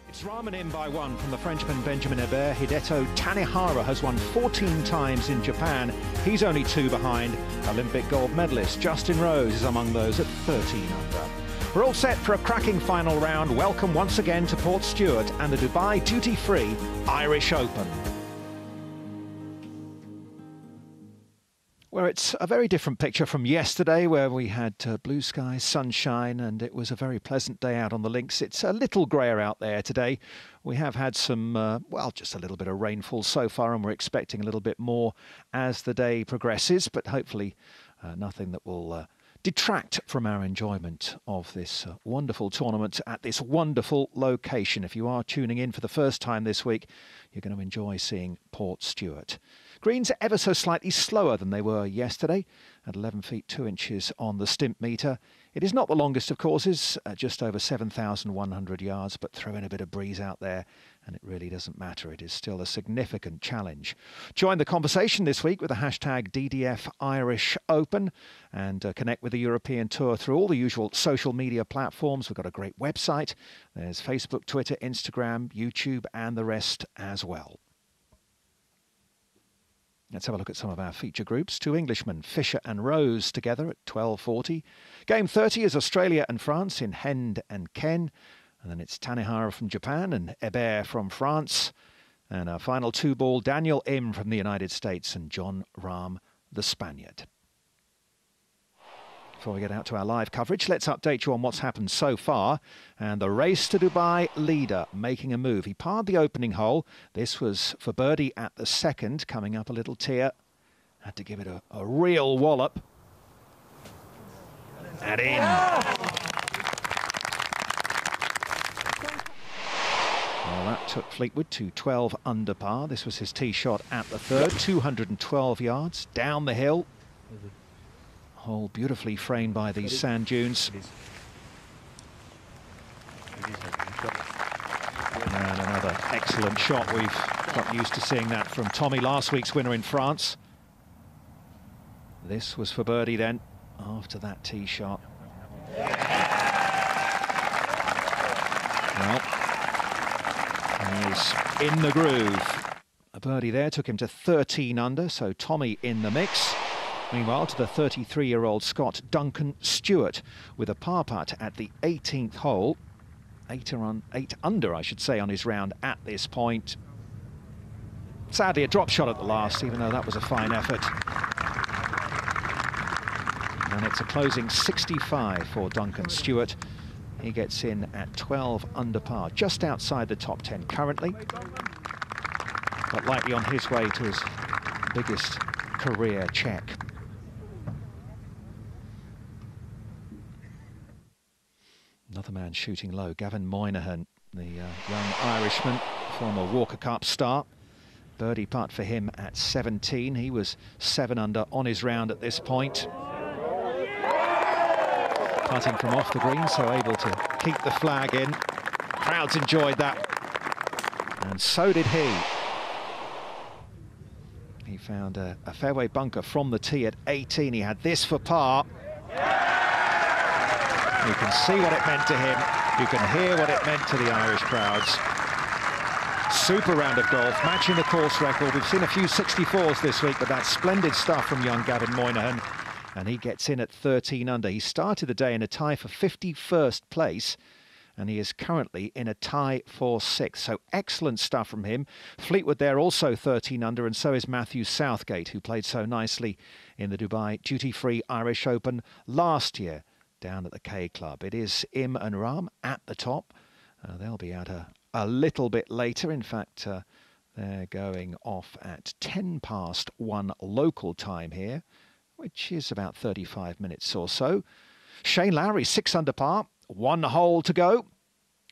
It's Rahm in by one from the Frenchman Benjamin Hébert. Hideto Tanehara has won 14 times in Japan. He's only 2 behind. Olympic gold medalist Justin Rose is among those at 13 under. We're all set for a cracking final round. Welcome once again to Portstewart and the Dubai duty-free Irish Open. Where it's a very different picture from yesterday, where we had blue skies, sunshine, and it was a very pleasant day out on the links. It's a little grayer out there today. We have had some, well, just a little bit of rainfall so far, and we're expecting a little bit more as the day progresses, but hopefully nothing that will detract from our enjoyment of this wonderful tournament at this wonderful location. If you are tuning in for the first time this week, you're going to enjoy seeing Portstewart. Greens are ever so slightly slower than they were yesterday, at 11 feet 2 inches on the stimp meter. It is not the longest of courses, just over 7,100 yards, but throw in a bit of breeze out there and it really doesn't matter. It is still a significant challenge. Join the conversation this week with the hashtag DDF Irish Open and connect with the European Tour through all the usual social media platforms. We've got a great website. There's Facebook, Twitter, Instagram, YouTube and the rest as well. Let's have a look at some of our feature groups. 2 Englishmen, Fisher and Rose, together at 12:40. Game 30 is Australia and France in Hend and Ken. And then it's Tanehara from Japan and Hébert from France. And our final 2-ball, Daniel Im from the United States and Jon Rahm, the Spaniard. Before we get out to our live coverage, let's update you on what's happened so far. And the Race to Dubai leader making a move. He parred the opening hole. This was for birdie at the second, coming up a little tier. Had to give it a real wallop. And in. Well, that took Fleetwood to 12 under par. This was his tee shot at the third, 212 yards down the hill. Hole beautifully framed by these sand dunes. And another excellent shot. We've got used to seeing that from Tommy, last week's winner in France. This was for birdie then, after that tee shot. Well, he's in the groove. A birdie there took him to 13 under, so Tommy in the mix. Meanwhile, to the 33-year-old Scot, Duncan Stewart, with a par putt at the 18th hole. 8 under, I should say, on his round at this point. Sadly, a drop shot at the last, even though that was a fine effort. And it's a closing 65 for Duncan Stewart. He gets in at 12 under par, just outside the top 10 currently, but likely on his way to his biggest career check. Another man shooting low, Gavin Moynihan, the young Irishman, former Walker Cup star. Birdie putt for him at 17. He was 7 under on his round at this point. Putting from off the green, so able to keep the flag in. Crowds enjoyed that, and so did he. He found a fairway bunker from the tee at 18. He had this for par. You can see what it meant to him. You can hear what it meant to the Irish crowds. Super round of golf, matching the course record. We've seen a few 64s this week, but that's splendid stuff from young Gavin Moynihan. And he gets in at 13 under. He started the day in a tie for 51st place, and he is currently in a tie for 6th. So excellent stuff from him. Fleetwood there also 13 under, and so is Matthew Southgate, who played so nicely in the Dubai duty-free Irish Open last year down at the K Club. It is Im and Rahm at the top. They'll be out a little bit later. In fact, they're going off at 1:10 local time here, which is about 35 minutes or so. Shane Lowry, 6 under par, 1 hole to go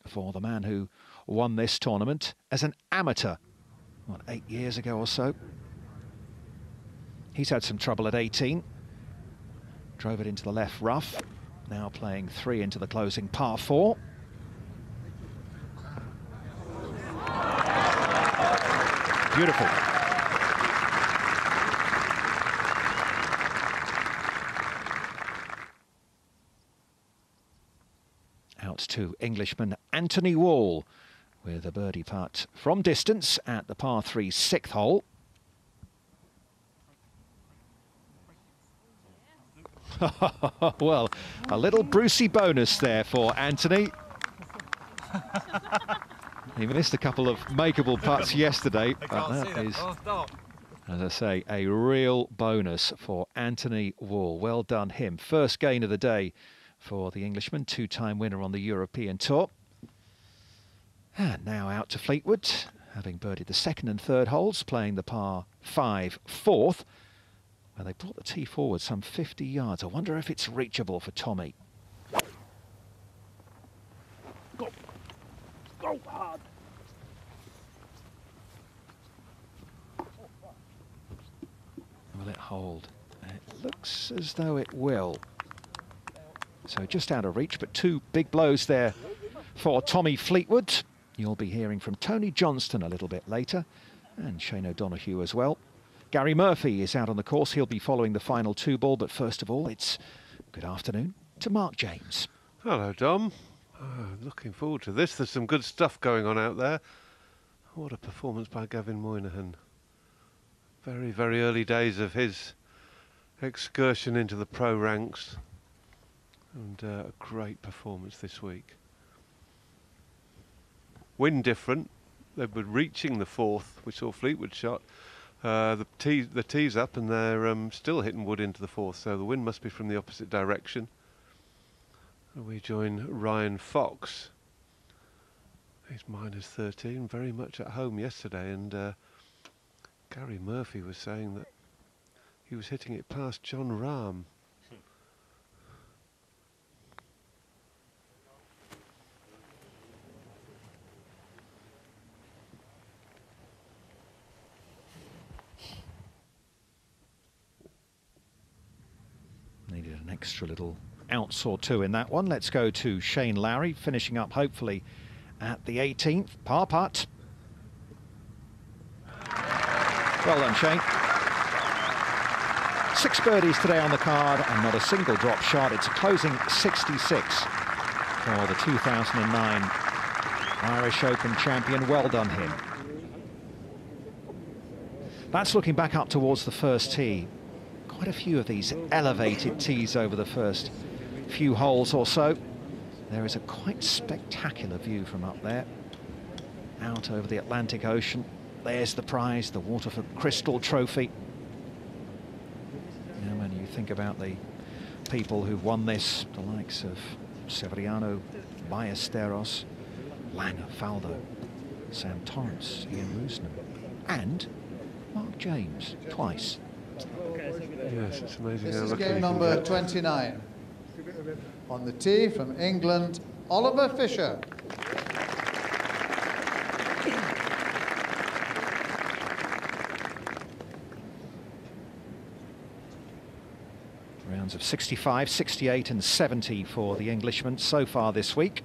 for the man who won this tournament as an amateur, what, 8 years ago or so. He's had some trouble at 18. Drove it into the left rough. Now playing 3 into the closing par 4. Beautiful. Out to Englishman Anthony Wall with a birdie putt from distance at the par 3 6th hole. Well, a little Brucey bonus there for Anthony. He missed a couple of makeable putts yesterday, but that is, as I say, a real bonus for Anthony Wall. Well done him. First gain of the day for the Englishman, two-time winner on the European Tour. And now out to Fleetwood, having birdied the second and third holes, playing the par 5 4th, where they brought the tee forward some 50 yards. I wonder if it's reachable for Tommy. Go. Go hard. Will it hold? It looks as though it will. So just out of reach, but two big blows there for Tommy Fleetwood. You'll be hearing from Tony Johnston a little bit later, and Shane O'Donoghue as well. Gary Murphy is out on the course. He'll be following the final 2-ball, but first of all, it's good afternoon to Mark James. Hello, Dom. Looking forward to this. There's some good stuff going on out there. What a performance by Gavin Moynihan. Very, very early days of his excursion into the pro ranks. And a great performance this week. Wind different. They were reaching the 4th. We saw Fleetwood shot. The tee's up and they're still hitting wood into the 4th. So the wind must be from the opposite direction. We join Ryan Fox. He's -13, very much at home yesterday, and Gary Murphy was saying that he was hitting it past Jon Rahm. Needed an extra little ounce or two in that one. Let's go to Shane Lowry, finishing up hopefully at the 18th. Par putt. Well done, Shane. 6 birdies today on the card and not a single drop shot. It's a closing 66 for the 2009 Irish Open champion. Well done him. That's looking back up towards the first tee. Quite a few of these elevated tees over the first few holes or so. There is a quite spectacular view from up there, out over the Atlantic Ocean. There's the prize, the Waterford Crystal Trophy. You know, when you think about the people who won this, the likes of Severiano, Ballesteros, Langer, Faldo, Sam Torrance, Ian Woosnam, and Mark James twice. Yes, it's amazing. This is game number 29. On the tee from England, Oliver Fisher. Rounds of 65, 68 and 70 for the Englishman so far this week.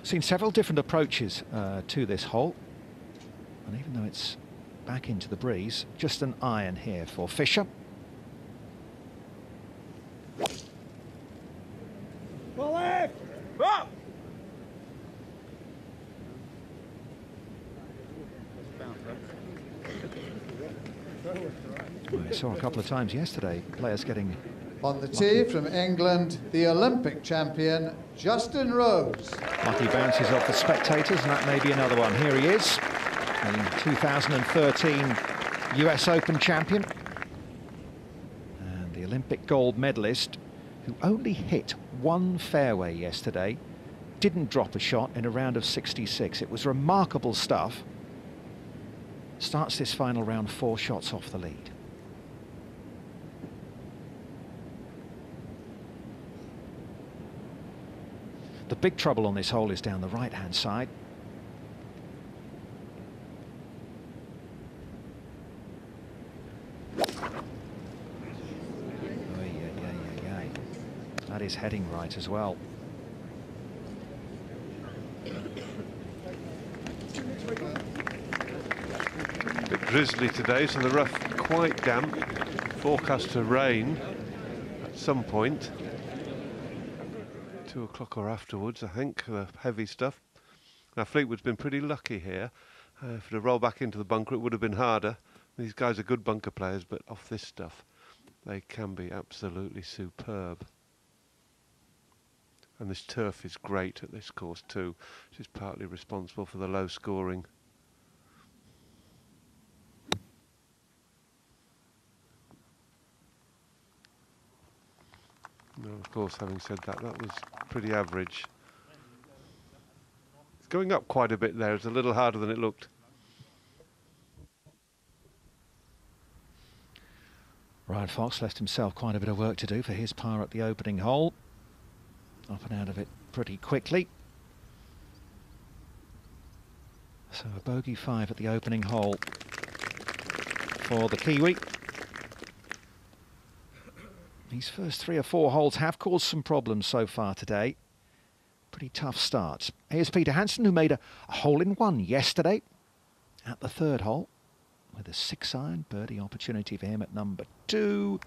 Seen several different approaches to this hole, and even though it's back into the breeze, just an iron here for Fisher. Well, left. Up. I saw a couple of times yesterday players getting On the tee from England, the Olympic champion, Justin Rose. lucky bounces off the spectators, and that may be another one. Here he is, the 2013 US Open champion and the Olympic gold medalist, who only hit one fairway yesterday, didn't drop a shot in a round of 66. It was remarkable stuff. Starts this final round 4 shots off the lead. The big trouble on this hole is down the right-hand side. That is heading right as well. A bit drizzly today, so the rough quite damp. forecast to rain at some point. 2 o'clock or afterwards, I think, the heavy stuff. Now Fleetwood's been pretty lucky here. If it had rolled back into the bunker, it would have been harder. These guys are good bunker players, but off this stuff, they can be absolutely superb. And this turf is great at this course too, which is partly responsible for the low scoring. No, of course, having said that, that was pretty average. It's going up quite a bit there. It's a little harder than it looked. Ryan Fox left himself quite a bit of work to do for his par at the opening hole. Up and out of it pretty quickly. So a bogey 5 at the opening hole for the Kiwi. These first 3 or 4 holes have caused some problems so far today. Pretty tough starts. Here's Peter Hansen, who made a hole-in-one yesterday at the 3rd hole with a 6-iron. Birdie opportunity for him at number 2.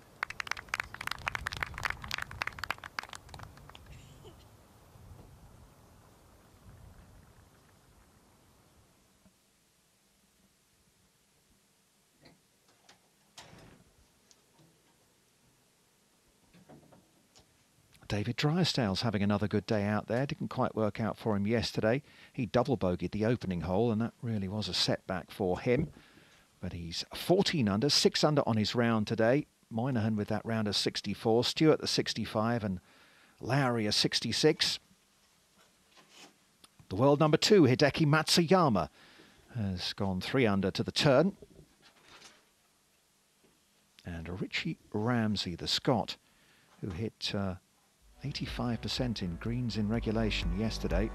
David Drysdale's having another good day out there. Didn't quite work out for him yesterday. He double bogeyed the opening hole, and that really was a setback for him. But he's 14 under, 6 under on his round today. Moynihan with that round of 64, Stewart the 65, and Lowry a 66. The world number 2, Hideki Matsuyama, has gone 3 under to the turn. And Richie Ramsey, the Scot, who hit 85% in greens in regulation yesterday,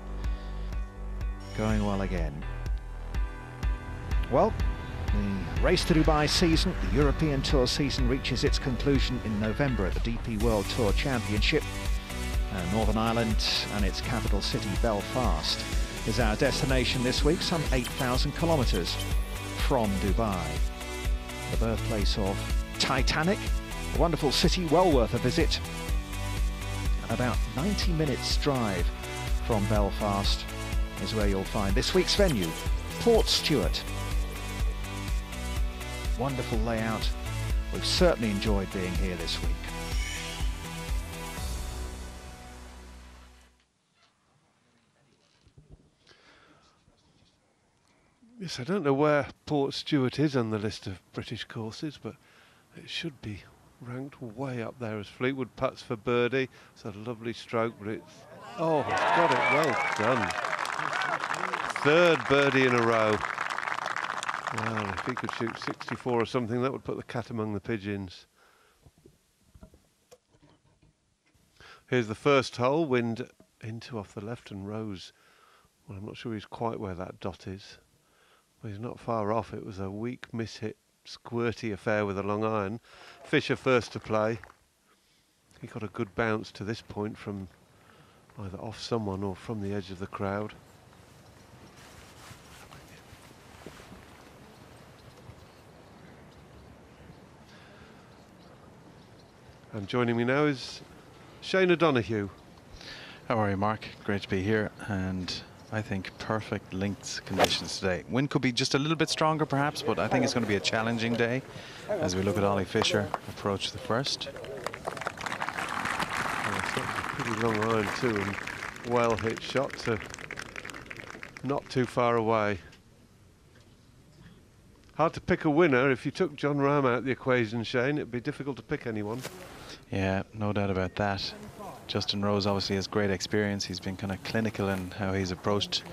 going well again. Well, the Race to Dubai season, the European Tour season, reaches its conclusion in November at the DP World Tour Championship. Northern Ireland and its capital city Belfast is our destination this week, some 8,000 kilometres from Dubai. The birthplace of Titanic, a wonderful city well worth a visit. About 90 minutes drive from Belfast is where you'll find this week's venue, Portstewart. Wonderful layout. We've certainly enjoyed being here this week. Yes, I don't know where Portstewart is on the list of British courses, but it should be ranked way up there as Fleetwood putts for birdie. It's a lovely stroke, but it's... oh, it's got it. Well done. 3rd birdie in a row. Well, if he could shoot 64 or something, that would put the cat among the pigeons. Here's the first hole, wind into off the left, and Rose, well, I'm not sure he's quite where that dot is, but he's not far off. It was a weak miss-hit, squirty affair with a long iron. Fisher first to play. He got a good bounce to this point from either off someone or from the edge of the crowd. And joining me now is Shane O'Donoghue. How are you, Mark? Great to be here, and I think perfect links conditions today. Wind could be just a little bit stronger perhaps, but I think it's going to be a challenging day as we look at Ollie Fisher approach the first. That's a pretty long iron too, and well hit shot, so not too far away. Hard to pick a winner. If you took Jon Rahm out of the equation, Shane, it'd be difficult to pick anyone. Yeah, no doubt about that. Justin Rose obviously has great experience. He's been kind of clinical in how he's approached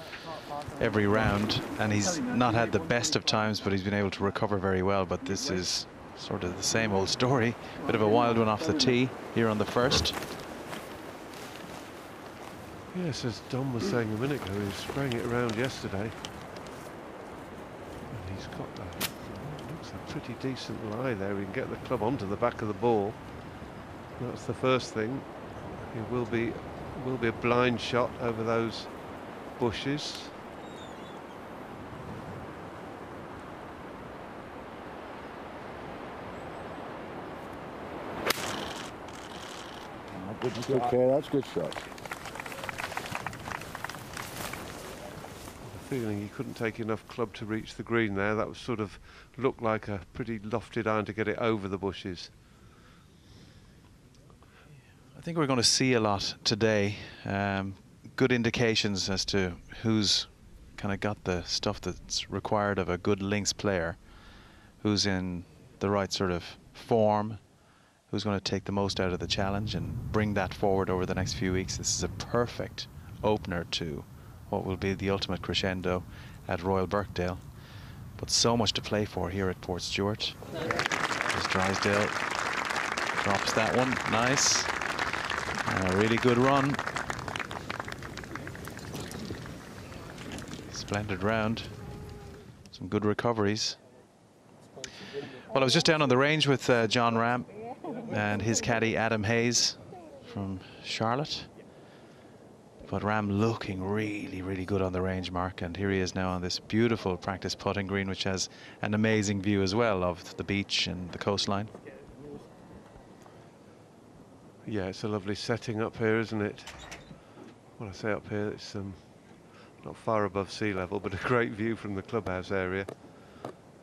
every round, and he's not had the best of times, but he's been able to recover very well. But this is sort of the same old story. Bit of a wild one off the tee here on the first. Yes, as Dom was saying a minute ago, he was spraying it around yesterday. And he's got that. Looks a pretty decent lie there. He can get the club onto the back of the ball. That's the first thing. It will be a blind shot over those bushes. Good Good shot. care, that's good shot. Feeling he couldn't take enough club to reach the green there. That was sort of looked like a pretty lofted iron to get it over the bushes. I think we're going to see a lot today. Good indications as to who's kind of got the stuff that's required of a good links player, who's in the right sort of form, who's going to take the most out of the challenge and bring that forward over the next few weeks. This is a perfect opener to what will be the ultimate crescendo at Royal Birkdale. But so much to play for here at Portstewart. As Drysdale drops that one. Nice. And a really good run. Splendid round. Some good recoveries. Well, I was just down on the range with Jon Rahm and his caddy Adam Hayes from Charlotte. But Rahm looking really, really good on the range, Mark. And here he is now on this beautiful practice putting green, which has an amazing view as well of the beach and the coastline. Yeah, it's a lovely setting up here, isn't it? When I say up here, it's not far above sea level, but a great view from the clubhouse area.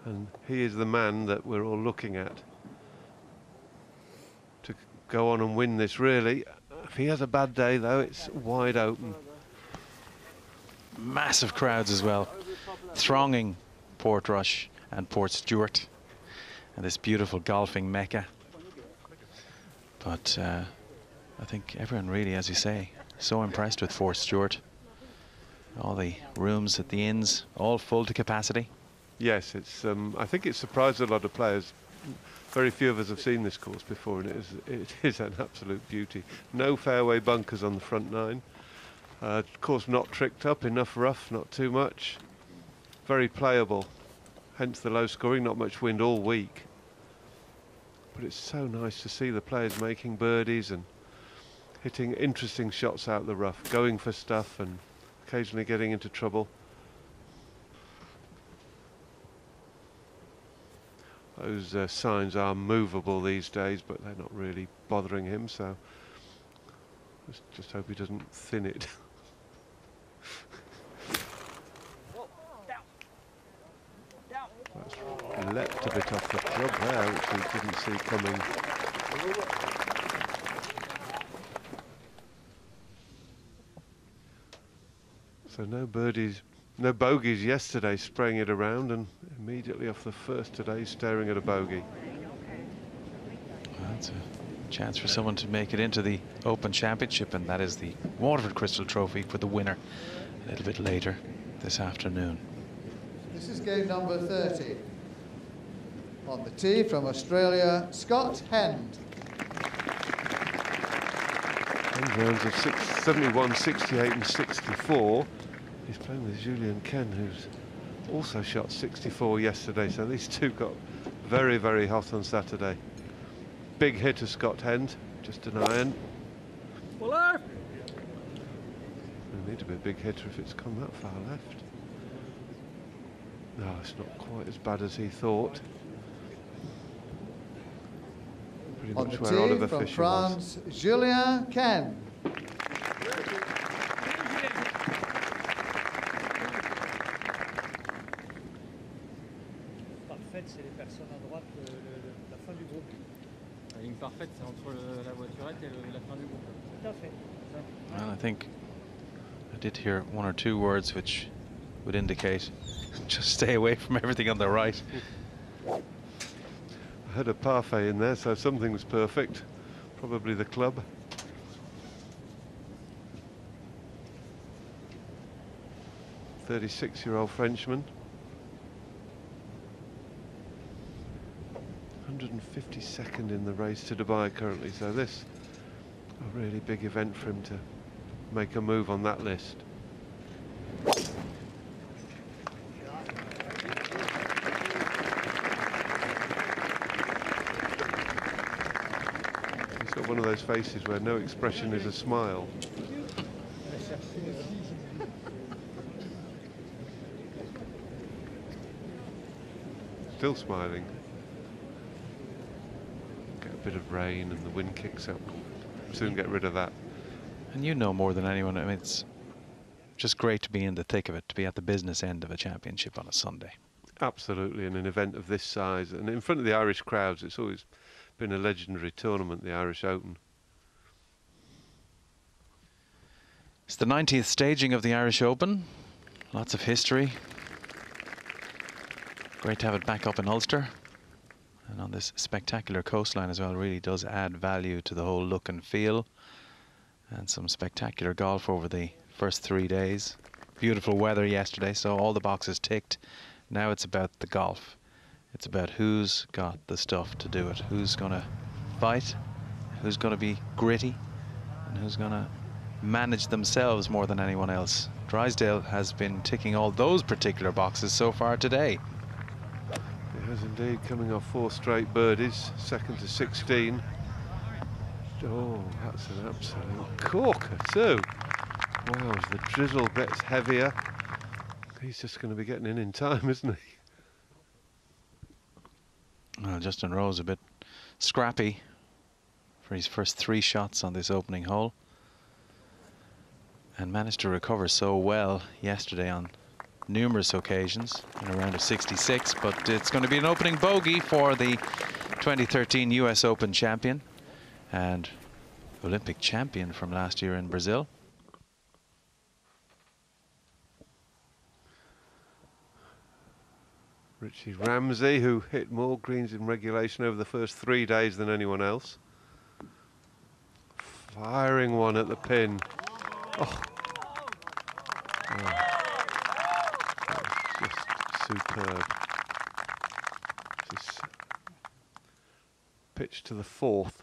And he is the man that we're all looking at to go on and win this, really. If he has a bad day, though, it's wide open. Massive crowds as well, thronging Portrush and Portstewart and this beautiful golfing mecca. But I think everyone really, as you say, so impressed with Portstewart. All the rooms at the inns, all full to capacity. Yes, it's. I think it surprised a lot of players. Very few of us have seen this course before, and it is an absolute beauty. No fairway bunkers on the front nine. Of course, not tricked up, enough rough, not too much. Very playable, hence the low scoring, not much wind all week. But it's so nice to see the players making birdies and hitting interesting shots out the rough, going for stuff and occasionally getting into trouble. Those signs are movable these days, but they're not really bothering him, so let's just hope he doesn't thin it. That's leapt a bit off the club there, which we didn't see coming. So no birdies. No bogeys yesterday, spraying it around, and immediately off the first today staring at a bogey. Well, that's a chance for someone to make it into the Open Championship, and that is the Waterford Crystal Trophy for the winner a little bit later this afternoon. This is game number 30. On the tee from Australia, Scott Hend. And rounds of 71, 68 and 64. He's playing with Julian Ken, who's also shot 64 yesterday, so these two got very, very hot on Saturday. Big hitter, Scott Hend, just an iron. Well, We need to be a big hitter if it's come that far left. No, it's not quite as bad as he thought. Pretty On much the where Oliver tee from Fisher was. France, Julien Ken. c'est les personnes à droite, la fin du groupe. La ligne parfaite, c'est entre la voiturette et la fin du groupe. Tout à fait. Well, I think I did hear one or two words which would indicate just stay away from everything on the right. I had a parfait in there, so something was perfect. Probably the club. "36-year-old Frenchman. 152nd in the race to Dubai currently, so this a really big event for him to make a move on that list. He's got one of those faces where no expression is a smile. Still smiling. Get a bit of rain and the wind kicks up. soon get rid of that. And you know more than anyone, I mean, it's just great to be in the thick of it, to be at the business end of a championship on a Sunday. Absolutely, and an event of this size, and in front of the Irish crowds, it's always been a legendary tournament, the Irish Open. It's the 90th staging of the Irish Open. Lots of history. Great to have it back up in Ulster. And on this spectacular coastline as well, really does add value to the whole look and feel. And some spectacular golf over the first 3 days. Beautiful weather yesterday, so all the boxes ticked. Now it's about the golf. It's about who's got the stuff to do it. Who's going to fight, who's going to be gritty, and who's going to manage themselves more than anyone else. Drysdale has been ticking all those particular boxes so far today. He has indeed, coming off 4 straight birdies, second to 16. Oh, that's an absolute corker too. Wow, as the drizzle gets heavier, he's just going to be getting in time, isn't he? Well, Justin Rose a bit scrappy for his first 3 shots on this opening hole, and managed to recover so well yesterday on numerous occasions in a round of 66, but it's going to be an opening bogey for the 2013 US Open champion and Olympic champion from last year in Brazil. Richie Ramsey, who hit more greens in regulation over the first 3 days than anyone else. Firing one at the pin. Oh. That was just superb. This pitch to the 4th.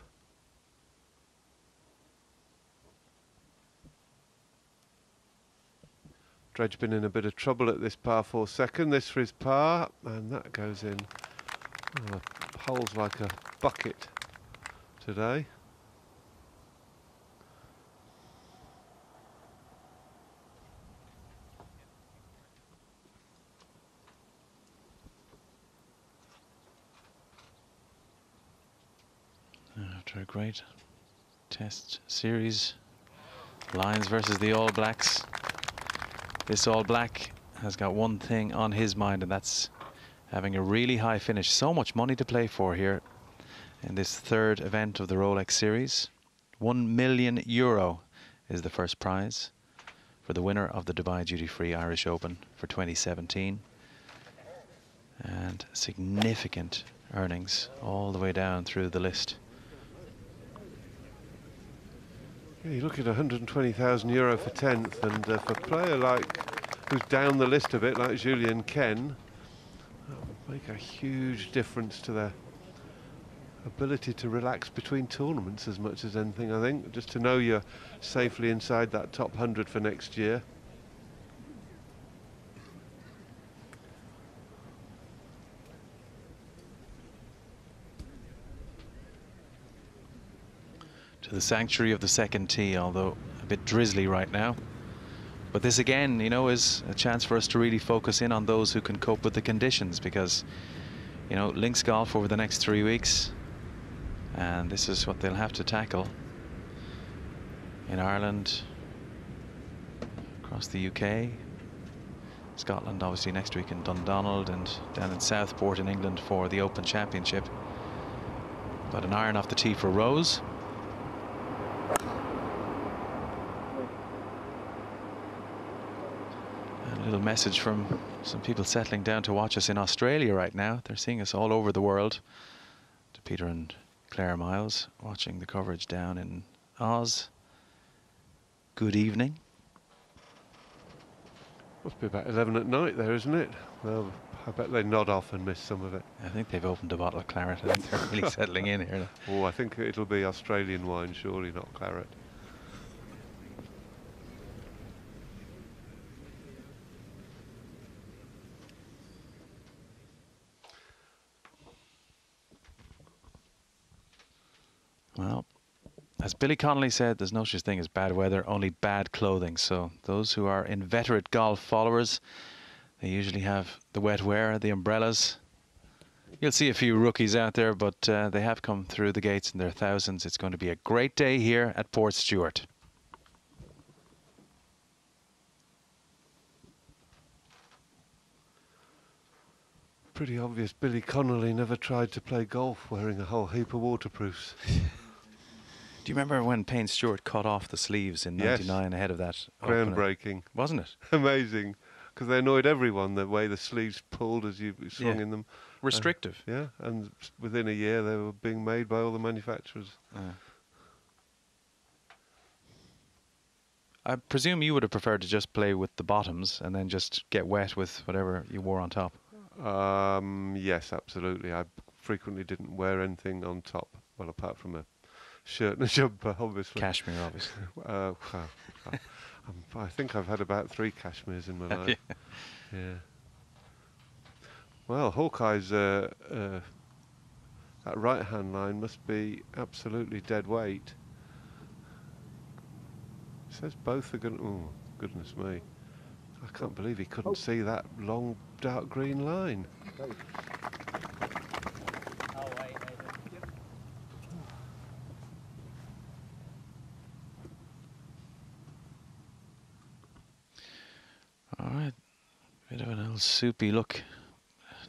Dredge been in a bit of trouble at this par 4 second. This for his par, and that goes in. Oh, holes like a bucket today. After a great test series, Lions versus the All Blacks. This All Black has got one thing on his mind, and that's having a really high finish. So much money to play for here in this 3rd event of the Rolex Series. €1 million is the first prize for the winner of the Dubai Duty Free Irish Open for 2017. And significant earnings all the way down through the list. Yeah, you look at €120,000 for 10th, and for a player like who's down the list a bit, like Julian Ken, that would make a huge difference to their ability to relax between tournaments as much as anything, I think. Just to know you're safely inside that top 100 for next year. To the sanctuary of the 2nd tee, although a bit drizzly right now. But this again, you know, is a chance for us to really focus in on those who can cope with the conditions, because, you know, links golf over the next 3 weeks, and this is what they'll have to tackle in Ireland, across the UK, Scotland obviously next week in Dundonald, and down in Southport in England for the Open Championship. But an iron off the tee for Rose. A little message from some people settling down to watch us in Australia right now. They're seeing us all over the world. To Peter and Claire Miles watching the coverage down in Oz. Good evening. Must be about 11 at night there, isn't it? Well, I bet they nod off and miss some of it. I think they've opened a bottle of claret. I think they're really settling in here. Oh, I think it'll be Australian wine, surely, not claret. Well, as Billy Connolly said, there's no such thing as bad weather, only bad clothing. So those who are inveterate golf followers, they usually have the wet wear, the umbrellas, You'll see a few rookies out there, but they have come through the gates in their thousands. It's going to be a great day here at Portstewart. Pretty obvious Billy Connolly never tried to play golf wearing a whole heap of waterproofs. Do you remember when Payne Stewart cut off the sleeves in '99 Yes. ahead of that? Groundbreaking. Wasn't it? Amazing. Because they annoyed everyone, the way the sleeves pulled as you swung in them. Restrictive. Yeah, and within a year they were being made by all the manufacturers. I presume you would have preferred to just play with the bottoms and then just get wet with whatever you wore on top. Yes, absolutely. I frequently didn't wear anything on top, well, apart from a shirt and a jumper, obviously. Cashmere, obviously. I think I've had about 3 cashmeres in my life. Yeah. Well, Hawkeye's that right-hand line must be absolutely dead weight. It says both are going. Oh, goodness me! I can't believe he couldn't see that long, dark green line. All right, bit of an old soupy look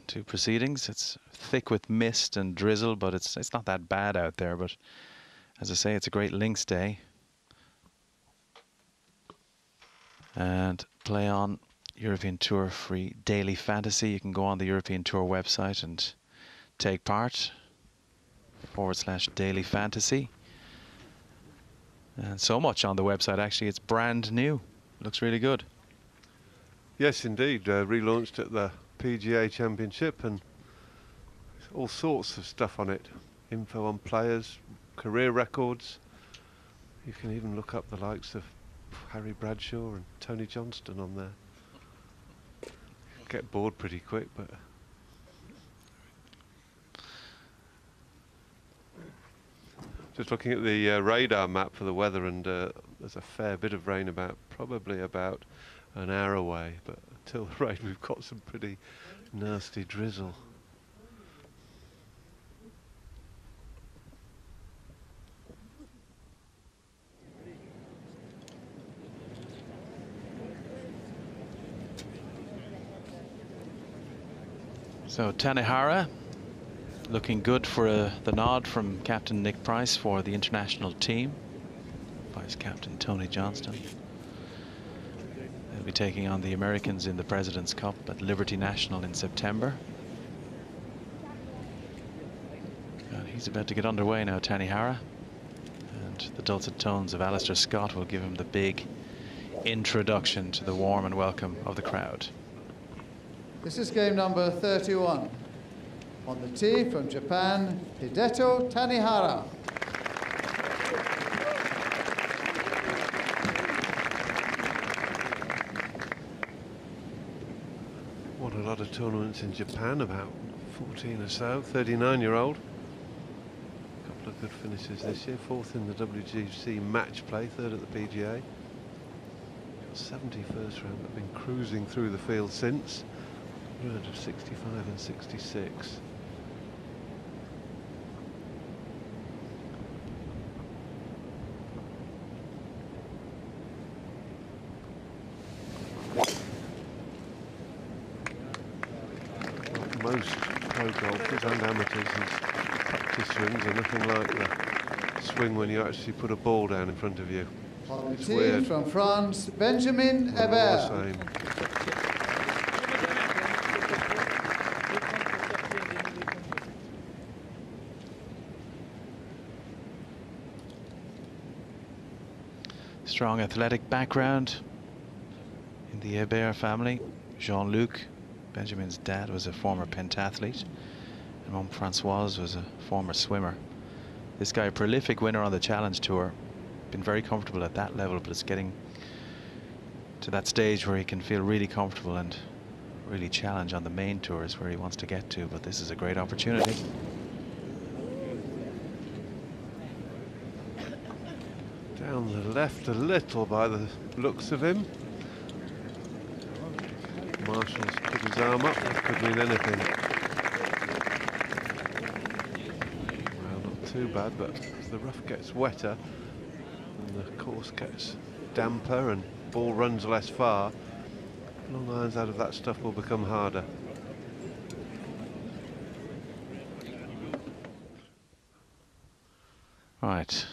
to proceedings. It's thick with mist and drizzle, but it's not that bad out there. But as I say, it's a great links day. And play on European Tour free daily fantasy. You can go on the European Tour website and take part. /daily fantasy. And so much on the website, actually, it's brand new. Looks really good. Yes, indeed. Relaunched at the PGA Championship, and all sorts of stuff on it. Info on players, career records. You can even look up the likes of Harry Bradshaw and Tony Johnston on there. Get bored pretty quick, but just looking at the radar map for the weather, and there's a fair bit of rain probably about an hour away, but until the rain we've got some pretty nasty drizzle. So Tanihara looking good for the nod from Captain Nick Price for the international team. Vice Captain Tony Johnston. They'll be taking on the Americans in the President's Cup at Liberty National in September. And he's about to get underway now, Tanihara. And the dulcet tones of Alistair Scott will give him the big introduction to the warm and welcome of the crowd. This is game number 31. On the tee from Japan, Hideto Tanihara. What a lot of tournaments in Japan, about 14 or so. 39-year-old. A couple of good finishes this year. 4th in the WGC match play, 3rd at the PGA. 71st round, but been cruising through the field since. Round of 65 and 66. Most pro golfers and amateurs' practice swings are nothing like the swing when you actually put a ball down in front of you. On the It's tee weird. from France, Benjamin They're all the Hebert. same. Strong athletic background in the Hebert family. Jean-Luc, Benjamin's dad, was a former pentathlete, and Mom Francoise was a former swimmer. This guy, a prolific winner on the Challenge Tour, been very comfortable at that level, but it's getting to that stage where he can feel really comfortable and really challenge on the main tours where he wants to get to. But this is a great opportunity. Down the left a little by the looks of him. Marshall's put his arm up, that could mean anything. too bad, but as the rough gets wetter and the course gets damper and ball runs less far, long irons out of that stuff will become harder. Right.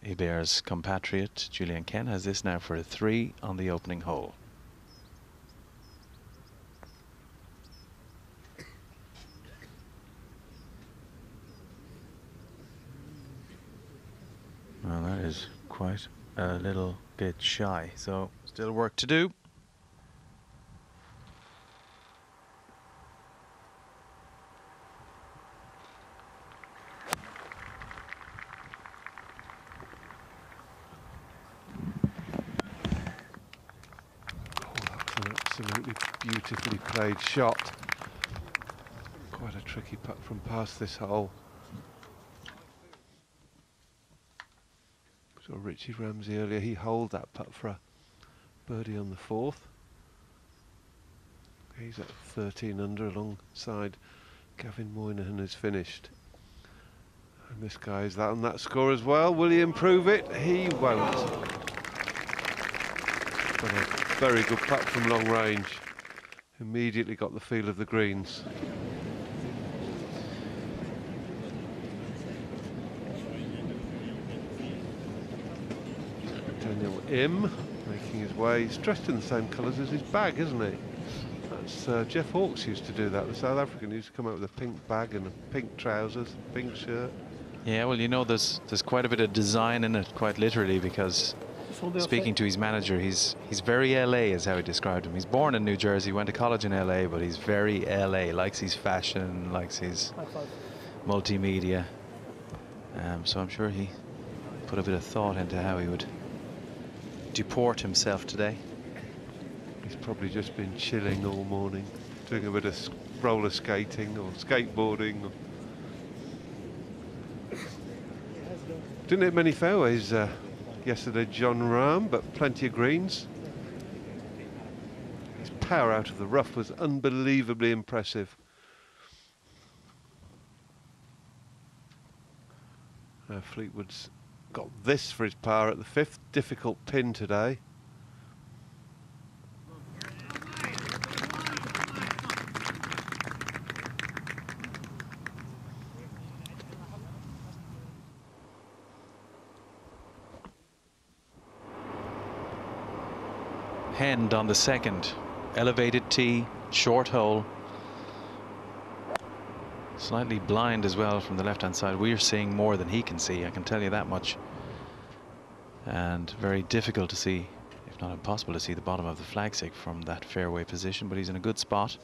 Hebert's compatriot Julian Ken has this now for a 3 on the opening hole. Well, that is quite a little bit shy, so still work to do. Absolutely beautifully played shot. Quite a tricky putt from past this hole. So Richie Ramsey earlier, he holed that putt for a birdie on the 4th. He's at 13 under alongside Gavin Moynihan, who's finished. And this guy's that on that score as well. Will he improve it? He won't. But a very good putt from long range. Immediately got the feel of the greens. Daniel Im making his way. He's dressed in the same colours as his bag, isn't he? That's Jeff Hawkes used to do that. The South African used to come out with a pink bag and a pink trousers, pink shirt. Yeah, well, you know, there's quite a bit of design in it, quite literally, because speaking to his manager, he's very LA is how he described him. He's born in New Jersey, went to college in LA, but he's very LA, likes his fashion, likes his multimedia. So I'm sure he put a bit of thought into how he would deport himself today. He's probably just been chilling all morning, doing a bit of roller skating or skateboarding. Didn't hit many fairways yesterday, Jon Rahm, but plenty of greens. His power out of the rough was unbelievably impressive. Fleetwood's got this for his par at the 5th. Difficult pin today. Hend on the 2nd, elevated tee, short hole. Slightly blind as well from the left-hand side. We're seeing more than he can see, I can tell you that much. And very difficult to see, if not impossible to see the bottom of the flagstick from that fairway position, but he's in a good spot.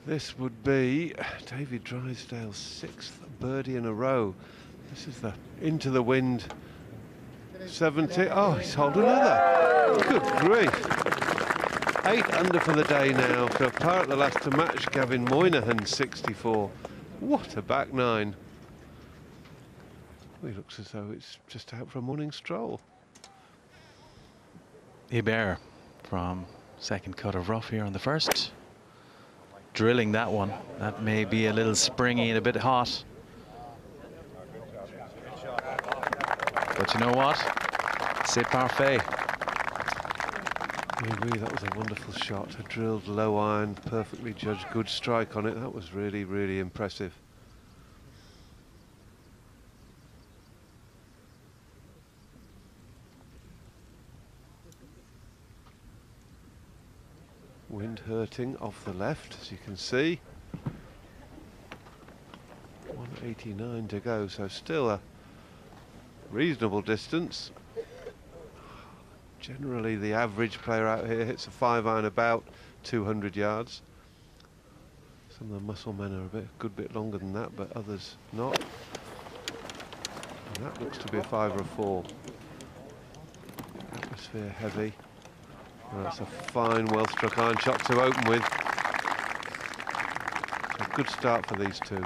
This would be David Drysdale's 6th birdie in a row. This is the into the wind 70. Oh, he's holed another. Good grief. 8 under for the day now. So par at the last to match Gavin Moynihan 64. What a back 9. He looks as though it's just out for a morning stroll. Hebert from 2nd cut of rough here on the 1st. Drilling that one. That may be a little springy and a bit hot. But you know what? C'est parfait. Oui, that was a wonderful shot. A drilled low iron, perfectly judged, good strike on it. That was really, really impressive. Wind hurting off the left, as you can see. 189 to go, so still a reasonable distance. Generally, the average player out here hits a 5-iron about 200 yards. Some of the muscle men are a good bit longer than that, but others not. And that looks to be a 5 or a 4. Atmosphere heavy. Well, that's a fine, well-struck iron shot to open with. So a good start for these two.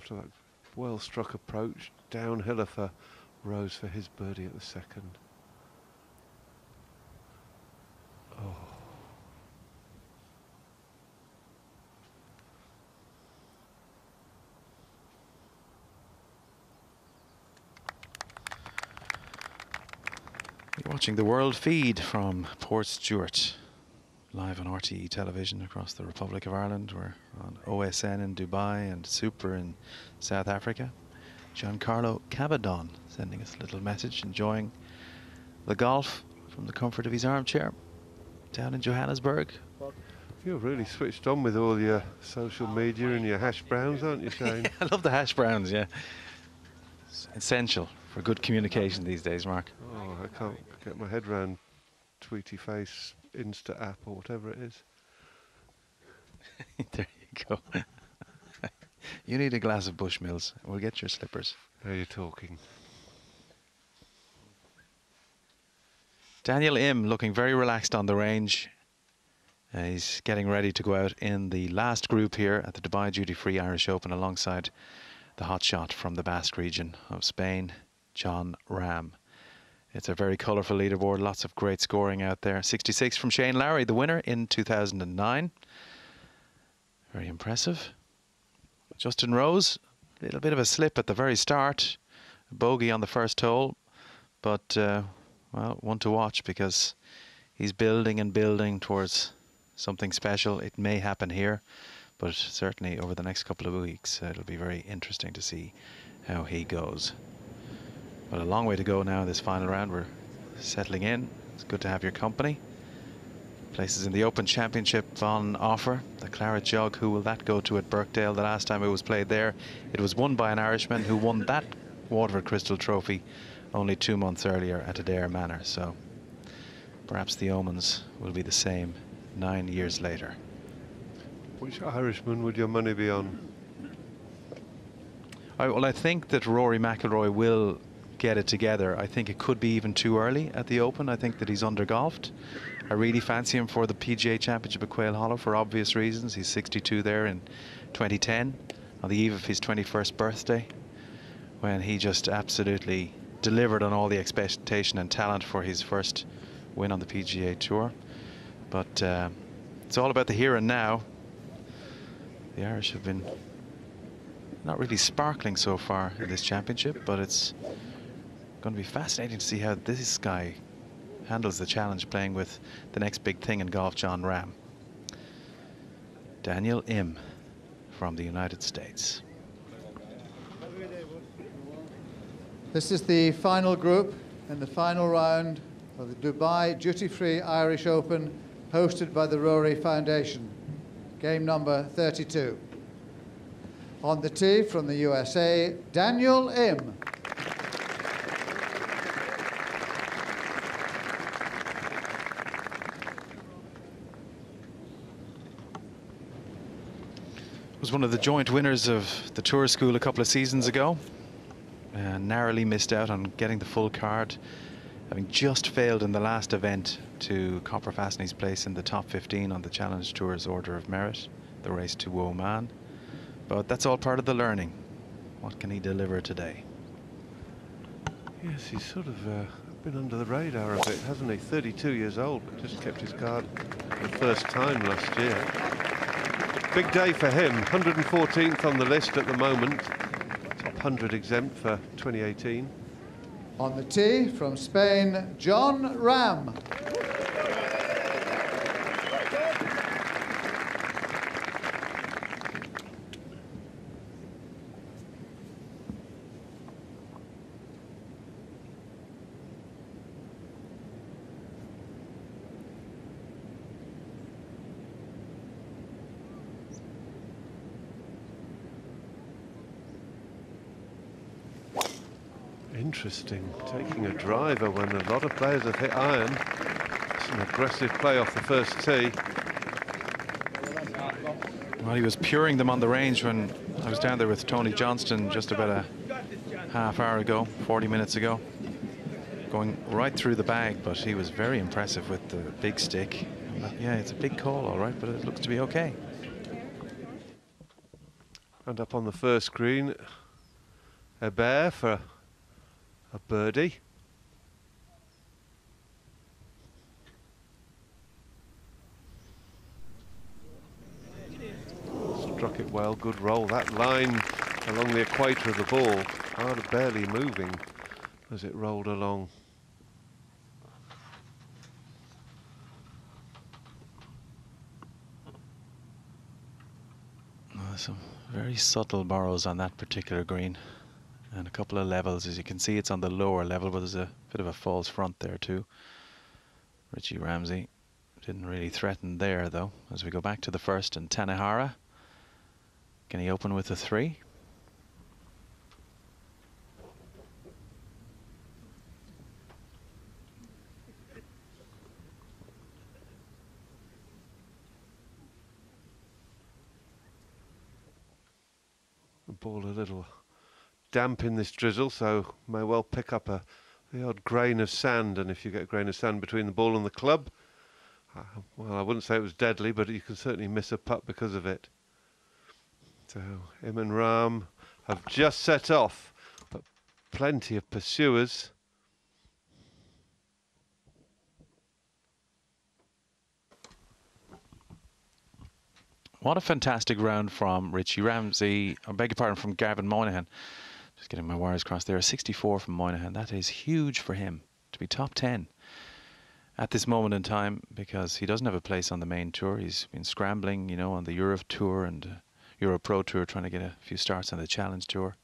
after that well-struck approach. Downhiller for Rose for his birdie at the second. Oh. You're watching the world feed from Portstewart, live on RTE television across the Republic of Ireland. We're on OSN in Dubai and Super in South Africa. Giancarlo Cabadon sending us a little message, enjoying the golf from the comfort of his armchair down in Johannesburg. You're really switched on with all your social media and your hash browns, aren't you, Shane? I love the hash browns, yeah. It's essential for good communication these days, Mark. Oh, I can't get my head around Tweety Face, Insta app or whatever it is. There you go. You need a glass of Bushmills. We'll get your slippers. Now you're talking. Daniel Im looking very relaxed on the range. He's getting ready to go out in the last group here at the Dubai Duty Free Irish Open alongside the hotshot from the Basque region of Spain, Jon Rahm. It's a very colourful leaderboard, lots of great scoring out there. 66 from Shane Lowry, the winner in 2009. Very impressive. Justin Rose, a little bit of a slip at the very start. A bogey on the first hole, but well, one to watch because he's building and building towards something special. It may happen here, but certainly over the next couple of weeks, it'll be very interesting to see how he goes. But a long way to go now this final round. We're settling in. It's good to have your company. Places in the Open Championship on offer. The Claret Jug, who will that go to at Birkdale? The last time it was played there, it was won by an Irishman who won that Waterford Crystal Trophy only 2 months earlier at Adair Manor. So perhaps the omens will be the same 9 years later. Which Irishman would your money be on? Well, I think that Rory McIlroy will get it together. I think it could be even too early at the Open. I think that he's under-golfed. I really fancy him for the PGA Championship at Quail Hollow for obvious reasons. He's 62 there in 2010 on the eve of his 21st birthday, when he just absolutely delivered on all the expectation and talent for his first win on the PGA Tour. But it's all about the here and now. The Irish have been not really sparkling so far in this championship, but it's going to be fascinating to see how this guy handles the challenge playing with the next big thing in golf, Jon Rahm. Daniel Im from the United States. This is the final group in the final round of the Dubai Duty Free Irish Open, hosted by the Rory Foundation. Game number 32. On the tee from the USA, Daniel Im. Was one of the joint winners of the Tour School a couple of seasons ago, and narrowly missed out on getting the full card, having just failed in the last event to copper fasten his place in the top 15 on the Challenge Tour's Order of Merit, the race to Oman. But that's all part of the learning. What can he deliver today? Yes, he's sort of been under the radar a bit, hasn't he? 32 years old, but just kept his card for the first time last year. Big day for him, 114th on the list at the moment. Top 100 exempt for 2018. On the tee from Spain, Jon Rahm. Interesting, taking a driver when a lot of players have hit iron. It's an aggressive play off the first tee. Well, he was puring them on the range when I was down there with Tony Johnston just about a half hour ago, 40 minutes ago. Going right through the bag, but he was very impressive with the big stick. Yeah, it's a big call, all right, but it looks to be okay. And up on the first green, a bear for a birdie. Struck it well, good roll. That line along the equator of the ball, hardly barely moving as it rolled along. Some very subtle borrows on that particular green, and a couple of levels. As you can see, it's on the lower level, but there's a bit of a false front there too. Richie Ramsey didn't really threaten there though. As we go back to the first, and Tanahara, can he open with a 3? The ball a little damp in this drizzle, so may well pick up the odd grain of sand, and if you get a grain of sand between the ball and the club, well, I wouldn't say it was deadly, but you can certainly miss a putt because of it. So him and Rahm have just set off, but plenty of pursuers. What a fantastic round from Richie Ramsey. I beg your pardon, from Gavin Moynihan. Just getting my wires crossed there. 64 from Moynihan. That is huge for him to be top 10 at this moment in time, because he doesn't have a place on the main tour. He's been scrambling, you know, on the Europe Tour and Euro Pro Tour, trying to get a few starts on the Challenge Tour.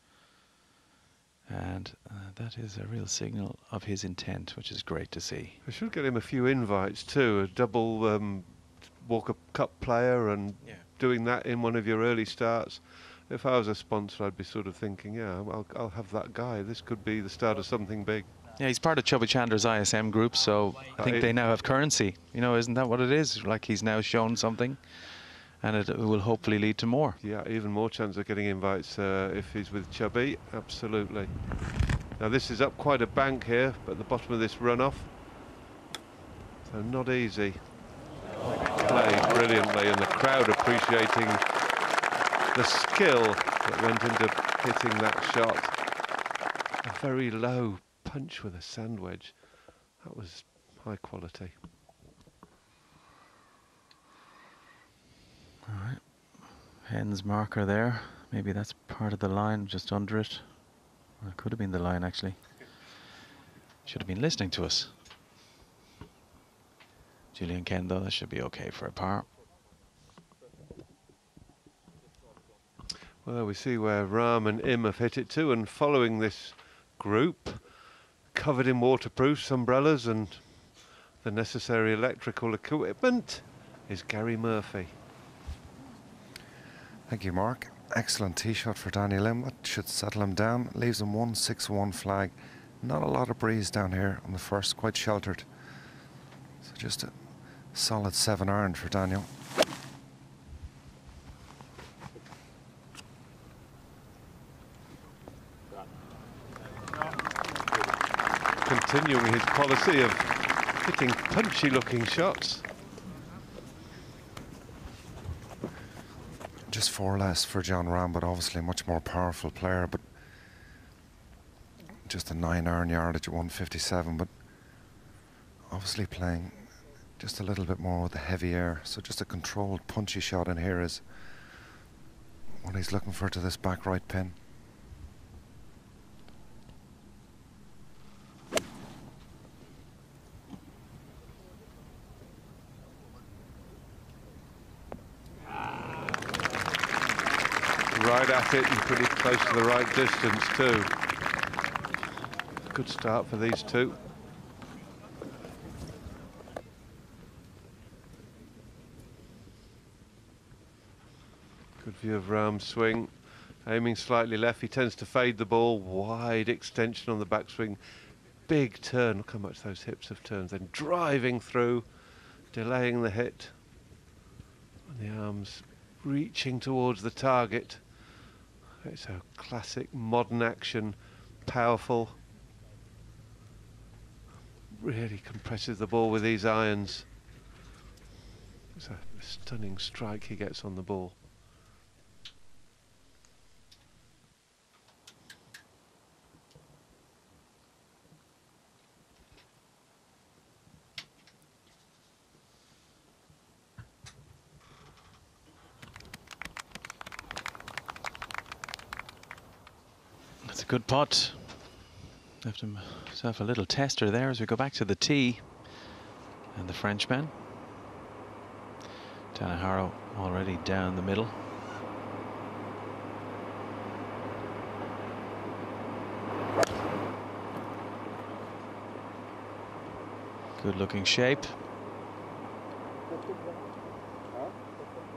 And that is a real signal of his intent, which is great to see. I should get him a few invites too, a double Walker Cup player, and doing that in one of your early starts. If I was a sponsor, I'd be sort of thinking, yeah, I'll have that guy. This could be the start of something big. Yeah, he's part of Chubby Chandler's ISM group, so I think they now have currency. You know, isn't that what it is? Like, he's now shown something, and it will hopefully lead to more. Yeah, even more chance of getting invites if he's with Chubby. Absolutely. Now this is up quite a bank here, at the bottom of this runoff, so not easy. Played brilliantly, and the crowd appreciating the skill that went into hitting that shot. A very low punch with a sand wedge. That was high quality. All right, Hen's marker there. Maybe that's part of the line, just under it. Or it could have been the line, actually. Should have been listening to us. Julian Kendo, that should be okay for a par. Well, we see where Rahm and Im have hit it too, and following this group, covered in waterproofs, umbrellas and the necessary electrical equipment, is Gary Murphy. Thank you, Mark. Excellent tee shot for Daniel Im. That should settle him down. Leaves him 1-6-1 flag. Not a lot of breeze down here on the first, quite sheltered. So just a solid 7-iron for Daniel. Continuing his policy of hitting punchy looking shots. Just 4 less for Jon Rahm, but obviously a much more powerful player. But just a 9-iron yardage at 157, but obviously playing just a little bit more with the heavy air. So just a controlled punchy shot in here is what he's looking for to this back right pin. Right at it and pretty close to the right distance too. Good start for these two. Good view of Rahm's swing. Aiming slightly left, he tends to fade the ball. Wide extension on the backswing. Big turn, look how much those hips have turned. Then driving through, delaying the hit. And the arms reaching towards the target. It's a classic modern action, powerful. Really compresses the ball with these irons. It's a stunning strike he gets on the ball. Good putt. Left himself a little tester there as we go back to the tee. And the Frenchman. Tanaharo already down the middle. Good looking shape.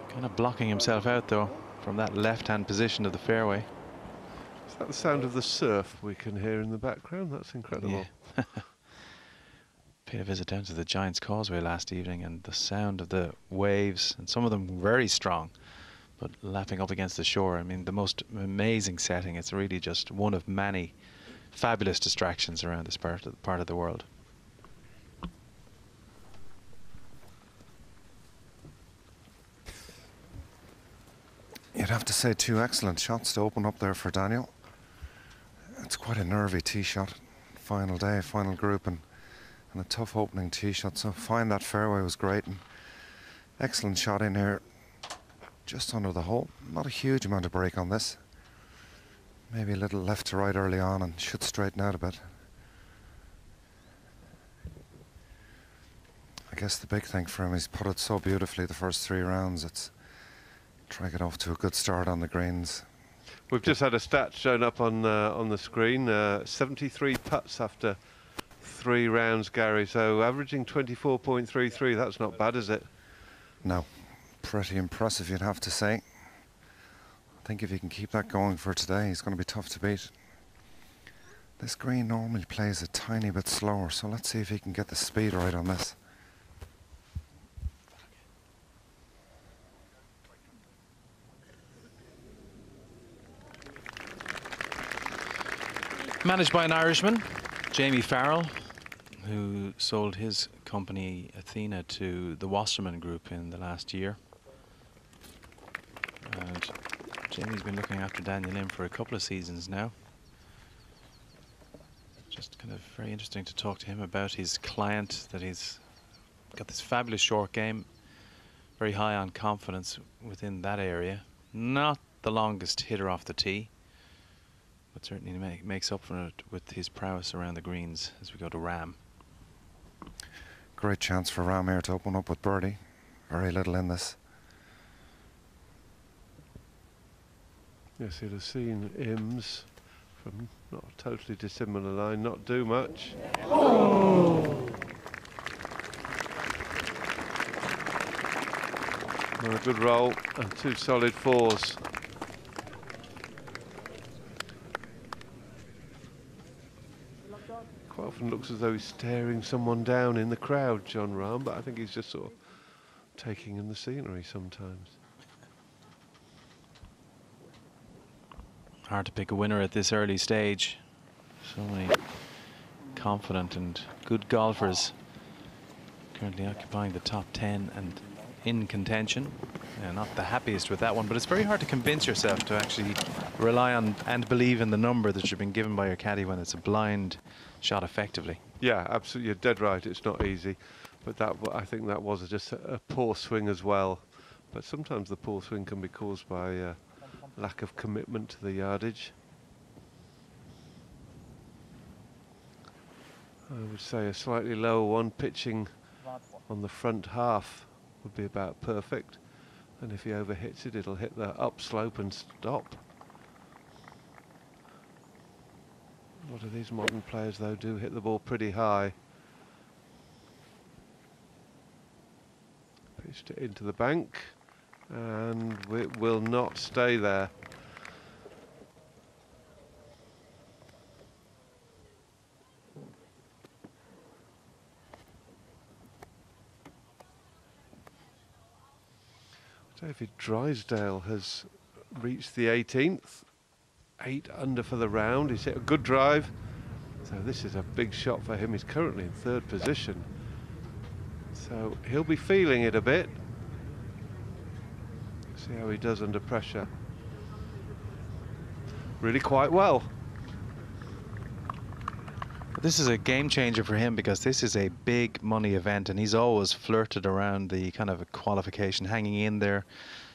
Kind of blocking himself out though from that left-hand position of the fairway. Is that the sound of the surf we can hear in the background? That's incredible. Yeah. Paid a visit down to the Giants Causeway last evening, and the sound of the waves, and some of them very strong, but lapping up against the shore. I mean, the most amazing setting. It's really just one of many fabulous distractions around this part of the world. You'd have to say 2 excellent shots to open up there for Daniel. It's quite a nervy tee shot. Final day, final group, and a tough opening tee shot. So find that fairway was great, and excellent shot in here, just under the hole. Not a huge amount of break on this. Maybe a little left to right early on, and should straighten out a bit. I guess the big thing for him, he's put it so beautifully the first 3 rounds. It's try to get off to a good start on the greens. We've just had a stat shown up on the screen. 73 putts after 3 rounds, Gary. So averaging 24.33. That's not bad, is it? No, pretty impressive, you'd have to say. I think if he can keep that going for today, he's going to be tough to beat. This green normally plays a tiny bit slower, so let's see if he can get the speed right on this. Managed by an Irishman, Jamie Farrell, who sold his company Athena to the Wasserman Group in the last year. And Jamie's been looking after Daniel Lim for a couple of seasons now. Just kind of very interesting to talk to him about his client, that he's got this fabulous short game, very high on confidence within that area. Not the longest hitter off the tee, but certainly makes up for it with his prowess around the greens as we go to Rahm. Great chance for Rahm here to open up with birdie. Very little in this. Yes, you'd have seen Imms from not a totally dissimilar line not do much. Oh. Well, a good roll and 2 solid 4s. Quite often looks as though he's staring someone down in the crowd, Jon Rahm, but I think he's just sort of taking in the scenery sometimes. Hard to pick a winner at this early stage. So many confident and good golfers currently occupying the top 10 and in contention. Yeah, not the happiest with that one, but it's very hard to convince yourself to actually rely on and believe in the number that you've been given by your caddy when it's a blind shot effectively. Yeah, absolutely, you're dead right, it's not easy, but that, I think that was just a poor swing as well. But sometimes the poor swing can be caused by lack of commitment to the yardage. I would say a slightly lower one, pitching on the front half, would be about perfect. And if he overhits it, it'll hit the upslope and stop. A lot of these modern players, though, do hit the ball pretty high. Pitched it into the bank, and it will not stay there. David Drysdale has reached the 18th, 8 under for the round. He's hit a good drive, so this is a big shot for him. He's currently in 3rd position, so he'll be feeling it a bit. See how he does under pressure. Really quite well. This is a game changer for him because this is a big money event, and he's always flirted around the kind of a qualification, hanging in there,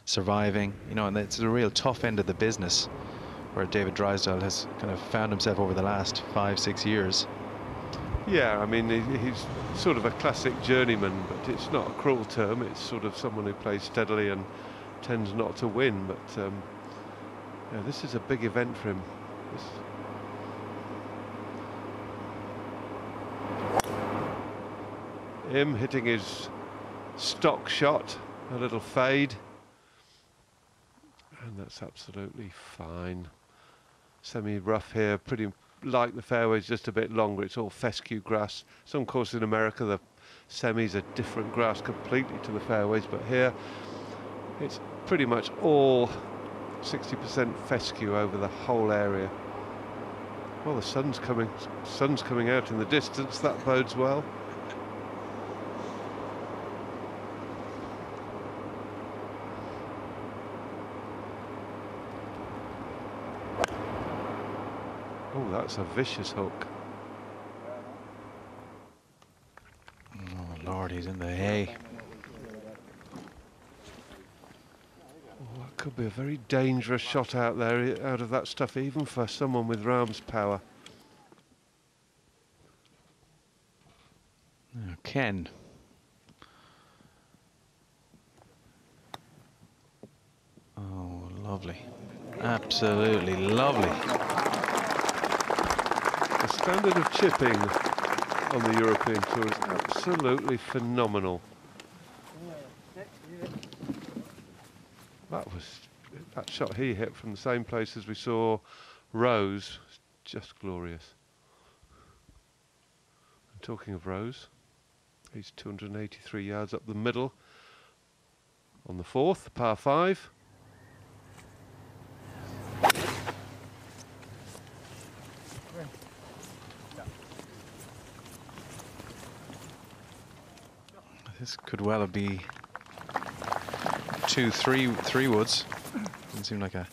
surviving, you know, and it's a real tough end of the business. where David Drysdale has kind of found himself over the last 5-6 years. Yeah, I mean, he's sort of a classic journeyman, but it's not a cruel term. It's sort of someone who plays steadily and tends not to win. But yeah, this is a big event for him. Him hitting his stock shot, a little fade, and that's absolutely fine. Semi-rough here, pretty like the fairways, just a bit longer. It's all fescue grass. Some courses in America, the semis are different grass completely to the fairways, but here it's pretty much all 60% fescue over the whole area. Well, the sun's coming out in the distance. That bodes well. Oh, that's a vicious hook. Oh Lord, he's in the hay. Oh, that could be a very dangerous shot out there, out of that stuff, even for someone with Rahm's power. Oh, Ken. Oh, lovely. Absolutely lovely. The standard of chipping on the European Tour is absolutely phenomenal. That shot he hit from the same place as we saw Rose, just glorious. And talking of Rose, he's 283 yards up the middle on the fourth, par 5. This could well be 2-3 woods. Doesn't seem like a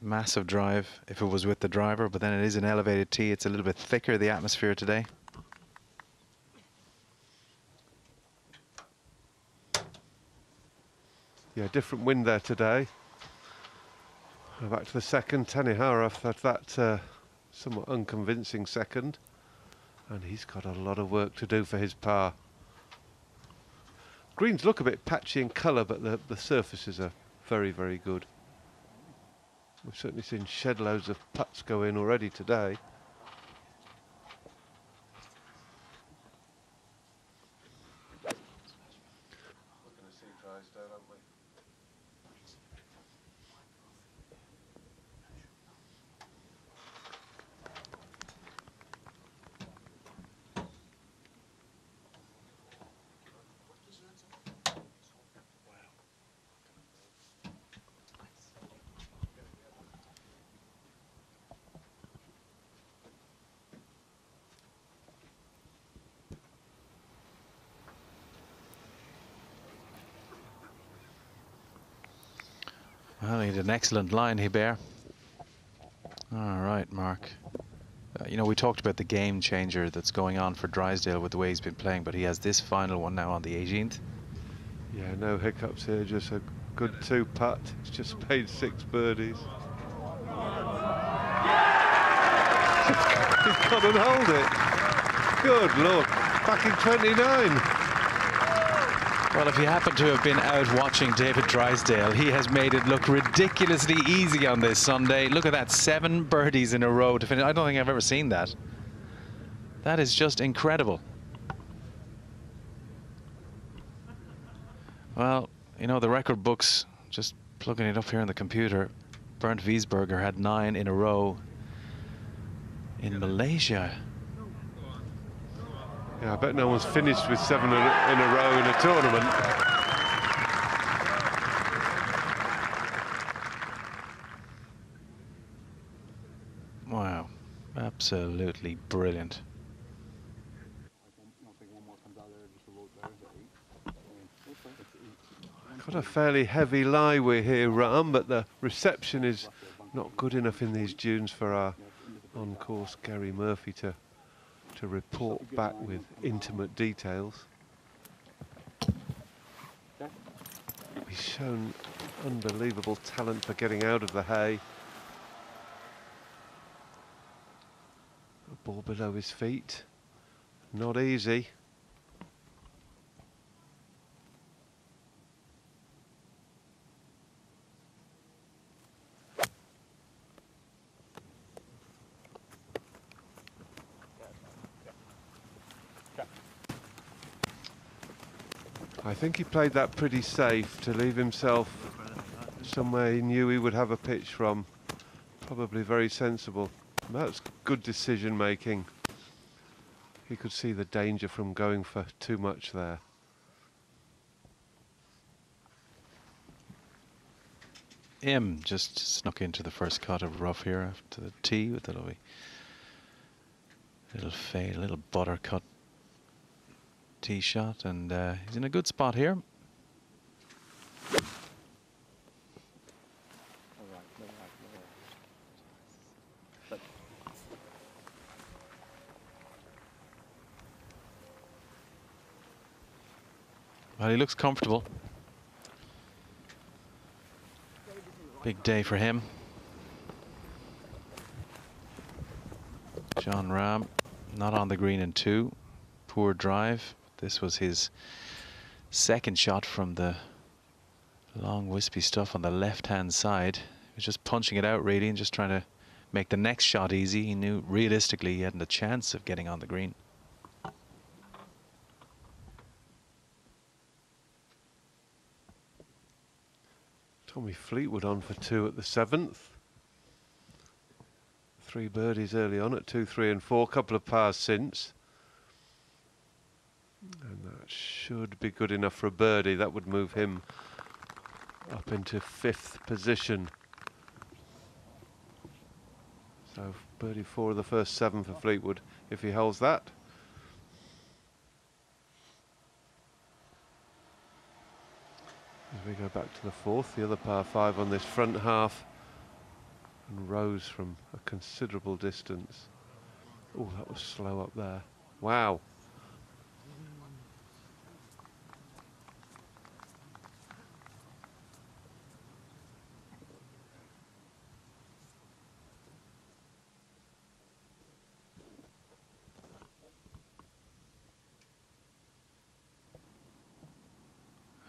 massive drive if it was with the driver, but then it is an elevated tee. It's a little bit thicker, the atmosphere today. Yeah, different wind there today. Back to the second. Tanihara had that somewhat unconvincing second, and he's got a lot of work to do for his par. Greens look a bit patchy in colour, but the surfaces are very, very good. We've certainly seen shed loads of putts go in already today. We're going to see Drysdale, aren't we? Well, he had an excellent line, Hubert. All right, Mark. You know, we talked about the game changer that's going on for Drysdale with the way he's been playing, but he has this final one now on the 18th. Yeah, no hiccups here, just a good 2-putt. He's just made 6 birdies. He couldn't hold it. Good Lord, back in 29. Well, if you happen to have been out watching David Drysdale, he has made it look ridiculously easy on this Sunday. Look at that, 7 birdies in a row to finish. I don't think I've ever seen that. That is just incredible. Well, you know, the record books, just plugging it up here on the computer, Bernd Wiesberger had 9 in a row in Malaysia. Yeah, I bet no one's finished with 7 in a row in a tournament. Wow, absolutely brilliant. Got a fairly heavy lie we're here, Rahm, but the reception is not good enough in these dunes for our on-course Gary Murphy to report back with intimate details. He's shown Unbelievable talent for getting out of the hay. A ball below his feet. Not easy. I think he played that pretty safe to leave himself somewhere he knew he would have a pitch from. Probably very sensible. That's good decision making. He could see the danger from going for too much there. Im just snuck into the first cut of rough here after the tee with a little fade, a little buttercut tee shot, and he's in a good spot here. Well, he looks comfortable. Big day for him. Jon Rahm not on the green in 2. Poor drive. This was his second shot from the long wispy stuff on the left-hand side. He was just punching it out really and just trying to make the next shot easy. He knew realistically he hadn't a chance of getting on the green. Tommy Fleetwood on for 2 at the 7th. 3 birdies early on at 2, 3 and 4. Couple of pars since. And that should be good enough for a birdie. That would move him up into 5th position. So birdie 4 of the first 7 for Fleetwood if he holds that. As we go back to the 4th, the other par 5 on this front half, and Rose from a considerable distance. Oh, that was slow up there. Wow.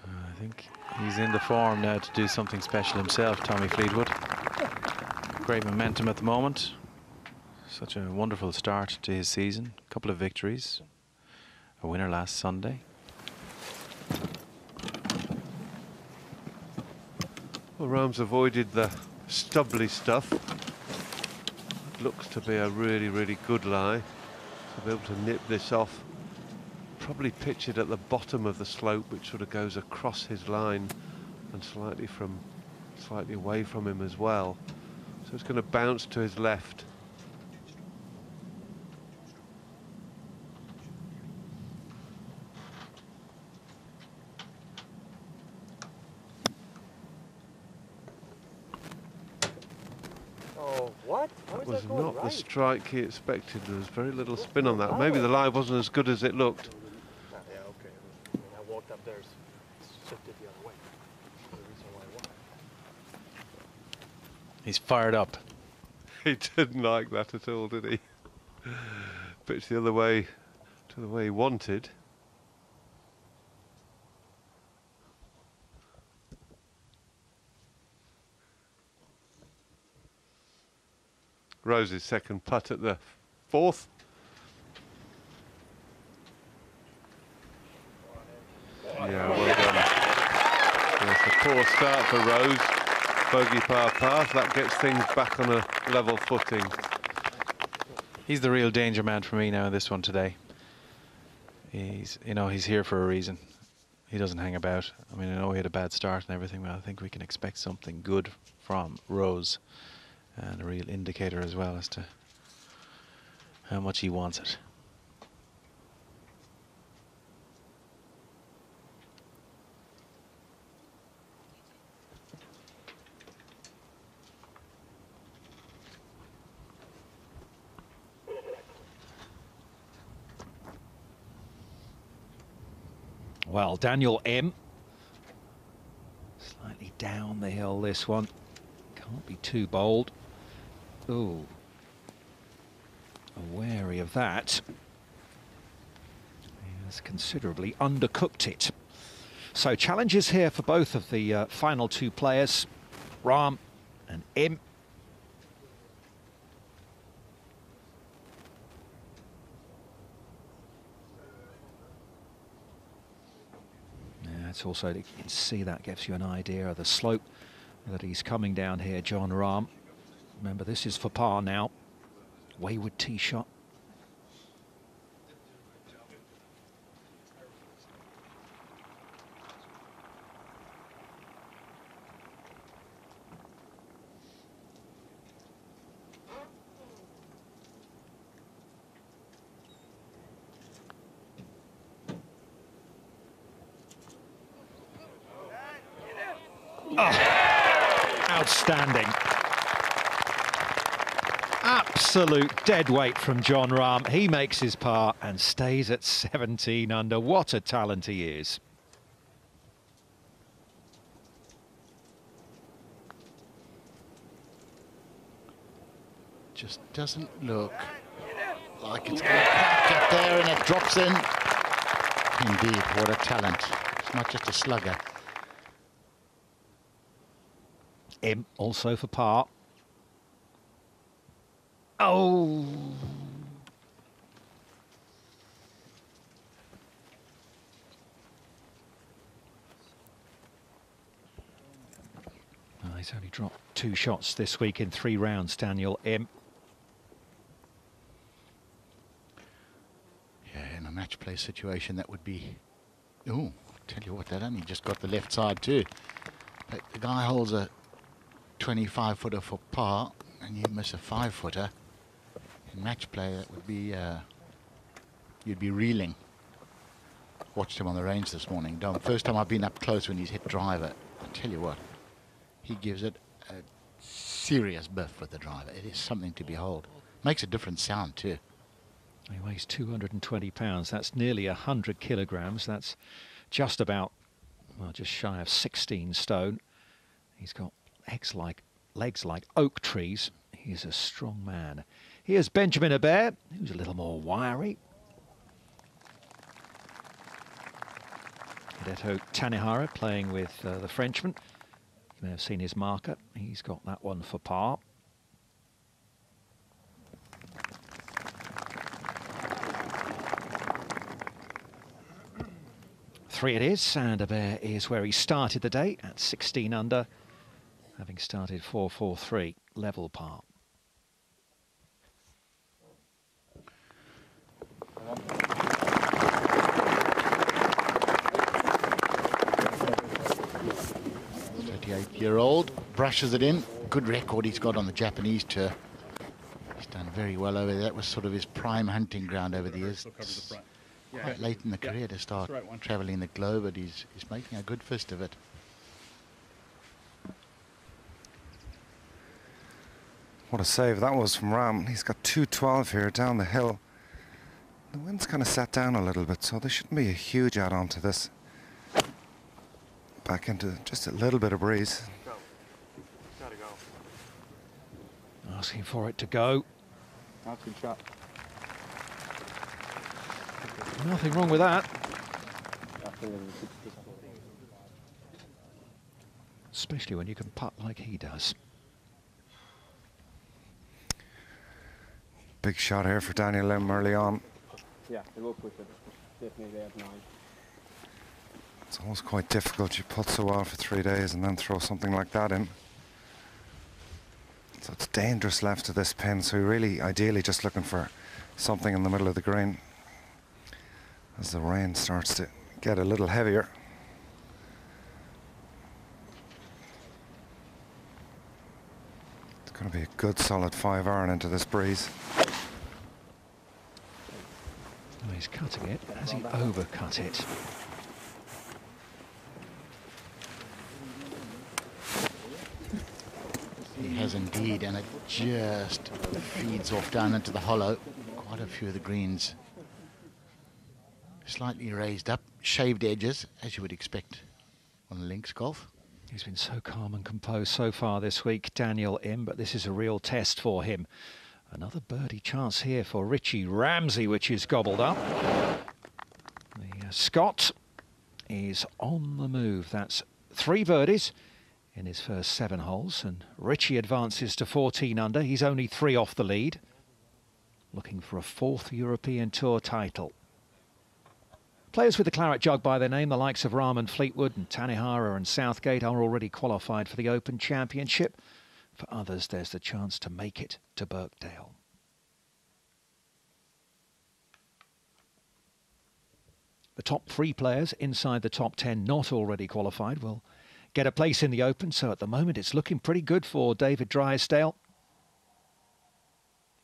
I think he's in the form now to do something special himself, Tommy Fleetwood. Great momentum at the moment. Such a wonderful start to his season. A couple of victories. A winner last Sunday. Well, Rahm's avoided the stubbly stuff. Looks to be a really, really good lie. To be able to nip this off. Probably pitch it at the bottom of the slope, which sort of goes across his line and slightly away from him as well. So it's going to bounce to his left. Oh, what? That was not the strike he expected. There was very little spin on that. Maybe the lie wasn't as good as it looked. Yeah, okay. When I walked up there, shifted the other way. The reason why I walked. He's fired up. He didn't like that at all, did he? Pitched the other way to the way he wanted. Rose's second putt at the 4th. Yeah, well done. It's a poor start for Rose. Bogey par path. That gets things back on a level footing. He's the real danger man for me now in this one today. He's here for a reason. He doesn't hang about. I mean, I know he had a bad start and everything, but I think we can expect something good from Rose. And a real indicator as well as to how much he wants it. Well, Daniel M. Slightly Slightly down the hill, this one. Can't be too bold. Ooh. Wary of that. He has considerably undercooked it. So challenges here for both of the final two players, Rahm and Im. Yeah, it's also, you can see that gives you an idea of the slope that he's coming down here, Jon Rahm. Remember, this is for par now. Wayward tee shot. Oh, outstanding. Absolute dead weight from Jon Rahm. He makes his par and stays at 17 under. What a talent he is. Just doesn't look like it's going to get there, and it drops in. Indeed, what a talent. It's not just a slugger. Im also for par. Oh. Oh, he's only dropped 2 shots this week in 3 rounds, Daniel Im. Yeah, in a match play situation, that would be... Oh, tell you what, that only just got the left side too. But the guy holds a 25-footer for par, and you miss a 5-footer. In match play, that would be... you'd be reeling. Watched him on the range this morning. First time I've been up close when he's hit driver. I tell you what, he gives it a serious biff with the driver. It is something to behold. Makes a different sound too. He weighs 220 pounds. That's nearly 100 kilograms. That's just about, well, just shy of 16 stone. He's got legs like oak trees. He's a strong man. Here's Benjamin Hebert, who's a little more wiry. Hideto Tanihara playing with the Frenchman. You may have seen his marker. He's got that one for par. Three it is, and Hebert is where he started the day at 16 under, having started 4-4-3, level par. Year-old brushes it in. Good record he's got on the Japanese tour. He's done very well over there. That was sort of his prime hunting ground over the years. Quite late in the career to start travelling the globe, but he's making a good fist of it. What a save that was from Rahm. He's got 212 here down the hill. The wind's kind of sat down a little bit, so there shouldn't be a huge add-on to this. Back into just a little bit of breeze. Gotta go. Asking for it to go. That's a good shot. Nothing wrong with that. Especially when you can putt like he does. Big shot here for Daniel Lim early on. Yeah, they will push it. Definitely they have 9. It's always quite difficult. You putt so well for 3 days and then throw something like that in. So it's dangerous left to this pin, so you're really ideally just looking for something in the middle of the green as the rain starts to get a little heavier. It's going to be a good solid 5-iron into this breeze. Oh, he's cutting it. Has he overcut it? He has indeed, and it just feeds off down into the hollow. Quite a few of the greens slightly raised up, shaved edges, as you would expect on links golf. He's been so calm and composed so far this week, Daniel Im, but this is a real test for him. Another birdie chance here for Richie Ramsey, which is gobbled up. The Scot is on the move. That's 3 birdies in his first 7 holes, and Richie advances to 14 under. He's only 3 off the lead, looking for a 4th European Tour title. Players with the claret jug by their name, the likes of Rahm and Fleetwood and Tanihara and Southgate, are already qualified for the Open Championship. For others, there's the chance to make it to Birkdale. The top 3 players inside the top 10 not already qualified will get a place in the Open, so at the moment it's looking pretty good for David Drysdale.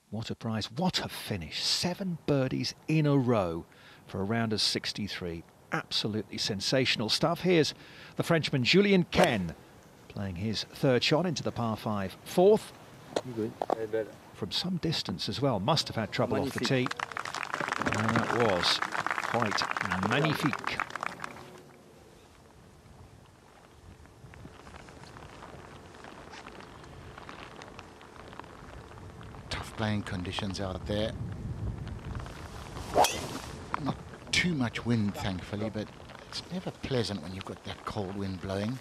What a prize, what a finish. 7 birdies in a row for a round of 63. Absolutely sensational stuff. Here's the Frenchman Julien Ken playing his 3rd shot into the par 5 4th. From some distance as well. Must have had trouble off the tee. And that was quite magnifique. Tough playing conditions out there. Not too much wind, thankfully, but it's never pleasant when you've got that cold wind blowing.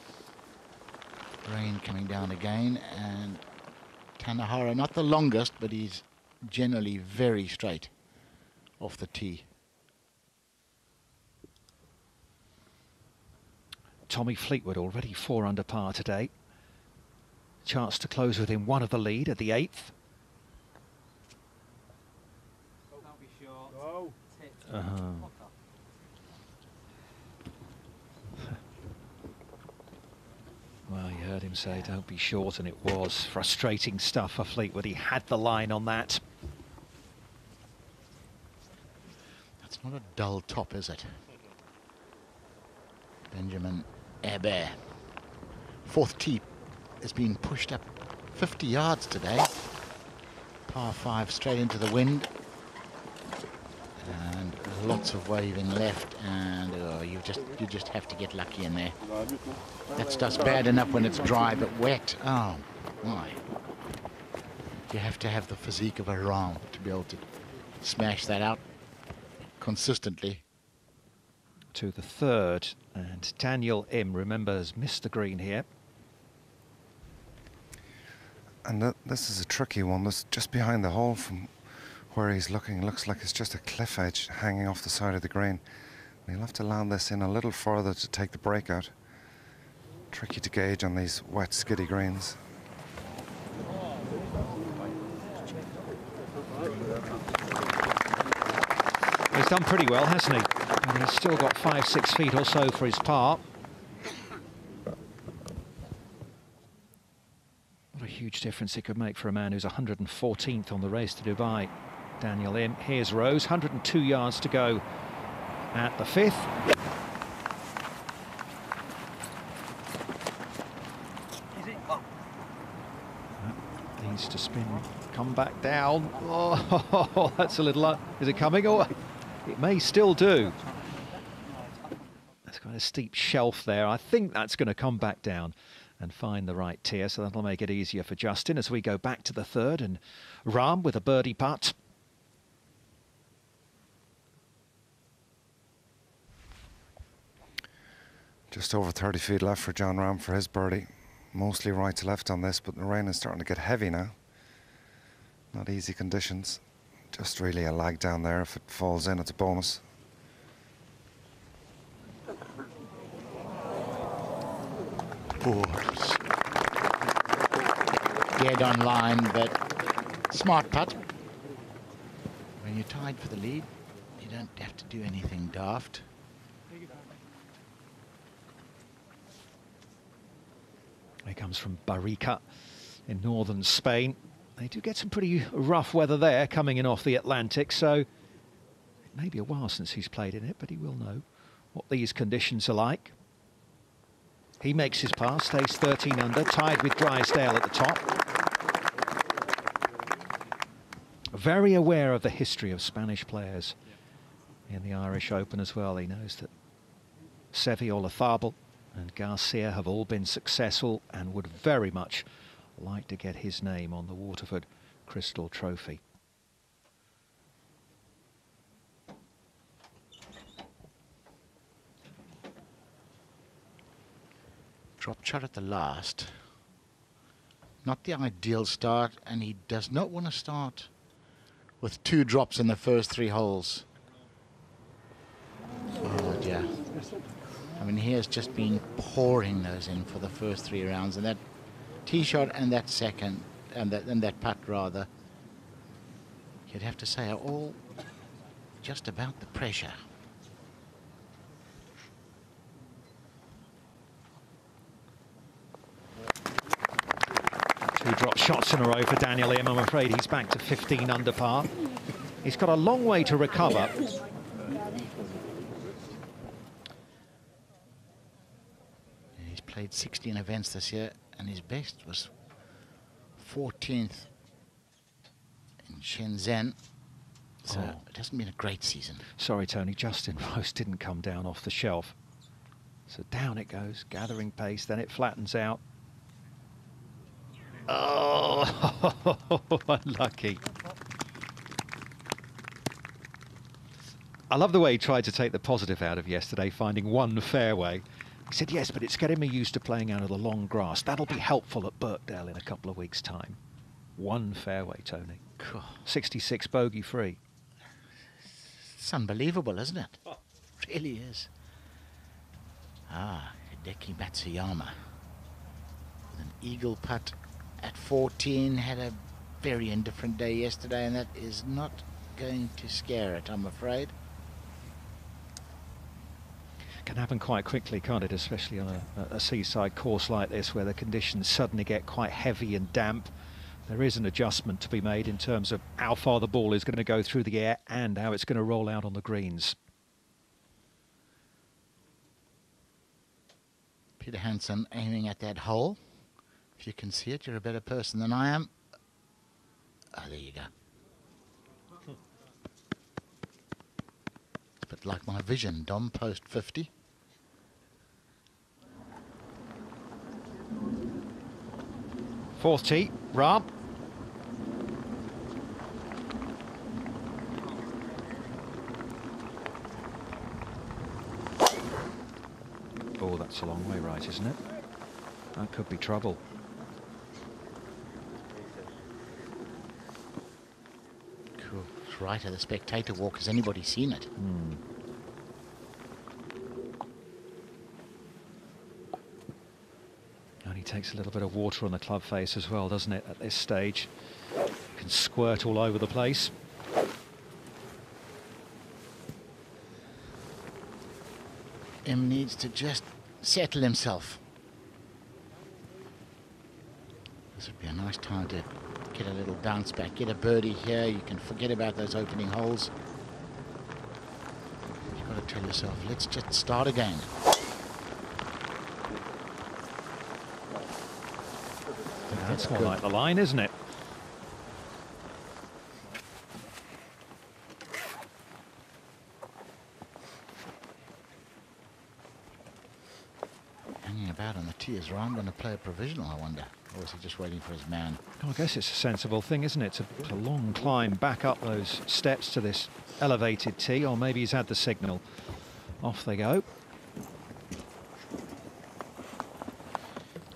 Rain coming down again, and Tanihara, not the longest, but he's generally very straight off the tee. Tommy Fleetwood already 4 under par today. Chance to close within 1 of the lead at the 8th. Well, you heard him say, don't be short, and it was frustrating stuff for Fleetwood. He had the line on that. That's not a dull top, is it? Benjamin Hebert. 4th tee has been pushed up 50 yards today. Par 5 straight into the wind. And lots of waving left, and you just have to get lucky in there. That's just bad enough when it's dry, but wet, oh my. You have to have the physique of a Rahm to be able to smash that out consistently. To the 3rd, and Daniel Im, remember, has missed the green here. And this is a tricky one. This just behind the hole from where he's looking, looks like it's just a cliff edge hanging off the side of the green. And he'll have to land this in a little further to take the breakout. Tricky to gauge on these wet, skiddy greens. He's done pretty well, hasn't he? And he's still got 5-6 feet or so for his par. What a huge difference it could make for a man who's 114th on the race to Dubai. Daniel Im. Here's Rose, 102 yards to go at the 5th. That needs to spin, come back down. Oh, that's a little... is it coming? Or it may still do. That's quite a steep shelf there. I think that's going to come back down and find the right tier, so that'll make it easier for Justin as we go back to the 3rd, and Rahm with a birdie putt. Just over 30 feet left for Jon Rahm for his birdie. Mostly right to left on this, but the rain is starting to get heavy now. Not easy conditions. Just really a lag down there. If it falls in, it's a bonus. Dead on line, but smart putt. When you're tied for the lead, you don't have to do anything daft. He comes from Barrica in northern Spain. They do get some pretty rough weather there coming in off the Atlantic, so it may be a while since he's played in it, but he will know what these conditions are like. He makes his par, stays 13 under, tied with Drysdale at the top. Very aware of the history of Spanish players in the Irish Open as well. He knows that Seve Olazabal and Garcia have all been successful and would very much like to get his name on the Waterford Crystal Trophy. Drop shot at the last. Not the ideal start, and he does not want to start with 2 drops in the first 3 holes. Oh dear. I mean, he has just been pouring those in for the first 3 rounds, and that tee shot and that second, and that putt rather, you'd have to say are all just about the pressure. Two drop shots in a row for Daniel Im. I'm afraid he's back to 15 under par. He's got a long way to recover. He's played 16 events this year, and his best was 14th in Shenzhen. So it hasn't been a great season. Sorry, Tony, Justin Rose didn't come down off the shelf. So down it goes, gathering pace, then it flattens out. Oh, unlucky. I love the way he tried to take the positive out of yesterday, finding one fairway. He said, yes, but it's getting me used to playing out of the long grass. That'll be helpful at Birkdale in a couple of weeks' time. One fairway, Tony. 66 bogey free. It's unbelievable, isn't it? It really is. Hideki Matsuyama with an eagle putt at 14, had a very indifferent day yesterday, and that is not going to scare it, I'm afraid. Can happen quite quickly, can't it? Especially on a seaside course like this, where the conditions suddenly get quite heavy and damp. There is an adjustment to be made in terms of how far the ball is going to go through the air and how it's going to roll out on the greens. Peter Hansen aiming at that hole. If you can see it, you're a better person than I am. Oh, there you go. It's a bit like my vision, Dom, post 50. Fourth tee, Rahm. Oh, that's a long way right, isn't it? That could be trouble. Cool. It's right at the spectator walk. Has anybody seen it? Only takes a little bit of water on the club face as well, doesn't it, at this stage? Can squirt all over the place. Im needs to just settle himself. This would be a nice time to get a little bounce back, get a birdie here. You can forget about those opening holes. You've got to tell yourself, let's just start again. That's more like the line, isn't it? Hanging about on the tee. Is Rahm going to play a provisional, I wonder? Or is he just waiting for his man? I guess it's a sensible thing, isn't it? It's a long climb back up those steps to this elevated tee, or maybe he's had the signal. Off they go.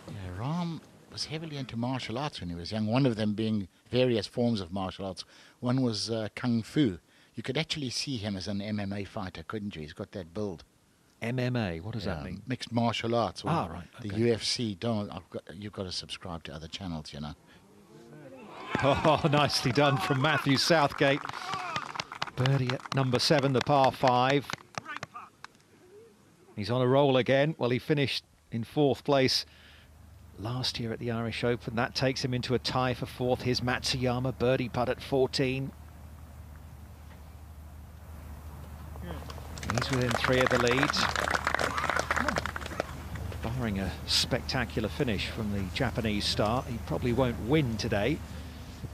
Yeah, Rahm was heavily into martial arts when he was young, one of them being various forms of martial arts. One was Kung Fu. You could actually see him as an MMA fighter, couldn't you? He's got that build. MMA, what does that mean? Mixed martial arts. Ah, right. The Okay. UFC. You've got to subscribe to other channels, you know. Oh, nicely done from Matthew Southgate. Birdie at number 7, the par 5. He's on a roll again. Well, he finished in 4th place last year at the Irish Open. That takes him into a tie for 4th. Here's Matsuyama, birdie putt at 14. He's within 3 of the lead. Barring a spectacular finish from the Japanese start, he probably won't win today.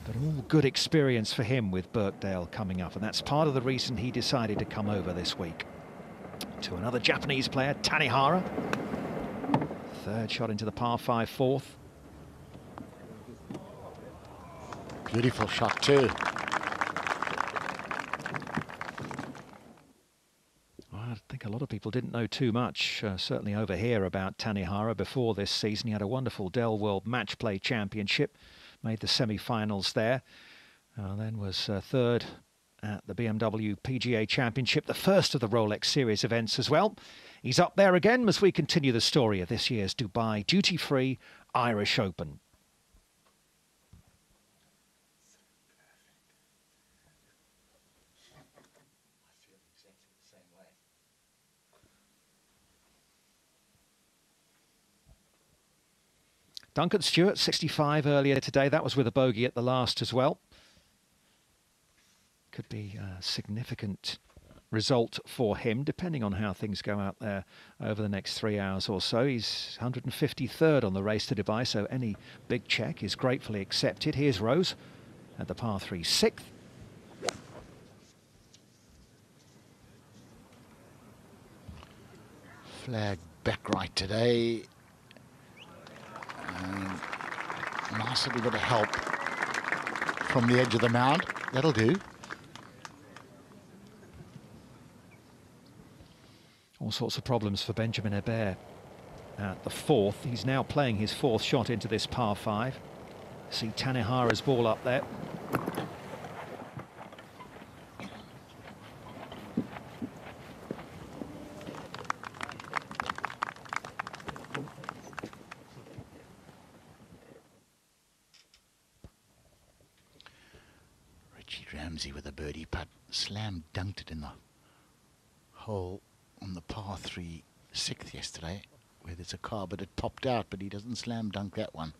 But all good experience for him with Birkdale coming up, and that's part of the reason he decided to come over this week. To another Japanese player, Tanihara. Third shot into the par 5 fourth. Beautiful shot too. I think a lot of people didn't know too much, certainly over here, about Tanihara before this season. He had a wonderful Dell World Match Play Championship, made the semi-finals there, then was third at the BMW PGA Championship, the first of the Rolex Series events as well. He's up there again as we continue the story of this year's Dubai Duty-Free Irish Open. Duncan Stewart, 65 earlier today. That was with a bogey at the last as well. Could be a significant result for him, depending on how things go out there over the next 3 hours or so. He's 153rd on the race to Dubai, so any big check is gratefully accepted. Here's Rose at the par 3 6th. Flag back right today. Nice little bit of help from the edge of the mound. That'll do. All sorts of problems for Benjamin Hebert at the fourth. He's now playing his fourth shot into this par 5. See Tanihara's ball up there. With a birdie putt, slam dunked it in the hole on the par 3 6th yesterday, where there's a car, but it popped out, but he doesn't slam dunk that one.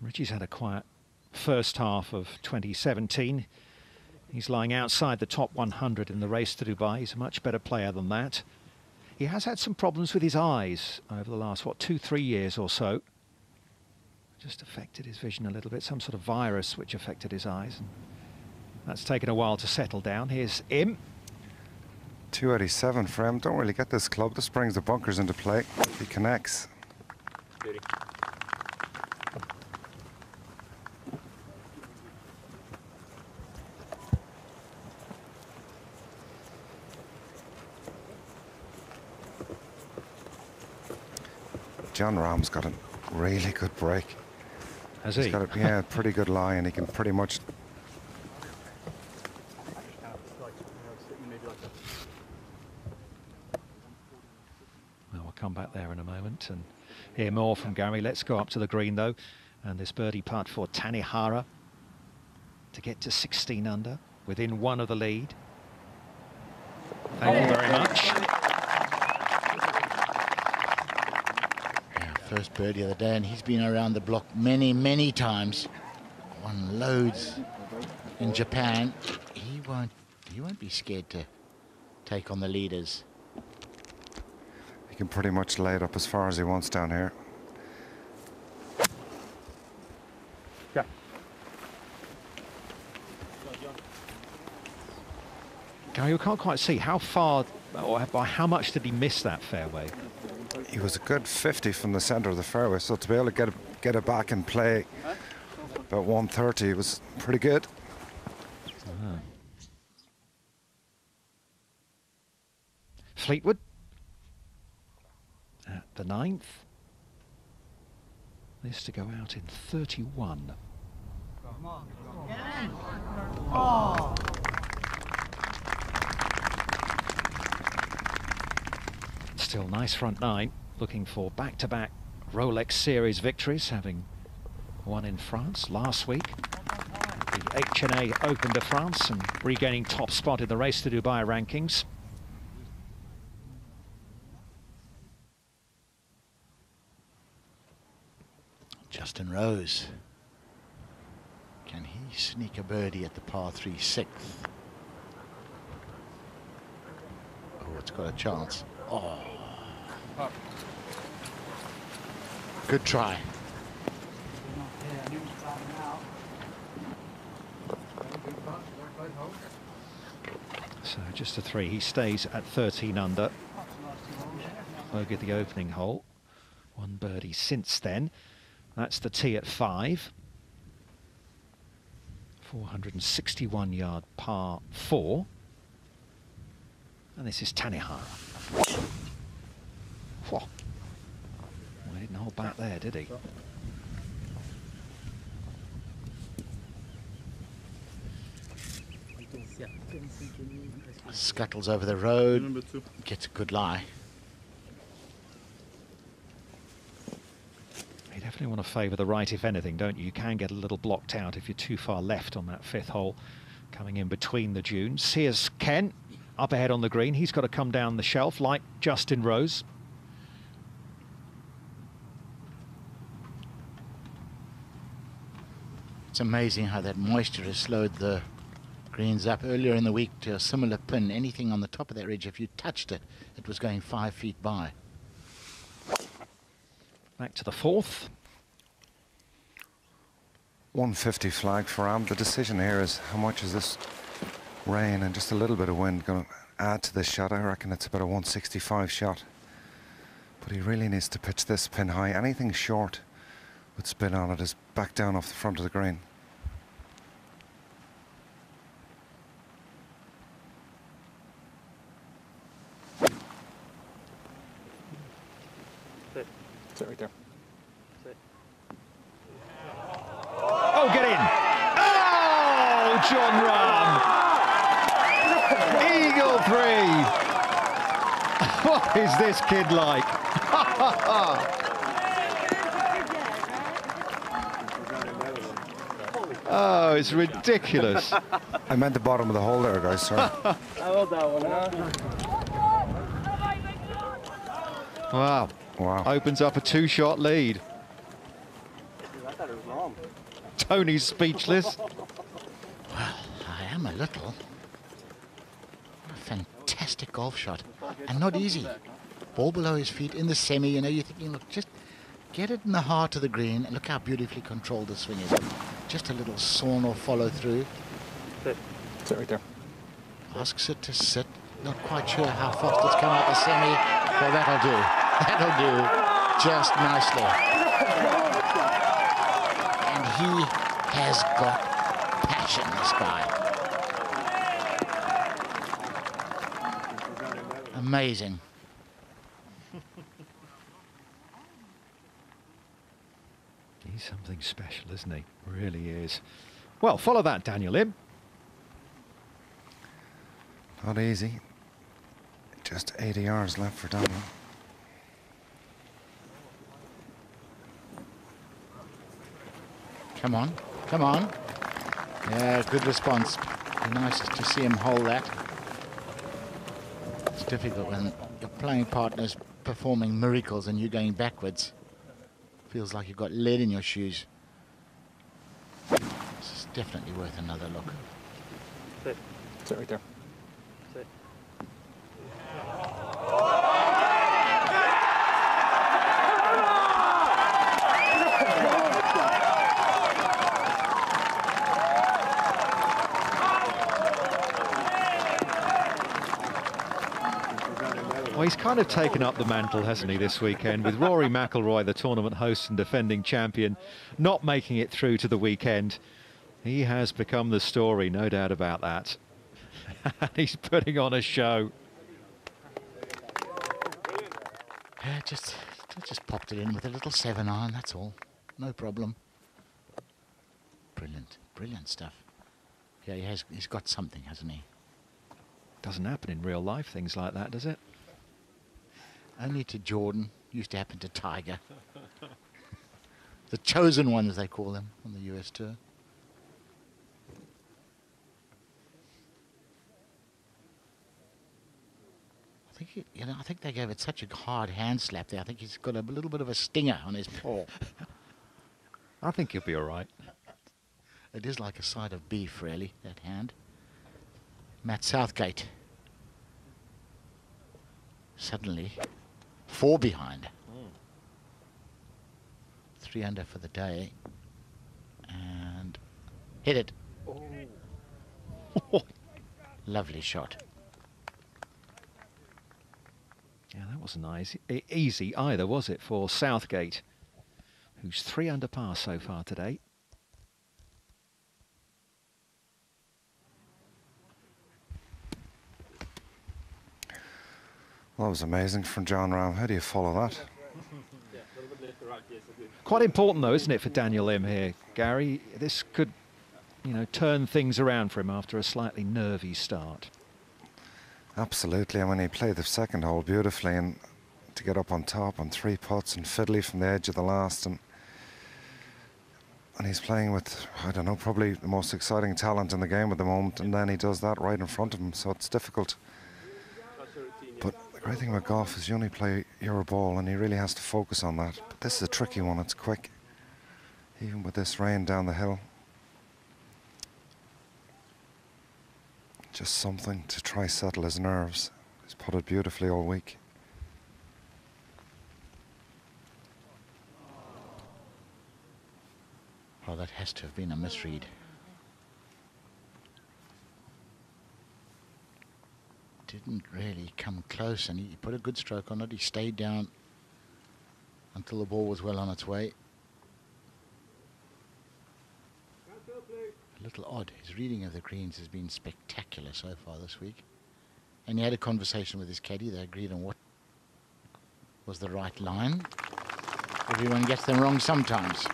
Richie's had a quiet first half of 2017. He's lying outside the top 100 in the race to Dubai. He's a much better player than that. He has had some problems with his eyes over the last, 2-3 years or so. Just affected his vision a little bit, some sort of virus which affected his eyes. And that's taken a while to settle down. Here's Im. 287 for him. Don't really get this club. This brings the bunkers into play if he connects. Beauty. Jon Rahm's got a really good break. Has He's he? got a pretty good lie, and he can pretty much. Well, we'll come back there in a moment and hear more from Gary. Let's go up to the green though, and this birdie putt for Tanihara to get to 16 under, within one of the lead. Thank you very much. First birdie of the day, and he's been around the block many times. Won loads in Japan. He won't be scared to take on the leaders. He can pretty much lay it up as far as he wants down here. Yeah. Gary, you can't quite see how far or by how much did he miss that fairway? He was a good 50 from the centre of the fairway, so to be able to get it back and play about 130 was pretty good. Fleetwood at the 9th. This to go out in 31. Oh. Still nice front 9, looking for back-to-back Rolex Series victories, having won in France last week, the HNA Open de France, and regaining top spot in the race to Dubai rankings. Justin Rose. Can he sneak a birdie at the par 3 6th? Oh, it's got a chance. Oh. Good try. So just a 3. He stays at 13 under. bogeyed the opening hole. One birdie since then. That's the tee at 5. 461-yard par 4. And this is Tanihara. Whoa. Well, he didn't hold back there, did he? Scuttles over the road, gets a good lie. You definitely want to favour the right, if anything, don't you? You can get a little blocked out if you're too far left on that 5th hole, coming in between the dunes. Here's Ken, up ahead on the green. He's got to come down the shelf like Justin Rose. It's amazing how that moisture has slowed the greens up. Earlier in the week to a similar pin, anything on the top of that ridge, if you touched it, it was going 5 feet by. Back to the 4th. 150 flag for Rahm. The decision here is how much is this rain and just a little bit of wind going to add to this shot. I reckon it's about a 165 shot. But he really needs to pitch this pin high. Anything short with spin on it is back down off the front of the green. Sit right there. Oh, get in! Oh, Jon Rahm! Eagle 3! What is this kid like? Oh, it's ridiculous. I meant the bottom of the hole there, guys, sorry. Wow. Wow. Opens up a 2-shot lead. Tony's speechless. Well, I am a little. A fantastic golf shot. And not easy. Ball below his feet in the semi, you know, you're thinking, look, just get it in the heart of the green, and look how beautifully controlled the swing is. Just a little sawn or follow through. Sit right there. Asks it to sit. Not quite sure how fast it's come out the semi. Well, that'll do. That'll do just nicely. And he has got passion, this guy. Amazing. He's something special, isn't he? Really is. Well, follow that, Daniel Im. Not easy. Just 80 yards left for Daniel. Come on, come on. Yeah, good response. Be nice to see him hold that. It's difficult when your playing partner's performing miracles and you're going backwards. Feels like you've got lead in your shoes. This is definitely worth another look. Sit right there. Well, he's kind of taken up the mantle, hasn't he, this weekend, with Rory McIlroy, the tournament host and defending champion, not making it through to the weekend. He has become the story, no doubt about that. He's putting on a show. Yeah, just popped it in with a little 7-iron, that's all. No problem. Brilliant, brilliant stuff. Yeah, he's got something, hasn't he? Doesn't happen in real life, things like that, does it? Only to Jordan. Used to happen to Tiger. The chosen ones, they call them on the US tour. I think they gave it such a hard hand slap there. I think he's got a little bit of a stinger on his paw. I think he'll be all right. It is like a side of beef, really, that hand. Matt Southgate. Suddenly, 4 behind. 3 under for the day. And hit it. Lovely shot. Yeah, that wasn't easy either, was it, for Southgate, who's 3 under par so far today. Well, that was amazing from Jon Rahm. How do you follow that? Quite important, though, isn't it, for Daniel Lim here, Gary? This could, you know, turn things around for him after a slightly nervy start. Absolutely. I mean, he played the second hole beautifully, and to get up on top on 3 putts and fiddly from the edge of the last, and he's playing with, I don't know, probably the most exciting talent in the game at the moment, and then he does that right in front of him, so it's difficult. But the great thing about golf is you only play your ball, and he really has to focus on that. But this is a tricky one. It's quick, even with this rain down the hill. Just something to try settle his nerves. He's putted beautifully all week. Oh, that has to have been a misread. Didn't really come close, and he put a good stroke on it. He stayed down until the ball was well on its way. A little odd. His reading of the greens has been spectacular so far this week. And he had a conversation with his caddy. They agreed on what was the right line. Everyone gets them wrong sometimes.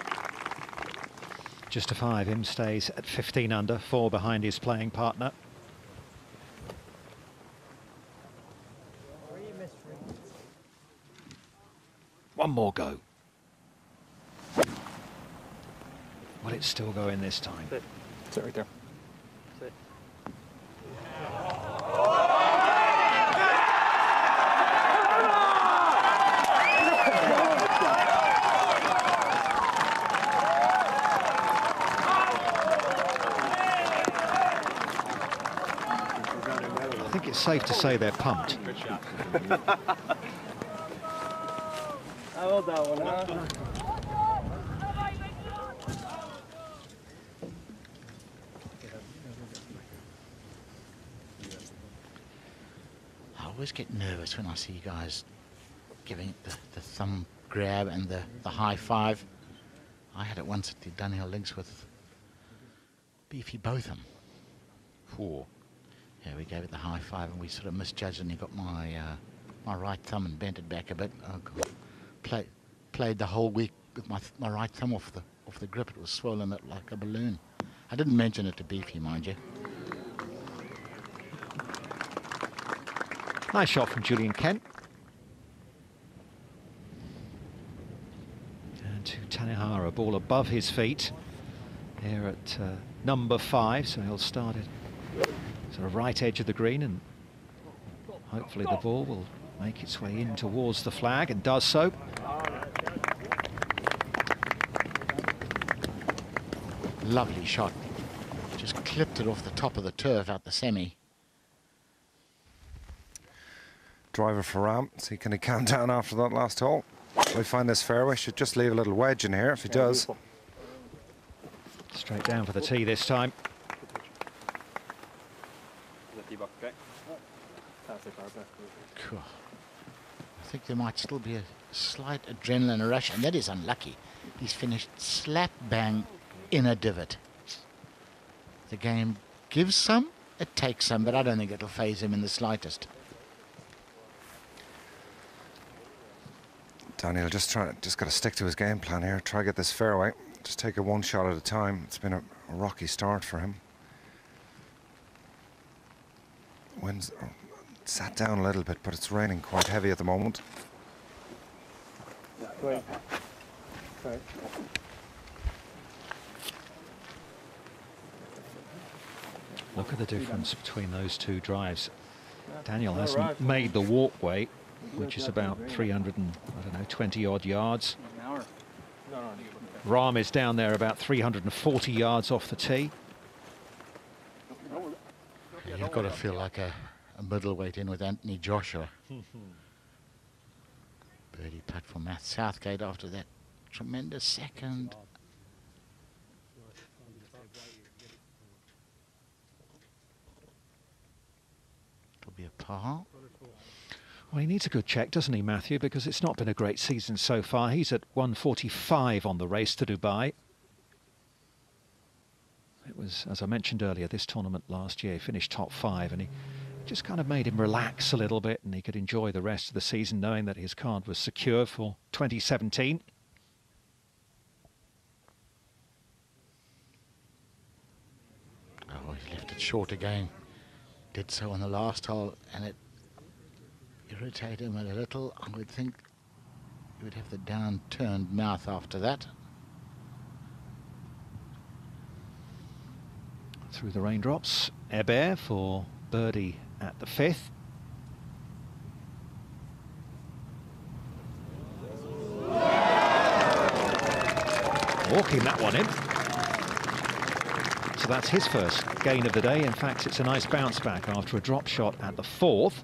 Just a 5. Him stays at 15 under, 4 behind his playing partner. One more go. Well, it's still going this time. Sit right there. Sit. I think it's safe to say they're pumped. I love that one. I always get nervous when I see guys giving the thumb grab and the high five. I had it once at the Dunhill Links with Beefy Botham. Yeah, we gave it the high five and we sort of misjudged, and he got my my right thumb and bent it back a bit. Oh God. Played the whole week with my right thumb off the grip. It was swollen it like a balloon. I didn't mention it to Beefy, mind you. Nice shot from Julian Kent. And to Tanihara, ball above his feet here at number 5, so he'll start it sort of right edge of the green, and hopefully the ball will make its way in towards the flag, and does so. Lovely shot. Just clipped it off the top of the turf out the semi. Driver for Rahm. See, can he calm down after that last hole? We find this fairway. Should just leave a little wedge in here if he does. Straight down for the tee this time. Cool. I think there might still be a slight adrenaline rush, and that is unlucky. He's finished slap bang in a divot. The game gives some, it takes some, but I don't think it'll faze him in the slightest. Daniel just got to stick to his game plan here. Try to get this fairway. Just take it one shot at a time. It's been a rocky start for him. Wind's sat down a little bit, but it's raining quite heavy at the moment. Right. Right. Look at the difference between those two drives. Daniel hasn't made the walkway, which is about 320 odd yards. Rahm is down there about 340 yards off the tee. You've got to feel like a middleweight in with Anthony Joshua. Birdie putt for Matt Southgate after that tremendous second. It'll be a par. Well, he needs a good check, doesn't he, Matthew? Because it's not been a great season so far. He's at 145 on the race to Dubai. It was, as I mentioned earlier, this tournament last year, he finished top 5, and he just kind of made him relax a little bit, and he could enjoy the rest of the season knowing that his card was secure for 2017. Oh, he's left it short again. Did so on the last hole, and it irritated him a little. I would think he would have the down-turned mouth after that. Through the raindrops, Hebert for birdie at the 5th. Walking that one in. So that's his first gain of the day. In fact, it's a nice bounce back after a drop shot at the 4th.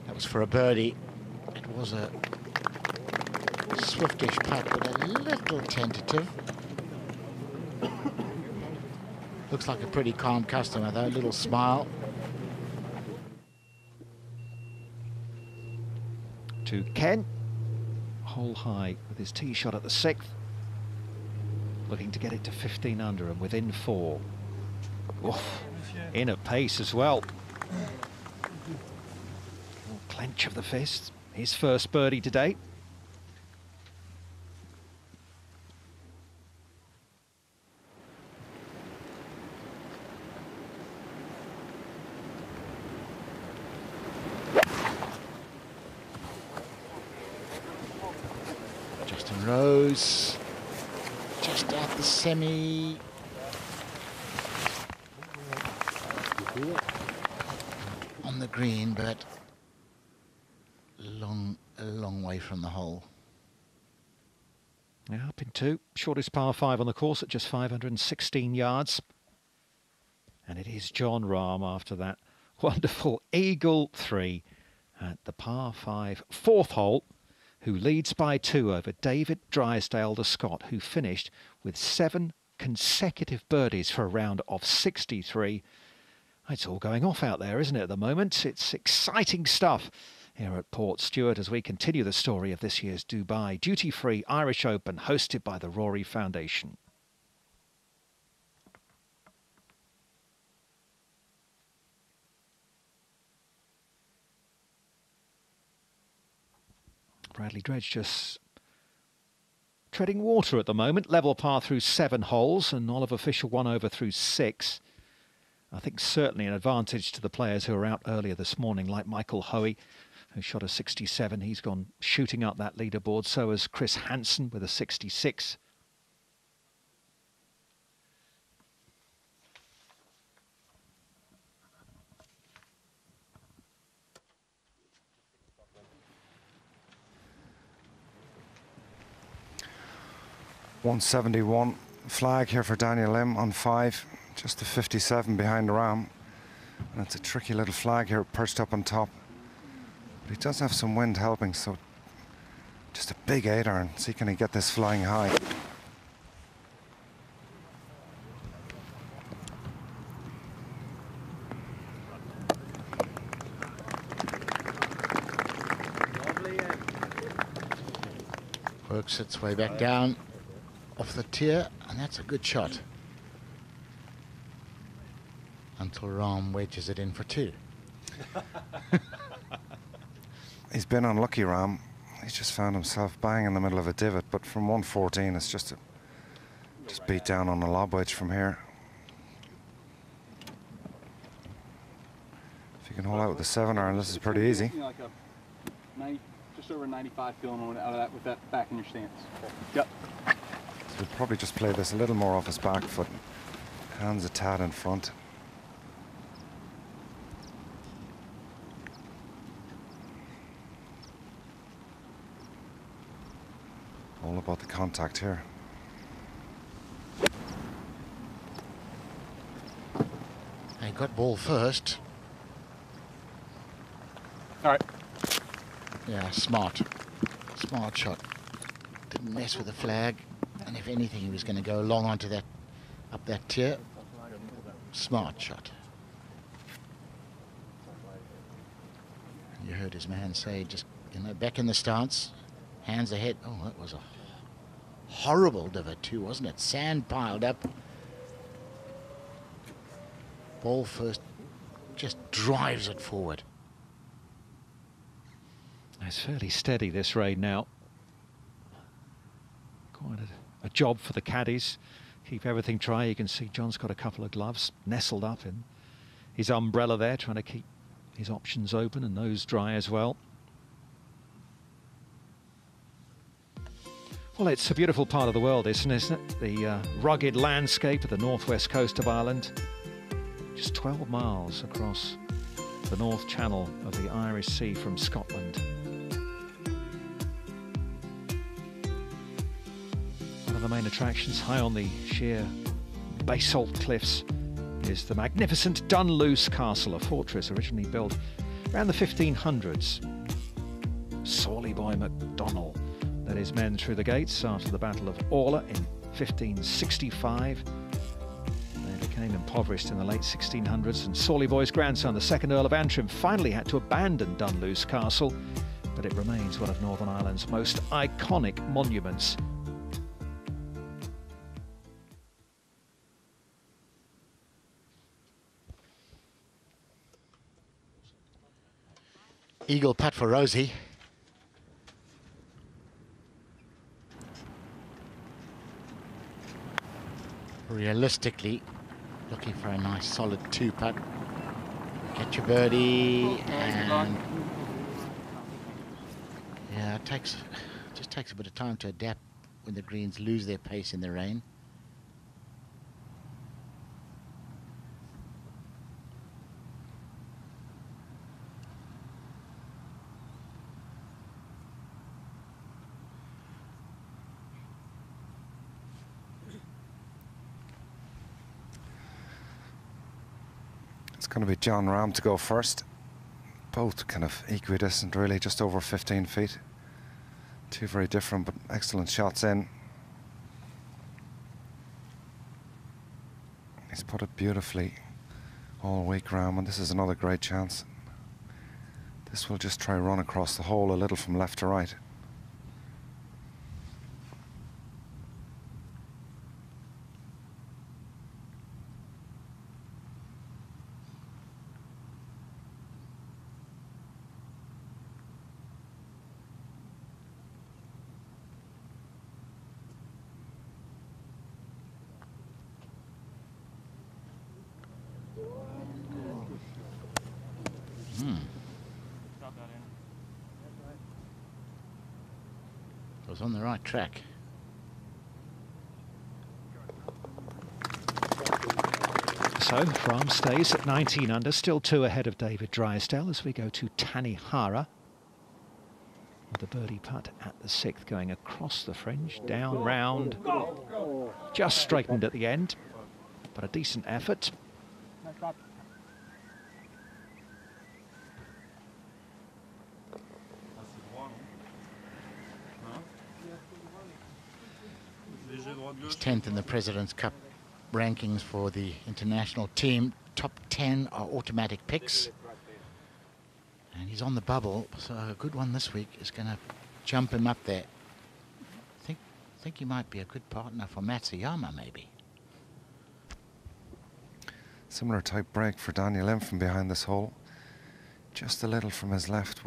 That was for a birdie. It was a swiftish putt, but a little tentative. Looks like a pretty calm customer, though. A little smile. To Ken, hole high with his tee shot at the 6th. Looking to get it to 15 under and within 4. Oof, in at pace as well. Clench of the fist. His first birdie today. Rose just out the semi. On the green, but a long way from the hole. Yeah, up in 2. Shortest par 5 on the course at just 516 yards. And it is Jon Rahm after that wonderful eagle 3 at the par 5 4th hole, who leads by 2 over David Drysdale, the Scot, who finished with 7 consecutive birdies for a round of 63. It's all going off out there, isn't it, at the moment? It's exciting stuff here at Portstewart as we continue the story of this year's Dubai Duty-Free Irish Open, hosted by the Rory Foundation. Bradley Dredge just treading water at the moment. Level par through 7 holes, and Oliver Fisher 1 over through 6. I think certainly an advantage to the players who were out earlier this morning, like Michael Hoey, who shot a 67. He's gone shooting up that leaderboard. So has Chris Hansen with a 66. .171 flag here for Daniel Lim on 5, just a 57 behind Rahm, and it's a tricky little flag here perched up on top, but he does have some wind helping, so just a big 8-iron. See, can he get this flying high? Works its way back down off the tier, and that's a good shot. Until Rahm wedges it in for 2. He's been unlucky, Rahm. He's just found himself bang in the middle of a divot, but from 114 it's just beat down on a lob wedge from here. If you can hold out with the 7-iron, this is pretty easy. Like a 90, just over 95 feeling out of that with that back in your stance. Yep. So he'll probably just play this a little more off his back foot. Hands a tad in front. All about the contact here. He got ball first. All right. Yeah, smart shot. Didn't mess with the flag, and if anything, he was going to go long onto that, up that tier. Smart shot. You heard his man say, just, you know, back in the stance, hands ahead. Oh, that was a horrible divot too, wasn't it? Sand piled up. Ball first, just drives it forward. It's fairly steady, this rain now. Quite a job for the caddies. Keep everything dry. You can see John's got a couple of gloves nestled up in his umbrella there, trying to keep his options open and those dry as well. Well, it's a beautiful part of the world, isn't it? The rugged landscape of the northwest coast of Ireland. Just 12 miles across the North Channel of the Irish Sea from Scotland. One of the main attractions high on the sheer basalt cliffs is the magnificent Dunloos Castle, a fortress originally built around the 1500s. Sorely boy MacDonald led his men through the gates after the Battle of Orla in 1565. They became impoverished in the late 1600s, and Sorley boy's grandson, the second Earl of Antrim, finally had to abandon Dunloos Castle, but it remains one of Northern Ireland's most iconic monuments. Eagle putt for Rosie. Realistically, looking for a nice solid 2-putt. Get your birdie, and yeah, it just takes a bit of time to adapt when the greens lose their pace in the rain. It's going to be Jon Rahm to go first. Both kind of equidistant, really, just over 15 feet. Two very different but excellent shots in. He's put it beautifully all week, Rahm, and this is another great chance. This will just try run across the hole a little from left to right. Was on the right track. So Rahm stays at 19 under, still 2 ahead of David Drysdale as we go to Tanihara. With the birdie putt at the 6th, going across the fringe, down, round, just straightened at the end, but a decent effort. He's 10th in the President's Cup rankings for the international team. Top 10 are automatic picks. And he's on the bubble, so a good one this week is going to jump him up there. Think he might be a good partner for Matsuyama, maybe. Similar type break for Daniel Lim from behind this hole. Just a little from his left,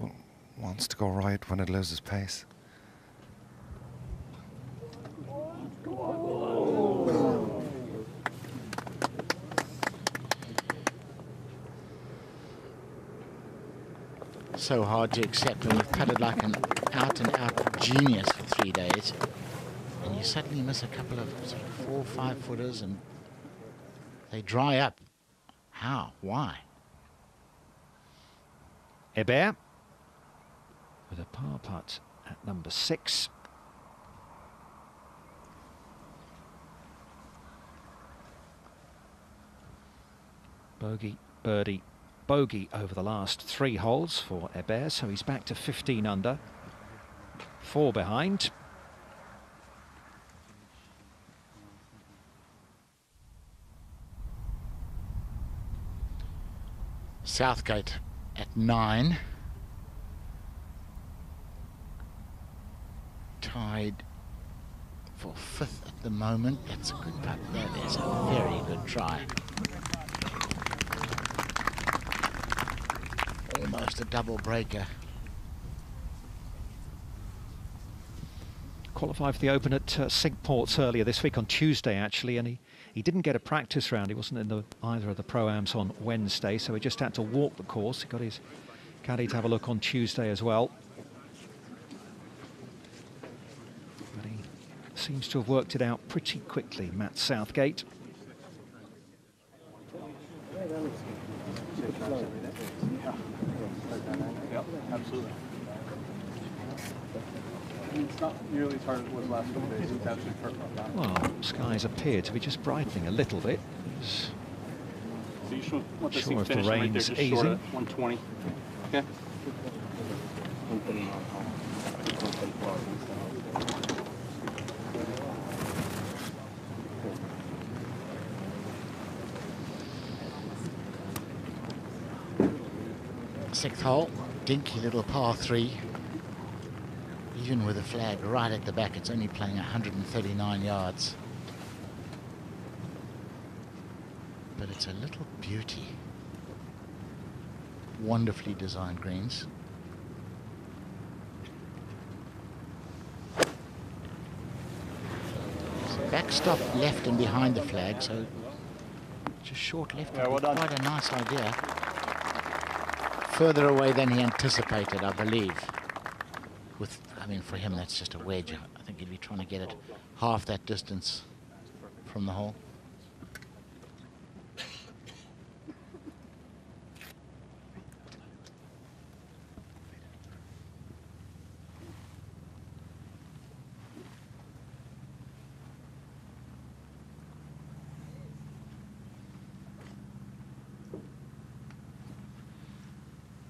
wants to go right when it loses pace. So hard to accept when you've putted like an out-and-out genius for 3 days, and you suddenly miss a couple of sort of 4 or 5 footers and they dry up. How? Why? Hebert with a par putt at number 6. Bogey, birdie, bogey over the last 3 holes for Hebert, so he's back to 15 under, 4 behind. Southgate at 9. Tied for 5th at the moment. That's a good putt. That is a very good try. Almost a double breaker. Qualified for the Open at Cinque Ports earlier this week, on Tuesday actually, and he didn't get a practice round. He wasn't in either of the Pro-Ams on Wednesday, so he just had to walk the course. He got his caddy to have a look on Tuesday as well. But he seems to have worked it out pretty quickly, Matt Southgate. Yeah, absolutely. It's not nearly as hard as it was last couple of days. It's absolutely perfect on that. Well, skies appear to be just brightening a little bit. So you should want this Sure, thing if the finishing right there, rain's just short easing. of 120. Okay. Sixth hole, dinky little par 3. Even with a flag right at the back, it's only playing 139 yards. But it's a little beauty. Wonderfully designed greens. So backstop left and behind the flag, so just short left would be quite a nice idea. Further away than he anticipated, I believe. I mean, for him, that's just a wedge. I think he'd be trying to get it half that distance from the hole.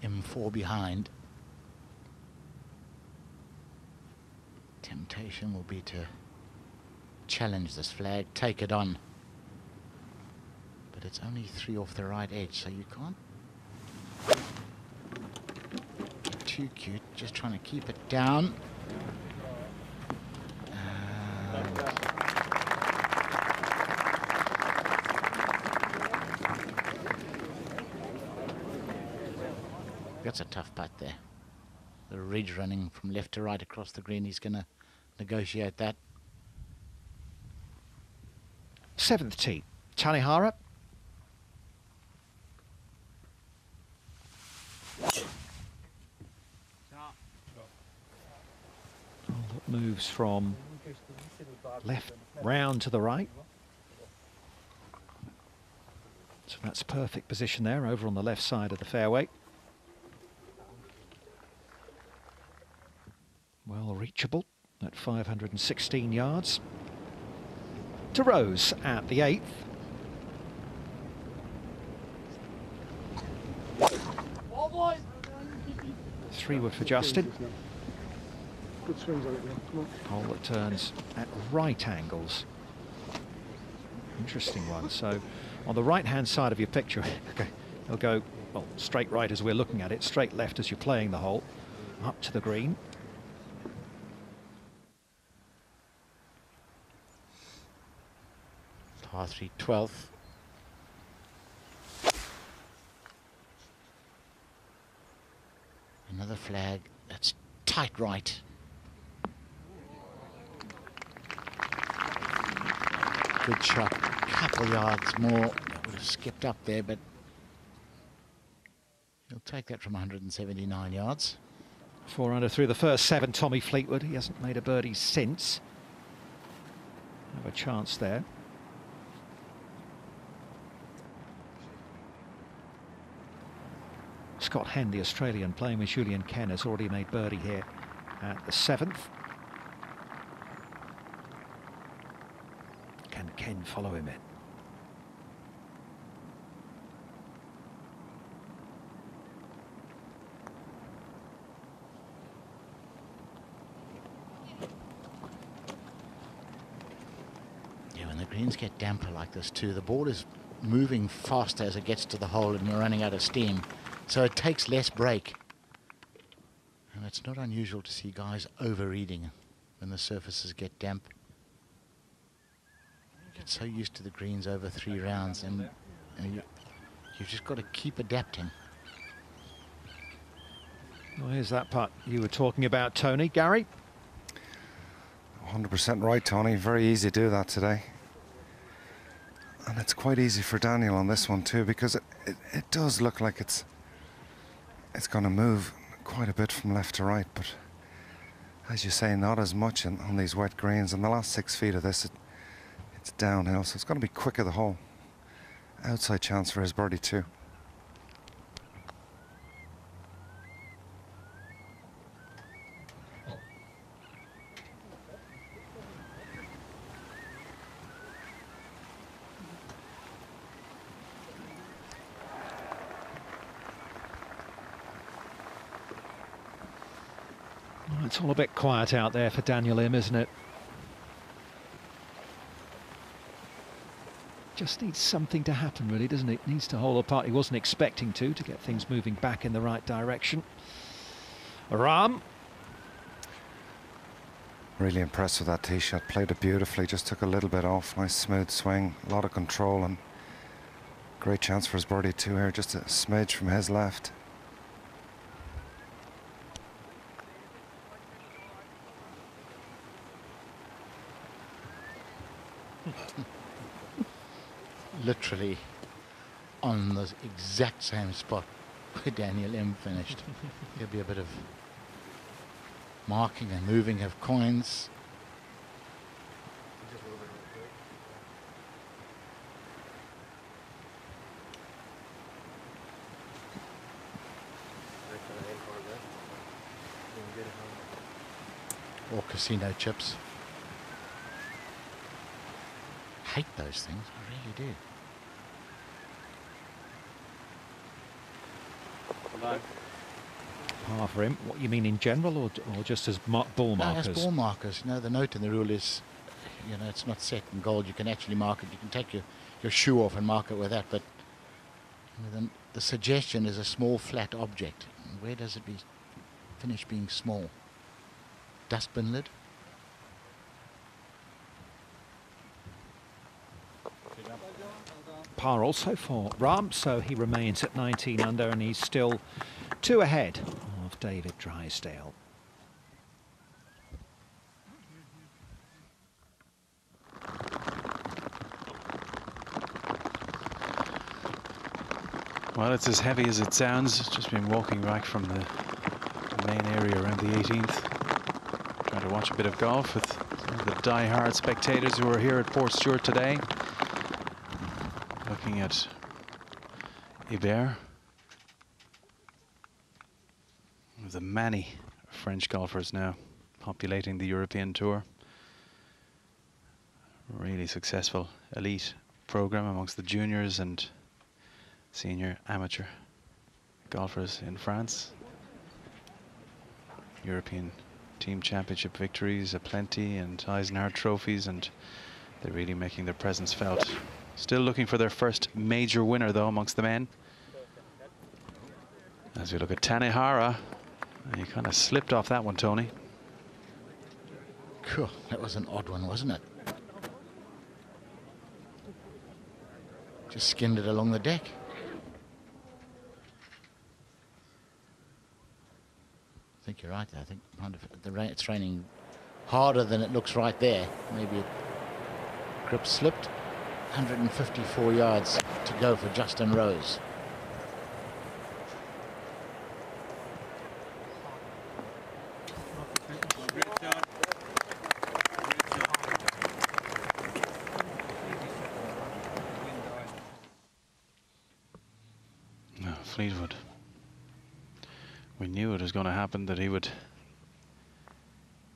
M4 behind. Temptation will be to challenge this flag, take it on. But it's only 3 off the right edge, so you can't get too cute. Just trying to keep it down. That's a tough putt there. The ridge running from left to right across the green. He's going to negotiate that. 7th tee, Tanihara. Moves from left round to the right. So that's perfect position there, over on the left side of the fairway. Well reachable at 516 yards. To Rose at the 8th. Three wood for Justin. Hole that turns at right angles. Interesting one. So on the right hand side of your picture, okay, he'll go, well, straight right as we're looking at it, straight left as you're playing the hole, up to the green. Par 3, 12th. Another flag that's tight right. Good shot, couple yards more. That would have skipped up there, but he'll take that from 179 yards. 4 under through the first 7, Tommy Fleetwood. He hasn't made a birdie since. Have a chance there. Scott Henn, the Australian, playing with Julian Ken, has already made birdie here at the 7th. Can Ken follow him in? Yeah, when the greens get damper like this too, the ball is moving faster as it gets to the hole and you're running out of steam. So it takes less break. And it's not unusual to see guys overreading when the surfaces get damp. You get so used to the greens over 3 rounds, and you've just got to keep adapting. Well, here's that putt you were talking about, Tony. Gary? 100% right, Tony. Very easy to do that today. And it's quite easy for Daniel on this one too, because it does look like it's going to move quite a bit from left to right, but as you say, not as much on these wet greens. In the last 6 feet of this, it's downhill, so it's going to be quick of the hole. Outside chance for his birdie too. It's all a bit quiet out there for Daniel Im, isn't it? Just needs something to happen, really, doesn't it? Needs to hold apart. He wasn't expecting to get things moving back in the right direction. Rahm. Really impressed with that tee shot. Played it beautifully. Just took a little bit off. Nice smooth swing. A lot of control and great chance for his birdie too here. Just a smidge from his left. Literally on the exact same spot where Daniel Im finished. There'll be a bit of marking and moving of coins. Or casino chips. Hate those things, I really do. Par for him. What you mean in general, or just as ball markers? No, as ball markers. You know, the note in the rule is, you know, it's not set in gold. You can actually mark it. You can take your shoe off and mark it with that. But you know, the suggestion is a small flat object. And where does it finish being small? Dustbin lid? Par also for Rahm, so he remains at 19 under, and he's still 2 ahead of David Drysdale. Well, it's as heavy as it sounds. It's just been walking back from the main area around the 18th. Trying to watch a bit of golf with some of the die-hard spectators who are here at Portstewart today. Looking at Ibert. One of the many French golfers now populating the European Tour. Really successful elite program amongst the juniors and senior amateur golfers in France. European Team Championship victories aplenty and Eisenhower trophies, and they're really making their presence felt. Still looking for their first major winner, though, amongst the men. As we look at Tanehara, he kind of slipped off that one, Tony. Cool. That was an odd one, wasn't it? Just skinned it along the deck. I think you're right there. I think it's raining harder than it looks right there. Maybe grip slipped. 154 yards to go for Justin Rose. No, Fleetwood. We knew it was going to happen, that he would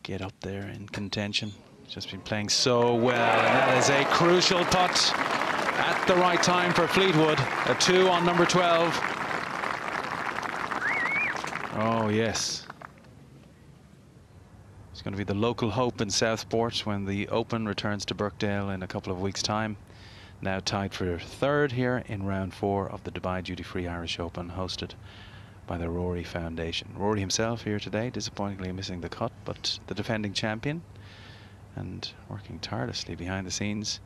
get up there in contention. Just been playing so well, and that is a crucial putt at the right time for Fleetwood. A 2 on number 12. Oh yes, he's going to be the local hope in Southport when the Open returns to Birkdale in a couple of weeks' time. Now tied for third here in round 4 of the Dubai Duty Free Irish Open, hosted by the Rory Foundation. Rory himself here today, disappointingly missing the cut, but the defending champion, and working tirelessly behind the scenes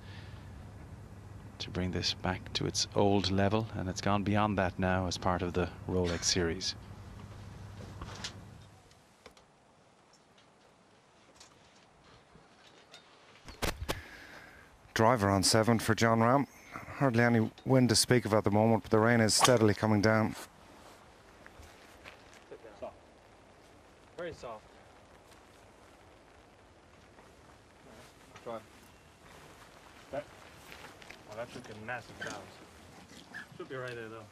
to bring this back to its old level, and it's gone beyond that now as part of the Rolex Series. Driver on 7 for Jon Rahm. Hardly any wind to speak of at the moment, but the rain is steadily coming down. Soft. Very soft. Drive. That, well, that took a massive bounce. Should be right there, though.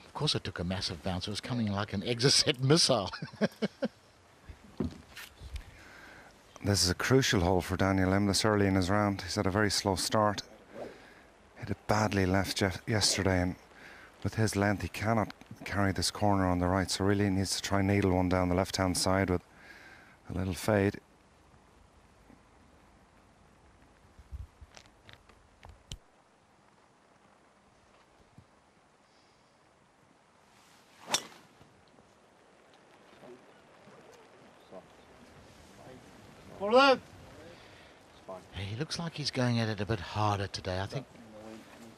Of course it took a massive bounce. It was coming like an Exocet missile. This is a crucial hole for Daniel Lim this early in his round. He's had a very slow start. Hit it badly left yesterday, and with his length he cannot carry this corner on the right, so really he needs to try needle one down the left hand side with a little fade. He looks like he's going at it a bit harder today. I think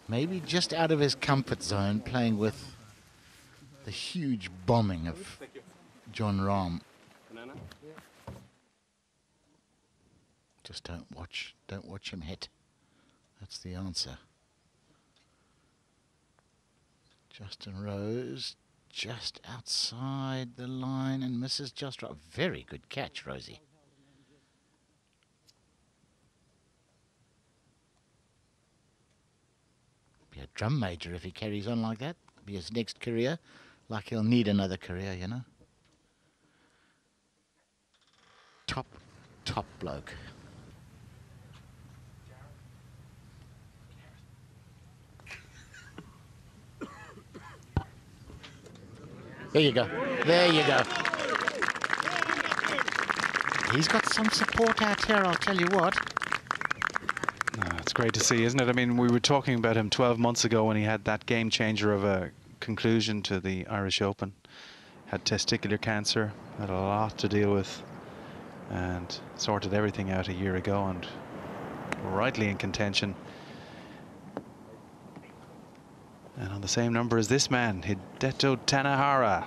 maybe just out of his comfort zone, playing with the huge bombing of Jon Rahm. Just don't watch him hit. That's the answer. Justin Rose just outside the line and misses just right. Very good catch, Rosie. Be a drum major if he carries on like that. Be his next career. Like he'll need another career, you know. Top bloke. There you go. There you go. He's got some support out here, I'll tell you what. It's great to see, isn't it? I mean, we were talking about him 12 months ago when he had that game changer of a conclusion to the Irish Open. Had testicular cancer, had a lot to deal with, and sorted everything out a year ago, and rightly in contention. And on the same number as this man, Hideto Tanahara.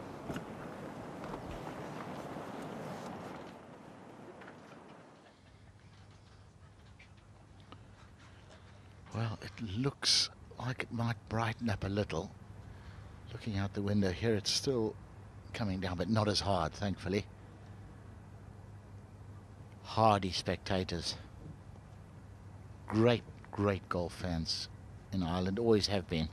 Well, it looks like it might brighten up a little. Looking out the window here, it's still coming down, but not as hard, thankfully. Hardy spectators. Great golf fans in Ireland, always have been.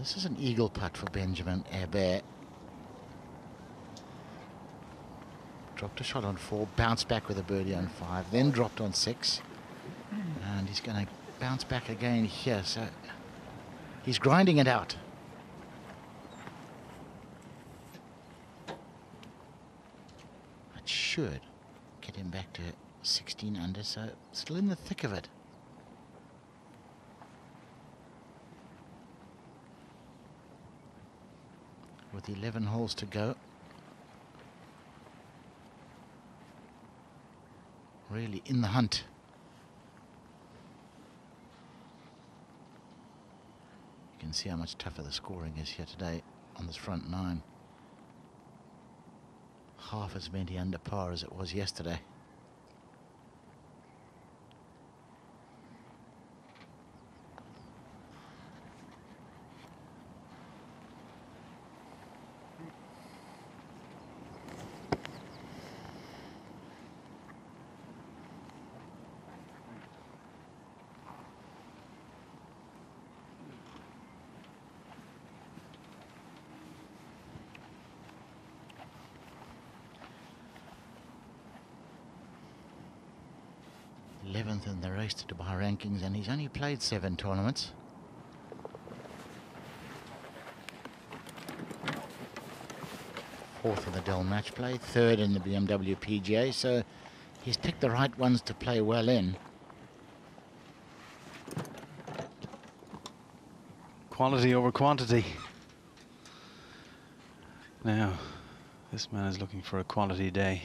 This is an eagle putt for Benjamin Hebert. Dropped a shot on 4, bounced back with a birdie on 5, then dropped on 6. And he's going to bounce back again here, so he's grinding it out. That should get him back to 16 under, so still in the thick of it. With 11 holes to go. Really in the hunt. You can see how much tougher the scoring is here today on this front 9. Half as many under par as it was yesterday. 11th in the race to Dubai rankings, and he's only played 7 tournaments. Fourth in the Dell match play, 3rd in the BMW PGA, so he's picked the right ones to play well in. Quality over quantity. Now, this man is looking for a quality day.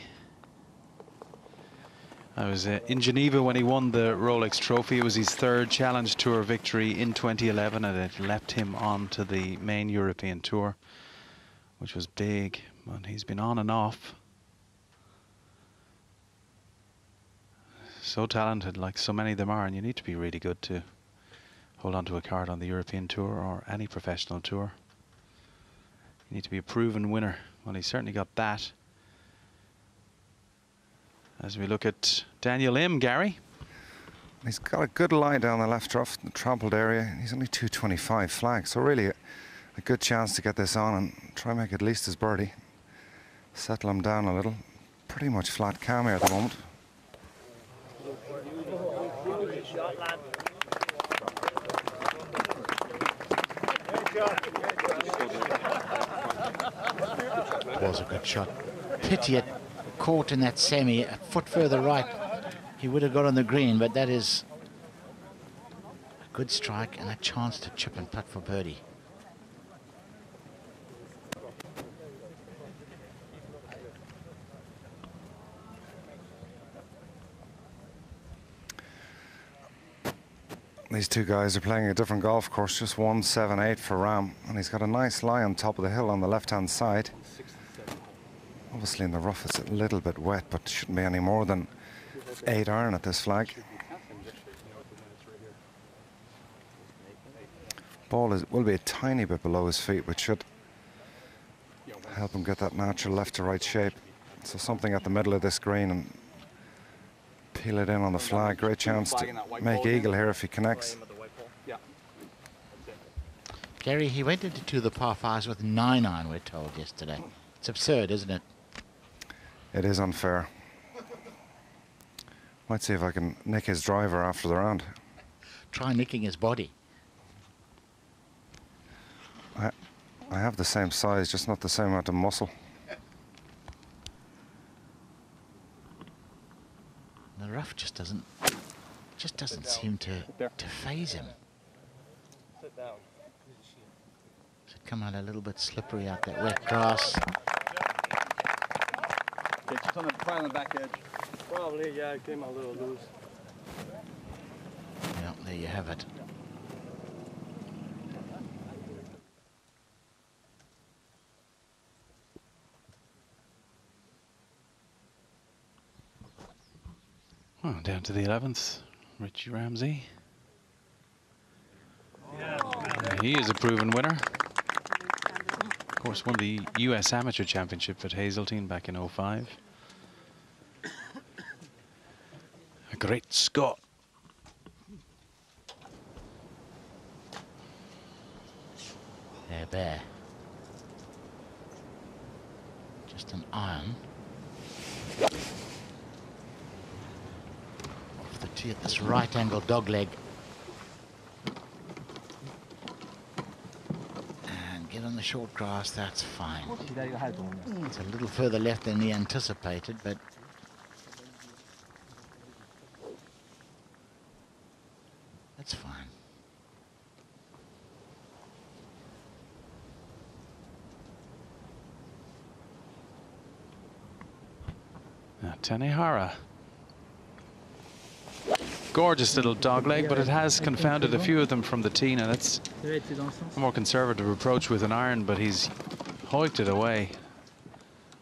I was in Geneva when he won the Rolex Trophy. It was his 3rd Challenge Tour victory in 2011, and it leapt him on to the main European Tour, which was big, but he's been on and off. So talented, like so many of them are, and you need to be really good to hold on to a card on the European Tour or any professional tour. You need to be a proven winner. Well, he's certainly got that. As we look at Daniel Im, Gary. He's got a good lie down the left rough, the trampled area. He's only 225 flag, so really a good chance to get this on and try and make at least his birdie. Settle him down a little. Pretty much flat cam here at the moment. Was a good shot. Pity it caught in that semi a foot further right. He would have got on the green, but that is a good strike and a chance to chip and putt for birdie. These two guys are playing a different golf course, just 178 for Rahm, and he's got a nice lie on top of the hill on the left-hand side. Obviously in the rough it's a little bit wet, but shouldn't be any more than 8 iron at this flag. Ball will be a tiny bit below his feet, which should help him get that natural left to right shape. So something at the middle of this green and peel it in on the flag. Great chance to make eagle here if he connects. Gary, he went into the par 5s with 9 iron, we're told yesterday. It's absurd, isn't it? It is unfair. Might see if I can nick his driver after the round. Try nicking his body. I have the same size, just not the same amount of muscle. The rough just doesn't seem to phase him. Sit down. Should come out a little bit slippery out that wet grass. Okay, just on the back edge. Probably, yeah, it came a little loose. Yeah, there you have it. Oh, down to the 11th, Richie Ramsey. He is a proven winner. Of course, won the US Amateur Championship at Hazeltine back in '05. A great Scot. There, bare. Just an iron. Off the tee at this right angle dog leg. And get on the short grass, that's fine. It's a little further left than he anticipated, but that's fine. Now, Tanehara. Gorgeous little dogleg, but it has confounded a few of them from the tee. Now that's a more conservative approach with an iron, but he's hoiked it away.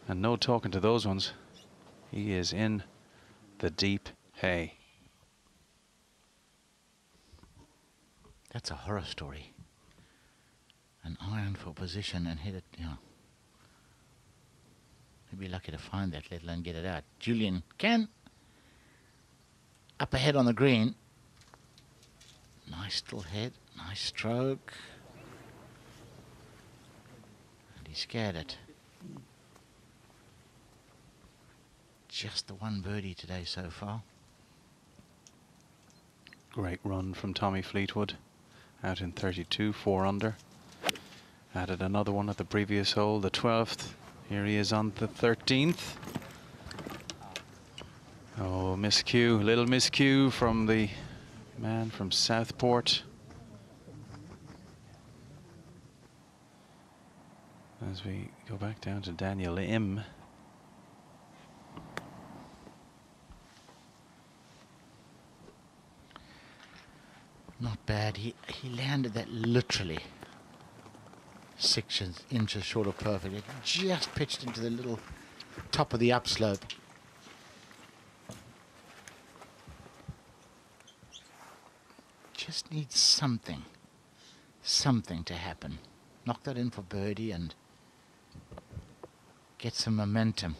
And no talking to those ones. He is in the deep hay. That's a horror story. An iron for position and hit it, yeah. He'd be lucky to find that, let alone get it out. Julian can. Up ahead on the green. Nice still head, nice stroke. And he scared it. Just the one birdie today so far. Great run from Tommy Fleetwood, out in 32, 4 under. Added another one at the previous hole, the 12th. Here he is on the 13th. Oh, miscue, little miscue from the man from Southport. As we go back down to Daniel Im. Not bad. He landed that literally 6 inches short of perfect. It just pitched into the little top of the upslope. Just needs something to happen. Knock that in for birdie and get some momentum.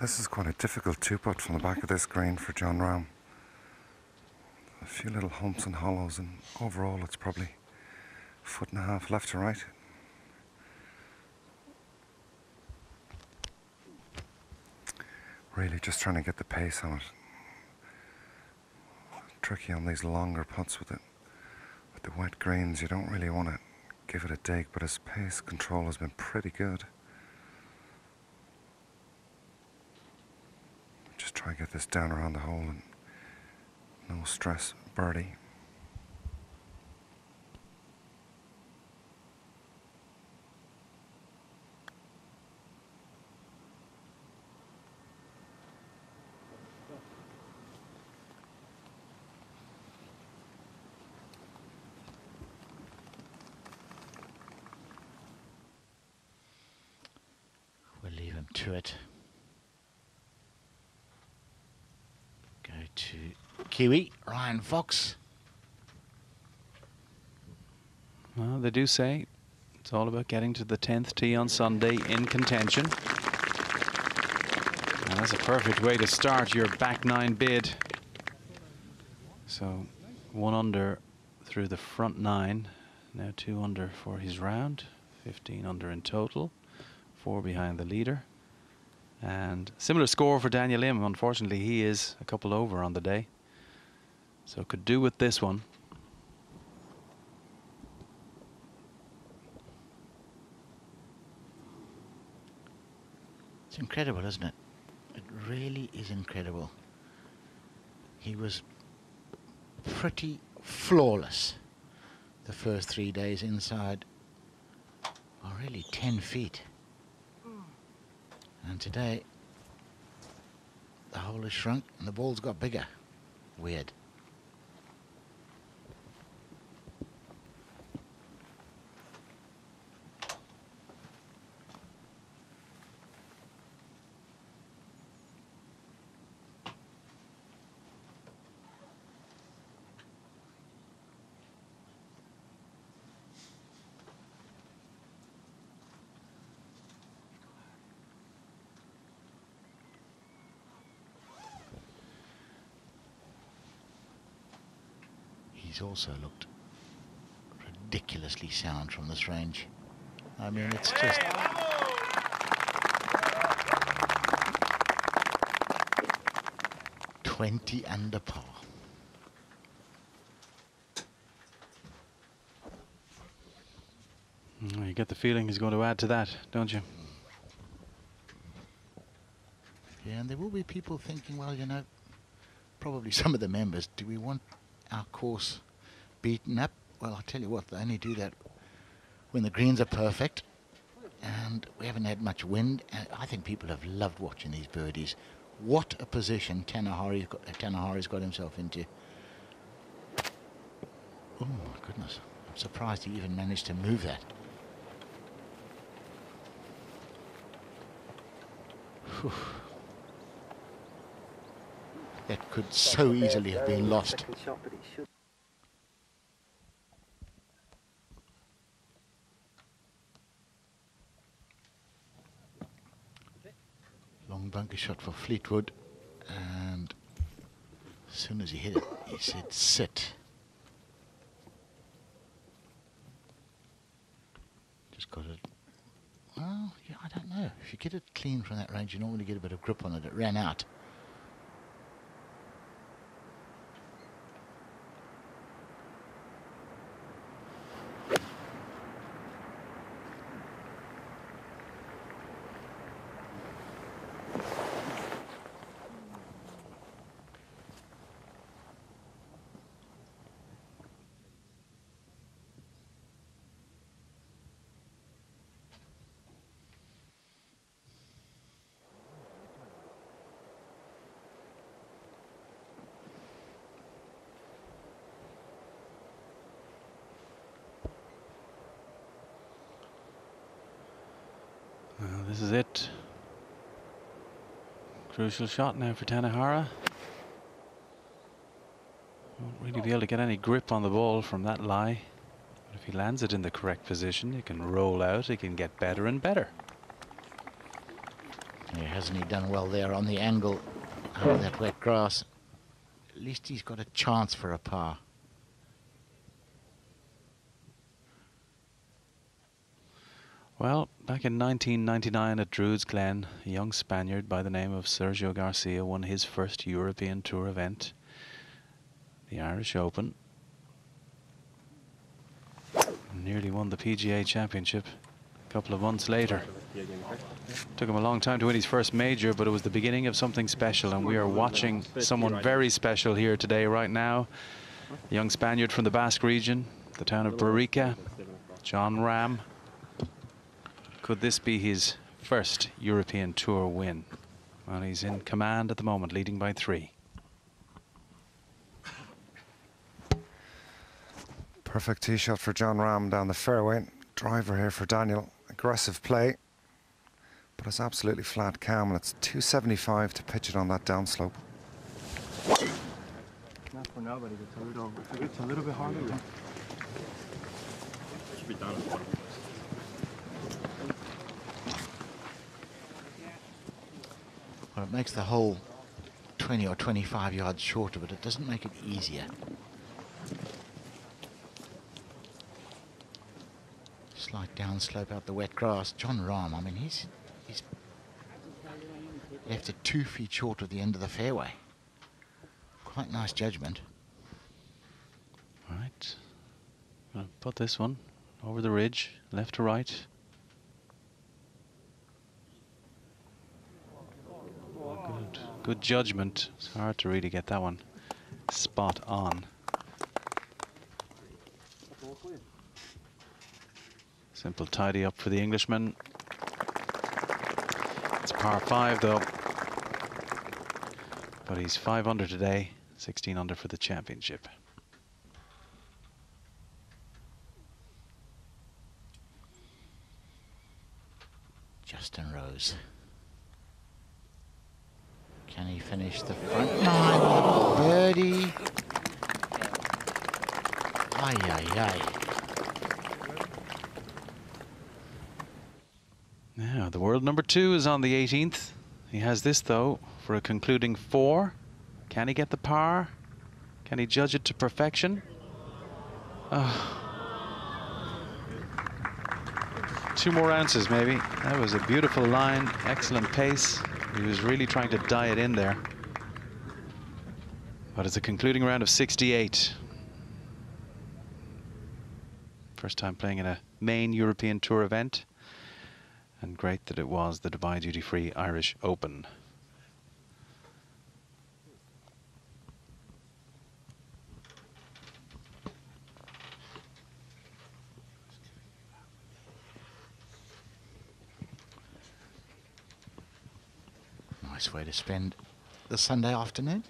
This is quite a difficult 2-putt from the back of this green for Jon Rahm. A few little humps and hollows, and overall it's probably 1.5 feet left to right. Really just trying to get the pace on it. Tricky on these longer putts with the wet greens. You don't really want to give it a dig, but his pace control has been pretty good. Just try and get this down around the hole and no stress birdie. We'll leave him to it. Go to Kiwi, Ryan Fox. Well, they do say it's all about getting to the 10th tee on Sunday in contention. And that's a perfect way to start your back 9 bid. So 1 under through the front 9. Now 2 under for his round. 15 under in total. 4 behind the leader. And similar score for Daniel Im. Unfortunately, he is a couple over on the day. So could do with this one. It's incredible, isn't it? It really is incredible. He was pretty flawless the first 3 days inside, oh, really 10 feet. And today, the hole has shrunk and the ball's got bigger. Weird. He's also looked ridiculously sound from this range. I mean, it's just... ...20 under par. You get the feeling he's going to add to that, don't you? Yeah, and there will be people thinking, well, you know, probably some of the members, do we want our course beaten up? Well, I'll tell you what, they only do that when the greens are perfect and we haven't had much wind. And I think people have loved watching these birdies. What a position Tanahari's got himself into. Oh my goodness, I'm surprised he even managed to move that. Whew. That could so easily have been lost. Long bunker shot for Fleetwood, and as soon as he hit it, he said sit. Just got it Well, yeah, I don't know. If you get it clean from that range, you normally get a bit of grip on it. It ran out. Well, this is it. Crucial shot now for Tanahara. Won't really be able to get any grip on the ball from that lie. But if he lands it in the correct position, he can roll out, he can get better and better. Yeah, hasn't he done well there on the angle out of that wet grass? At least he's got a chance for a par. Well, back in 1999 at Druids Glen, a young Spaniard by the name of Sergio Garcia won his first European Tour event, the Irish Open. And nearly won the PGA Championship a couple of months later. Took him a long time to win his first major, but it was the beginning of something special, and we are watching someone very special here today, right now. A young Spaniard from the Basque region, the town of Barica, Jon Rahm. Could this be his first European Tour win? Well, he's in command at the moment, leading by 3. Perfect tee shot for Jon Rahm down the fairway. Driver here for Daniel. Aggressive play, but it's absolutely flat calm, and it's 275 to pitch it on that downslope. Not for now, but it's a little bit harder. Yeah. Should be down. Well, it makes the hole 20 or 25 yards shorter, but it doesn't make it easier. Slight downslope out the wet grass. Jon Rahm, I mean, he's left it 2 feet short of the end of the fairway. Quite nice judgment. All right. Gonna put this one over the ridge, left to right. Good judgment. It's hard to really get that one spot on. Simple tidy up for the Englishman. It's par 5 though. But he's 5 under today, 16 under for the championship. Justin Rose. Can he finish the front 9 with a birdie? Ay, ay, ay. Now, the world number 2 is on the 18th. He has this, though, for a concluding 4. Can he get the par? Can he judge it to perfection? 2 more ounces, maybe. That was a beautiful line, excellent pace. He was really trying to die it in there. But it's a concluding round of 68. First time playing in a main European Tour event. And great that it was the Dubai Duty Free Irish Open. Nice way to spend the Sunday afternoon.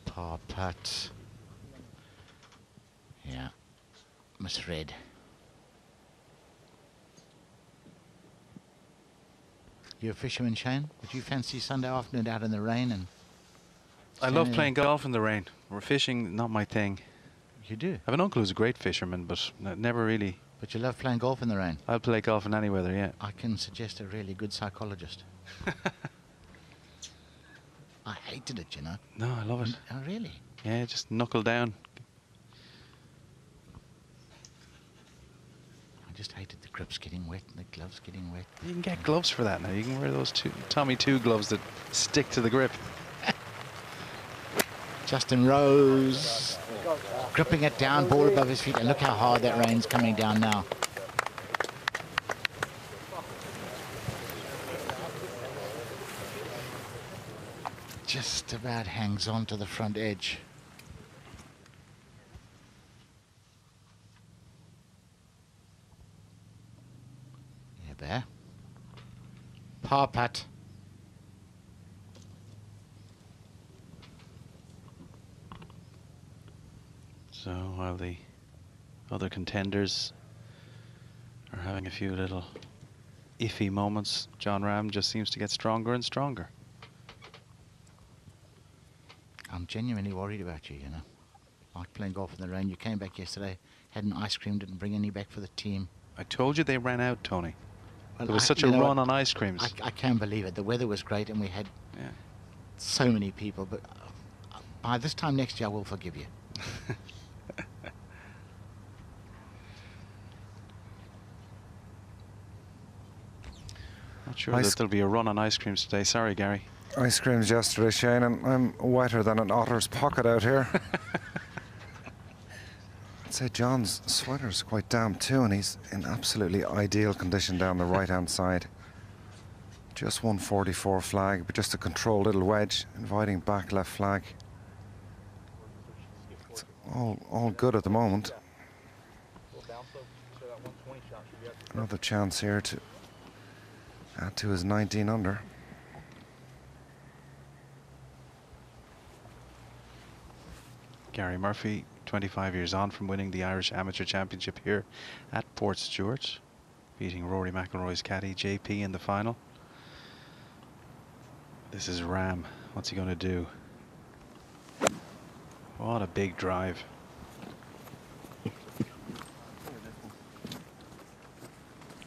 Par putt. Yeah, misread. You a fisherman, Shane? Would you fancy Sunday afternoon out in the rain? And I love playing golf in the rain. We're fishing, not my thing. You do? I have an uncle who's a great fisherman, but never really. But you love playing golf in the rain? I'll play golf in any weather, yeah. I can suggest a really good psychologist. I hated it, you know. No, I love it. Oh, really? Yeah, just knuckle down. just hated the grips getting wet and the gloves getting wet. You can get gloves for that now. You can wear those Tommy 2 gloves that stick to the grip. Justin Rose gripping it down, ball above his feet, and look how hard that rain's coming down now. Just about hangs on to the front edge. Yeah, there. Par putt. So while the other contenders are having a few little iffy moments, Jon Rahm just seems to get stronger and stronger. I'm genuinely worried about you, you know. Like playing golf in the rain. You came back yesterday, had an ice cream, didn't bring any back for the team. I told you they ran out, Tony. Well, there was such a run on ice creams. I can't believe it. The weather was great and we had so many people, but by this time next year I will forgive you. Not sure that there'll be a run on ice creams today. Sorry, Gary. Ice creams yesterday, Shane, and I'm wetter than an otter's pocket out here. I'd say John's sweater's quite damp too, and he's in absolutely ideal condition down the right-hand side. Just 144 flag, but just a controlled little wedge, inviting back left flag. It's all good at the moment. Another chance here to add to his 19 under. Gary Murphy, 25 years on from winning the Irish Amateur Championship here at Portstewart, beating Rory McIlroy's caddy JP in the final. This is Rahm. What's he going to do? What a big drive.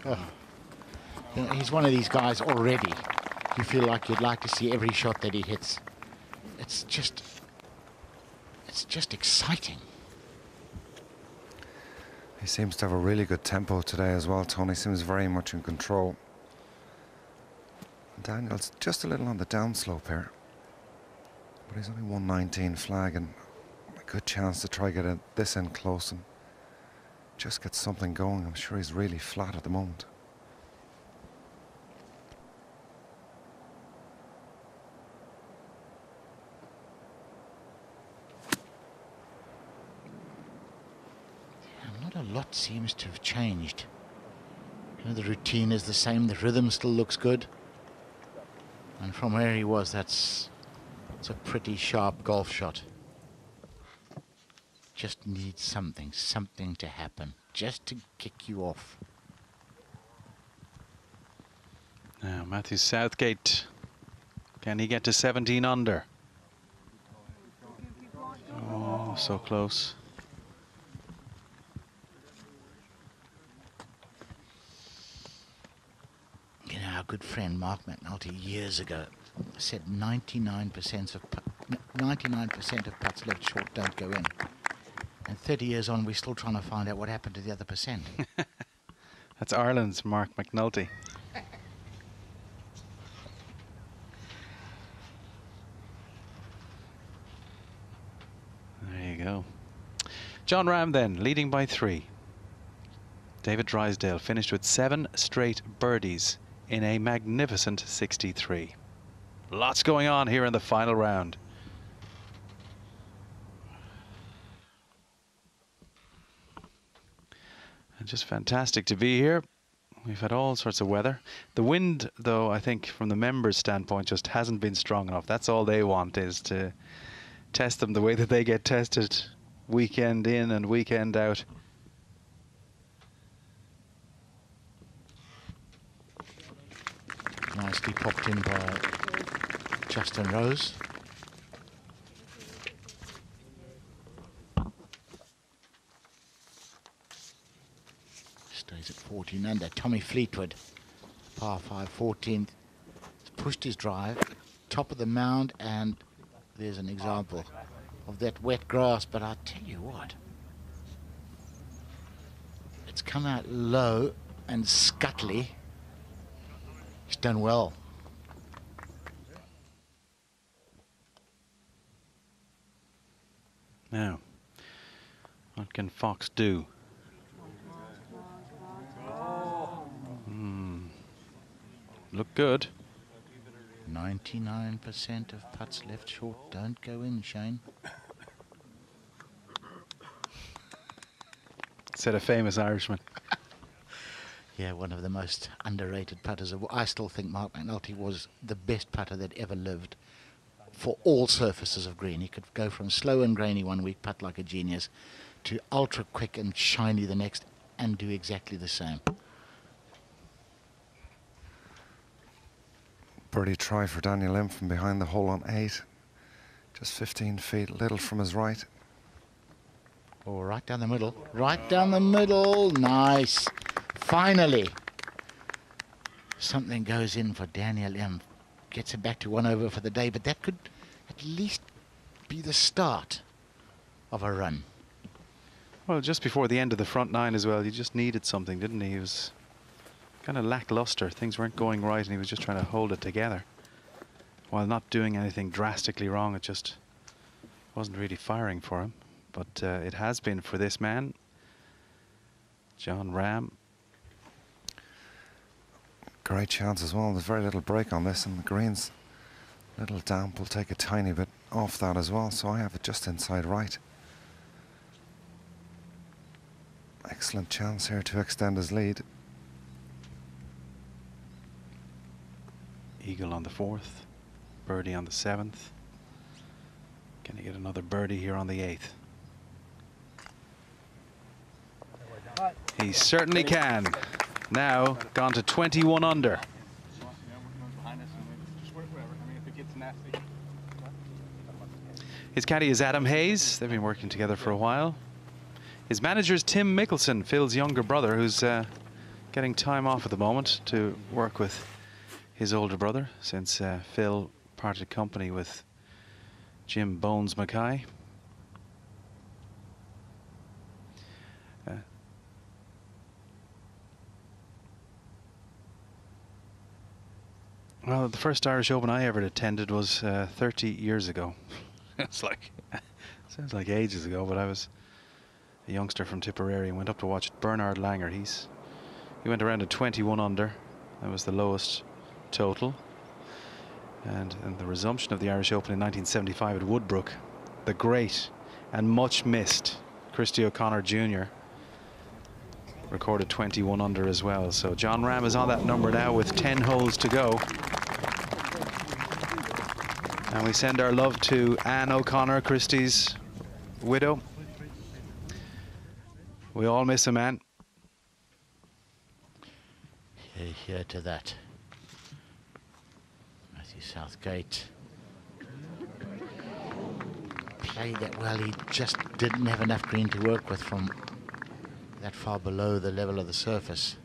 Oh. You know, he's one of these guys already. You feel like you'd like to see every shot that he hits. It's just exciting. He seems to have a really good tempo today as well. Tony seems very much in control. Daniel's just a little on the downslope here, but he's only 119 flag and a good chance to try get this in close and just get something going. I'm sure he's really flat at the moment. Not a lot seems to have changed. You know, the routine is the same, the rhythm still looks good. And from where he was, it's a pretty sharp golf shot. Just needs something to happen, just to kick you off. Now, Matthew Southgate. Can he get to 17 under? Oh, so close. You know, our good friend Mark McNulty years ago said 99% of putts left short don't go in. And 30 years on, we're still trying to find out what happened to the other percent. That's Ireland's Mark McNulty. There you go. Jon Rahm then, leading by 3. David Drysdale finished with 7 straight birdies in a magnificent 63. Lots going on here in the final round. And just fantastic to be here. We've had all sorts of weather. The wind, though, I think from the members' standpoint, just hasn't been strong enough. That's all they want, is to test them the way that they get tested weekend in and weekend out. Nicely popped in by Justin Rose. Stays at 14 under. Tommy Fleetwood, par 5, 14th. He's pushed his drive, top of the mound, and there's an example of that wet grass. But I tell you what, It's come out low and scuttly. He's done well. Now, what can Fox do? Look good. 99% of putts left short don't go in, Shane. Said a famous Irishman. Yeah, one of the most underrated putters. I still think Mark McNulty was the best putter that ever lived for all surfaces of green. He could go from slow and grainy one week, putt like a genius, to ultra quick and shiny the next, and do exactly the same. Birdie try for Daniel Lim from behind the hole on 8. Just 15 feet, little from his right. Oh, right down the middle. Right down the middle. Nice. Finally. Something goes in for Daniel Lim. Gets it back to 1 over for the day, but that could at least be the start of a run. Well, just before the end of the front 9 as well, he just needed something, didn't he? He was kind of lackluster. Things weren't going right, and he was just trying to hold it together while not doing anything drastically wrong. It just wasn't really firing for him. But it has been for this man, Jon Rahm. Great chance as well. There's very little break on this, and the green's a little damp. Will take a tiny bit off that as well, so I have it just inside right. Excellent chance here to extend his lead. Eagle on the 4th, birdie on the 7th. Can he get another birdie here on the 8th? He certainly can. Now gone to 21 under. His caddy is Adam Hayes. They've been working together for a while. His manager is Tim Mickelson, Phil's younger brother, who's getting time off at the moment to work with his older brother, since Phil parted company with Jim Bones Mackay. Well, the first Irish Open I ever attended was 30 years ago. It's like, sounds like ages ago, but I was a youngster from Tipperary and went up to watch Bernard Langer. He went around to 21 under. That was the lowest total. And the resumption of the Irish Open in 1975 at Woodbrook, the great and much missed Christy O'Connor Jr. recorded 21 under as well. So Jon Rahm is on that number now with 10 holes to go. And we send our love to Anne O'Connor, Christie's widow. We all miss him, Anne. Here to that. Matthew Southgate played that well. He just didn't have enough green to work with from that far below the level of the surface.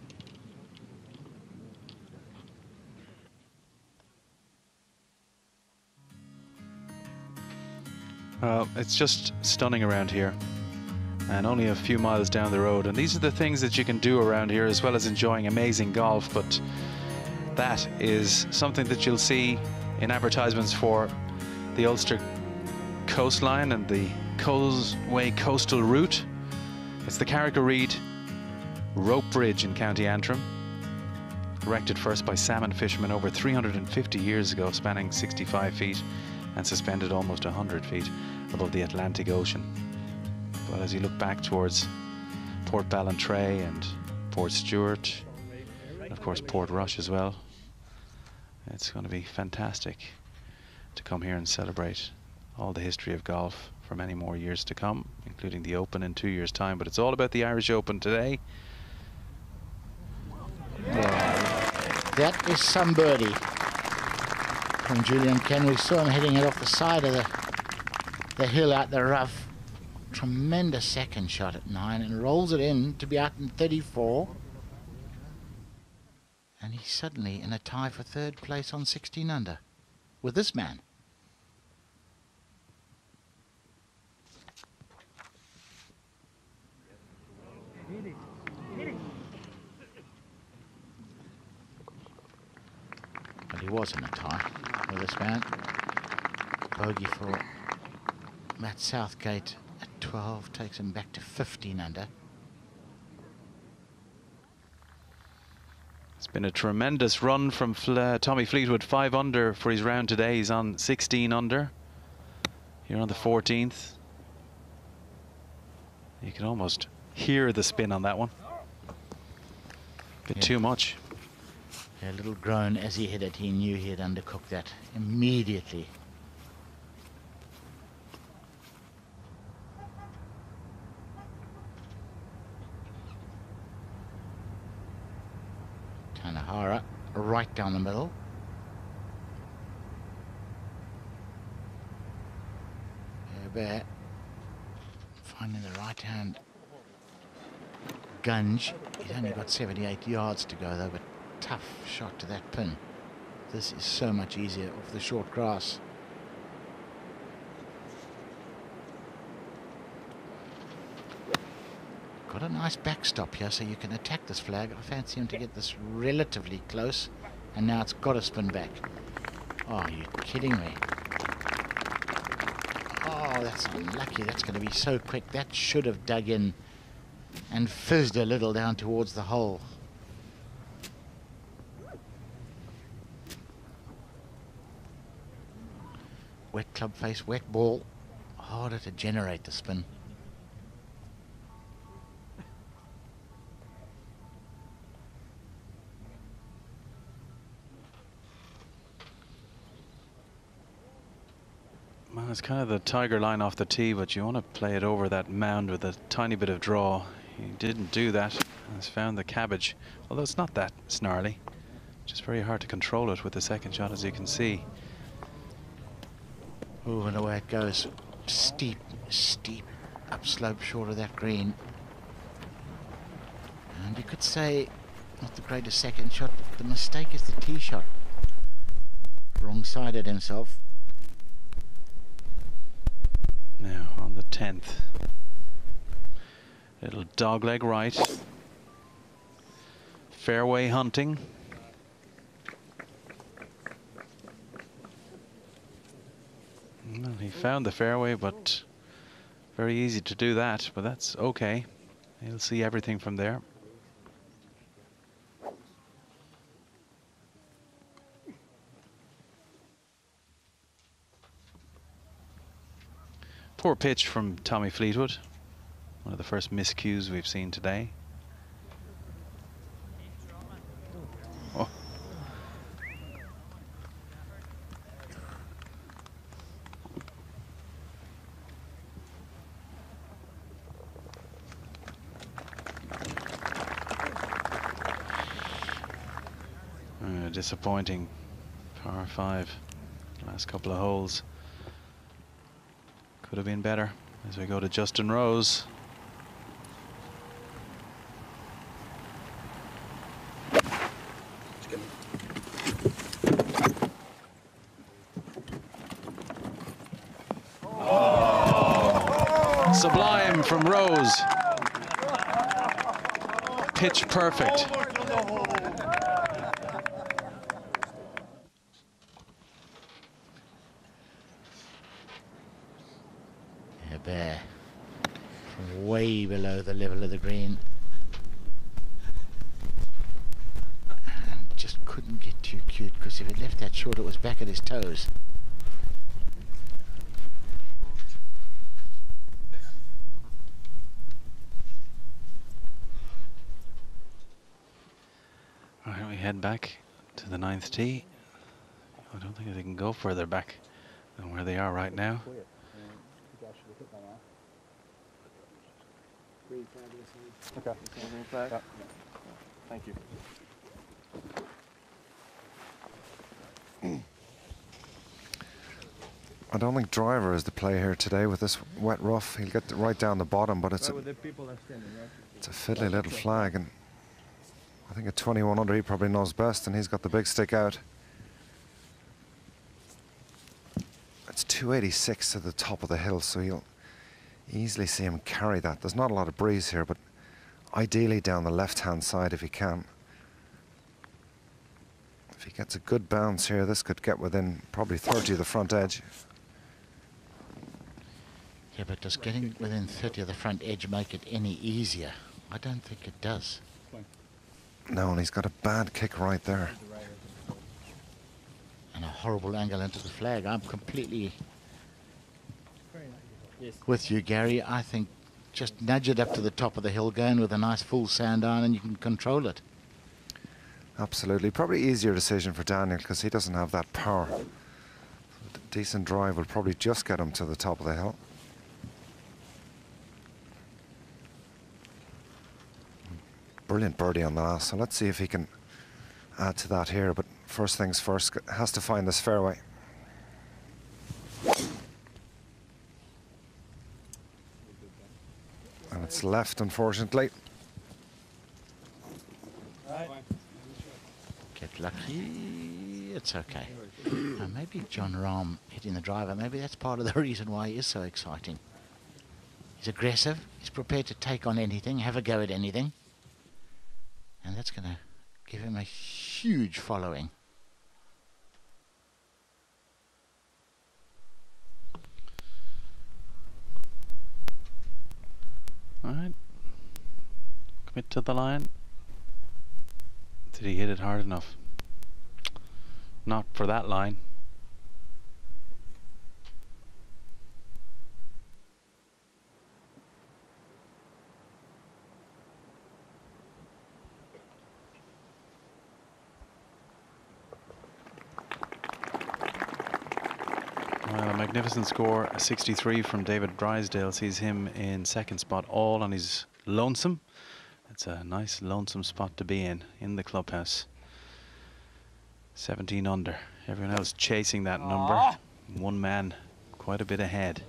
It's just stunning around here, and only a few miles down the road. And these are the things that you can do around here, as well as enjoying amazing golf. But that is something that you'll see in advertisements for the Ulster coastline and the Causeway Coastal Route. It's the Carrick-a-Reid Rope Bridge in County Antrim, erected first by salmon fishermen over 350 years ago, spanning 65 feet and suspended almost 100 feet above the Atlantic Ocean. But as you look back towards Port Ballantrae and Portstewart, and of course Port Rush as well, it's going to be fantastic to come here and celebrate all the history of golf for many more years to come, including the Open in 2 years' time. But it's all about the Irish Open today. That is some birdie from Julian Ken. We saw him hitting it off the side of the hill out the rough. Tremendous second shot at 9 and rolls it in to be out in 34. And he's suddenly in a tie for 3rd place on 16 under with this man. he was in a tie with this man. Bogey for Matt Southgate at 12 takes him back to 15 under. It's been a tremendous run from Tommy Fleetwood, 5 under for his round today. He's on 16 under. Here on the 14th. You can almost hear the spin on that one. Bit too much. A little groan as he hit it. He knew he had undercooked that immediately. Tanahara right down the middle. Bear finding the right hand gunge. He's only got 78 yards to go though, but tough shot to that pin. This is so much easier off the short grass. Got a nice backstop here, so you can attack this flag. I fancy him to get this relatively close, and now it's got to spin back. Oh, you're kidding me. Oh, that's unlucky. That's going to be so quick. That should have dug in and fizzed a little down towards the hole. Wet club face, wet ball. Harder to generate the spin. Well, it's kind of the tiger line off the tee, but you want to play it over that mound with a tiny bit of draw. He didn't do that. Has found the cabbage, although it's not that snarly. Just very hard to control it with the second shot, as you can see. Oh, and away it goes. Steep, steep upslope short of that green. And you could say, not the greatest second shot, but the mistake is the tee shot. Wrong-sided himself. Now on the 10th. Little dogleg right. Fairway hunting. Well, he found the fairway, but very easy to do that, but that's okay. He'll see everything from there. Poor pitch from Tommy Fleetwood. One of the first miscues we've seen today. Oh. Disappointing par 5. Last couple of holes. Could have been better as we go to Justin Rose. Oh. Sublime from Rose. Pitch perfect. Bear from way below the level of the green, and just couldn't get too cute, because if he left that short it was back at his toes. All right, we head back to the 9th tee. I don't think they can go further back than where they are right now. Okay. Yeah. Thank you. I don't think driver is the play here today with this wet rough. He'll get right down the bottom, but it's a fiddly little flag, and I think at 21 under he probably knows best, and he's got the big stick out. It's 286 to the top of the hill, so you'll easily see him carry that. There's not a lot of breeze here, but ideally down the left-hand side if he can. If he gets a good bounce here, this could get within probably 30 of the front edge. Yeah, but does getting within 30 of the front edge make it any easier? I don't think it does. No, and he's got a bad kick right there. And a horrible angle into the flag. I'm completely with you, Gary. I think just nudge it up to the top of the hill, go in with a nice full sand iron, and you can control it. Absolutely. Probably easier decision for Daniel because he doesn't have that power. A decent drive will probably just get him to the top of the hill. Brilliant birdie on the last, so let's see if he can add to that here. But first things first, has to find this fairway. And it's left, unfortunately. Get lucky. It's okay. Maybe Jon Rahm hitting the driver, maybe that's part of the reason why he is so exciting. He's aggressive. He's prepared to take on anything, have a go at anything. And that's going to give him a huge following. All right. Commit to the line. Did he hit it hard enough? Not for that line. Well, a magnificent score, a 63 from David Drysdale, sees him in second spot, all on his lonesome. It's a nice lonesome spot to be in the clubhouse. 17 under. Everyone else chasing that number. One man quite a bit ahead.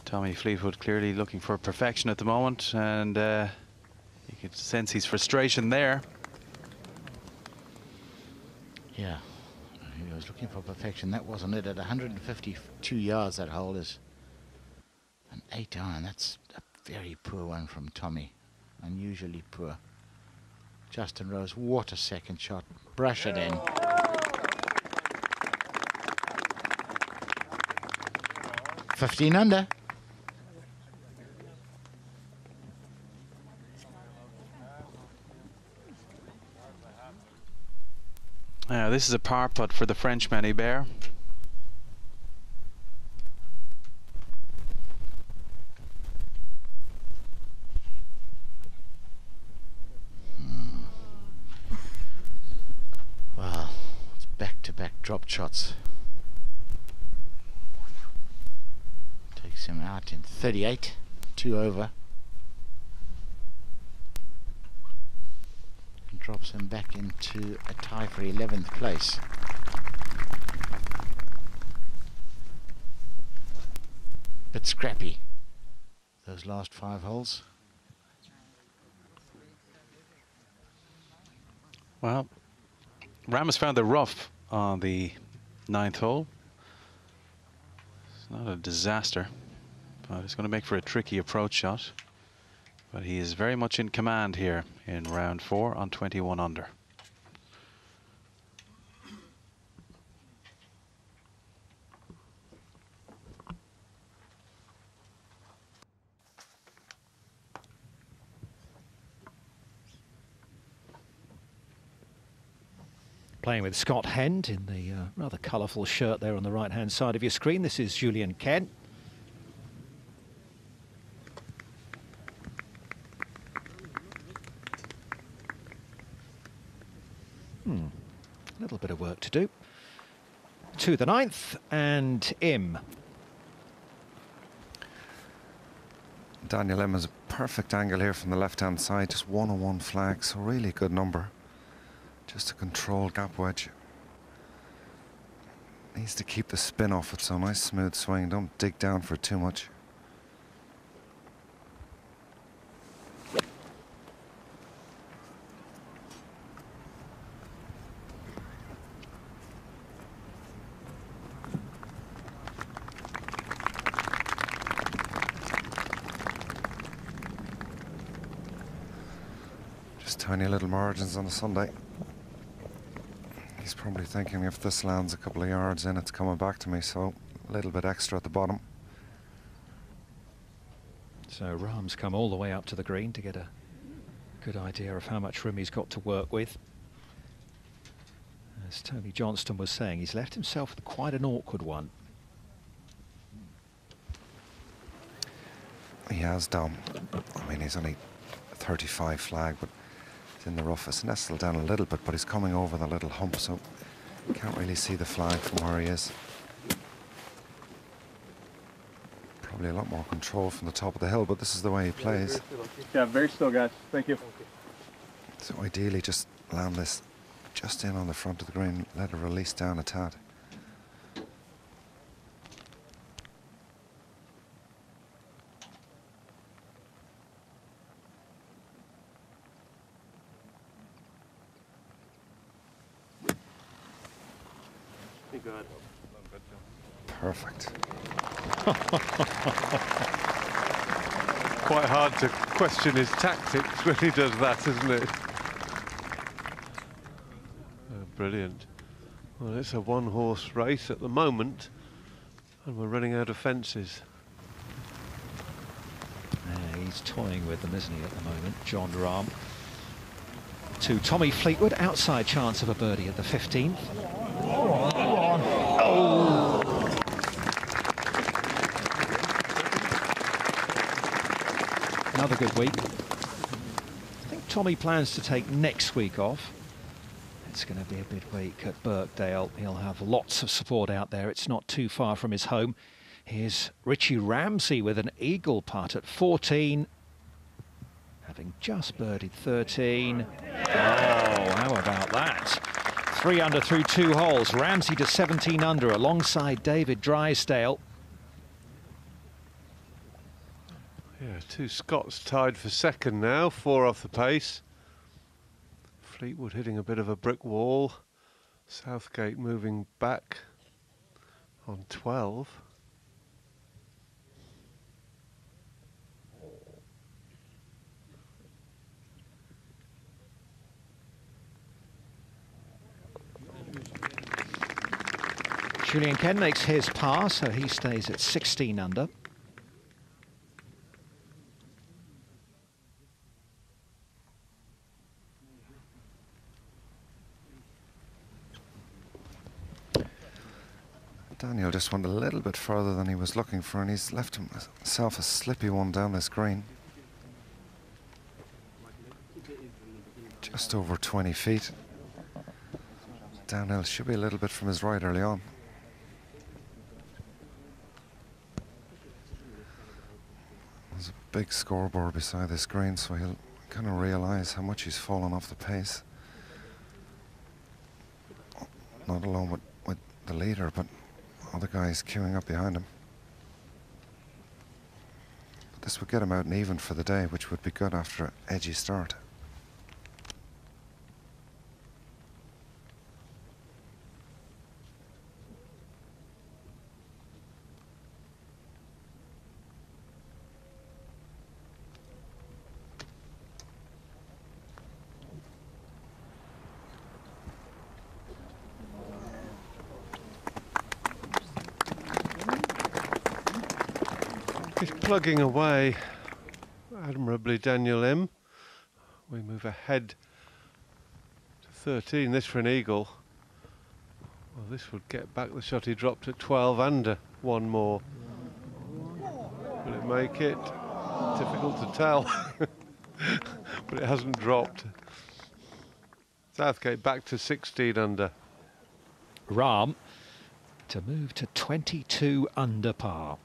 Tommy Fleetwood clearly looking for perfection at the moment, and you could sense his frustration there. Yeah. He was looking for perfection. That wasn't it. At 152 yards, that hole is an 8 iron. That's a very poor one from Tommy. Unusually poor. Justin Rose, what a second shot. Brush it in. $15 under. This is a par putt for the Frenchman, Hubert. Wow, it's back-to-back drop shots. Takes him out in 38, 2 over. And drops him back into a tie for 11th place. Bit scrappy, those last 5 holes. Well, Rahm has found the rough on the 9th hole. It's not a disaster, but it's going to make for a tricky approach shot. But he is very much in command here in round 4 on 21 under. Playing with Scott Hend in the rather colourful shirt there on the right-hand side of your screen. This is Julian Kent. A little bit of work to do. To the 9th and Im. Daniel Im has a perfect angle here from the left-hand side, just 101 flag, so really good number. Just a controlled gap wedge. Needs to keep the spin off it, so nice smooth swing. Don't dig down for too much. Just tiny little margins on a Sunday. He's probably thinking if this lands a couple of yards in, it's coming back to me, so a little bit extra at the bottom. So Rahm's come all the way up to the green to get a good idea of how much room he's got to work with. As Tony Johnston was saying, he's left himself with quite an awkward one. He has, Dom. I mean, he's only 35 flag, but he's in the rough. It's nestled down a little bit, but he's coming over the little hump, so you can't really see the flag from where he is. Probably a lot more control from the top of the hill, but this is the way he plays. Yeah, very still, guys. Thank you. So ideally, just land this just in on the front of the green, let it release down a tad. Good. Perfect. Quite hard to question his tactics when he does that, isn't it? Oh, brilliant. Well, it's a one-horse race at the moment, and we're running out of fences. He's toying with them, isn't he, at the moment, Jon Rahm. To Tommy Fleetwood, outside chance of a birdie at the 15th. Oh! Another good week. I think Tommy plans to take next week off. It's going to be a big week at Birkdale. He'll have lots of support out there. It's not too far from his home. Here's Richie Ramsey with an eagle putt at 14. Having just birdied 13. Oh, how about that? 3 under through 2 holes. Ramsey to 17 under alongside David Drysdale. Yeah, 2 Scots tied for second now, 4 off the pace. Fleetwood hitting a bit of a brick wall. Southgate moving back on 12. Julian Ken makes his par, so he stays at 16 under. Daniel just went a little bit further than he was looking for, and he's left himself a slippy one down this green. Just over 20 feet. Downhill should be a little bit from his right early on. There's a big scoreboard beside this green, so he'll kind of realise how much he's fallen off the pace. Not alone with the leader, but other guys queuing up behind him. But this would get him out and even for the day, which would be good after an edgy start. He's plugging away admirably, Daniel M. We move ahead to 13. This for an eagle. Well, this would get back the shot he dropped at 12 under. One more. Will it make it? Difficult to tell. But it hasn't dropped. Southgate back to 16 under. Rahm to move to 22 under par.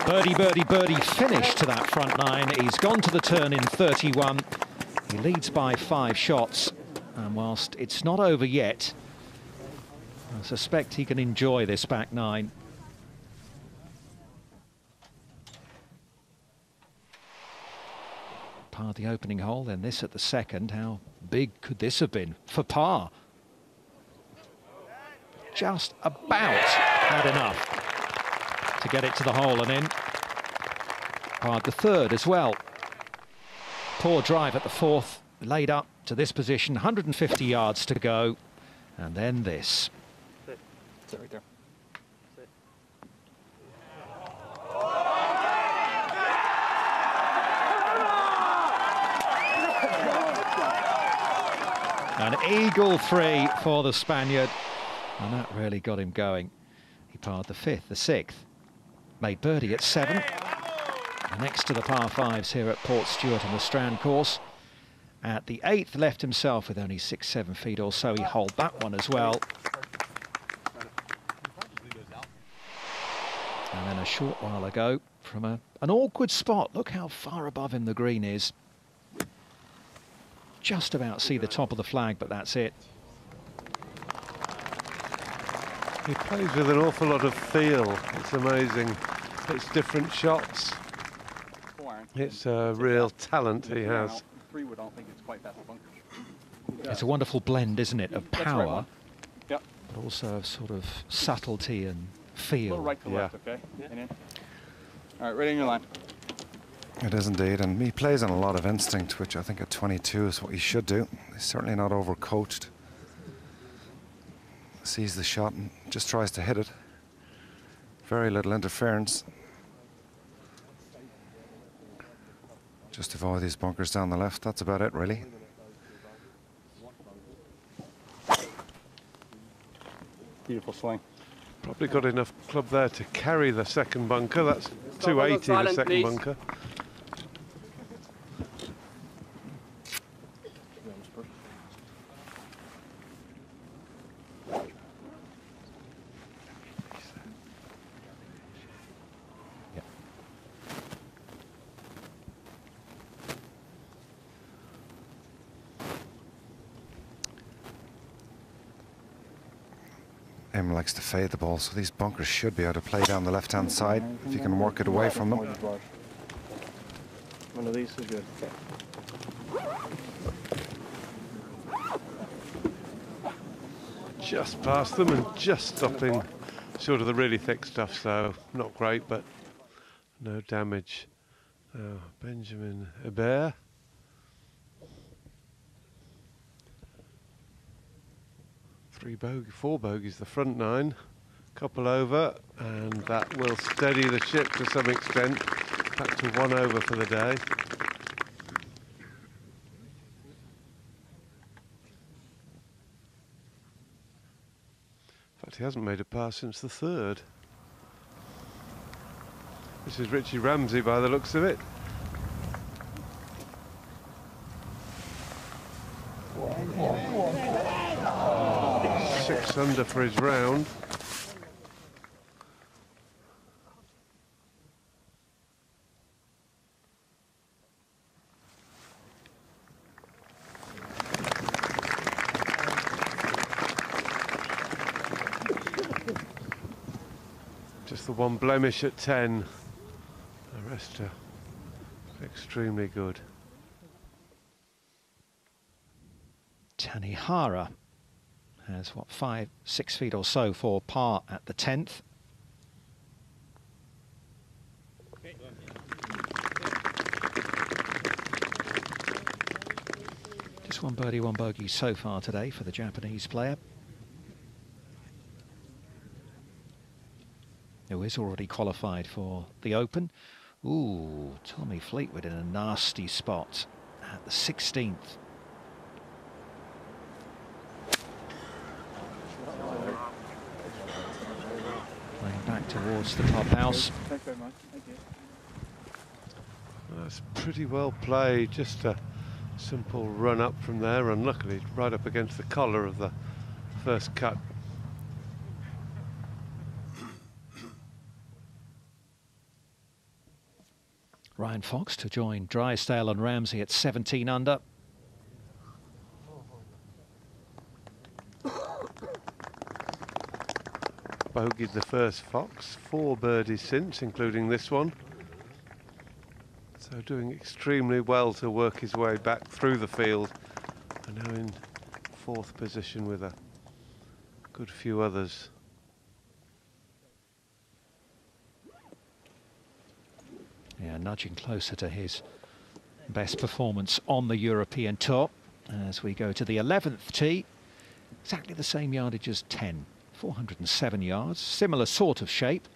Birdie, birdie, birdie finish to that front nine. He's gone to the turn in 31. He leads by 5 shots. And whilst it's not over yet, I suspect he can enjoy this back nine. Parred the opening hole, then this at the second. How big could this have been for par? Just about had enough to get it to the hole and in. Parred the third as well. Poor drive at the fourth, laid up to this position, 150 yards to go, and then this. Sit right there. An eagle three for the Spaniard, and that really got him going. He parred the fifth, the sixth, made birdie at 7. Next to the par 5s here at Portstewart on the Strand course. At the 8th, left himself with only 6-7 feet or so. He holed that one as well. And then a short while ago, from an awkward spot, look how far above him the green is. Just about see the top of the flag, but that's it. He plays with an awful lot of feel. It's amazing. It's different shots. It's a real talent he has. It's a wonderful blend, isn't it, of power, Yep. but also of sort of subtlety and feel. Right to left, okay? And in. All right, right in your line. It is indeed, and he plays on a lot of instinct, which I think at 22 is what he should do. He's certainly not overcoached. Sees the shot and just tries to hit it. Very little interference. Just avoid these bunkers down the left, that's about it really. Beautiful swing. Probably got enough club there to carry the second bunker. That's 280, the second bunker. Em likes to fade the ball, so these bunkers should be able to play down the left-hand side if you can work it away from them. One of these is good. Just past them and just stopping short of the really thick stuff, so not great, but no damage. Benjamin Hebert. Four bogeys, the front 9, couple over, and that will steady the ship to some extent. Back to 1 over for the day. In fact, he hasn't made a par since the 3rd. This is Richie Ramsey by the looks of it. Six under for his round. Just the one blemish at 10. The rest are extremely good. Tanihara has, what, 5-6 feet or so for par at the 10th. Just one birdie, one bogey so far today for the Japanese player, who is already qualified for the Open. Ooh, Tommy Fleetwood in a nasty spot at the 16th. Playing back towards the top house. Thanks very much. Thank you. That's pretty well played. Just a simple run up from there. Unluckily, right up against the collar of the first cut. Ryan Fox to join Drysdale and Ramsey at 17 under. Bogeyed the first Fox, 4 birdies since, including this one. It's So doing extremely well to work his way back through the field, and now in 4th position with a good few others. Yeah, nudging closer to his best performance on the European Tour as we go to the 11th tee. Exactly the same yardage as 10, 407 yards, similar sort of shape.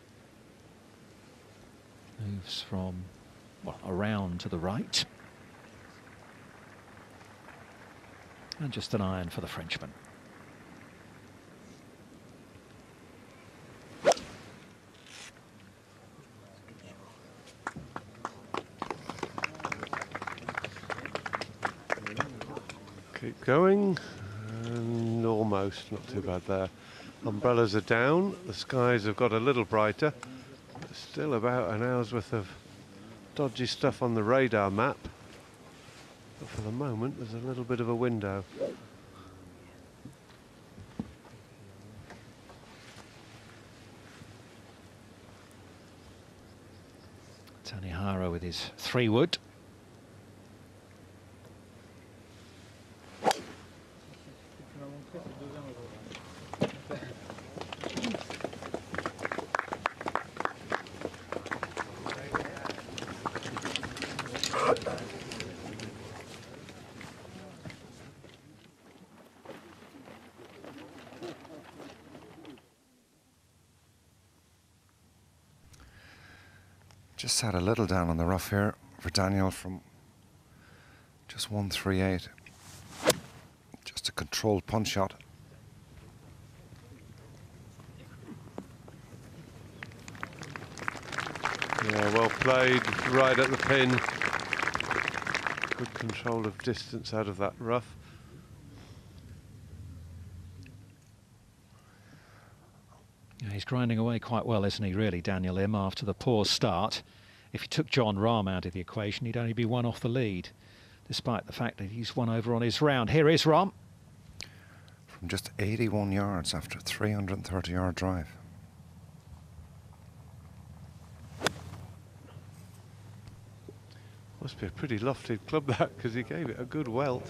Moves from, well, around to the right. And just an iron for the Frenchman. Keep going, and almost, not too bad there. Umbrellas are down, the skies have got a little brighter, but still about an hour's worth of dodgy stuff on the radar map. But for the moment, there's a little bit of a window. Tanihara with his 3-wood. Just sat a little down on the rough here for Daniel from just 138. Just a controlled punch shot. Yeah, well played, right at the pin. Good control of distance out of that rough. Yeah, he's grinding away quite well, isn't he, really, Daniel Im, after the poor start. If you took Jon Rahm out of the equation, he'd only be 1 off the lead, despite the fact that he's 1 over on his round. Here is Rahm. From just 81 yards after a 330-yard drive. Must be a pretty lofty club, that, because he gave it a good welt.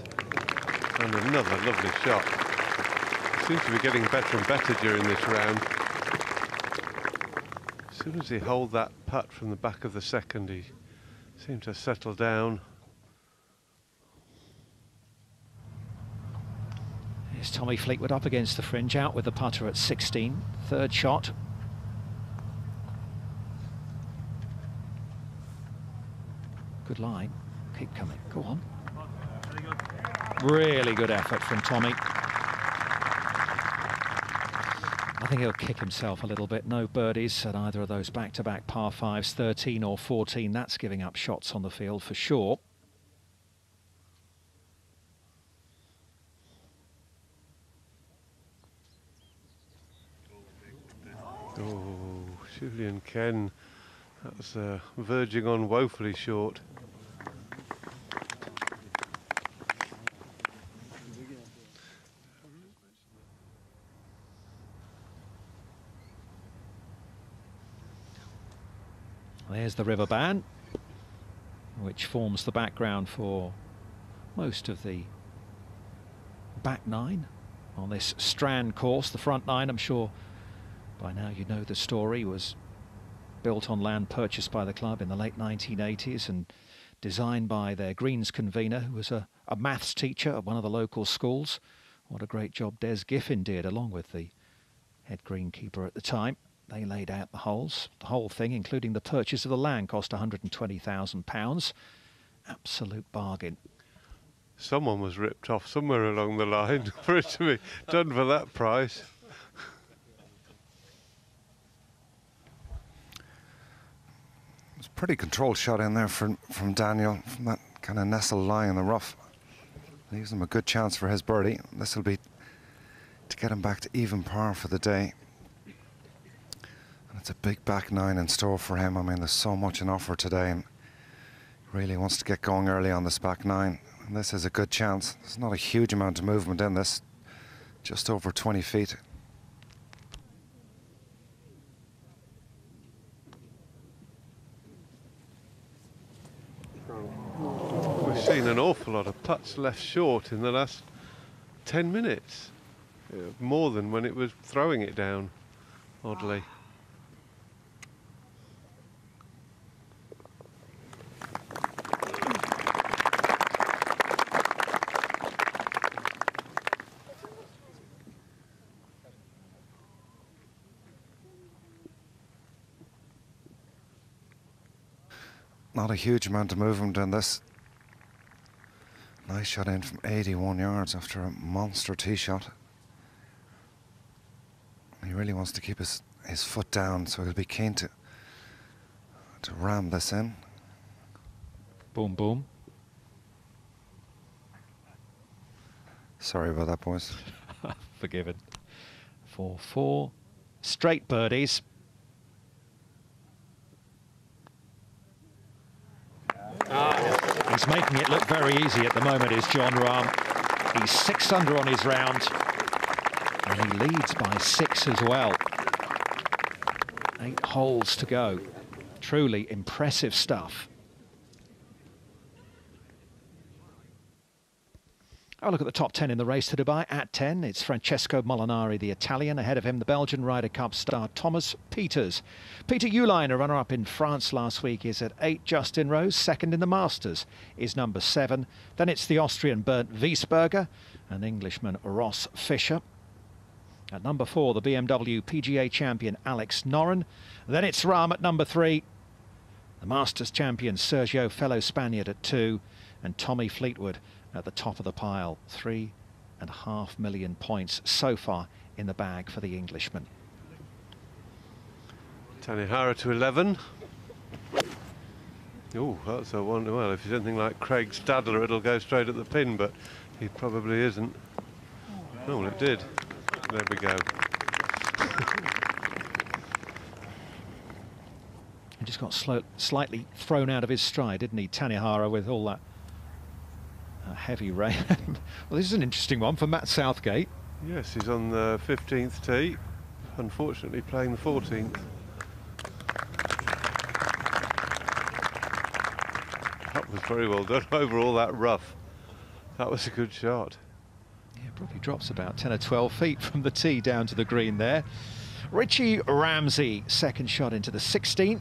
And another lovely shot. Seems to be getting better and better during this round. As soon as he holed that putt from the back of the second, he seemed to settle down. Here's Tommy Fleetwood up against the fringe, out with the putter at 16. 3rd shot. Good line. Keep coming. Go on. Really good effort from Tommy. I think he'll kick himself a little bit. No birdies at either of those back-to-back par 5s, 13 or 14. That's giving up shots on the field for sure. Oh, Julian Ken, that was verging on woefully short. There's the river ban, which forms the background for most of the back 9 on this Strand course. The front 9, I'm sure by now you know the story, was built on land purchased by the club in the late 1980s and designed by their greens convener, who was a maths teacher at one of the local schools. What a great job Des Giffin did, along with the head greenkeeper at the time. They laid out the holes. The whole thing, including the purchase of the land, cost £120,000. Absolute bargain. Someone was ripped off somewhere along the line for it to be done for that price. It's a pretty controlled shot in there from Daniel, from that kind of nestled lie in the rough. Leaves him a good chance for his birdie. This will be to get him back to even par for the day. It's a big back 9 in store for him. I mean, there's so much in offer today, and really wants to get going early on this back 9. And this is a good chance. There's not a huge amount of movement in this, just over 20 feet. We've seen an awful lot of putts left short in the last 10 minutes. More than when it was throwing it down, oddly. Not a huge amount of movement in this. Nice shot in from 81 yards after a monster tee shot. He really wants to keep his foot down, so he'll be keen to ram this in. Boom, boom. Sorry about that, boys. Forgiven. 4-4. Straight birdies. He's making it look very easy at the moment, is Jon Rahm. He's 6 under on his round, and he leads by 6 as well. 8 holes to go. Truly impressive stuff. Oh, look at the top 10 in the race to Dubai. At 10, it's Francesco Molinari, the Italian. Ahead of him, the Belgian Ryder Cup star Thomas Pieters. Peter Uihlein, a runner-up in France last week, is at 8. Justin Rose, second in the Masters, is number 7. Then it's the Austrian Bernd Wiesberger and Englishman Ross Fisher. At number 4, the BMW PGA champion Alex Noren. Then it's Rahm at number 3. The Masters champion Sergio Fellow Spaniard at 2. And Tommy Fleetwood at the top of the pile. 3.5 million points so far in the bag for the Englishman. Tanihara to 11. Oh, that's a one. Well, if he's anything like Craig Stadler, it'll go straight at the pin, but he probably isn't. Oh, well, it did. There we go. He just got slightly thrown out of his stride, didn't he, Tanihara, with all that heavy rain. Well, this is an interesting one for Matt Southgate. Yes, he's on the 15th tee, unfortunately playing the 14th. That was very well done over all that rough. That was a good shot. Yeah, probably drops about 10 or 12 feet from the tee down to the green there. Richie Ramsey, second shot into the 16th.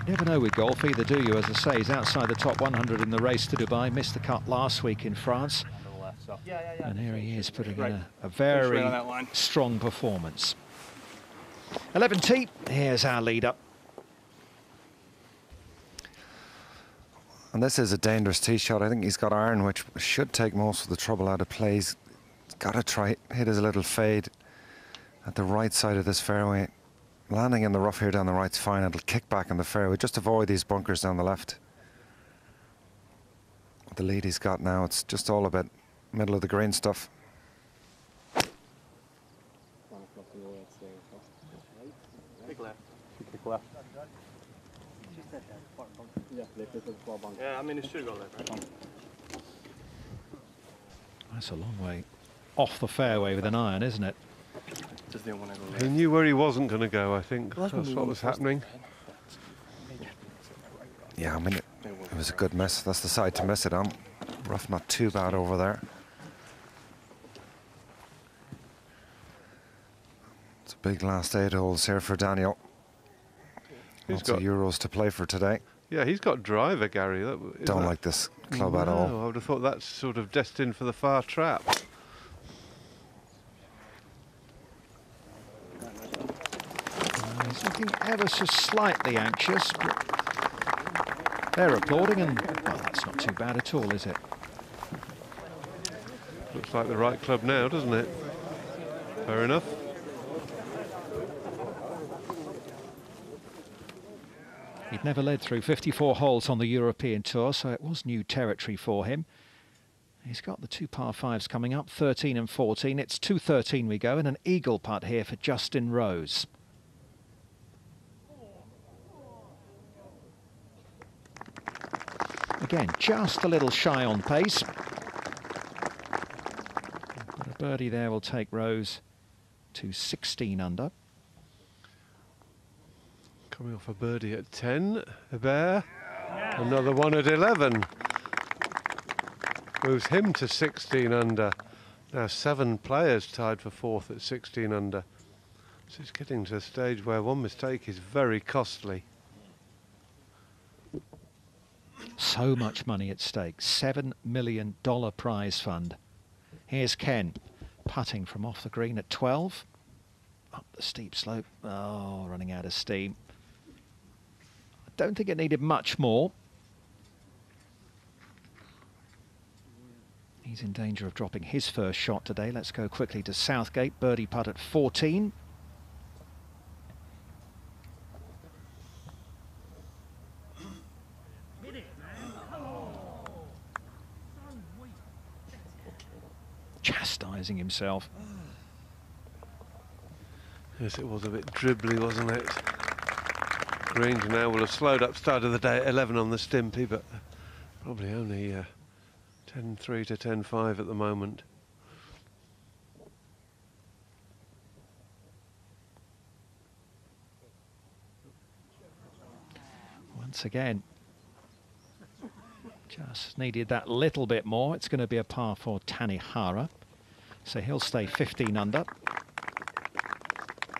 You never know with golf, either, do you? As I say, he's outside the top 100 in the race to Dubai, missed the cut last week in France. And here he is putting in a very strong performance. 11 tee, here's our lead-up. And this is a dangerous tee shot. I think he's got iron, which should take most of the trouble out of play. He's got to try hit his little fade at the right side of this fairway. Landing in the rough here down the right's fine. It'll kick back in the fairway. Just avoid these bunkers down the left. The lead he's got now, it's just all about middle of the green stuff. Big left. Big left. Yeah, I mean, it should go left, right? That's a long way off the fairway with an iron, isn't it? Just didn't want to go left. He knew where he wasn't going to go, I think. That's what was happening. Yeah, I mean, it was a good miss. That's the side to miss it on. Rough not too bad over there. It's a big last 8 holes here for Daniel. Lots of Euros to play for today. Yeah, he's got driver, Gary. Don't like this club at all. I would have thought that's sort of destined for the far trap. He's looking ever so slightly anxious, but they're applauding, and well, that's not too bad at all, is it? Looks like the right club now, doesn't it? Fair enough. He'd never led through 54 holes on the European Tour, so it was new territory for him. He's got the 2 par 5s coming up, 13 and 14. It's 2-13 we go, and an eagle putt here for Justin Rose. Again, just a little shy on pace. But a birdie there will take Rose to 16 under. Coming off a birdie at 10, the bear. Another one at 11. Moves him to 16 under. Now 7 players tied for 4th at 16 under. So it's getting to a stage where one mistake is very costly. So much money at stake. $7 million prize fund. Here's Ken, putting from off the green at 12. Up the steep slope. Oh, running out of steam. I don't think it needed much more. He's in danger of dropping his first shot today. Let's go quickly to Southgate. Birdie putt at 14. Chastising himself. Yes, it was a bit dribbly, wasn't it? Grange now will have slowed up, start of the day at 11 on the Stimpy, but probably only 10-3 to 10-5 at the moment. Once again, just needed that little bit more. It's going to be a par for Tanihara, so he'll stay 15 under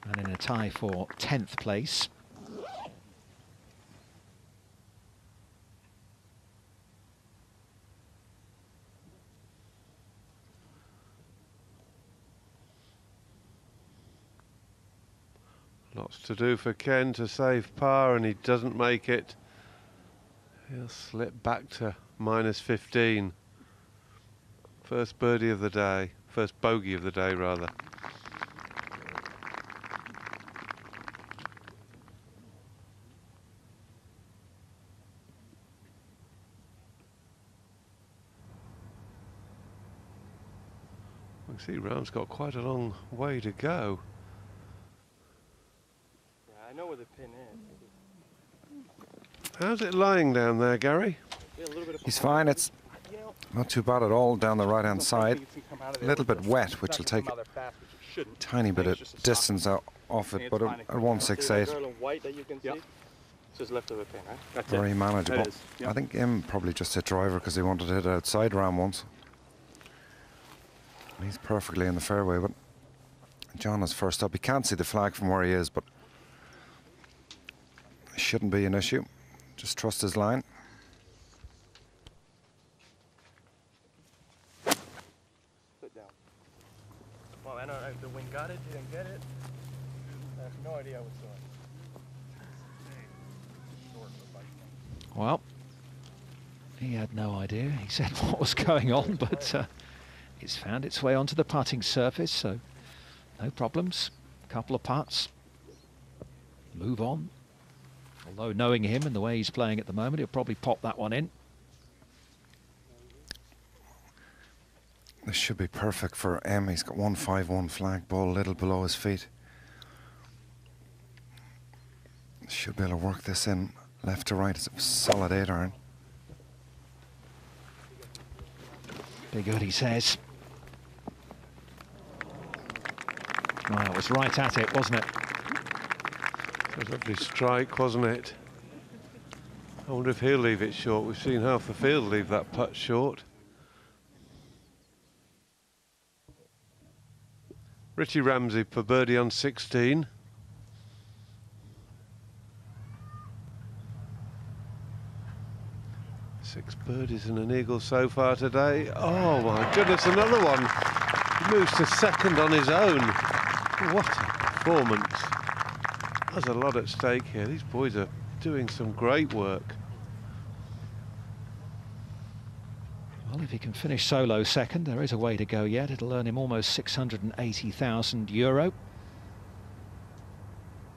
and in a tie for 10th place. Lots to do for Ken to save par, and he doesn't make it. He'll slip back to -15. First birdie of the day, first bogey of the day rather. We can see Rahm's got quite a long way to go. I know where the pin is. How's it lying down there, Gary? He's fine. It's not too bad at all down the right-hand side. A little bit wet, which will take a tiny bit of distance off it, but at 168, very manageable. I think him probably just hit driver because he wanted to hit outside Rahm once. He's perfectly in the fairway, but John is first up. He can't see the flag from where he is, but it shouldn't be an issue. Just trust his line. Put down. Well, I don't know if the wind got it, didn't get it. I have no idea what's going on. Well, he had no idea. He said what was going on, but it's found its way onto the putting surface, so no problems. A couple of putts. Move on. Although knowing him and the way he's playing at the moment, he'll probably pop that one in. This should be perfect for M. He's got 151 flag ball a little below his feet. Should be able to work this in left to right. It's a solid 8-iron. Be good, he says. Oh, it was right at it, wasn't it? A lovely strike, wasn't it? I wonder if he'll leave it short. We've seen half the field leave that putt short. Richie Ramsey for birdie on 16. Six birdies and an eagle so far today. Oh my goodness, another one. He moves to second on his own. What a performance. There's a lot at stake here. These boys are doing some great work. Well, if he can finish solo second, there is a way to go yet. It'll earn him almost €680,000.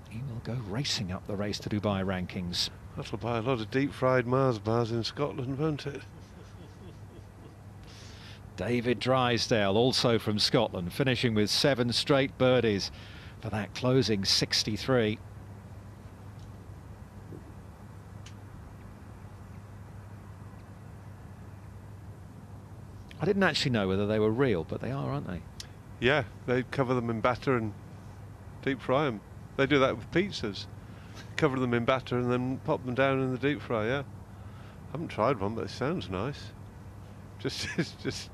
He will go racing up the Race to Dubai rankings. That'll buy a lot of deep-fried Mars bars in Scotland, won't it? David Drysdale, also from Scotland, finishing with 7 straight birdies for that closing 63. I didn't actually know whether they were real, but they are, aren't they? Yeah, they cover them in batter and deep fry them. They do that with pizzas. Cover them in batter and then pop them down in the deep fry, yeah. I haven't tried one, but it sounds nice. It's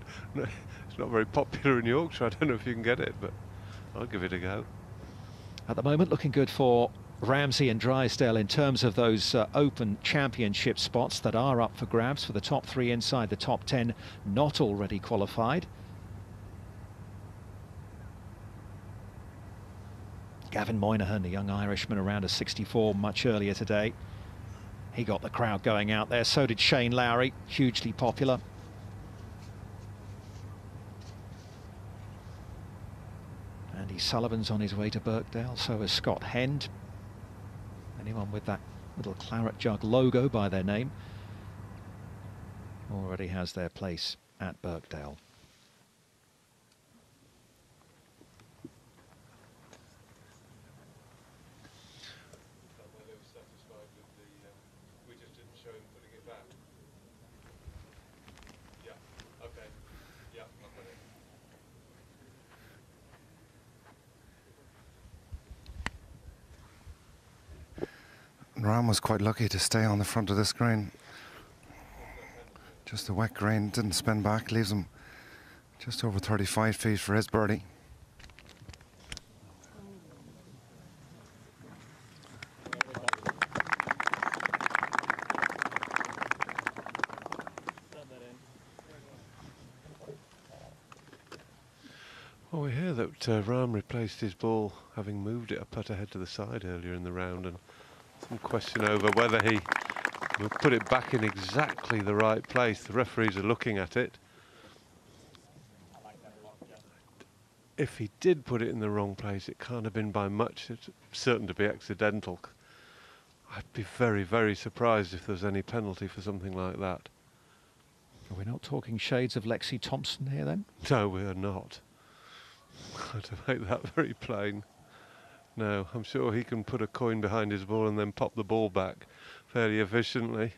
not very popular in Yorkshire. I don't know if you can get it, but I'll give it a go. At the moment, looking good for Ramsey and Drysdale in terms of those Open Championship spots that are up for grabs for the top 3 inside the top 10 not already qualified. Gavin Moynihan, the young Irishman, around a 64 much earlier today. He got the crowd going out there. So did Shane Lowry, hugely popular. Andy Sullivan's on his way to Birkdale, so is Scott Hend. Anyone with that little claret jug logo by their name already has their place at Birkdale. Rahm was quite lucky to stay on the front of this green. Just a wet green, didn't spin back, leaves him just over 35 feet for his birdie. Well, we hear that Rahm replaced his ball, having moved it a putt ahead to the side earlier in the round, and some question over whether he will put it back in exactly the right place. The referees are looking at it. If he did put it in the wrong place, it can't have been by much. It's certain to be accidental. I'd be very, very surprised if there's any penalty for something like that. Are we not talking shades of Lexi Thompson here then? No, we are not. To make that very plain. No, I'm sure he can put a coin behind his ball and then pop the ball back fairly efficiently.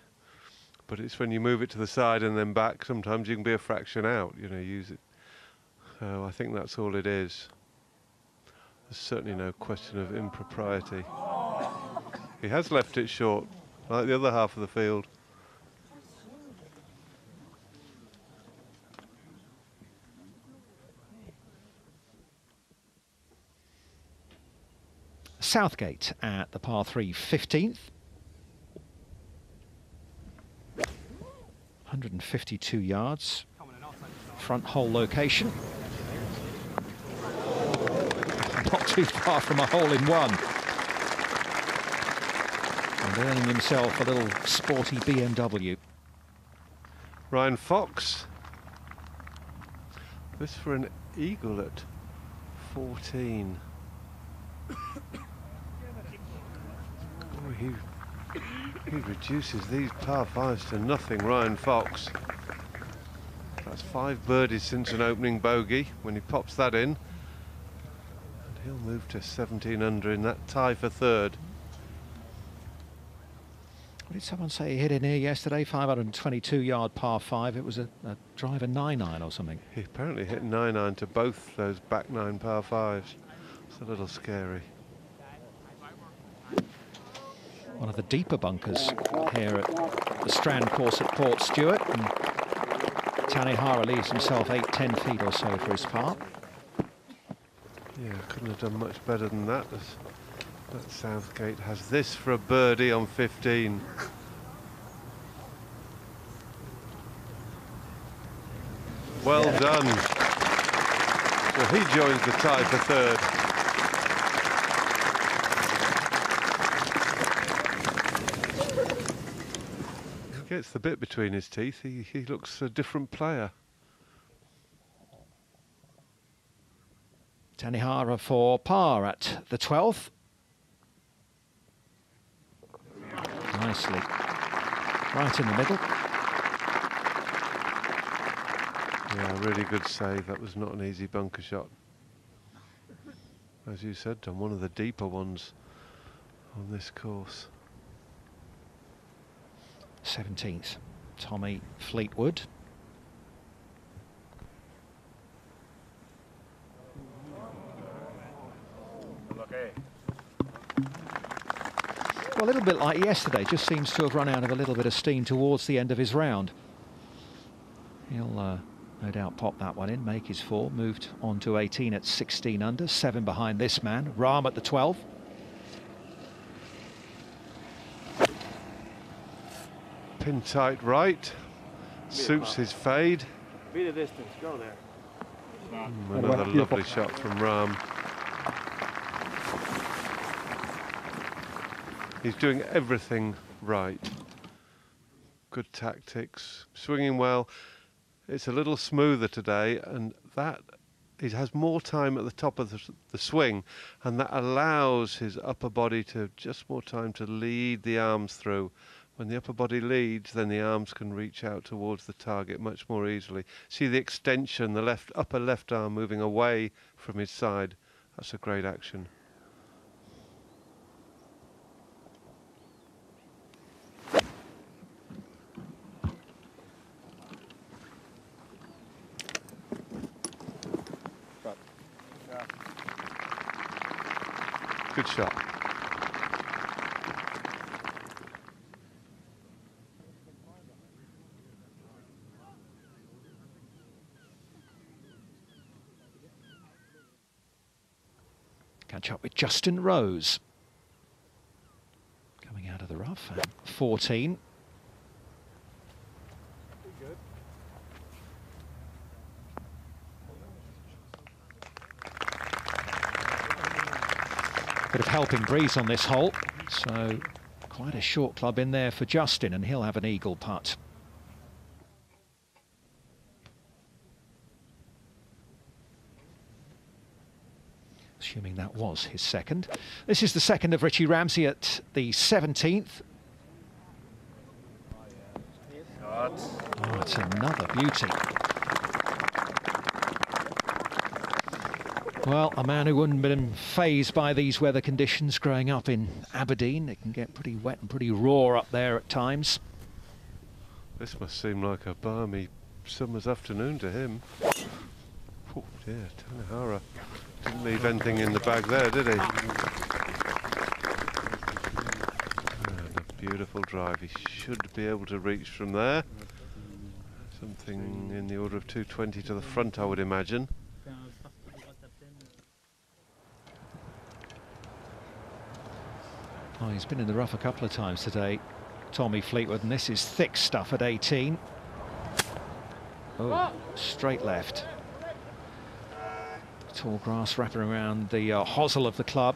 But it's when you move it to the side and then back, sometimes you can be a fraction out, you know, use it. So I think that's all it is. There's certainly no question of impropriety. He has left it short, like the other half of the field. Southgate at the par 3 15th. 152 yards. Front hole location. Not too far from a hole in one. And earning himself a little sporty BMW. Ryan Fox. This for an eagle at 14. He reduces these par 5s to nothing, Ryan Fox. That's 5 birdies since an opening bogey. When he pops that in, and he'll move to 17 under in that tie for third. What did someone say he hit in here yesterday? 522-yard par 5. It was a driver 9-iron or something. He apparently hit 9-iron to both those back 9 par 5s. It's a little scary. One of the deeper bunkers here at the Strand course at Portstewart. And Tanihara leaves himself 8-10 feet or so for his par. Yeah, couldn't have done much better than that. That Southgate has this for a birdie on 15. Well done. So he joins the tie for third. Gets the bit between his teeth. He looks a different player. Tanihara for par at the 12th. Nicely. Right in the middle. Yeah, really good save. That was not an easy bunker shot. As you said, Tom, one of the deeper ones on this course. 17th, Tommy Fleetwood. Well, a little bit like yesterday, just seems to have run out of a little bit of steam towards the end of his round. He'll no doubt pop that one in, make his 4, moved on to 18 at 16 under, 7 behind this man, Rahm at the 12. Pin tight right, suits his fade. Be the distance, go there. Another lovely shot from Rahm. He's doing everything right. Good tactics, swinging well. It's a little smoother today, and that he has more time at the top of the swing, and that allows his upper body to just more time to lead the arms through. When the upper body leads, then the arms can reach out towards the target much more easily. See the extension, the upper left arm moving away from his side. That's a great action. Good shot. Catch up with Justin Rose. Coming out of the rough at 14. Bit of helping breeze on this hole, so quite a short club in there for Justin, and he'll have an eagle putt. Assuming that was his second. This is the second of Richie Ramsey at the 17th. Oh, it's another beauty. Well, a man who wouldn't have been fazed by these weather conditions growing up in Aberdeen. It can get pretty wet and pretty raw up there at times. This must seem like a balmy summer's afternoon to him. Oh dear, Tanahara didn't leave anything in the bag there, did he? And a beautiful drive. He should be able to reach from there. Something in the order of 220 to the front, I would imagine. Oh, he's been in the rough a couple of times today, Tommy Fleetwood, and this is thick stuff at 18. Oh, straight left. Tall grass wrapping around the hosel of the club.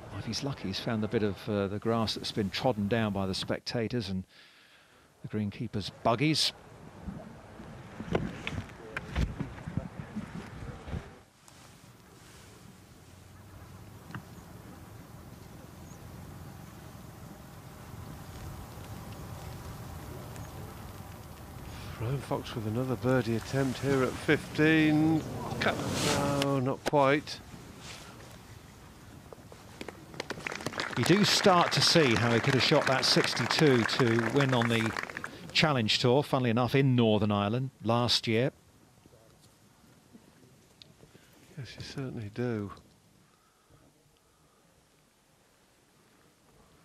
Well, if he's lucky, he's found a bit of the grass that's been trodden down by the spectators and the greenkeeper's buggies. Ryan Fox with another birdie attempt here at 15. No, not quite. You do start to see how he could have shot that 62 to win on the Challenge Tour, funnily enough, in Northern Ireland last year. Yes, you certainly do.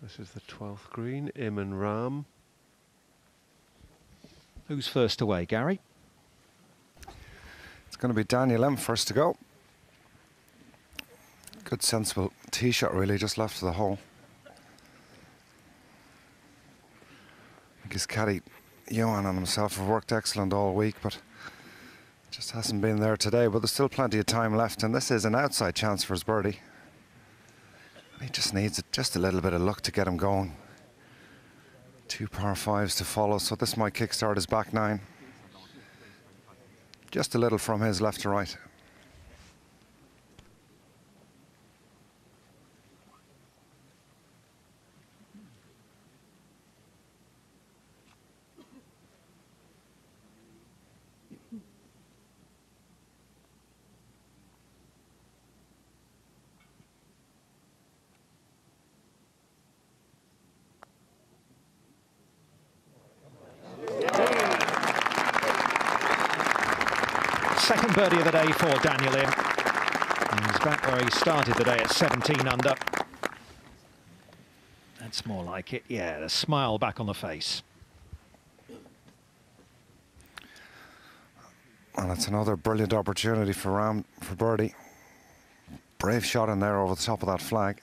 This is the 12th green, Jon Rahm. Who's first away, Gary? It's going to be Daniel M first to go. Good sensible tee shot really, just left of the hole. I think his caddy Johan and himself have worked excellent all week, but just hasn't been there today. But there's still plenty of time left, and this is an outside chance for his birdie. He just needs just a little bit of luck to get him going. 2 par 5s to follow, so this might kickstart his back 9. Just a little from his left to right. Second birdie of the day for Daniel M. And he's back where he started the day at 17 under. That's more like it. Yeah, the smile back on the face. And it's another brilliant opportunity for Rahm for birdie. Brave shot in there over the top of that flag.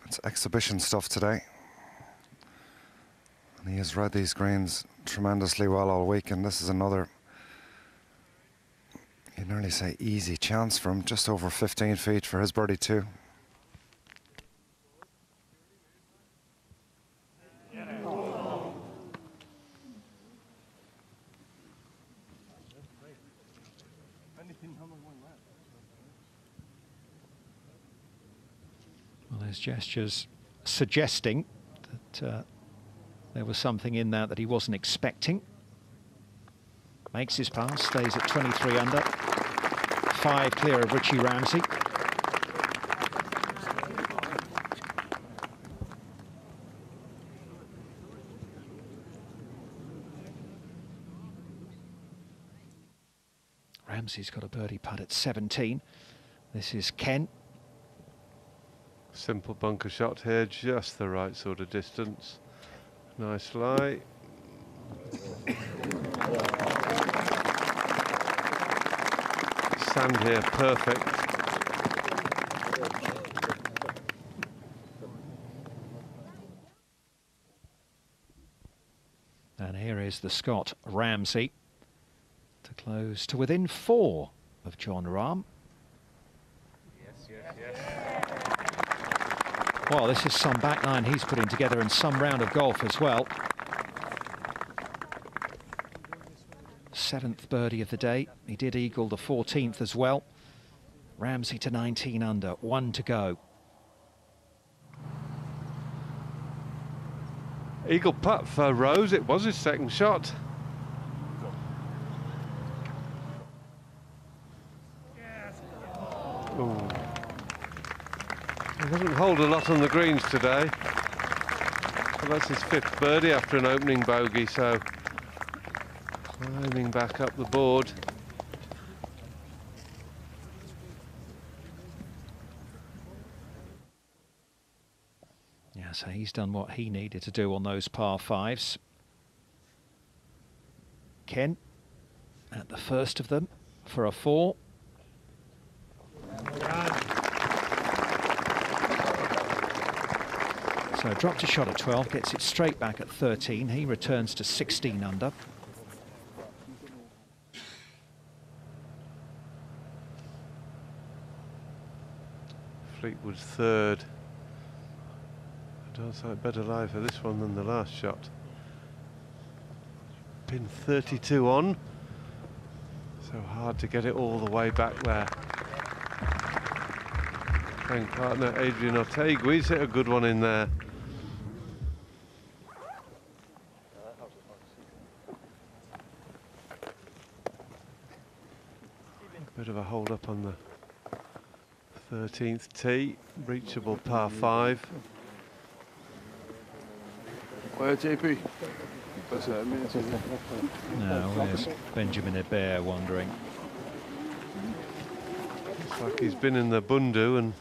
It's exhibition stuff today. And he has read these greens tremendously well all week, and this is another, you'd nearly say, easy chance for him. Just over 15 feet for his birdie too. Well, there's gestures suggesting that there was something in that he wasn't expecting. Makes his pass, stays at 23 under. 5 clear of Richie Ramsey. Ramsey's got a birdie putt at 17. This is Ken. Simple bunker shot here, just the right sort of distance. Nice lie. Sand here, perfect. And here is the Scot Ramsey to close to within 4 of Jon Rahm. Well, this is some back nine he's putting together and some round of golf as well. 7th birdie of the day. He did eagle the 14th as well. Ramsey to 19 under, 1 to go. Eagle putt for Rose. It was his second shot. Ooh. He doesn't hold a lot on the greens today. Well, that's his 5th birdie after an opening bogey, so climbing back up the board. Yeah, so he's done what he needed to do on those par 5s. Ken at the first of them for a 4. So dropped a shot at 12, gets it straight back at 13. He returns to 16 under. Fleetwood's 3rd. Downside better lie for this one than the last shot. Pin 32 on. So hard to get it all the way back there. Playing partner Adrian Ortegui's hit a good one in there. Bit of a hold up on the 13th tee, reachable par 5. Ouais, JP. Now, where's Benjamin Hebert wandering? Looks like he's been in the bundu and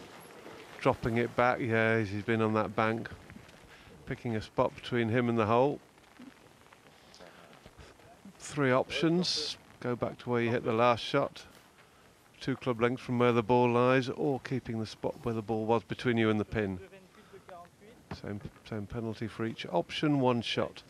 dropping it back. Yeah, he's been on that bank, picking a spot between him and the hole. 3 options. Go back to where you hit the last shot. 2 club lengths from where the ball lies, or keeping the spot where the ball was between you and the pin. Same penalty for each option, 1 shot.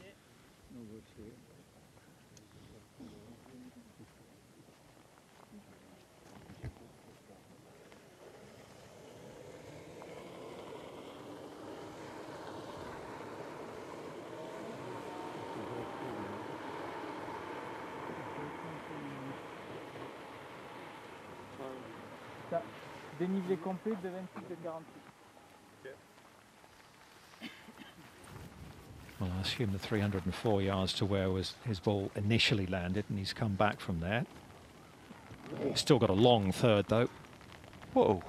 Dénivelé complet de 26 et 48. Well, I assume the 304 yards to where was his ball initially landed, and he's come back from there. Still got a long 3rd, though. Whoa,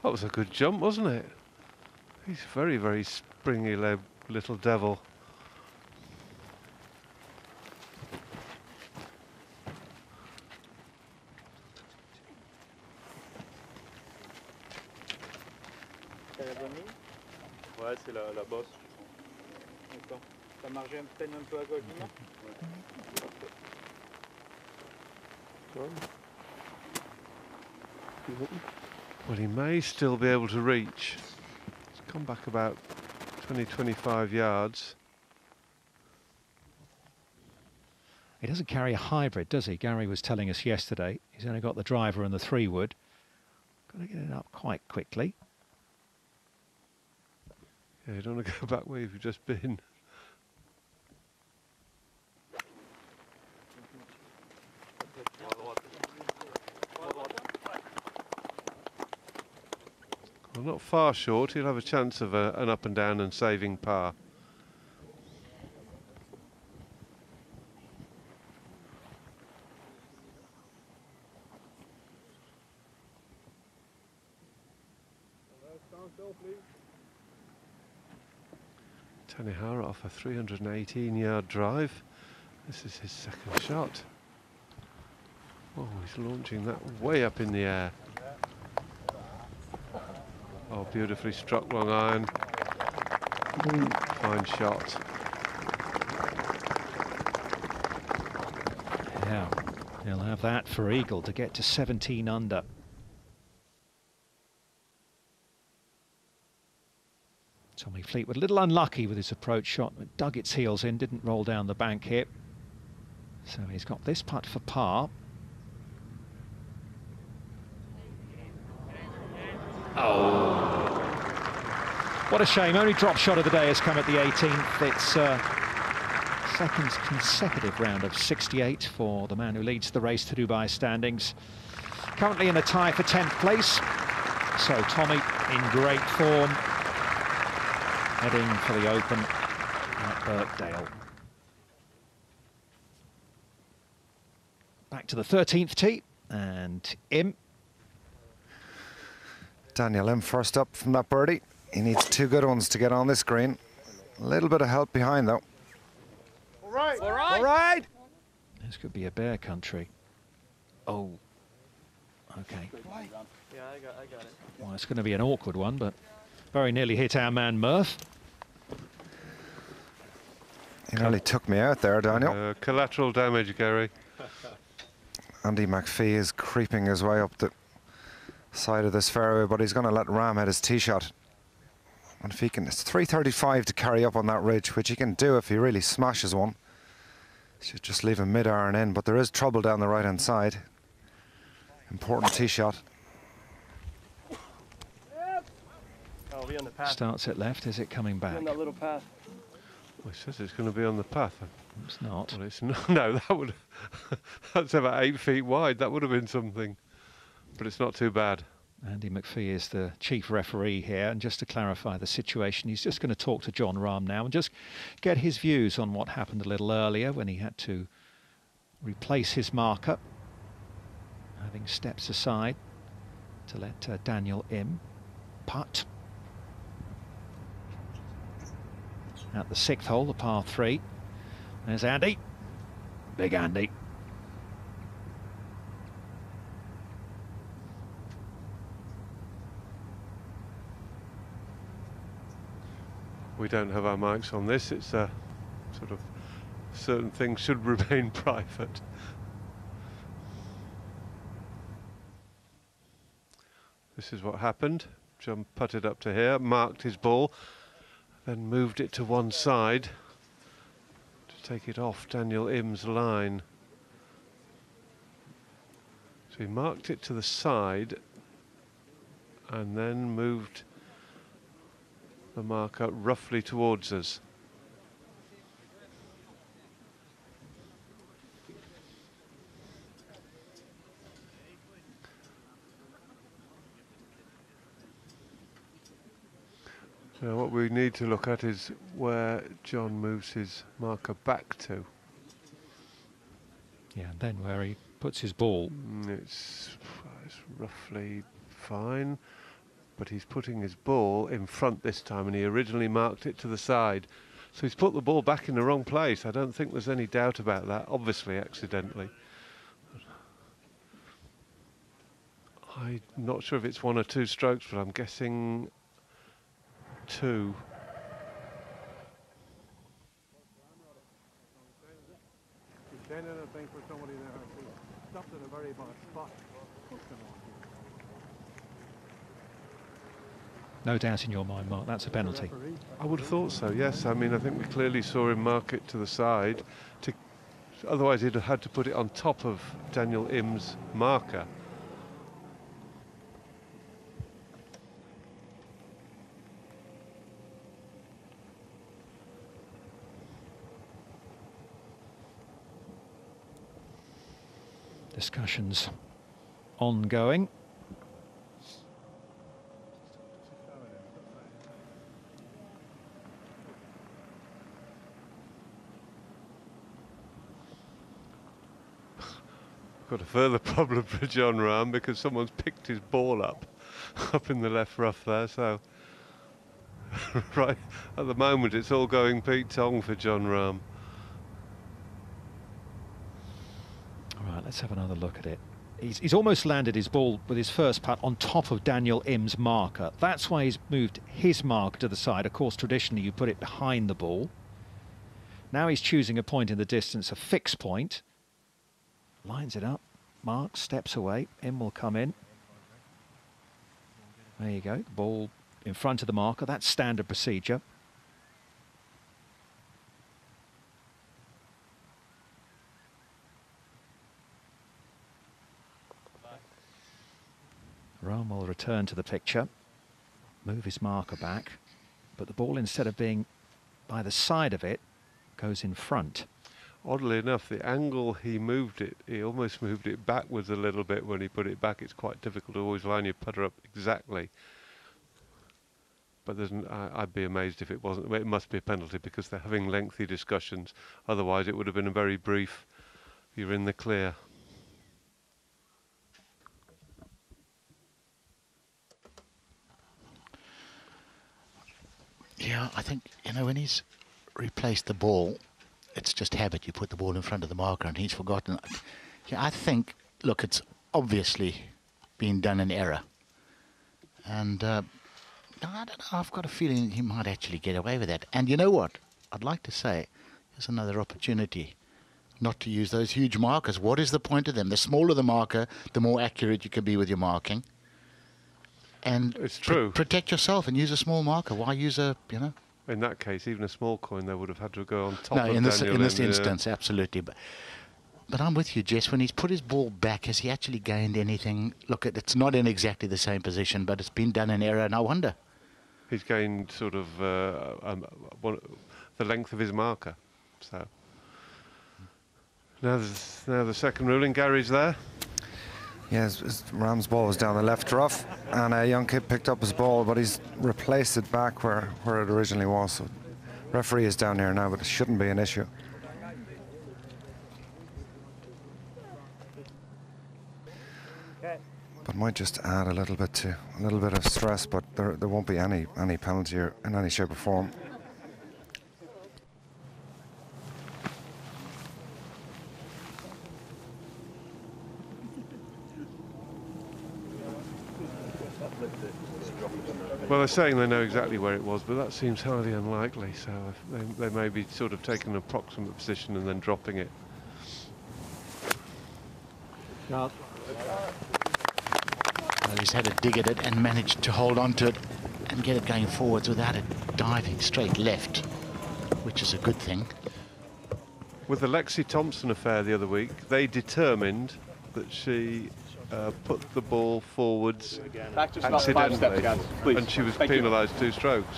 that was a good jump, wasn't it? He's very, very springy little devil. Ouais, c'est la bosse. D'accord. Ça marche peut-être un peu à gauche, non? Well, he may still be able to reach. He's come back about 20-25 yards. He doesn't carry a hybrid, does he? Gary was telling us yesterday. He's only got the driver and the 3-wood. Got to get it up quite quickly. Yeah, you don't want to go back where you've just been. Well, not far short. He'll have a chance of an up and down and saving par. Tanihara off a 318-yard drive. This is his second shot. Oh, he's launching that way up in the air. Oh, beautifully struck, long iron. Fine shot. Yeah, he'll have that for eagle to get to 17 under. Tommy Fleetwood, a little unlucky with his approach shot, but dug its heels in, didn't roll down the bank here. So he's got this putt for par. Oh, what a shame. Only drop shot of the day has come at the 18th. It's second consecutive round of 68 for the man who leads the race to Dubai standings. Currently in a tie for 10th place. So Tommy in great form, heading for the Open at Birkdale. Back to the 13th tee, and Im. Daniel Im first up from that birdie. He needs two good ones to get on this green. A little bit of help behind though. All right. All right. This could be a bear country. Oh, okay. Yeah, I got it. Well, it's going to be an awkward one, but very nearly hit our man Murph. He nearly took me out there, Daniel. Collateral damage, Gary. Andy McPhee is creeping his way up the side of this fairway, but he's going to let Rahm hit his tee shot. And if he can, it's 335 to carry up on that ridge, which he can do if he really smashes one. Should just leave him mid-iron in, but there is trouble down the right-hand side. Important tee shot. Oh, be on the path. Starts it left. Is it coming back? On that little path. Well, it says it's going to be on the path. It's not. Well, it's not. No, that would. That's about 8 feet wide. That would have been something, but it's not too bad. Andy McPhee is the chief referee here, and just to clarify the situation, he's just going to talk to Jon Rahm now and just get his views on what happened a little earlier when he had to replace his marker, having steps aside to let Daniel Im putt. At the 6th hole, the par 3. There's Andy. Big Andy. We don't have our mics on this. It's a sort of certain things should remain private. This is what happened. John putted up to here, marked his ball, then moved it to one side to take it off Daniel Im's line. So he marked it to the side and then moved the marker roughly towards us. Now what we need to look at is where John moves his marker back to. Yeah, and then where he puts his ball. It's roughly fine, but he's putting his ball in front this time, and he originally marked it to the side. So he's put the ball back in the wrong place. I don't think there's any doubt about that, obviously accidentally. I'm not sure if it's 1 or 2 strokes, but I'm guessing 2. Then anything for somebody there who stopped at a very bad spot. No doubt in your mind, Mark, that's a penalty. I would have thought so, yes. I mean, I think we clearly saw him mark it to the side. Otherwise, he'd have had to put it on top of Daniel Im's marker. Discussions ongoing. Got a further problem for Jon Rahm because someone's picked his ball up in the left rough there, so right at the moment it's all going Pete Tong for Jon Rahm. All right, let's have another look at it. He's almost landed his ball with his first putt on top of Daniel Im's marker. That's why he's moved his marker to the side. Of course, traditionally you put it behind the ball. Now he's choosing a point in the distance, a fixed point. Lines it up, marks, steps away, Im will come in. There you go, ball in front of the marker, that's standard procedure. Rahm will return to the picture, move his marker back, but the ball, instead of being by the side of it, goes in front. Oddly enough, the angle he moved it, he almost moved it backwards a little bit when he put it back. It's quite difficult to always line your putter up exactly. But I'd be amazed if it wasn't. Well, it must be a penalty because they're having lengthy discussions. Otherwise, it would have been a very brief, you're in the clear. Yeah, I think, you know, when he's replaced the ball, it's just habit. You put the ball in front of the marker and he's forgotten. Yeah, I think, look, it's obviously been done in error. And I don't know, I've got a feeling he might actually get away with that. And you know what? I'd like to say, here's another opportunity not to use those huge markers. What is the point of them? The smaller the marker, the more accurate you can be with your marking. And it's true. Protect yourself and use a small marker. Why use a, you know? In that case, even a small coin, they would have had to go on top no, of in this Daniel instance, absolutely. But I'm with you, Jess. When he's put his ball back, has he actually gained anything? Look, it's not in exactly the same position, but it's been done in error, and I wonder. He's gained sort of the length of his marker. So now the second ruling. Gary's there. Yes, Rahm's ball was down the left rough, and a young kid picked up his ball, but he's replaced it back where it originally was. So referee is down here now, but it shouldn't be an issue. But might just add a little bit of stress, but there won't be any penalty here in any shape or form. Well, they're saying they know exactly where it was, but that seems highly unlikely. So they may be sort of taking an approximate position and then dropping it. Well, he's had a dig at it and managed to hold on to it and get it going forwards without it diving straight left, which is a good thing. With the Lexi Thompson affair the other week, they determined that she put the ball forwards accidentally, and she was penalised 2 strokes.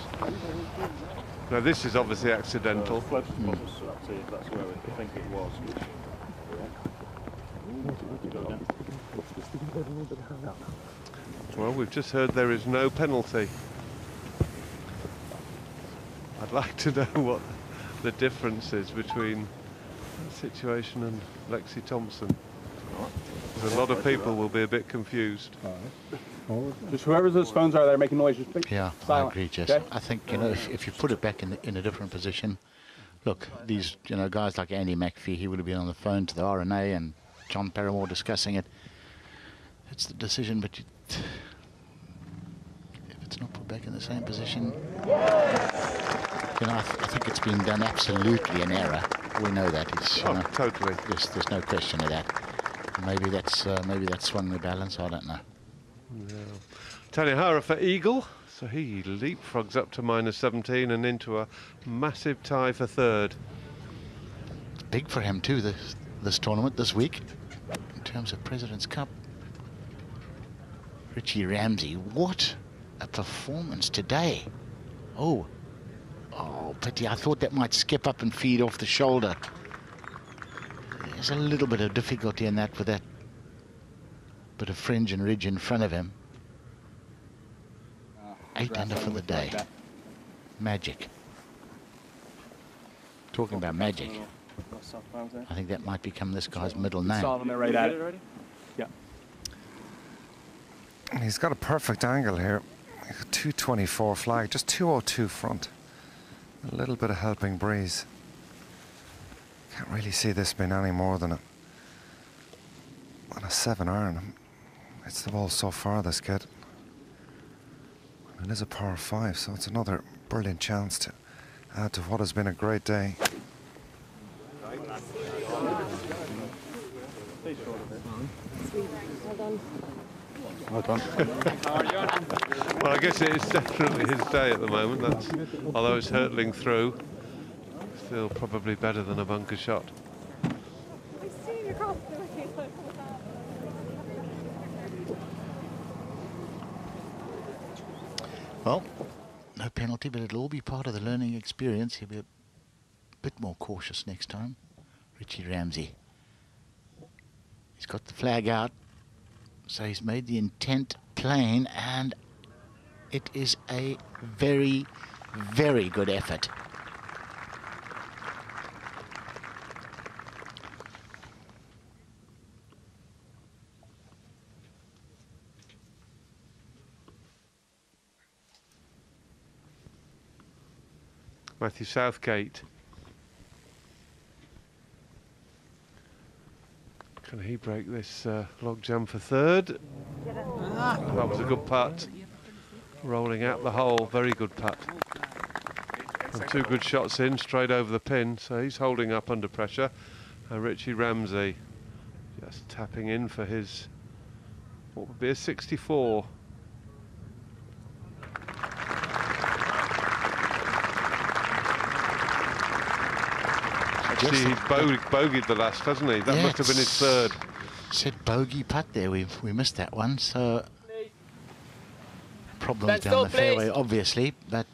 Now this is obviously accidental. That's where I think it was. Well, we've just heard there is no penalty. I'd like to know what the difference is between that situation and Lexi Thompson. A lot of people will be a bit confused. Just whoever those phones are that are making noise, just yeah, silent. I agree, Jess. Okay? I think, you know, if you put it back in a different position, look, these, you know, guys like Andy McPhee, he would have been on the phone to the RNA and John Paramore discussing it. It's the decision, but if it's not put back in the same position, you know, I think it's been done absolutely in error. We know that. It's, totally. There's no question of that. Maybe that's swung the balance. I don't know. No. Tanihara for eagle, so he leapfrogs up to -17 and into a massive tie for third. It's big for him too, this tournament this week, in terms of President's Cup. Richie Ramsey, what a performance today. Oh, pity. I thought that might skip up and feed off the shoulder. There's a little bit of difficulty in that with that bit of fringe and ridge in front of him. 8 under for the day. Magic. Talking about magic, I think that might become this guy's middle name. Right at it. Yeah. He's got a perfect angle here. 224 flag, just 202 front. A little bit of helping breeze. Can't really see this being any more than a 7 iron. It's the ball so far, this kid. It is a par 5, so it's another brilliant chance to add to what has been a great day. Well done. Well, I guess it is definitely his day at the moment. Although it's hurtling through, still probably better than a bunker shot. Well, no penalty, but it'll all be part of the learning experience. He'll be a bit more cautious next time. Richie Ramsey. He's got the flag out, so he's made the intent plain, and it is a very, very good effort. Matthew Southgate. Can he break this log jam for third? That was a good putt. Rolling out the hole, very good putt. And 2 good shots in, straight over the pin, so he's holding up under pressure. And Richie Ramsey just tapping in for his, what would be a 64. Actually, he's bogeyed the last, hasn't he? That must have been his third. Said bogey putt there. We missed that one. So problems down the fairway, obviously, but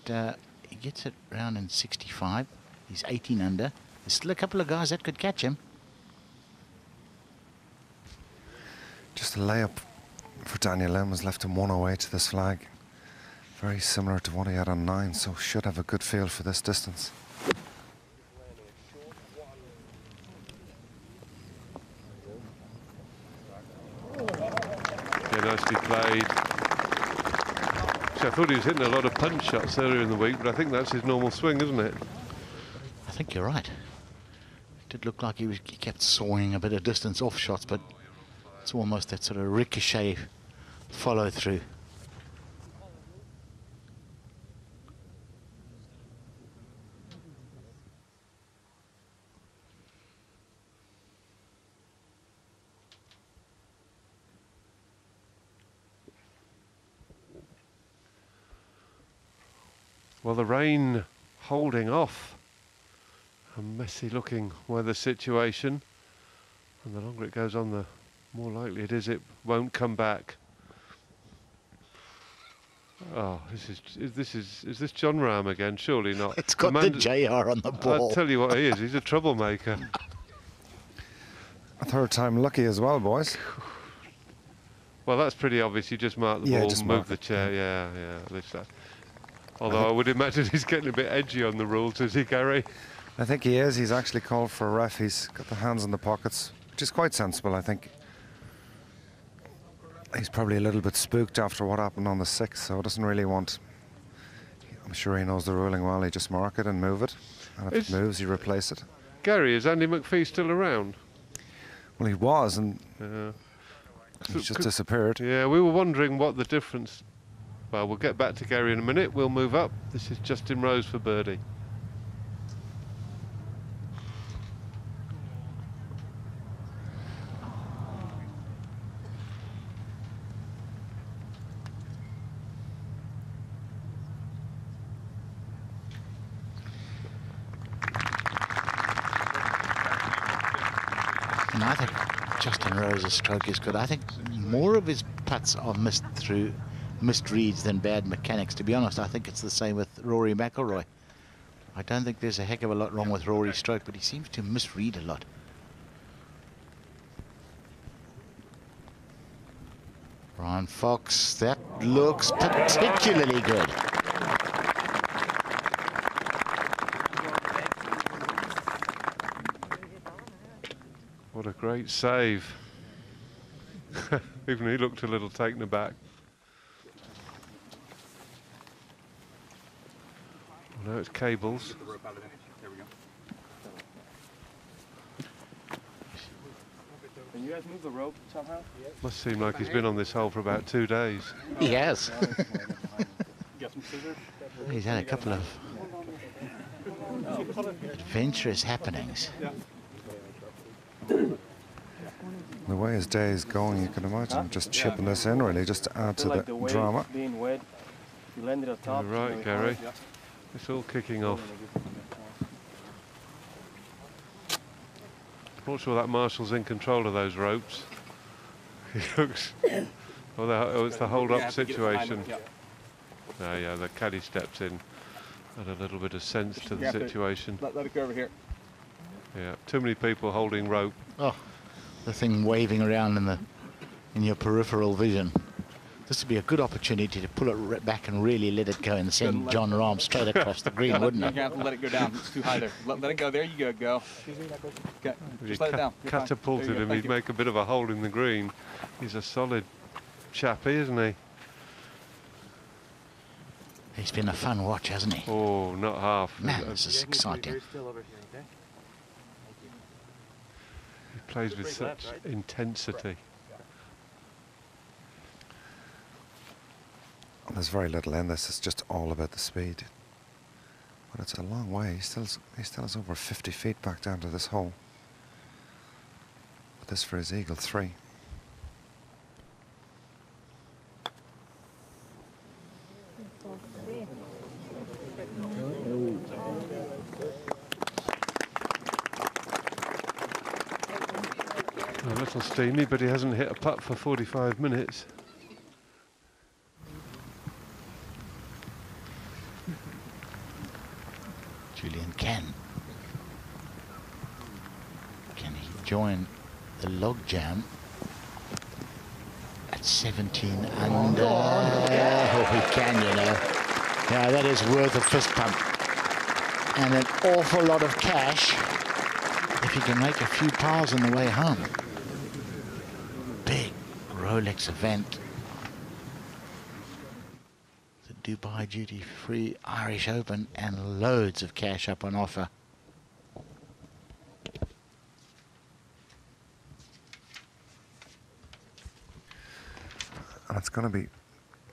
he gets it round in 65. He's 18 under. There's still a couple of guys that could catch him. Just a layup for Daniel Lim has left him 108 to this flag. Very similar to what he had on 9, so should have a good feel for this distance. Nicely played. I thought he was hitting a lot of punch shots earlier in the week, but I think that's his normal swing, isn't it? I think you're right. It did look like he kept sawing a bit of distance off shots, but it's almost that sort of ricochet follow through. Well, the rain holding off. A messy looking weather situation. And the longer it goes on, the more likely it is it won't come back. Oh, is this Jon Rahm again? Surely not. It's got the JR on the ball. I'll tell you what he is. He's a troublemaker. A 3rd time lucky as well, boys. Well, that's pretty obvious. You just mark the ball, just move the chair. Yeah. At least that. Although I would imagine he's getting a bit edgy on the rules, is he, Gary? I think he is. He's actually called for a ref. He's got the hands in the pockets, which is quite sensible, I think. He's probably a little bit spooked after what happened on the 6th, so doesn't really want... I'm sure he knows the ruling well. He just mark it and move it. And if it moves, you replace it. Gary, is Andy McPhee still around? Well, he was, and he's just disappeared. Yeah, we were wondering what the difference... Well, we'll get back to Gary in a minute. We'll move up. This is Justin Rose for birdie. I think Justin Rose's stroke is good. I think more of his putts are missed through misreads than bad mechanics. To be honest, I think it's the same with Rory McIlroy. I don't think there's a heck of a lot wrong with Rory's stroke, but he seems to misread a lot. Brian Fox, that looks particularly good. What a great save. Even he looked a little taken aback. Oh, no, it's cables. Can you guys move the rope somehow? Must seem like he's been on this hole for about 2 days. He has. Got some scissors? He's had a couple of adventurous happenings. The way his day is going, you can imagine just chipping this in, really, just to add to the drama. Being wet, you landed on top. You're right, Gary. It's all kicking off. Not sure that Marshall's in control of those ropes. He looks... Oh, it's the hold-up situation. Yeah, the caddy steps in. Add a little bit of sense to the situation. Let it go over here. Yeah, too many people holding rope. Oh, the thing waving around in your peripheral vision. This would be a good opportunity to pull it back and really let it go and send Jon Rahm straight across the green, wouldn't it? You have to let it go down. It's too high there. Let it go. There you go. Okay. Just let it down. Catapulted him. He'd make a bit of a hole in the green. He's a solid chappy, isn't he? He's been a fun watch, hasn't he? Oh, not half. Man, this is exciting. He plays with such intensity. And there's very little in this. It's just all about the speed. But it's a long way. He still has over 50 feet back down to this hole. But this for his eagle 3. A little steamy, but he hasn't hit a putt for 45 minutes. Julian can he join the logjam at 17 under? Oh, he can, you know. Yeah, that is worth a fist pump and an awful lot of cash if he can make a few pars on the way home. Big Rolex event. Dubai duty-free Irish Open and loads of cash up on offer. And it's going to be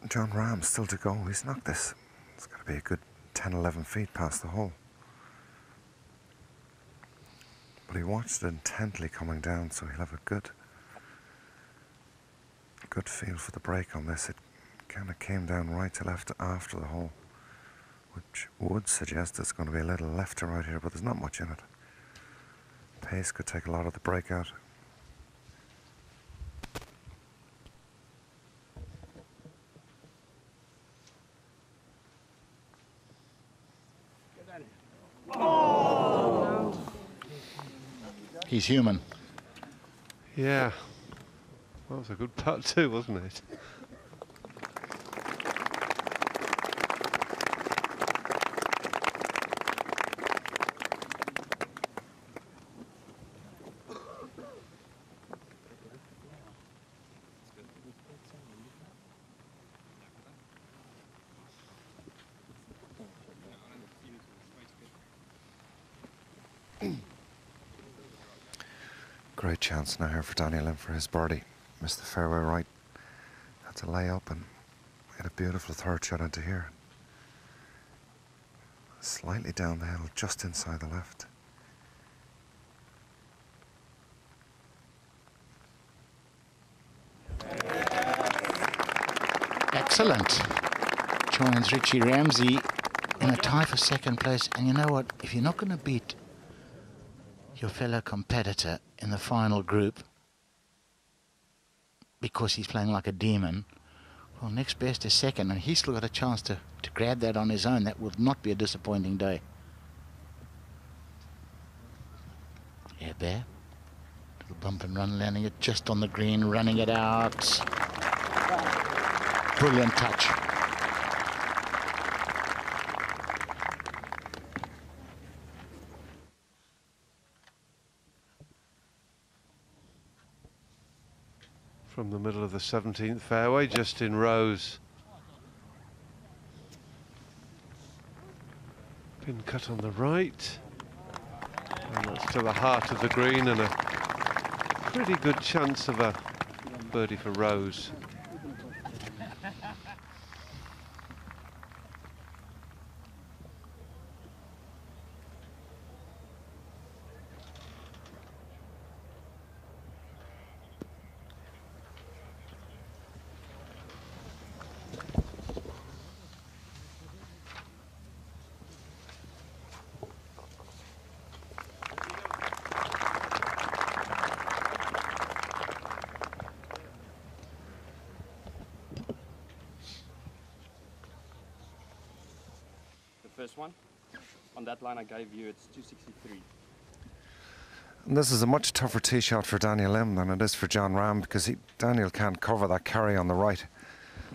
Jon Rahm still to go. He's knocked this. It's got to be a good 10, 11 feet past the hole. But he watched it intently coming down, so he'll have a good feel for the break on this. It kind of came down right to left after the hole, which would suggest there's going to be a little left to right here, but there's not much in it. Pace could take a lot of the break out. He's human. Yeah. That was a good putt too, wasn't it? Great chance now here for Daniel in for his birdie. Missed the fairway right. Had to lay up and hit a beautiful third shot into here. Slightly down the hill, just inside the left. Excellent. Joins Richie Ramsey in a tie for second place. And you know what? If you're not going to beat your fellow competitor in the final group because he's playing like a demon. Well, next best is second, and he's still got a chance to grab that on his own. That would not be a disappointing day. Yeah, there. Little bump and run, landing it just on the green, running it out. Brilliant touch. From the middle of the 17th fairway, just in Rose. Pin cut on the right. And that's to the heart of the green, and a pretty good chance of a birdie for Rose. First one. On that line I gave you, it's 263. And this is a much tougher tee shot for Daniel Lim than it is for Jon Rahm, because Daniel can't cover that carry on the right.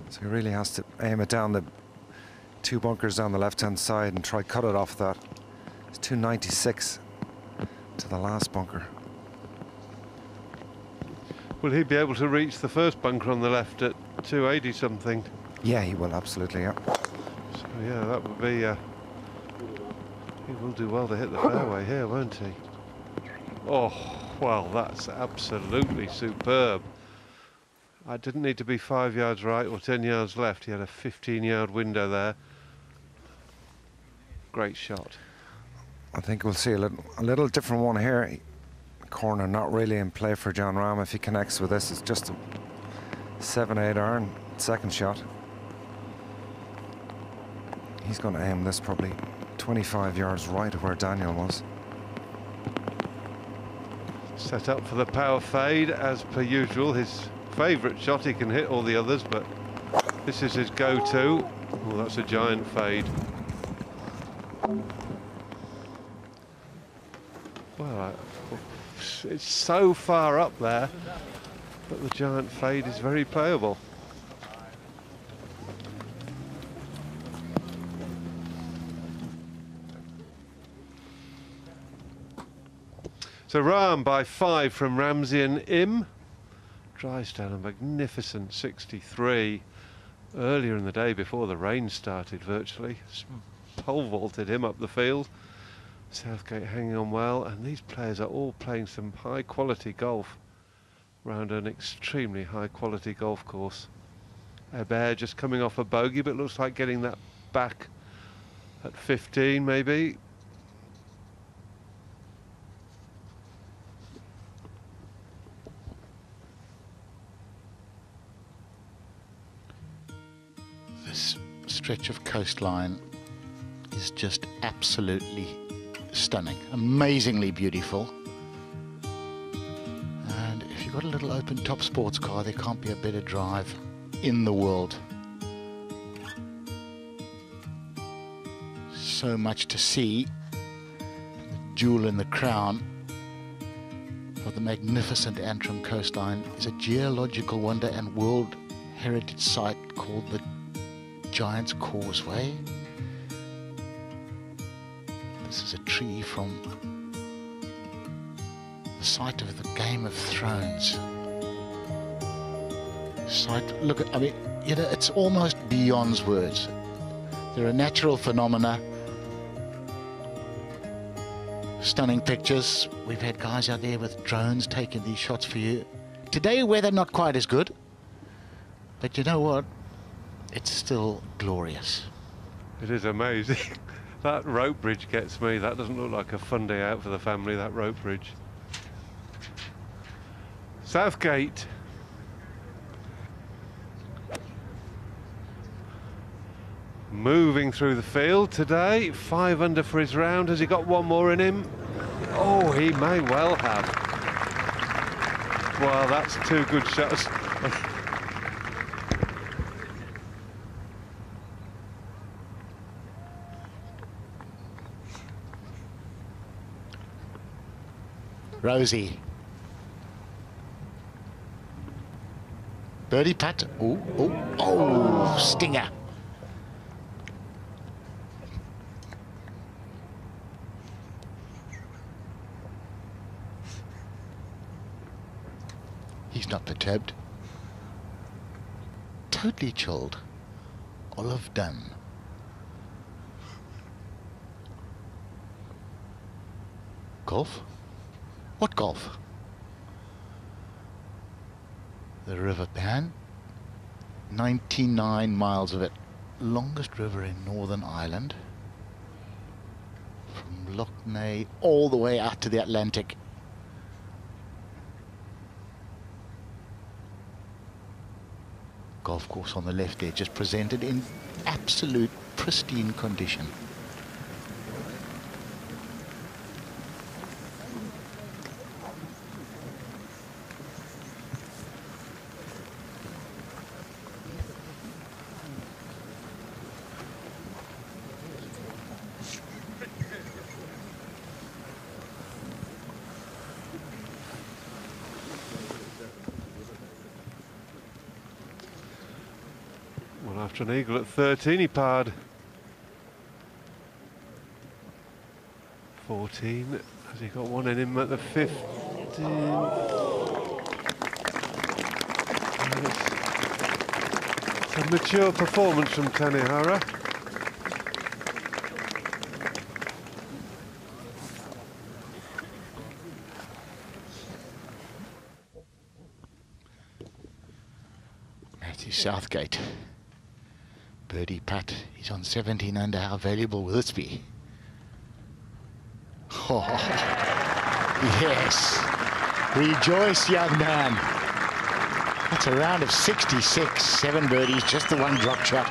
So he really has to aim it down the 2 bunkers down the left-hand side and try cut it off that. It's 296 to the last bunker. Will he be able to reach the first bunker on the left at 280 something? Yeah, he will, absolutely, yeah. So yeah, that would be... he will do well to hit the fairway here, won't he? Oh, well, that's absolutely superb. I didn't need to be 5 yards right or 10 yards left. He had a 15-yard window there. Great shot. I think we'll see a little different one here. Corner not really in play for Jon Rahm. If he connects with this, it's just a 7-8 iron, second shot. He's going to aim this probably 25 yards right of where Daniel was. Set up for the power fade as per usual. His favourite shot. He can hit all the others, but this is his go-to. Oh, that's a giant fade. Well, it's so far up there, but the giant fade is very playable. So Rahm by 5 from Ramsey and Im. Drysdale a magnificent 63 earlier in the day before the rain started virtually. Pole vaulted him up the field. Southgate hanging on well, and these players are all playing some high quality golf around an extremely high quality golf course. Hebert just coming off a bogey, but looks like getting that back at 15 maybe. This stretch of coastline is just absolutely stunning, amazingly beautiful. And if you've got a little open top sports car, there can't be a better drive in the world. So much to see. The jewel in the crown of the magnificent Antrim coastline is a geological wonder and World Heritage Site called the Giant's Causeway. This is a tree from the site of the Game of Thrones. Look at, I mean, you know, it's almost beyond words. There are natural phenomena, stunning pictures. We've had guys out there with drones taking these shots for you. Today, weather not quite as good, but you know what? It's still glorious. It is amazing. That rope bridge gets me. That doesn't look like a fun day out for the family, that rope bridge. Southgate. Moving through the field today. 5 under for his round. Has he got one more in him? Oh, he may well have. Well, that's two good shots. Rosie. Birdie putt. Oh, oh, oh, stinger. He's not perturbed. Totally chilled. Olive done. Golf? What golf? The River Pan. 99 miles of it. Longest river in Northern Ireland. From Lough Neagh all the way out to the Atlantic. Golf course on the left there, just presented in absolute pristine condition. After an eagle at 13, he parred 14. Has he got one in him at the 15? It's a mature performance from Tanihara. That is Southgate. Birdie putt. He's on 17 under. How valuable will this be? Oh, yes. Rejoice, young man. That's a round of 66. 7 birdies, just the one drop shot.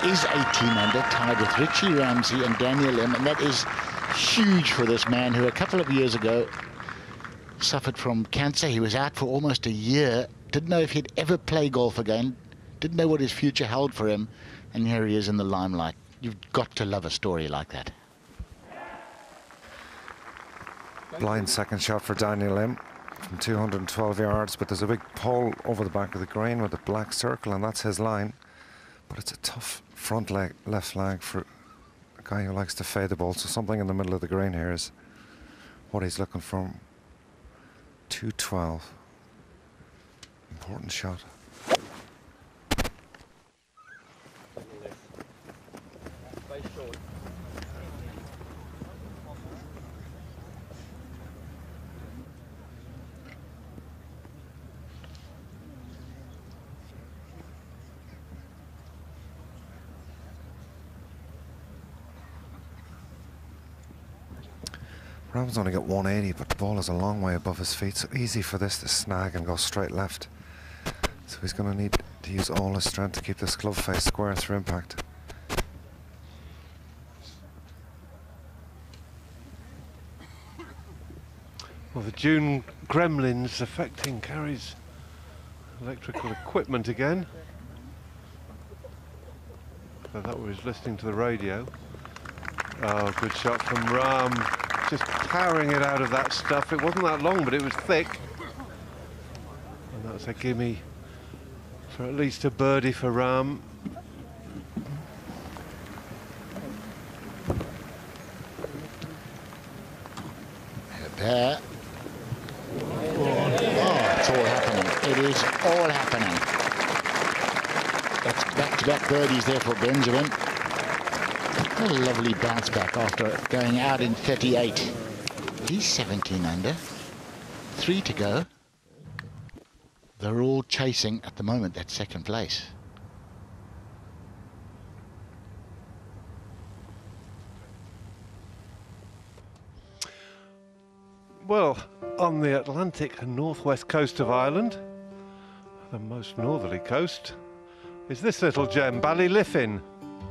He is 18 under, tied with Richie Ramsey and Daniel Lim, and that is huge for this man who a couple of years ago suffered from cancer. He was out for almost a year. Didn't know if he'd ever play golf again. Didn't know what his future held for him, and here he is in the limelight. You've got to love a story like that. Blind second shot for Daniel Lim from 212 yards, but there's a big pole over the back of the green with a black circle, and that's his line. But it's a tough front leg, left leg for a guy who likes to fade the ball, so something in the middle of the green here is what he's looking for. 212. Important shot. Rahm's only got 180, but the ball is a long way above his feet, so easy for this to snag and go straight left. So he's going to need to use all his strength to keep this club face square through impact. Well, the June gremlins affecting Carrie's electrical equipment again. So that was listening to the radio. Oh, good shot from Rahm. Just powering it out of that stuff. It wasn't that long, but it was thick. And that's a gimme for at least a birdie for Rahm. There. Oh, it's all happening. It is all happening. That's back-to-back birdies there for Benjamin. A lovely bounce back after going out in 38. He's 17 under. 3 to go. They're all chasing at the moment that second place. Well, on the Atlantic and northwest coast of Ireland, the most northerly coast, is this little gem, Ballyliffin.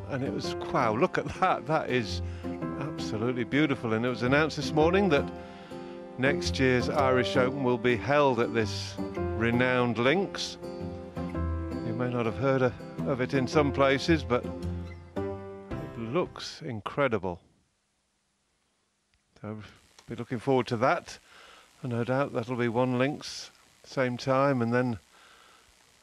And it was, wow, look at that. That is absolutely beautiful. And it was announced this morning that next year's Irish Open will be held at this renowned links. You may not have heard of it in some places, but it looks incredible. So be looking forward to that, and no doubt that'll be one links same time, and then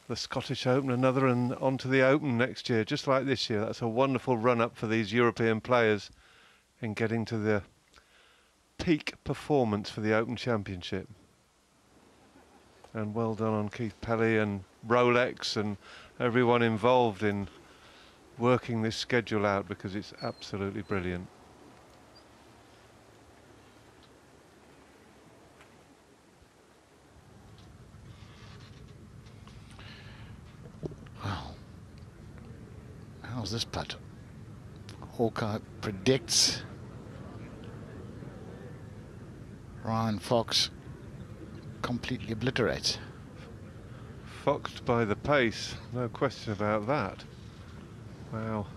the Scottish Open another, and on to the Open next year, just like this year. That's a wonderful run-up for these European players in getting to the peak performance for the Open Championship. And well done on Keith Pelly and Rolex and everyone involved in working this schedule out, because it's absolutely brilliant. Well, how's this putt? Hawkeye predicts Ryan Fox completely obliterates. Foxed by the pace, no question about that. Wow.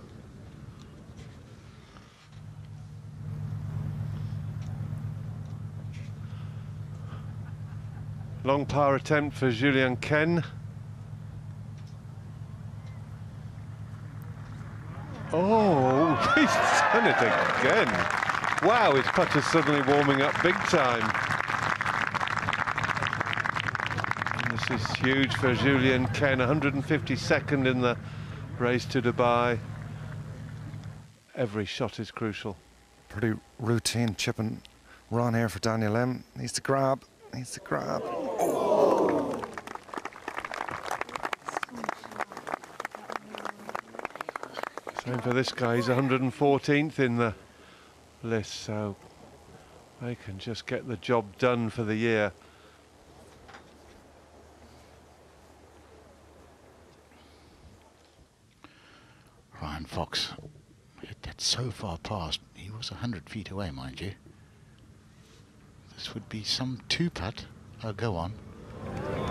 Long par attempt for Julien Ken. Oh, he's done it again. Wow, his putter's suddenly warming up big time. And this is huge for Julien Ken, 152nd in the race to Dubai. Every shot is crucial. Pretty routine chip and run here for Daniel M. Needs to grab, needs to grab. Same for this guy, he's 114th in the list, so they can just get the job done for the year. Ryan Fox hit that so far past. He was 100 feet away, mind you. This would be some two-putt. Oh, go on.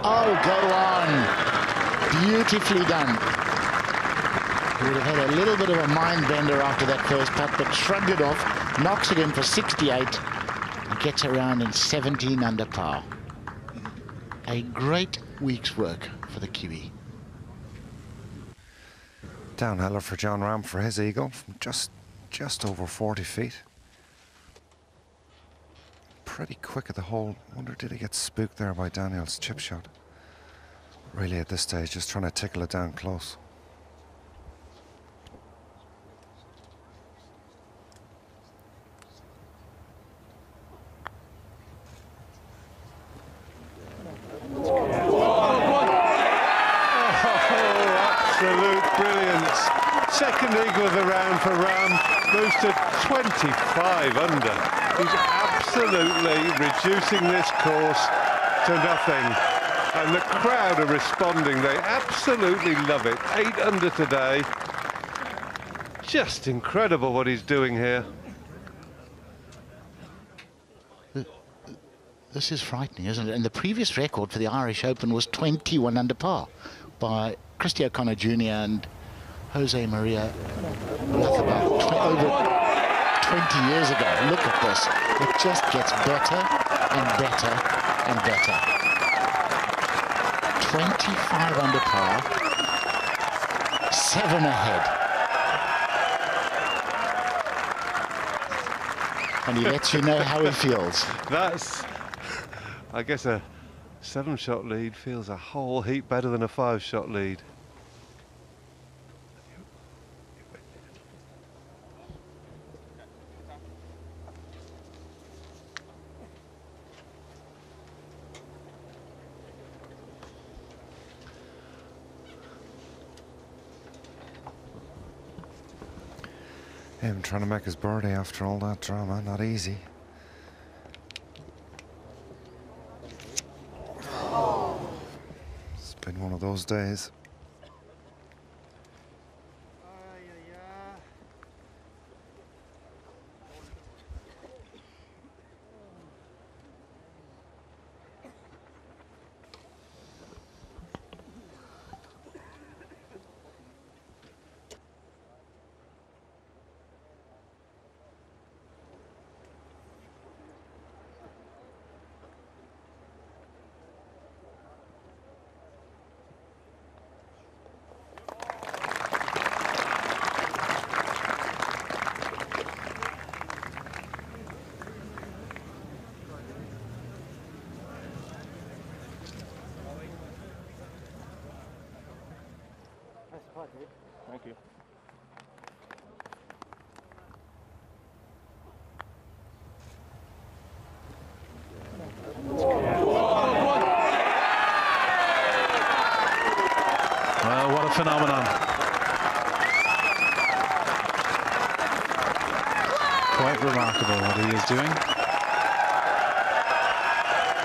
Oh, go on. Beautifully done. He would have had a little bit of a mind bender after that first putt, but shrugged it off, knocks it in for 68, and gets around in 17 under par. A great week's work for the Kiwi. Downhiller for Jon Rahm for his eagle from just over 40 feet. Pretty quick at the hole. Wonder, did he get spooked there by Daniel's chip shot? Really at this stage just trying to tickle it down close. Second eagle of the round for Rahm, moves to 25 under. He's absolutely reducing this course to nothing. And the crowd are responding. They absolutely love it. 8 under today. Just incredible what he's doing here. This is frightening, isn't it? And the previous record for the Irish Open was 21 under par by Christy O'Connor Jr. and Jose Maria Lazabal over 20 years ago. Look at this. It just gets better and better and better. 25 under par, 7 ahead. And he lets you know how he feels. That's, I guess, a 7-shot lead feels a whole heap better than a 5-shot lead. Him trying to make his birdie after all that drama, not easy. It's been one of those days. Thank you. Well, what a phenomenon. Quite remarkable what he is doing.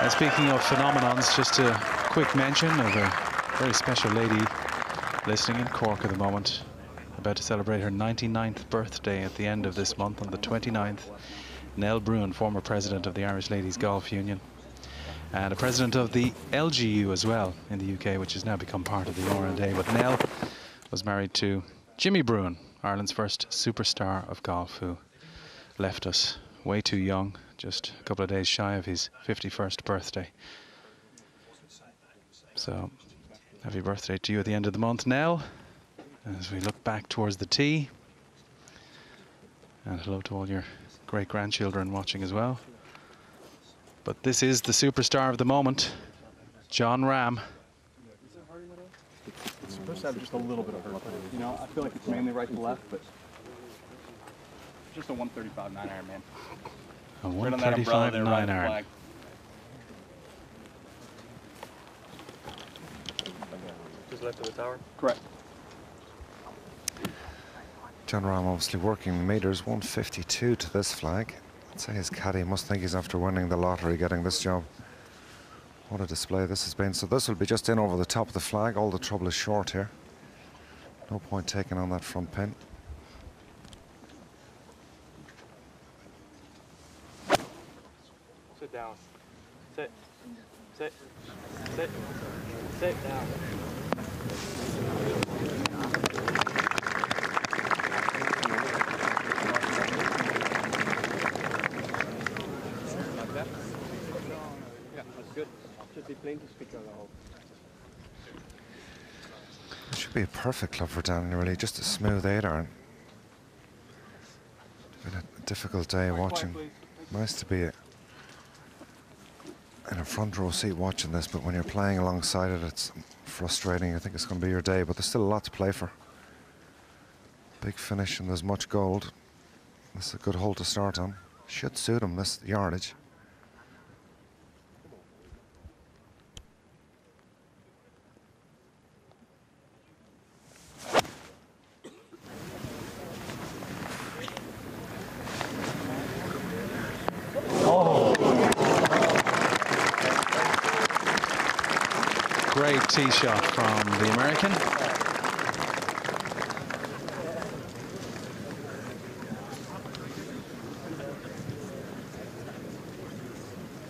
And speaking of phenomenons, just a quick mention of a very special lady listening in Cork at the moment, about to celebrate her 99th birthday at the end of this month on the 29th. Nell Bruin, former president of the Irish Ladies Golf Union and a president of the LGU as well in the UK, which has now become part of the R&A. But Nell was married to Jimmy Bruin, Ireland's first superstar of golf, who left us way too young, just a couple of days shy of his 51st birthday. So happy birthday to you at the end of the month, Nell, as we look back towards the tee. And hello to all your great-grandchildren watching as well. But this is the superstar of the moment, Jon Rahm. It's supposed to have just a little bit of hurt. You know, I feel like it's mainly right to left, but just a 135 9-iron, man. A 135 9-iron. Just left of the tower? Correct. Jon Rahm obviously working meters, 152 to this flag. I'd say his caddy must think he's after winning the lottery, getting this job. What a display this has been. So this will be just in over the top of the flag. All the trouble is short here. No point taking on that front pin. Sit down. Sit. Sit. Sit. Sit down. Good. Should be plenty speaker on the whole. It should be a perfect club for Danny, really. Just a smooth 8-iron. Been a difficult day watching. Nice to be in a front row seat watching this, but when you're playing alongside it, it's frustrating. I think it's going to be your day, but there's still a lot to play for. Big finish and there's much gold. This is a good hole to start on. Should suit him, this yardage. Great tee shot from the American.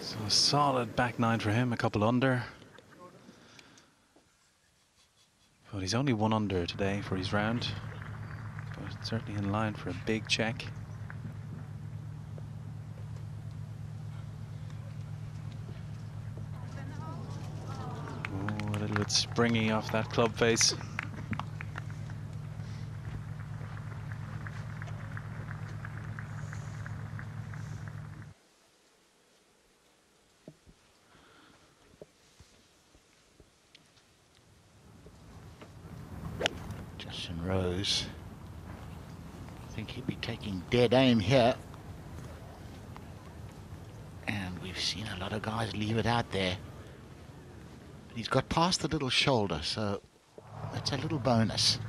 So a solid back nine for him, a couple under. But he's only 1 under today for his round. But certainly in line for a big check. A little bit springy off that club face. Justin Rose. I think he'd be taking dead aim here. And we've seen a lot of guys leave it out there. He's got past the little shoulder, so that's a little bonus.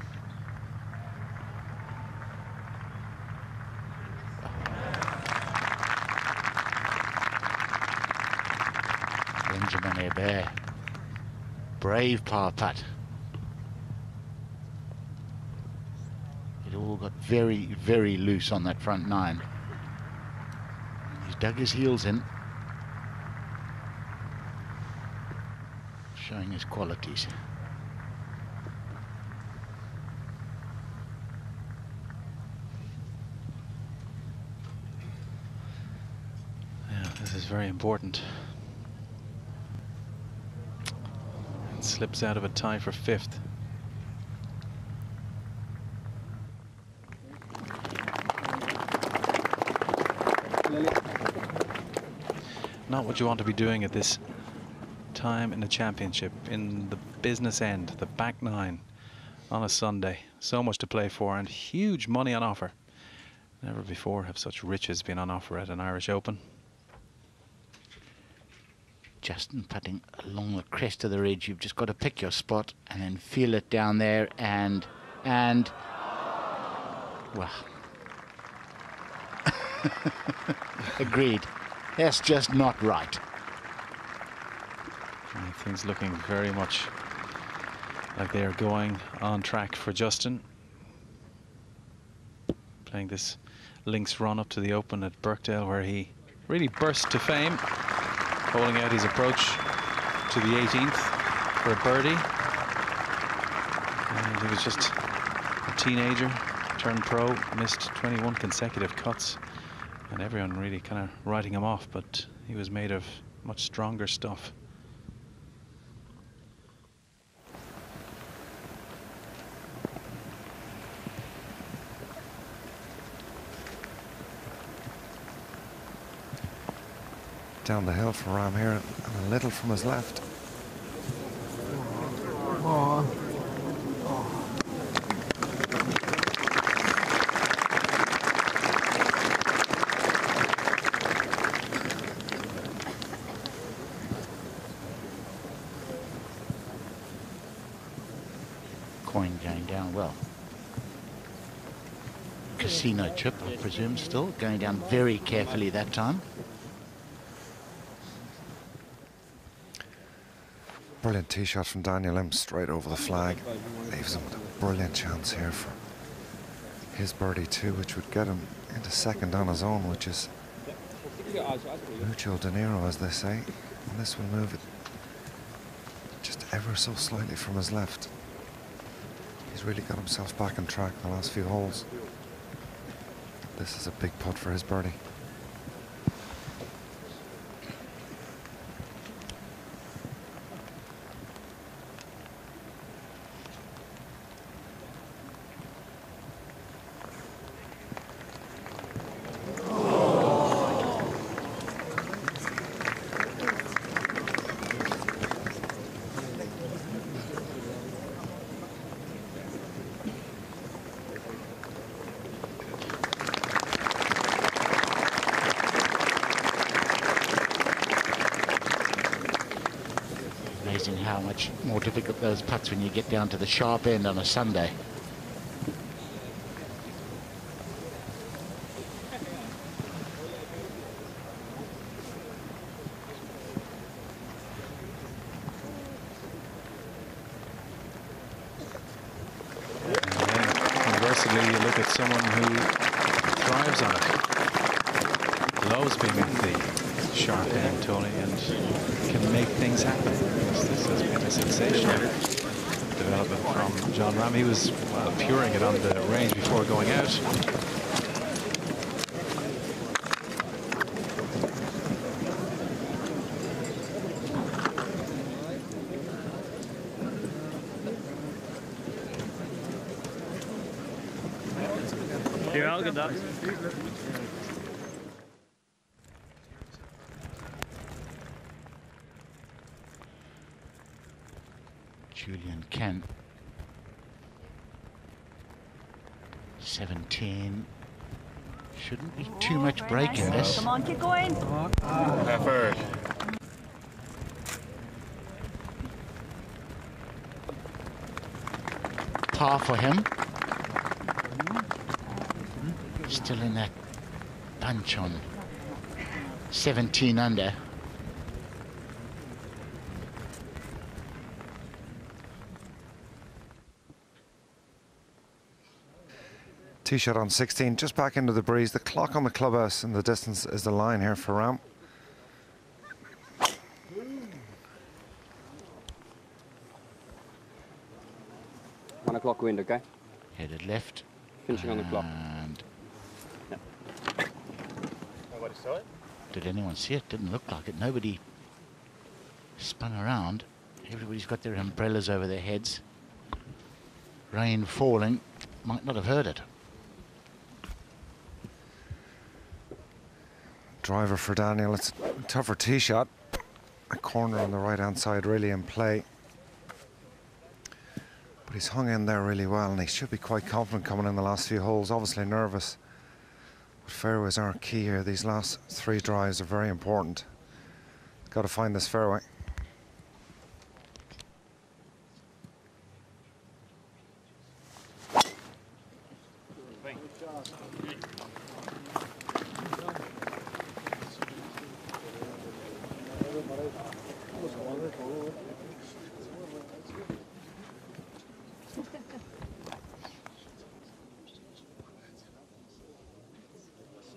Benjamin Hebert. Brave power putt. It all got very, very loose on that front nine. He's dug his heels in. Showing his qualities. Yeah, this is very important. It slips out of a tie for 5th. Not what you want to be doing at this time in the championship, in the business end, the back nine on a Sunday. So much to play for and huge money on offer. Never before have such riches been on offer at an Irish Open. Justin putting along the crest of the ridge. You've just got to pick your spot and then feel it down there and well, agreed. That's just not right. And things looking very much like they are going on track for Justin. Playing this links run up to the Open at Birkdale, where he really burst to fame, holding out his approach to the 18th for a birdie. And he was just a teenager, turned pro, missed 21 consecutive cuts, and everyone really kind of writing him off, but he was made of much stronger stuff. Down the hill for Rahm here, and a little from his left. Coin going down well. Casino chip, I presume, still going down very carefully that time. Brilliant tee shot from Daniel Lim straight over the flag. Leaves him with a brilliant chance here for his birdie too, which would get him into second on his own, which is mucho dinero, as they say. And this will move it just ever so slightly from his left. He's really got himself back on track the last few holes. This is a big putt for his birdie. Amazing how much more difficult those putts when you get down to the sharp end on a Sunday. Conversely, you look at someone who thrives on it, loves being at the sharp end, Tony, and can make things happen. This has been a sensational development from Jon Rahm. He was, well, puring it on the range before going out. Here, I'll get that. Julian Kent, 17. Shouldn't be too much break in this. Come on, keep going. Effort. Par for him. Still in that bunch on 17 under. Tee shot on 16, just back into the breeze. The clock on the clubhouse in the distance is the line here for Rahm. One o'clock wind, okay? Headed left. Finishing on the clock. And Yep. Nobody saw it? did anyone see it? Didn't look like it. Nobody spun around. Everybody's got their umbrellas over their heads. Rain falling. Might not have heard it. Driver for Daniel. It's a tougher tee shot. A corner on the right hand side really in play. But he's hung in there really well, and he should be quite confident coming in the last few holes. Obviously nervous, but fairways are key here. These last 3 drives are very important. Got to find this fairway.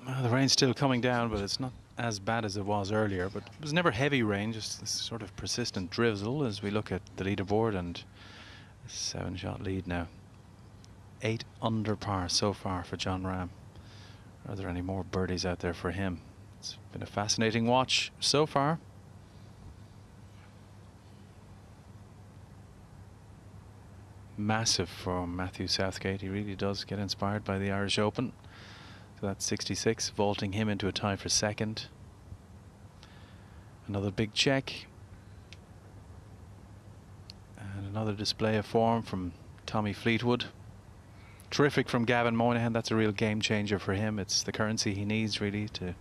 Well, the rain's still coming down, but it's not as bad as it was earlier. But it was never heavy rain, just this sort of persistent drizzle as we look at the leaderboard, and a 7-shot lead now. 8 under par so far for Jon Rahm. Are there any more birdies out there for him? It's been a fascinating watch so far. Massive from Matthew Southgate. He really does get inspired by the Irish Open. So that's 66, vaulting him into a tie for second. Another big check. And another display of form from Tommy Fleetwood. Terrific from Gavin Moynihan. That's a real game changer for him. It's the currency he needs really to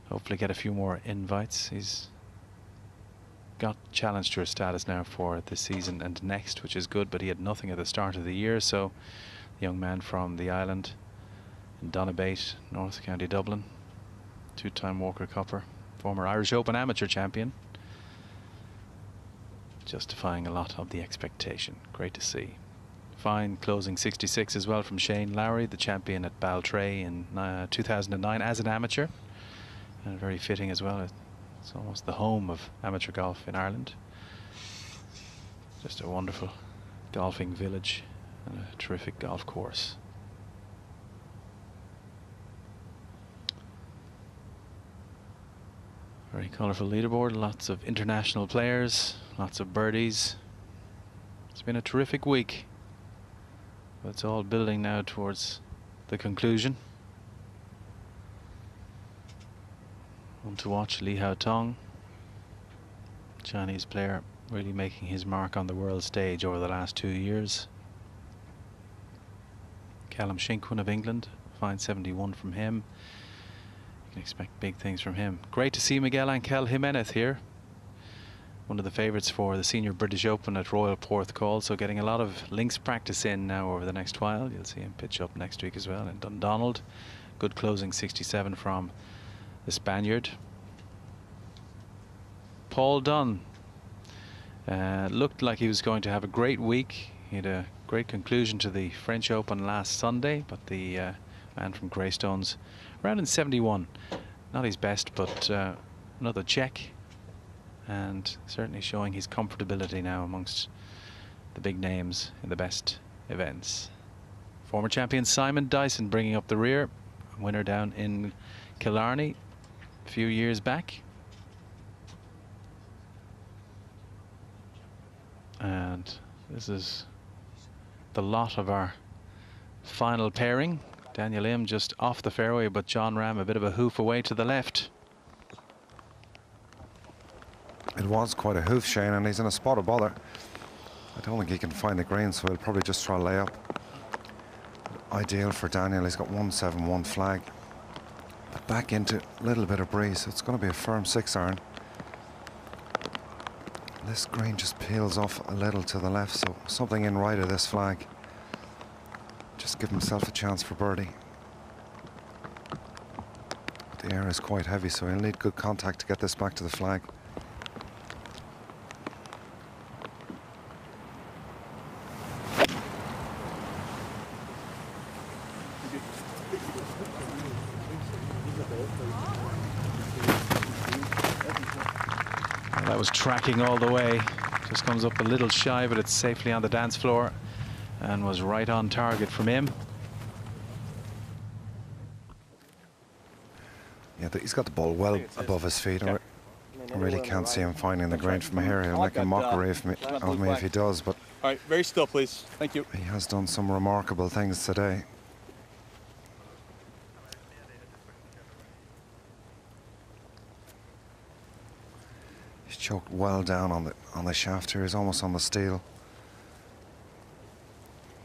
hopefully get a few more invites. He's got Challenge Tour status now for this season and next, which is good, but he had nothing at the start of the year. So the young man from the island in Donabate, North County Dublin, 2-time Walker Cupper, former Irish Open amateur champion, justifying a lot of the expectation. Great to see. Fine closing 66 as well from Shane Lowry, the champion at Baltray in 2009 as an amateur, and very fitting as well. It's almost the home of amateur golf in Ireland. Just a wonderful golfing village and a terrific golf course. Very colourful leaderboard, lots of international players, lots of birdies. It's been a terrific week. But it's all building now towards the conclusion. On to watch Lee Hao Tong, Chinese player, really making his mark on the world stage over the last 2 years. Callum Shinkwin of England, fine 71 from him. You can expect big things from him. Great to see Miguel Ángel Jiménez here, one of the favourites for the Senior British Open at Royal Porthcawl, so getting a lot of links practice in now over the next while. You'll see him pitch up next week as well in Dundonald. Good closing 67 from the Spaniard. Paul Dunn looked like he was going to have a great week. He had a great conclusion to the French Open last Sunday, but the man from Greystones around in 71, not his best, but another check, and certainly showing his comfortability now amongst the big names in the best events. Former champion Simon Dyson bringing up the rear, winner down in Killarney a few years back. And this is the lot of our final pairing. Daniel Im just off the fairway, but Jon Rahm a bit of a hoof away to the left. It was quite a hoof, Shane, and he's in a spot of bother. I don't think he can find the green, so he'll probably just try lay up. Ideal for Daniel. He's got 171 flag. But back into a little bit of breeze, so it's going to be a firm 6-iron. This green just peels off a little to the left, so something in right of this flag. Just give himself a chance for birdie. The air is quite heavy, so he'll need good contact to get this back to the flag. Well, that was tracking all the way. Just comes up a little shy, but it's safely on the dance floor and was right on target from him. Yeah, he's got the ball well above his feet. I really can't see him finding the green from here. He'll make a mockery of me if he does, but all right, very still, please. Thank you. He has done some remarkable things today. He's choked well down on the shaft here. He's almost on the steel.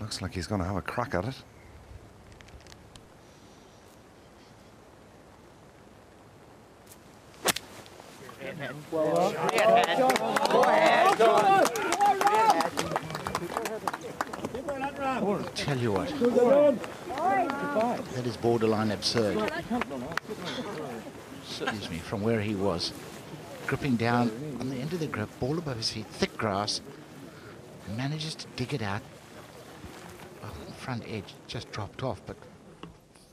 Looks like he's going to have a crack at it. Tell you what, that is borderline absurd. Excuse me, from where he was, gripping down on the end of the grip, ball above his feet, thick grass, manages to dig it out. Oh, the front edge just dropped off, but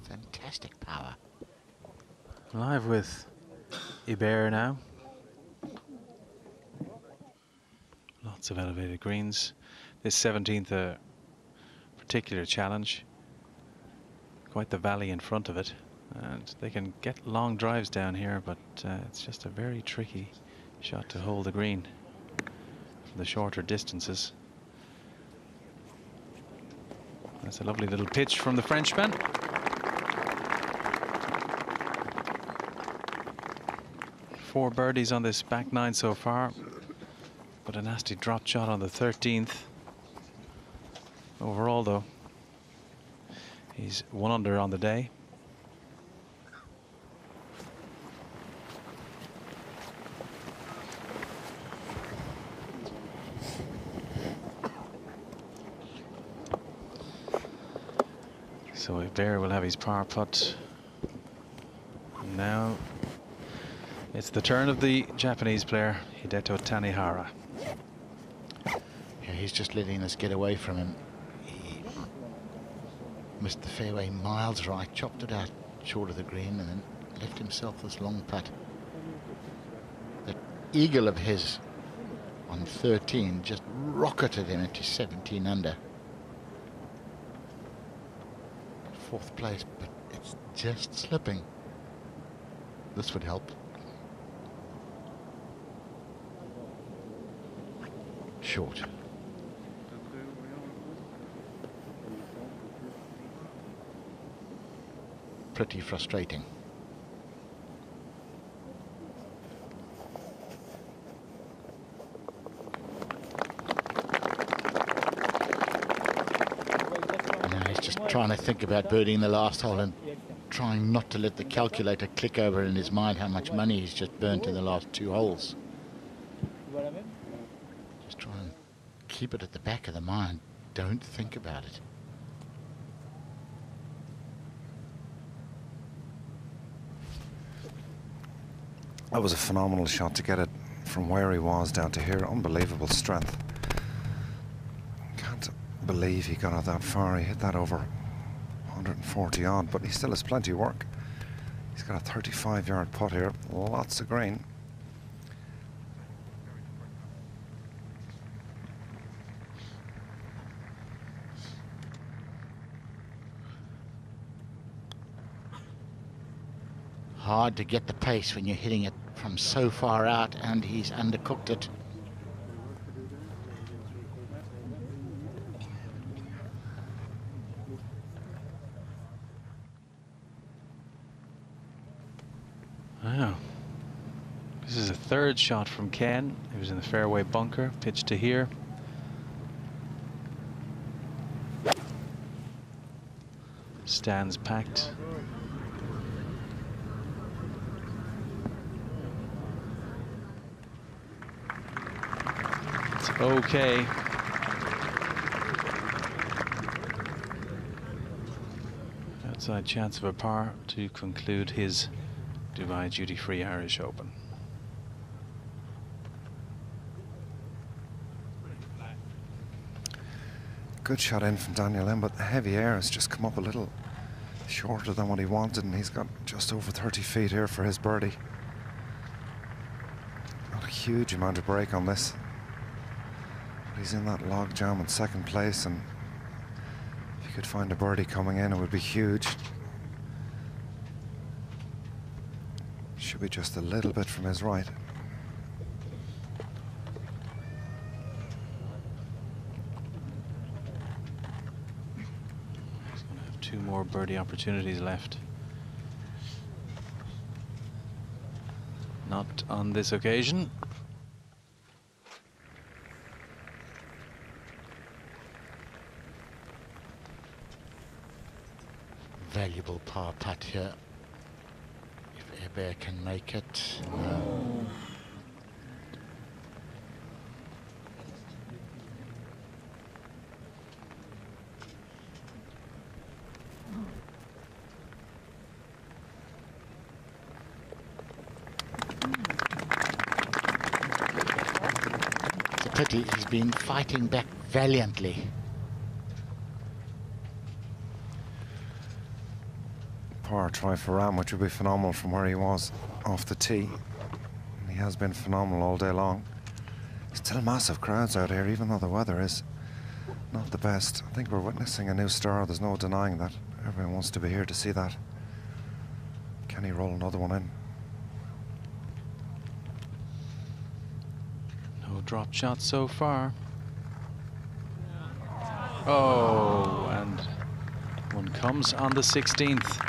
fantastic power. Live with Iber now. Lots of elevated greens. This 17th, a particular challenge. Quite the valley in front of it. And they can get long drives down here, but it's just a very tricky shot to hold the green from the shorter distances. That's a lovely little pitch from the Frenchman. Four birdies on this back nine so far, but a nasty drop shot on the 13th. Overall, though, he's 1 under on the day. So Iber will have his par putt. Now it's the turn of the Japanese player, Hideto Tanihara. Yeah, he's just letting this get away from him. He missed the fairway miles right, chopped it out short of the green, and then left himself this long putt. That eagle of his on 13 just rocketed him into 17 under. 4th place, but it's just slipping. This would help. Short. Pretty frustrating. Trying to think about birdieing the last hole and trying not to let the calculator click over in his mind how much money he's just burnt in the last 2 holes. Just try and keep it at the back of the mind. Don't think about it. That was a phenomenal shot to get it from where he was down to here. Unbelievable strength. Can't believe he got it that far. He hit that over 140 odd, but he still has plenty of work. He's got a 35-yard putt here, lots of green. Hard to get the pace when you're hitting it from so far out, and he's undercooked it. Wow. This is a 3rd shot from Ken. He was in the fairway bunker, pitched to here. Stands packed. It's okay. Outside chance of a par to conclude his Dubai Duty-Free Irish Open. Good shot in from Daniel Lim, but the heavy air has just come up a little shorter than what he wanted, and he's got just over 30 feet here for his birdie. Not a huge amount of break on this. But he's in that log jam in 2nd place, and if he could find a birdie coming in, it would be huge. Should be just a little bit from his right. He's going to have 2 more birdie opportunities left. Not on this occasion. valuable par putt here. If Airbear can make it. No. It's a pity, he's been fighting back valiantly. Par try for Rahm, which would be phenomenal from where he was off the tee. He has been phenomenal all day long. Still massive crowds out here, even though the weather is not the best. I think we're witnessing a new star. There's no denying that. Everyone wants to be here to see that. Can he roll another one in? No drop shots so far. Oh, and one comes on the 16th.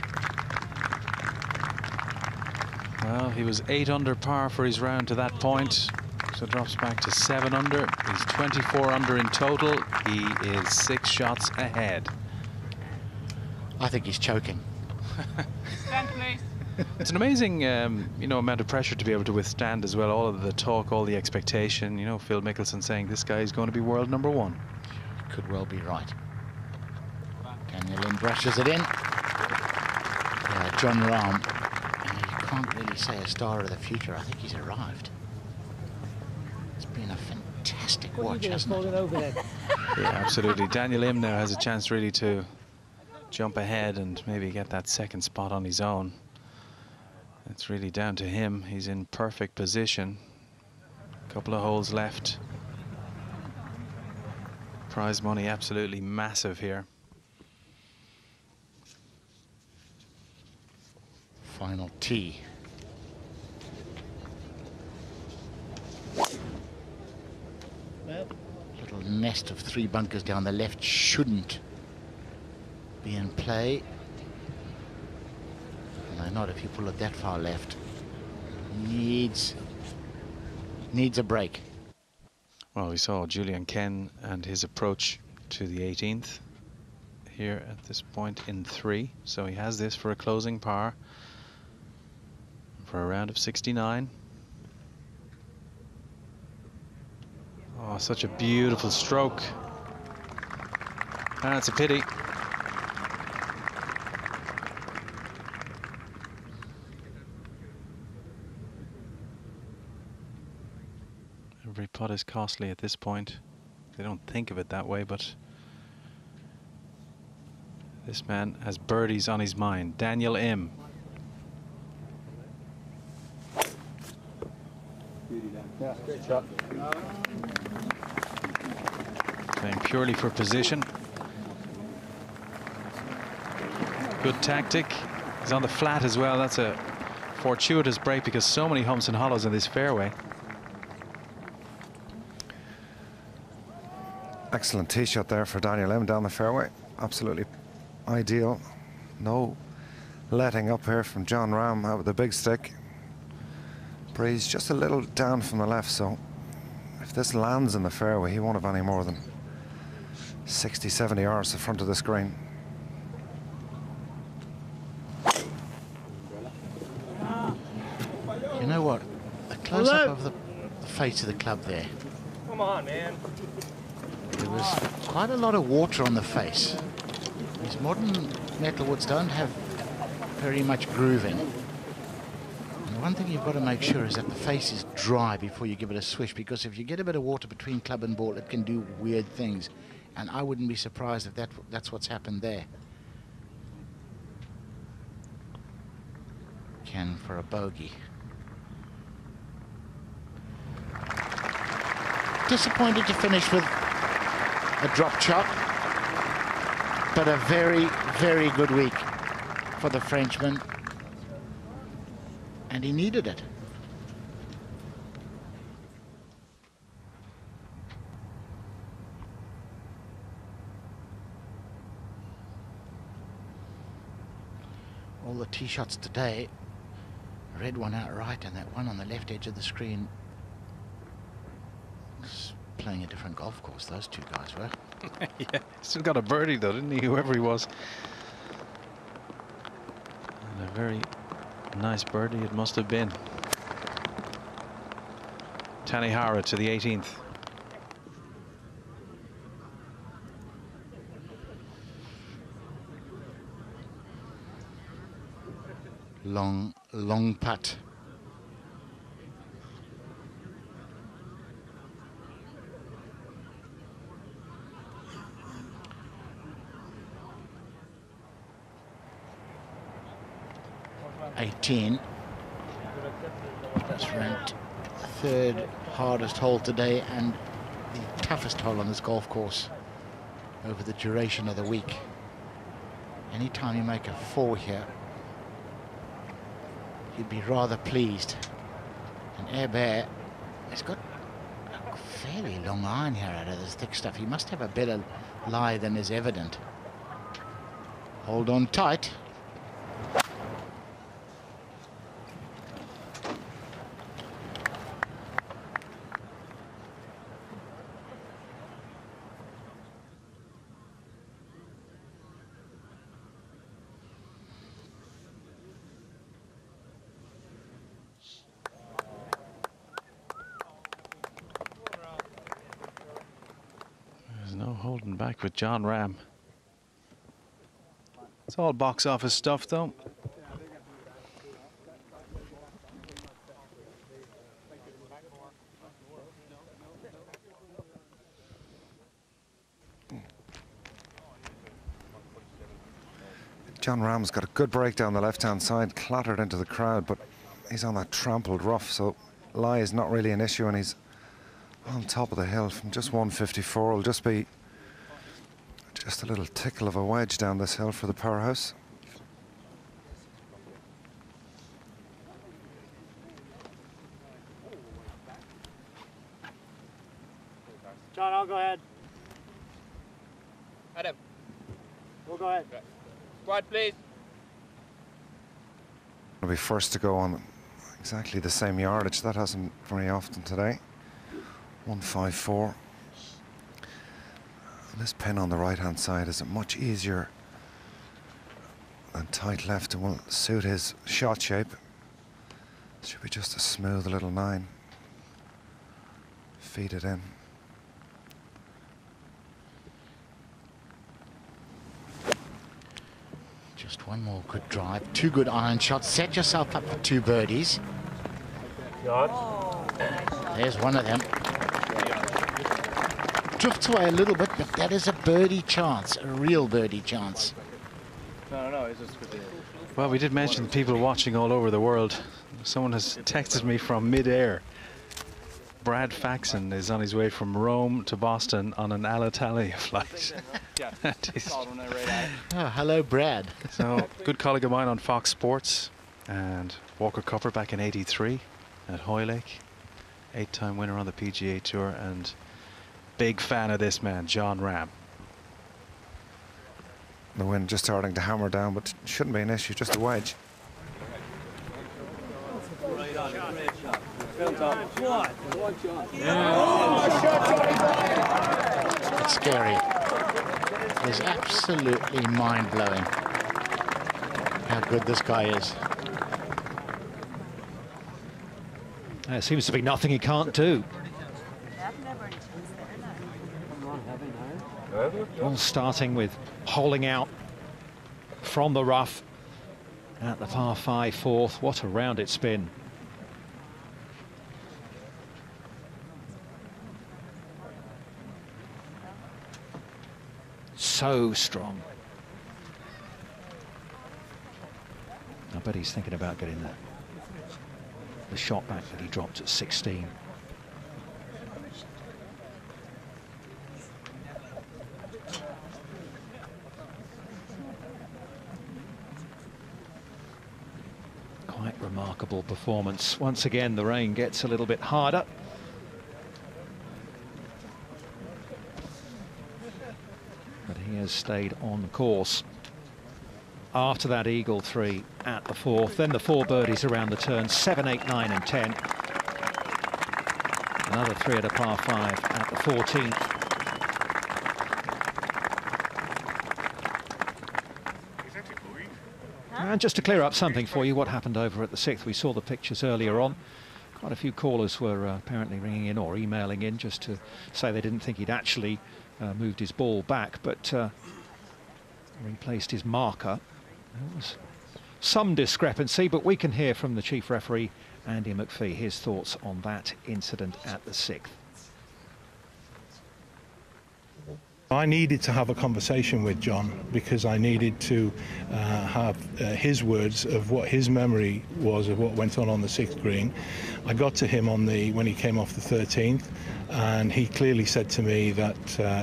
Well, he was 8 under par for his round to that point, so drops back to 7 under. He's 24 under in total. He is 6 shots ahead. I think he's choking. Stand, please. It's an amazing, you know, amount of pressure to be able to withstand as well. All of the talk, all the expectation. You know, Phil Mickelson saying this guy is going to be world #1. Could well be right. Daniel Lim brushes it in. Jon Rahm. You can't really say a star of the future. I think he's arrived. It's been a fantastic watch, hasn't it? Over there. Yeah, absolutely. Daniel Lim now has a chance really to jump ahead and maybe get that second spot on his own. It's really down to him. He's in perfect position. A couple of holes left. Prize money absolutely massive here. Final tee. Little nest of 3 bunkers down the left shouldn't be in play. No, not if you pull it that far left. Needs a break. Well, we saw Julian Ken and his approach to the 18th here at this point in 3. So he has this for a closing par for a round of 69. Oh, such a beautiful stroke. And it's a pity. Every putt is costly at this point. They don't think of it that way, but this man has birdies on his mind. Daniel M. Yeah, great shot. Playing purely for position. Good tactic. He's on the flat as well. That's a fortuitous break because so many humps and hollows in this fairway. Excellent tee shot there for Daniel M down the fairway. Absolutely ideal. No letting up here from Jon Rahm out with the big stick. Breeze just a little down from the left, so if this lands in the fairway, he won't have any more than 60, 70 yards to the front of the screen. You know what? A close-up of the face of the club there. Come on, man. There was quite a lot of water on the face. These modern metalwoods don't have very much grooving. And one thing you've got to make sure is that the face is dry before you give it a swish, because if you get a bit of water between club and ball, it can do weird things. And I wouldn't be surprised if that's what's happened there. Ken for a bogey. Disappointed to finish with a drop shot, but a very, very good week for the Frenchman, and he needed it. All the tee shots today, red one out right and that one on the left edge of the screen. Playing a different golf course, those two guys were. Yeah, still got a birdie though, didn't he, whoever he was. And a very nice birdie it must have been. Tanihara to the 18th. Long putt. That's ranked third hardest hole today and the toughest hole on this golf course over the duration of the week. Anytime you make a 4 here, you'd be rather pleased. And Air Bear has got a fairly long iron here out of this thick stuff. He must have a better lie than is evident. Hold on tight. Holding back with Jon Rahm. It's all box office stuff, though. Jon Rahm's got a good break down the left-hand side, clattered into the crowd, but he's on that trampled rough, so lie is not really an issue, and he's on top of the hill from just 154. It'll just be just a little tickle of a wedge down this hill for the powerhouse. John, I'll go ahead. Adam. We'll go ahead. Squad, please. Will be first to go on exactly the same yardage. That hasn't very often today. 154. This pin on the right-hand side is much easier than tight left and will suit his shot shape. Should be just a smooth little 9. Feed it in. Just one more good drive. 2 good iron shots. Set yourself up for 2 birdies. There's one of them. Drifts away a little bit, but that is a birdie chance, a real birdie chance. No, it's just good. Well, we did mention people watching all over the world. Someone has texted me from mid-air. Brad Faxon is on his way from Rome to Boston on an Alitalia flight. Oh, hello, Brad. So, good colleague of mine on Fox Sports, and Walker Cupper back in '83 at Hoylake, 8-time winner on the PGA Tour, and big fan of this man, Jon Rahm. The wind just starting to hammer down, but shouldn't be an issue, just a wedge. It's scary. It's absolutely mind-blowing how good this guy is. There seems to be nothing he can't do. All starting with holing out from the rough at the par 5 fourth. What a round it's been. So strong. I bet he's thinking about getting the shot back that he dropped at 16. Quite remarkable performance. Once again, the rain gets a little bit harder. But he has stayed on course. After that eagle 3 at the 4th, then the 4 birdies around the turn, 7, 8, 9 and 10. Another 3 at a par 5 at the 14th. And just to clear up something for you, what happened over at the 6th, we saw the pictures earlier on. Quite a few callers were apparently ringing in or emailing in just to say they didn't think he'd actually moved his ball back, but replaced his marker. There was some discrepancy, but we can hear from the chief referee, Andy McPhee, his thoughts on that incident at the 6th. I needed to have a conversation with Jon because I needed to have his words of what his memory was of what went on the 6th green. I got to him on when he came off the 13th, and he clearly said to me that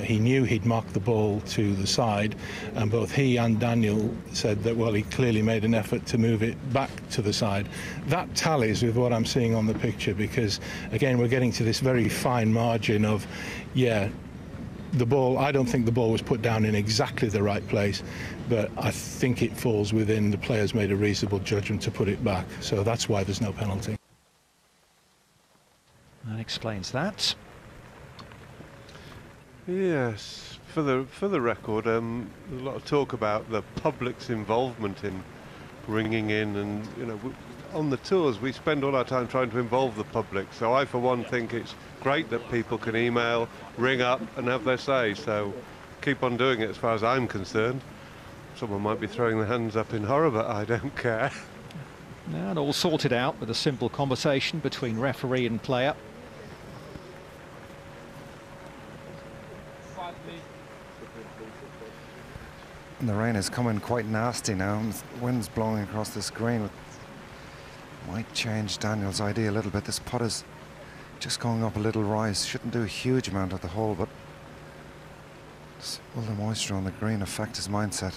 he knew he'd marked the ball to the side, and both he and Daniel said that, well, he clearly made an effort to move it back to the side. That tallies with what I'm seeing on the picture because, again, we're getting to this very fine margin of, yeah, the ball, I don't think the ball was put down in exactly the right place, but I think it falls within the players made a reasonable judgment to put it back. So that's why there's no penalty. That explains that. Yes, for the record, there's a lot of talk about the public's involvement in ringing in, and you know, on the tours we spend all our time trying to involve the public. So I, for one, think it's great that people can email, ring up and have their say, so keep on doing it as far as I'm concerned. Someone might be throwing their hands up in horror, but I don't care. And all sorted out with a simple conversation between referee and player. And the rain is coming quite nasty now, and the wind's blowing across this green. Might change Daniel's idea a little bit. This putt is just going up a little rise. Shouldn't do a huge amount at the hole, but will the moisture on the green affect his mindset?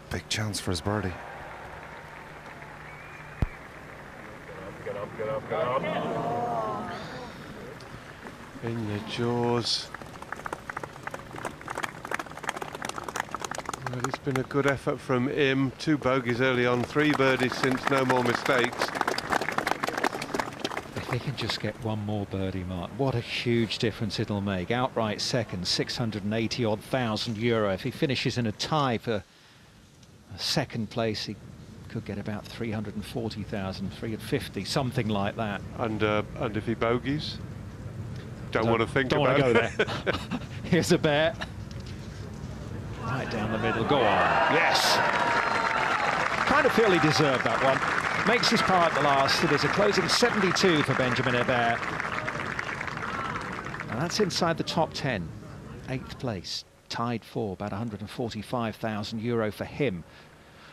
Big chance for his birdie. Get up, get up, get up. In the jaws. Well, it's been a good effort from him. 2 bogeys early on, 3 birdies since, no more mistakes. If he can just get one more birdie, Mark, what a huge difference it'll make. Outright second, 680-odd thousand euro. If he finishes in a tie for second place, he could get about 340,000, 350, something like that. And if he bogeys, don't want to think don't about want to it. go there. Here's a bet. Right down the middle, go on. Yes. Kind of feel he deserved that one. Makes his par at the last. It is a closing 72 for Benjamin Hebert. And that's inside the top 10. 8th place, tied for about 145,000 euro for him.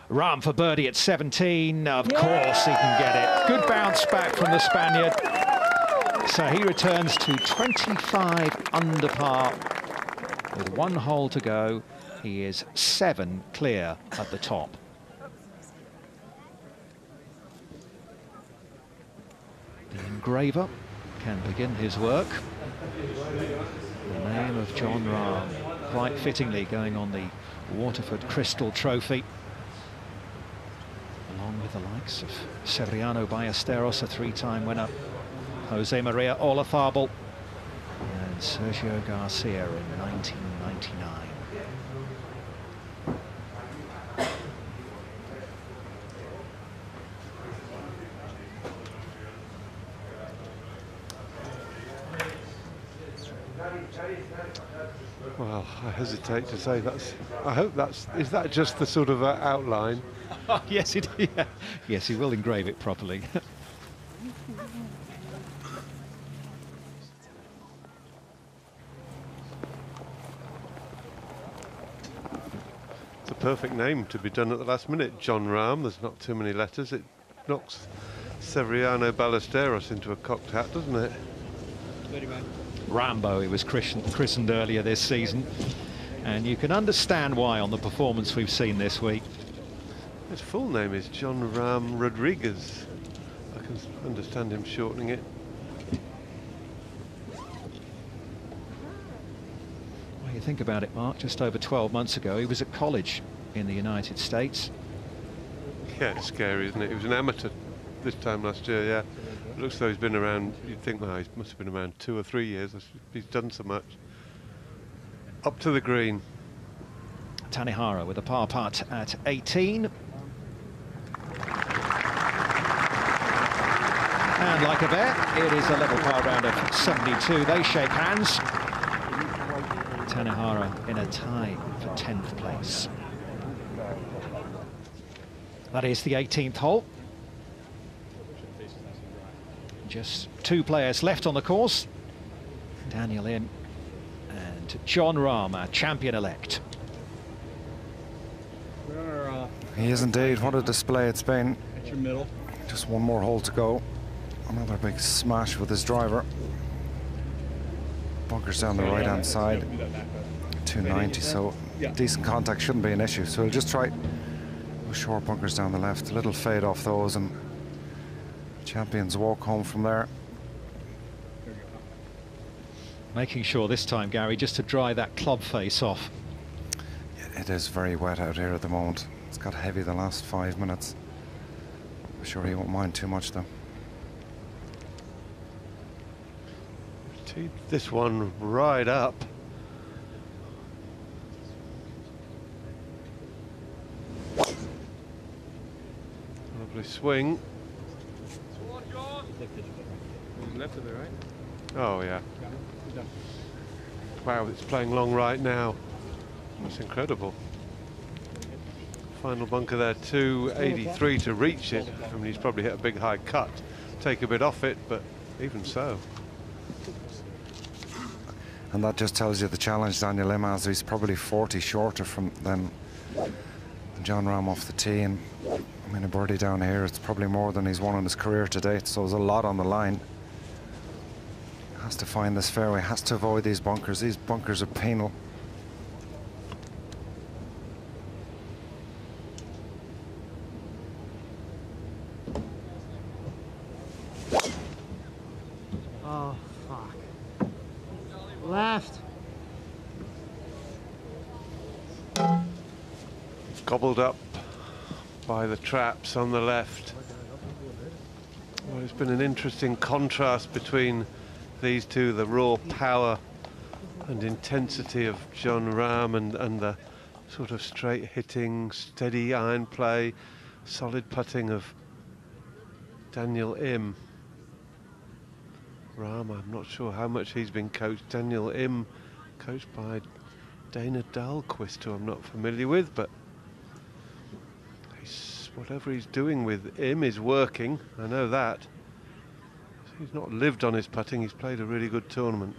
Rahm for birdie at 17. Of course he can get it. Good bounce back from the Spaniard. So he returns to 25 under par. With 1 hole to go, he is 7 clear at the top. The engraver can begin his work. The name of Jon Rahm, quite fittingly going on the Waterford Crystal Trophy, along with the likes of Severiano Ballesteros, a 3-time winner, Jose Maria Olazabal, and Sergio Garcia in 1999. Well, I hesitate to say that's. I hope that's. Is that just the sort of outline? Yes, it is. Yeah. Yes, he will engrave it properly. It's a perfect name to be done at the last minute. Jon Rahm. There's not too many letters. It knocks Severiano Ballesteros into a cocked hat, doesn't it? Rambo, he was christened earlier this season, and you can understand why on the performance we've seen this week. His full name is Jon Rahm Rodriguez. I can understand him shortening it. Well, you think about it, Mark, just over 12 months ago he was at college in the United States. Yeah, it's scary, isn't it? He was an amateur this time last year, yeah. It looks though he's been around, you'd think, well, he must have been around 2 or 3 years. He's done so much. Up to the green. Tanihara with a par putt at 18. stand like a bet. It is a level par round of 72. They shake hands. Tanahara in a tie for 10th place. That is the 18th hole. Just 2 players left on the course. Daniel Im and Jon Rahm, our champion-elect. He is indeed. What a display it's been. At your middle. Just one more hole to go. Another big smash with his driver. Bunkers down the right-hand side. 290, so decent contact shouldn't be an issue. So he'll just try those short bunkers down the left. A little fade off those, and champions walk home from there. Making sure this time, Gary, just to dry that club face off. It is very wet out here at the moment. It's got heavy the last 5 minutes. I'm sure he won't mind too much though. Teed this one right up. Lovely swing. Left of it, right? Oh yeah. Wow, it's playing long right now. It's incredible. Final bunker there, 283 to reach it. I mean, he's probably hit a big high cut, take a bit off it, but even so. And that just tells you the challenge Daniel Im has. He's probably 40 shorter than Jon Rahm off the tee. And I mean, a birdie down here, it's probably more than he's won in his career to date. So there's a lot on the line. Has to find this fairway, has to avoid these bunkers. These bunkers are penal. Oh, fuck. Left. Gobbled up by the traps on the left. Well, it's been an interesting contrast between these two, the raw power and intensity of Jon Rahm and the sort of straight hitting, steady iron play, solid putting of Daniel Im. Rahm, I'm not sure how much he's been coached. Daniel Im, coached by Dana Dahlquist, who I'm not familiar with, but whatever he's doing with Im is working, I know that. He's not lived on his putting, he's played a really good tournament.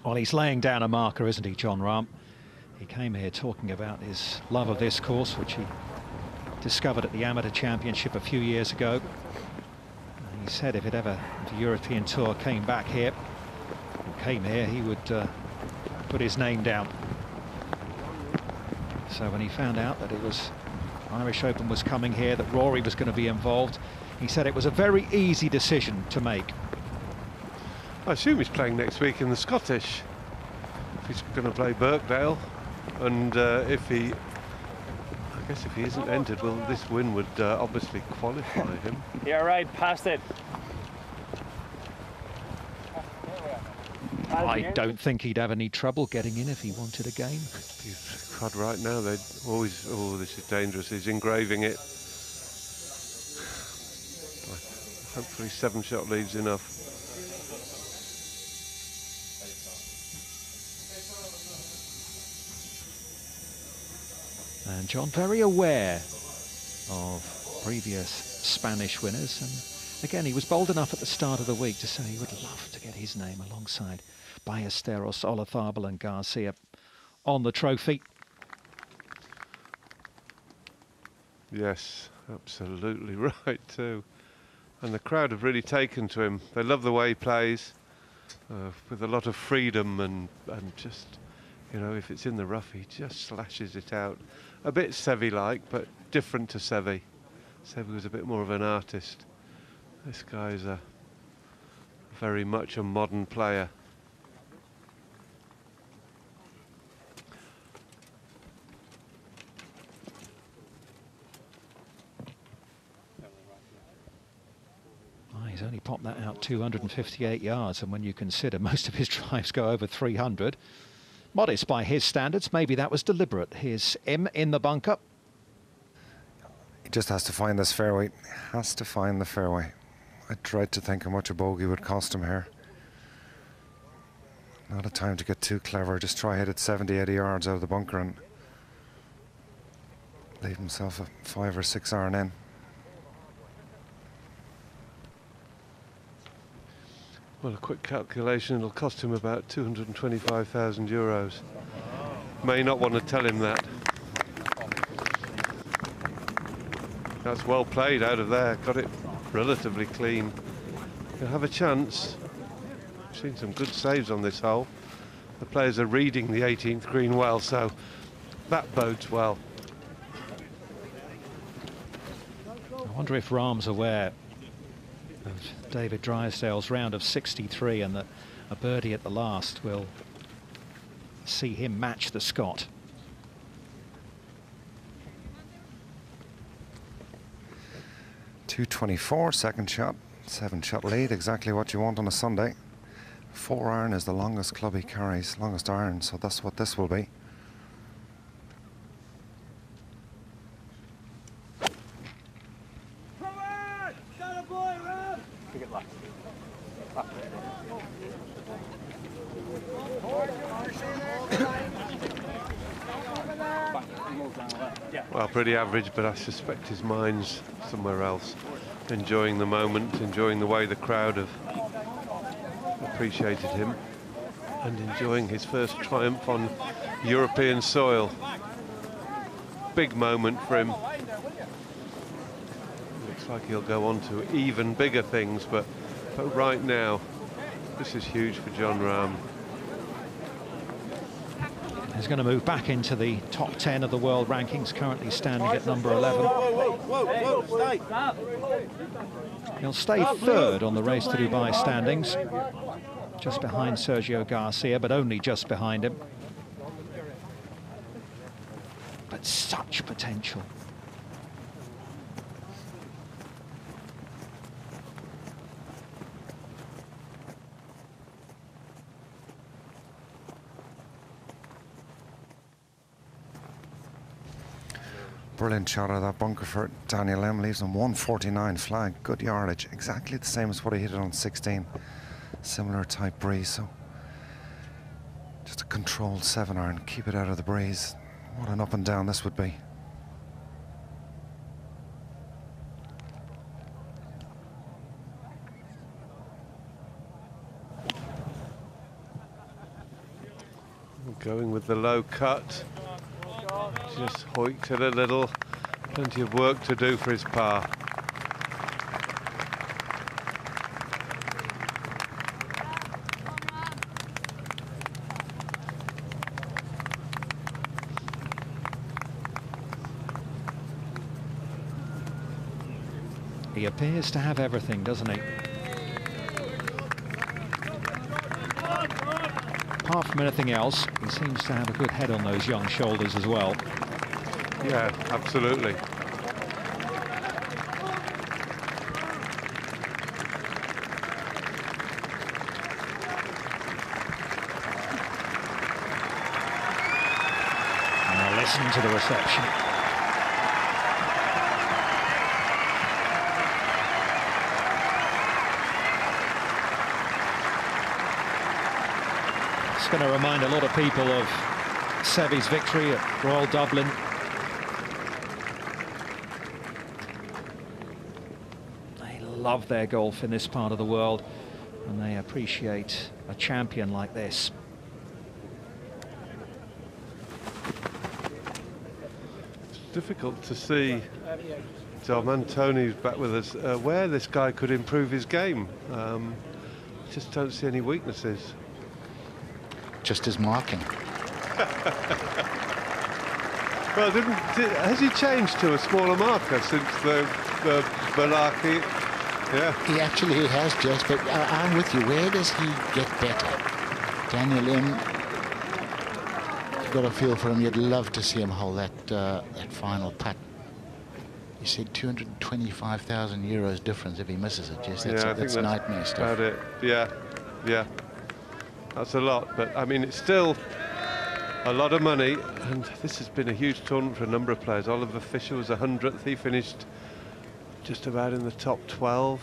Well, he's laying down a marker, isn't he, Jon Rahm? He came here talking about his love of this course, which he discovered at the Amateur Championship a few years ago. And he said if the European Tour came back here, he would put his name down. So when he found out that Irish Open was coming here, that Rory was going to be involved, he said it was a very easy decision to make. I assume he's playing next week in the Scottish. He's going to play Birkdale, and I guess if he isn't entered, well, this win would obviously qualify him. Yeah, right, past it. I don't think he'd have any trouble getting in if he wanted a game. God, right now they'd always, oh, this is dangerous. He's engraving it. Hopefully 7-shot leads enough. And John very aware of previous Spanish winners, and again he was bold enough at the start of the week to say he would love to get his name alongside Ballesteros, Olazabal and Garcia on the trophy. Yes, absolutely right too. And the crowd have really taken to him. They love the way he plays, with a lot of freedom and just, you know, if it's in the rough, he just slashes it out. A bit Seve-like, but different to Seve. Seve was a bit more of an artist. This guy's very much a modern player. He's only popped that out 258 yards, and when you consider most of his drives go over 300, modest by his standards, maybe that was deliberate. Here's Im in the bunker. He just has to find this fairway. Has to find the fairway. I tried to think how much a bogey would cost him here. Not a time to get too clever. Just try hit it 70, 80 yards out of the bunker and leave himself a 5 or 6 iron in. Well, a quick calculation, it'll cost him about 225,000 euros. May not want to tell him that. That's well played out of there, got it relatively clean. He'll have a chance. I've seen some good saves on this hole. The players are reading the 18th green well, so that bodes well. I wonder if Rahm's aware of David Drysdale's round of 63 and that a birdie at the last will see him match the Scot. .224, second shot, 7-shot lead, exactly what you want on a Sunday. 4 iron is the longest club he carries, longest iron, so that's what this will be. Well, pretty average, but I suspect his mind's somewhere else. Enjoying the moment, enjoying the way the crowd have appreciated him, and enjoying his first triumph on European soil. Big moment for him. Looks like he'll go on to even bigger things, but right now, this is huge for Jon Rahm. He's going to move back into the top 10 of the world rankings, currently standing at number 11. He'll stay third on the Race to Dubai standings, just behind Sergio Garcia, but only just behind him. But such potential. Brilliant shot out of that bunker for Daniel Lim, leaves him 149 flag, good yardage, exactly the same as what he hit it on 16. Similar type breeze, so just a controlled 7 iron, keep it out of the breeze. What an up and down this would be. Going with the low cut. Just hoiked it a little. Plenty of work to do for his par. He appears to have everything, doesn't he? Apart from anything else, he seems to have a good head on those young shoulders as well. Yeah, absolutely. Now listen to the reception. It's going to remind a lot of people of Seve's victory at Royal Dublin. They love their golf in this part of the world, and they appreciate a champion like this. It's difficult to see, Dom and Tony's back with us, where this guy could improve his game. Just don't see any weaknesses. Just his marking. Well, has he changed to a smaller marker since the malarkey? Yeah. He actually has, Jess, but I'm with you. Where does he get better? Daniel Lim, you've got a feel for him. You'd love to see him hold that final putt. You said 225,000 euros difference if he misses it, Jess. That's nightmare stuff. About it. Yeah, yeah. That's a lot, but I mean, it's still A lot of money, and this has been a huge tournament for a number of players. Oliver Fisher was 100th. He finished just about in the top 12.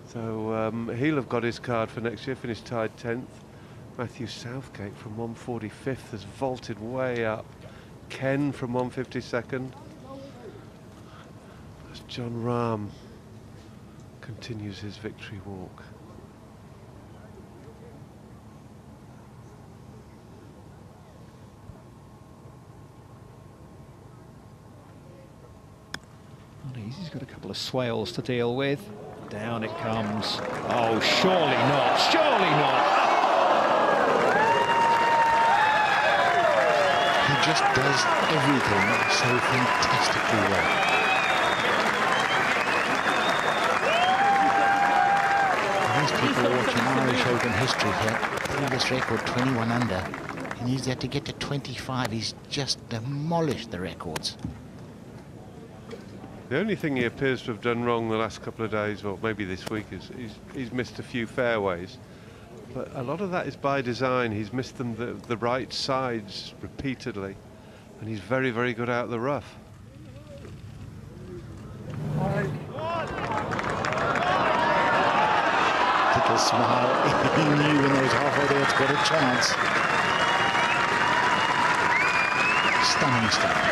So he'll have got his card for next year, finished tied 10th. Matthew Southgate from 145th has vaulted way up. Ken from 152nd. As Jon Rahm continues his victory walk. He's got a couple of swales to deal with. Down it comes. Oh, surely not. Surely not. He just does everything so fantastically well. These people are watching Irish Open history here. Previous record 21 under. And he's had to get to 25. He's just demolished the records. The only thing he appears to have done wrong the last couple of days, or maybe this week, is he's missed a few fairways. But a lot of that is by design. He's missed them the right sides repeatedly. And he's very, very good out of the rough. Little smile. He knew when he was halfway there it's got a chance. Stunning stuff.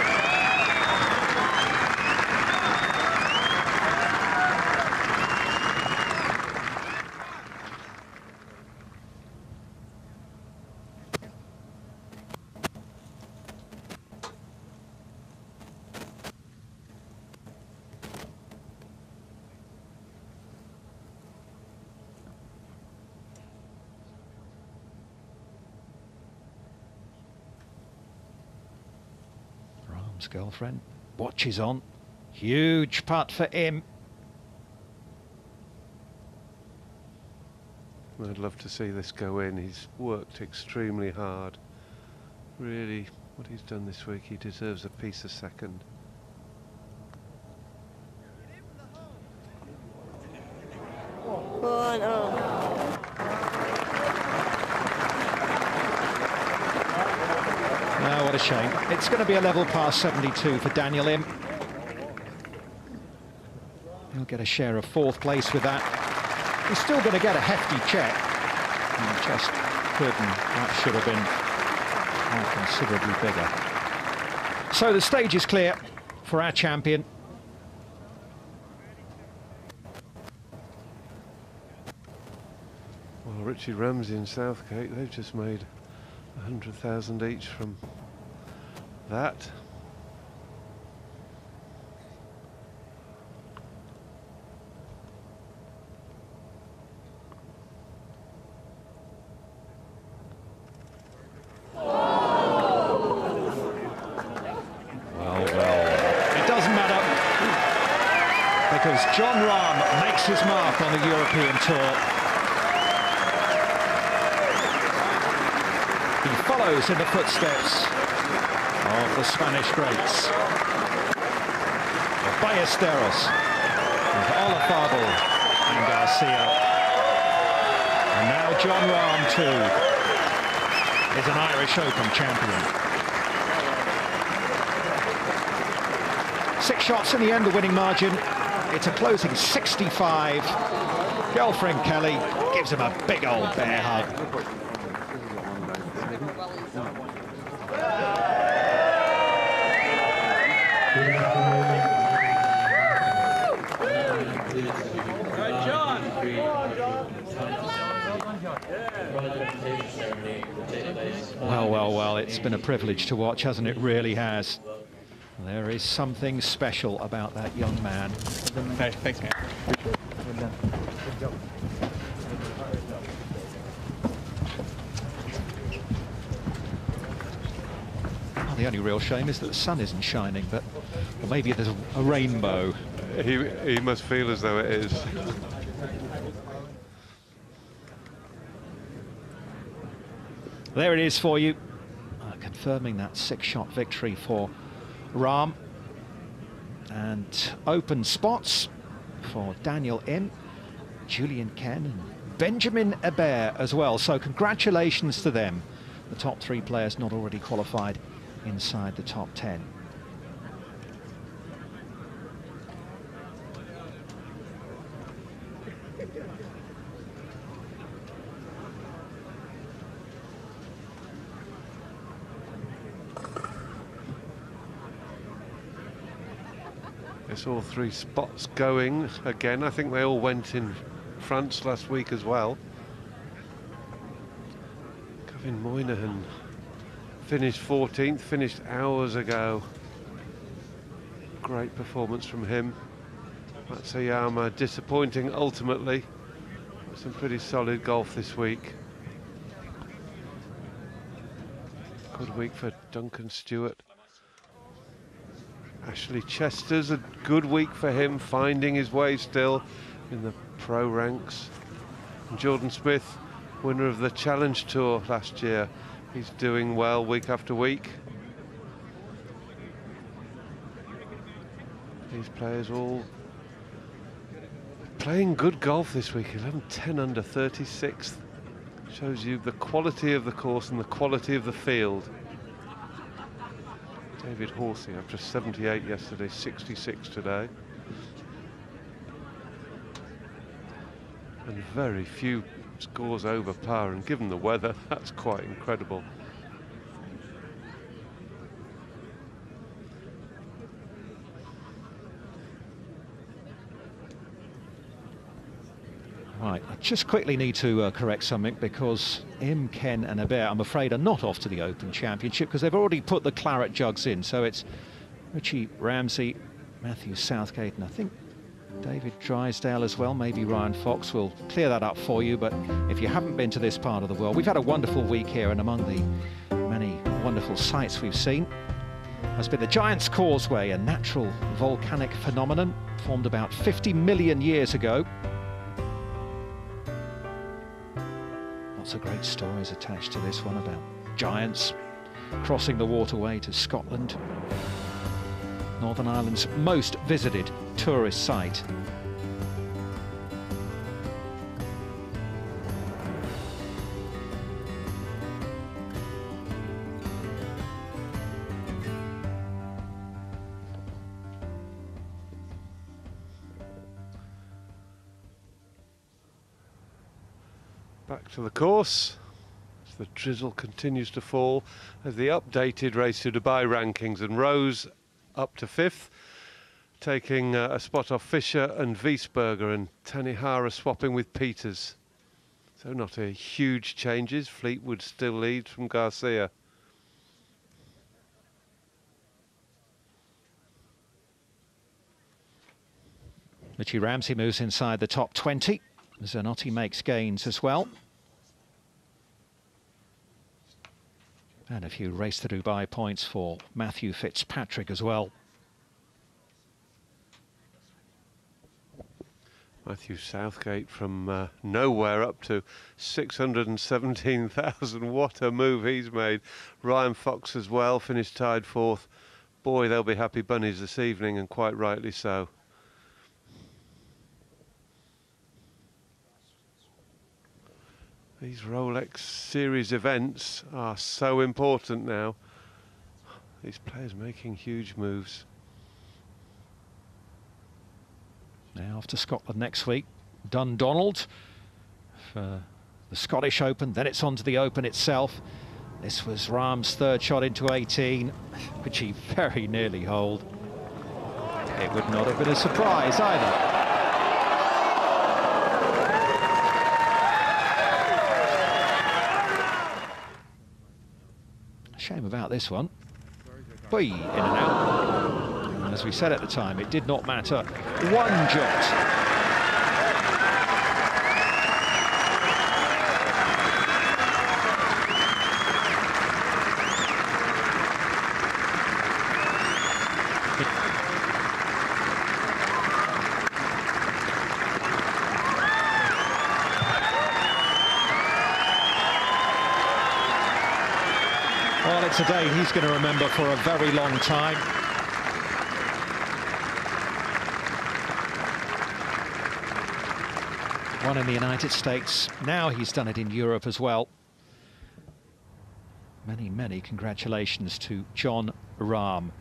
Girlfriend, watch is on. Huge putt for him. I'd love to see this go in. He's worked extremely hard. Really, what he's done this week, he deserves a piece a second. Oh, no. Oh, what a shame. It's going to be a level past 72 for Daniel Im. He'll get a share of 4th place with that. He's still going to get a hefty check. He just couldn't. That should have been considerably bigger. So the stage is clear for our champion. Well, Richie Ramsey and Southgate, they've just made 100,000 each from that. Well, it doesn't matter, because Jon Rahm makes his mark on the European Tour. He follows in the footsteps of the Spanish greats, of Ballesteros, of Olafable and Garcia. And now Jon Rahm too is an Irish Open champion. 6 shots in the end, the winning margin. It's a closing 65. Girlfriend Kelly gives him a big old bear hug. Well, it's been a privilege to watch, hasn't it? Really has. There is something special about that young man. Hey, thanks, man. Oh, the only real shame is that the sun isn't shining, but or maybe there's a rainbow. He must feel as though it is. There it is for you, confirming that 6-shot victory for Rahm. And open spots for Daniel Im, Julian Ken and Benjamin Hebert as well. So congratulations to them. the top 3 players not already qualified inside the top 10. It's all 3 spots going again. I think they all went in France last week as well. Gavin Moynihan finished 14th, finished hours ago. Great performance from him. Matsuyama disappointing ultimately. Some pretty solid golf this week. Good week for Duncan Stewart. Ashley Chester's a good week for him, finding his way still in the pro ranks. And Jordan Smith, winner of the Challenge Tour last year, he's doing well week after week. These players all playing good golf this week. 11-10 under 36th. Shows you the quality of the course and the quality of the field. David Horsey after 78 yesterday, 66 today. And very few scores over par, and given the weather, that's quite incredible. Right, I just quickly need to correct something, because Im, Ken and Abel, I'm afraid, are not off to the Open Championship because they've already put the claret jugs in. So it's Richie Ramsey, Matthew Southgate, and I think David Drysdale as well. Maybe Ryan Fox will clear that up for you. But if you haven't been to this part of the world, we've had a wonderful week here, and among the many wonderful sights we've seen has been the Giant's Causeway, a natural volcanic phenomenon formed about 50 million years ago. Lots of great stories attached to this one about giants crossing the waterway to Scotland, Northern Ireland's most visited tourist site. Back to the course as the drizzle continues to fall, as the updated Race to Dubai rankings, and Rose up to 5th, taking a spot off Fisher and Wiesberger, and Tanihara swapping with Peters. So not a huge changes. Fleetwood still leads from Garcia. Richie Ramsey moves inside the top 20. Zanotti makes gains as well. And a few Race to Dubai points for Matthew Fitzpatrick as well. Matthew Southgate from nowhere up to 617,000. What a move he's made. Ryan Fox as well, finished tied 4th. Boy, they'll be happy bunnies this evening, and quite rightly so. These Rolex Series events are so important now. These players making huge moves. Now off to Scotland next week. Dundonald for the Scottish Open. Then it's on to the Open itself. This was Rahm's 3rd shot into 18, which he very nearly holed. It would not have been a surprise either. Shame about this one. Boy, in and out. And as we said at the time, it did not matter one jot. Well, it's a day he's going to remember for a very long time. One in the United States. Now he's done it in Europe as well. Many, many congratulations to Jon Rahm.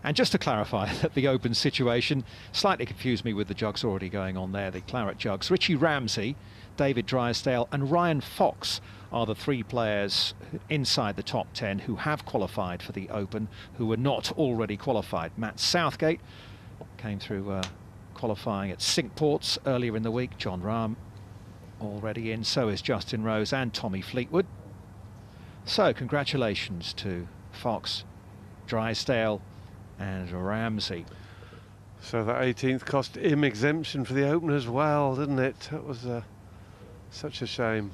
And just to clarify that the Open situation slightly confused me with the jugs already going on there, the claret jugs. Richie Ramsey, David Drysdale and Ryan Fox are the three players inside the top 10 who have qualified for the Open, who were not already qualified. Matt Southgate came through qualifying at Cinque Ports earlier in the week. Jon Rahm already in, so is Justin Rose and Tommy Fleetwood. So congratulations to Fox, Drysdale and Ramsey. So that 18th cost him exemption for the Open as well, didn't it? That was such a shame.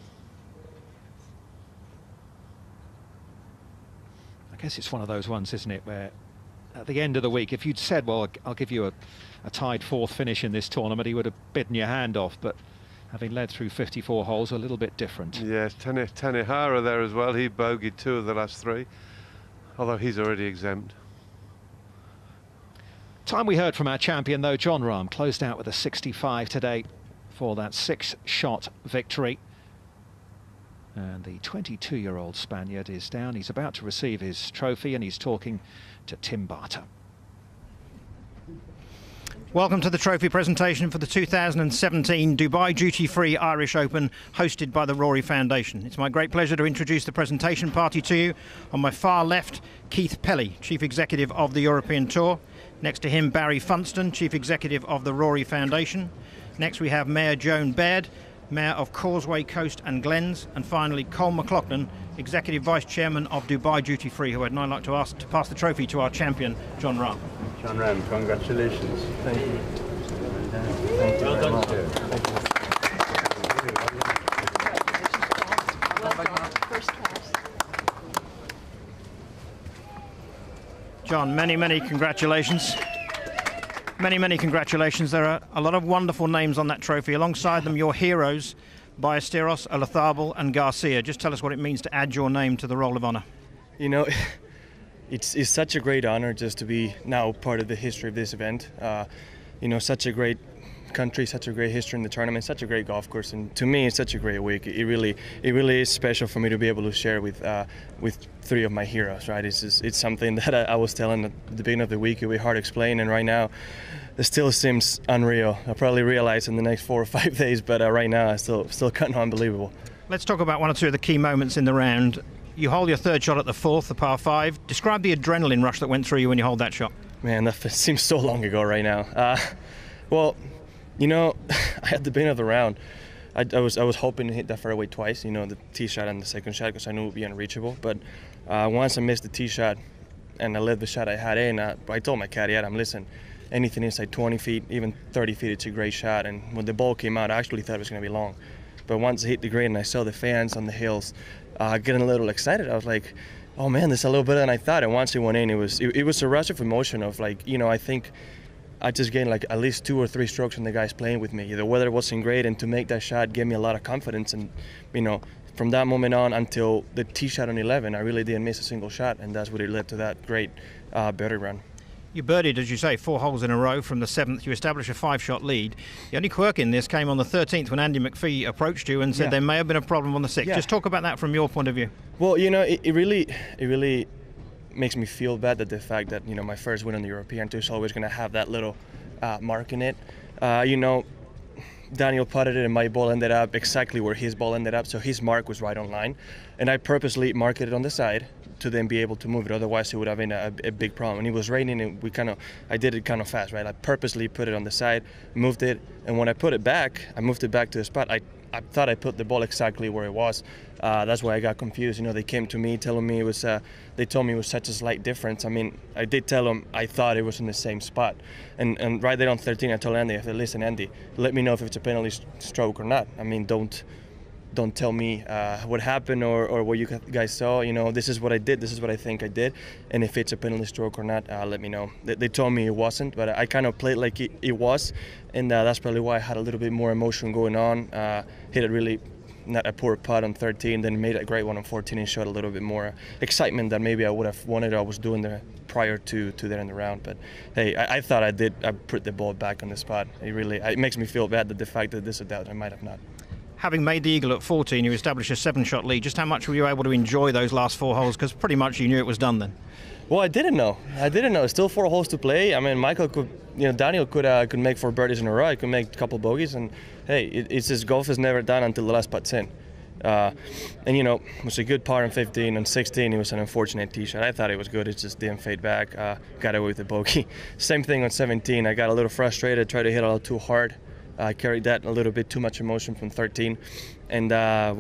I guess it's one of those ones, isn't it, where at the end of the week, if you'd said, well, I'll give you a tied fourth finish in this tournament, he would have bitten your hand off. But having led through 54 holes, a little bit different. Yes, Tanihara there as well. He bogeyed 2 of the last 3, although he's already exempt. Time we heard from our champion, though. Jon Rahm closed out with a 65 today for that 6-shot victory. And the 22-year-old Spaniard is down. He's about to receive his trophy, and he's talking to Tim Barter. Welcome to the trophy presentation for the 2017 Dubai Duty Free Irish Open, hosted by the Rory Foundation. It's my great pleasure to introduce the presentation party to you. On my far left, Keith Pelly, Chief Executive of the European Tour. Next to him, Barry Funston, Chief Executive of the Rory Foundation. Next we have Mayor Joan Baird, Mayor of Causeway Coast and Glens. And finally, Cole McLaughlin, Executive Vice Chairman of Dubai Duty Free, who I'd now like to ask to pass the trophy to our champion, Jon Rahm. Jon Rahm, congratulations. Thank you. Thank you well very done. much. First class. Jon, many congratulations. Many congratulations. There are a lot of wonderful names on that trophy. Alongside them, your heroes, Ballesteros, Olazabal and Garcia. Just tell us what it means to add your name to the Roll of Honour. You know, it's such a great honor just to be now part of the history of this event. You know, such a great country, such a great history in the tournament, such a great golf course, and to me, it's such a great week. It really is special for me to be able to share with 3 of my heroes. Right? It's something that I was telling at the beginning of the week. It'll be hard to explain, and right now, it still seems unreal. I'll probably realize in the next 4 or 5 days, but right now, it's still kind of unbelievable. Let's talk about 1 or 2 of the key moments in the round. You hold your 3rd shot at the 4th, the par 5. Describe the adrenaline rush that went through you when you hold that shot. Man, that seems so long ago right now. Well, you know, at the beginning of the round, I was hoping to hit that fairway twice, you know, the tee shot and the 2nd shot, because I knew it would be unreachable. But once I missed the tee shot and I left the shot I had in, I told my caddy, Adam, listen, anything inside 20 feet, even 30 feet, it's a great shot. And when the ball came out, I actually thought it was going to be long. But once I hit the green and I saw the fans on the hills getting a little excited, I was like, oh man, this is a little better than I thought. And once it went in, it was a rush of emotion of, like, you know, I think I just gained like at least 2 or 3 strokes from the guys playing with me. The weather wasn't great, and to make that shot gave me a lot of confidence. And, you know, from that moment on until the tee shot on 11, I really didn't miss a single shot, and that's what it led to that great birdie run. You birdied, as you say, 4 holes in a row. From the 7th, you established a 5-shot lead. The only quirk in this came on the 13th when Andy McPhee approached you and said there may have been a problem on the 6th. Just talk about that from your point of view. Well, you know, it really makes me feel bad that the fact that, you know, my first win on the European Tour is always going to have that little mark in it. You know, Daniel putted it and my ball ended up exactly where his ball ended up, so his mark was right on line. And I purposely marked it on the side to then be able to move it, otherwise it would have been a big problem. And it was raining and I did it kind of fast, right? I purposely put it on the side, moved it, and when I put it back, I moved it back to the spot. I thought I put the ball exactly where it was. That's why I got confused. You know, they came to me telling me it was, they told me it was such a slight difference. I mean, I did tell them I thought it was in the same spot. And right there on 13, I told Andy, I said, listen, Andy, let me know if it's a penalty stroke or not. I mean, don't tell me what happened or what you guys saw. You know, this is what I did, this is what I think I did, and if it's a penalty stroke or not, let me know. They told me it wasn't, but I kind of played like it was, and that's probably why I had a little bit more emotion going on. Hit it really not a poor putt on 13, then made a great one on 14 and showed a little bit more excitement that maybe I would have wanted I was doing there prior to there in the round. But hey, I thought I put the ball back on the spot. It makes me feel bad that the fact that this or that I might have not. Having made the eagle at 14, you established a 7-shot lead. Just how much were you able to enjoy those last 4 holes? Because pretty much you knew it was done then. Well, I didn't know. Still 4 holes to play. I mean, Daniel could make 4 birdies in a row. He could make a couple bogeys, and hey, it's just golf is never done until the last putt's in. And it was a good par on 15. On 16, it was an unfortunate tee shot. I thought it was good. It just didn't fade back. Got away with the bogey. Same thing on 17. I got a little frustrated. Tried to hit a little too hard. I carried that a little bit too much emotion from 13, and I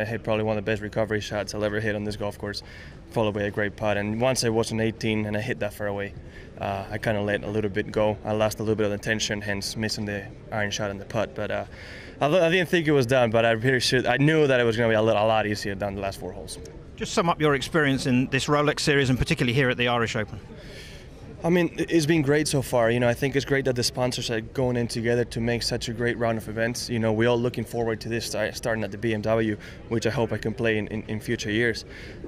hit probably one of the best recovery shots I'll ever hit on this golf course, followed by a great putt. And once I was on 18 and I hit that fairway, I kind of let a little bit go. I lost a little bit of the tension, hence missing the iron shot and the putt. But I didn't think it was done, but I knew that it was going to be a lot easier down the last 4 holes. Just sum up your experience in this Rolex Series, and particularly here at the Irish Open. I mean, it's been great so far. I think it's great that the sponsors are going in together to make such a great round of events. We're all looking forward to this starting at the BMW, which I hope I can play in future years.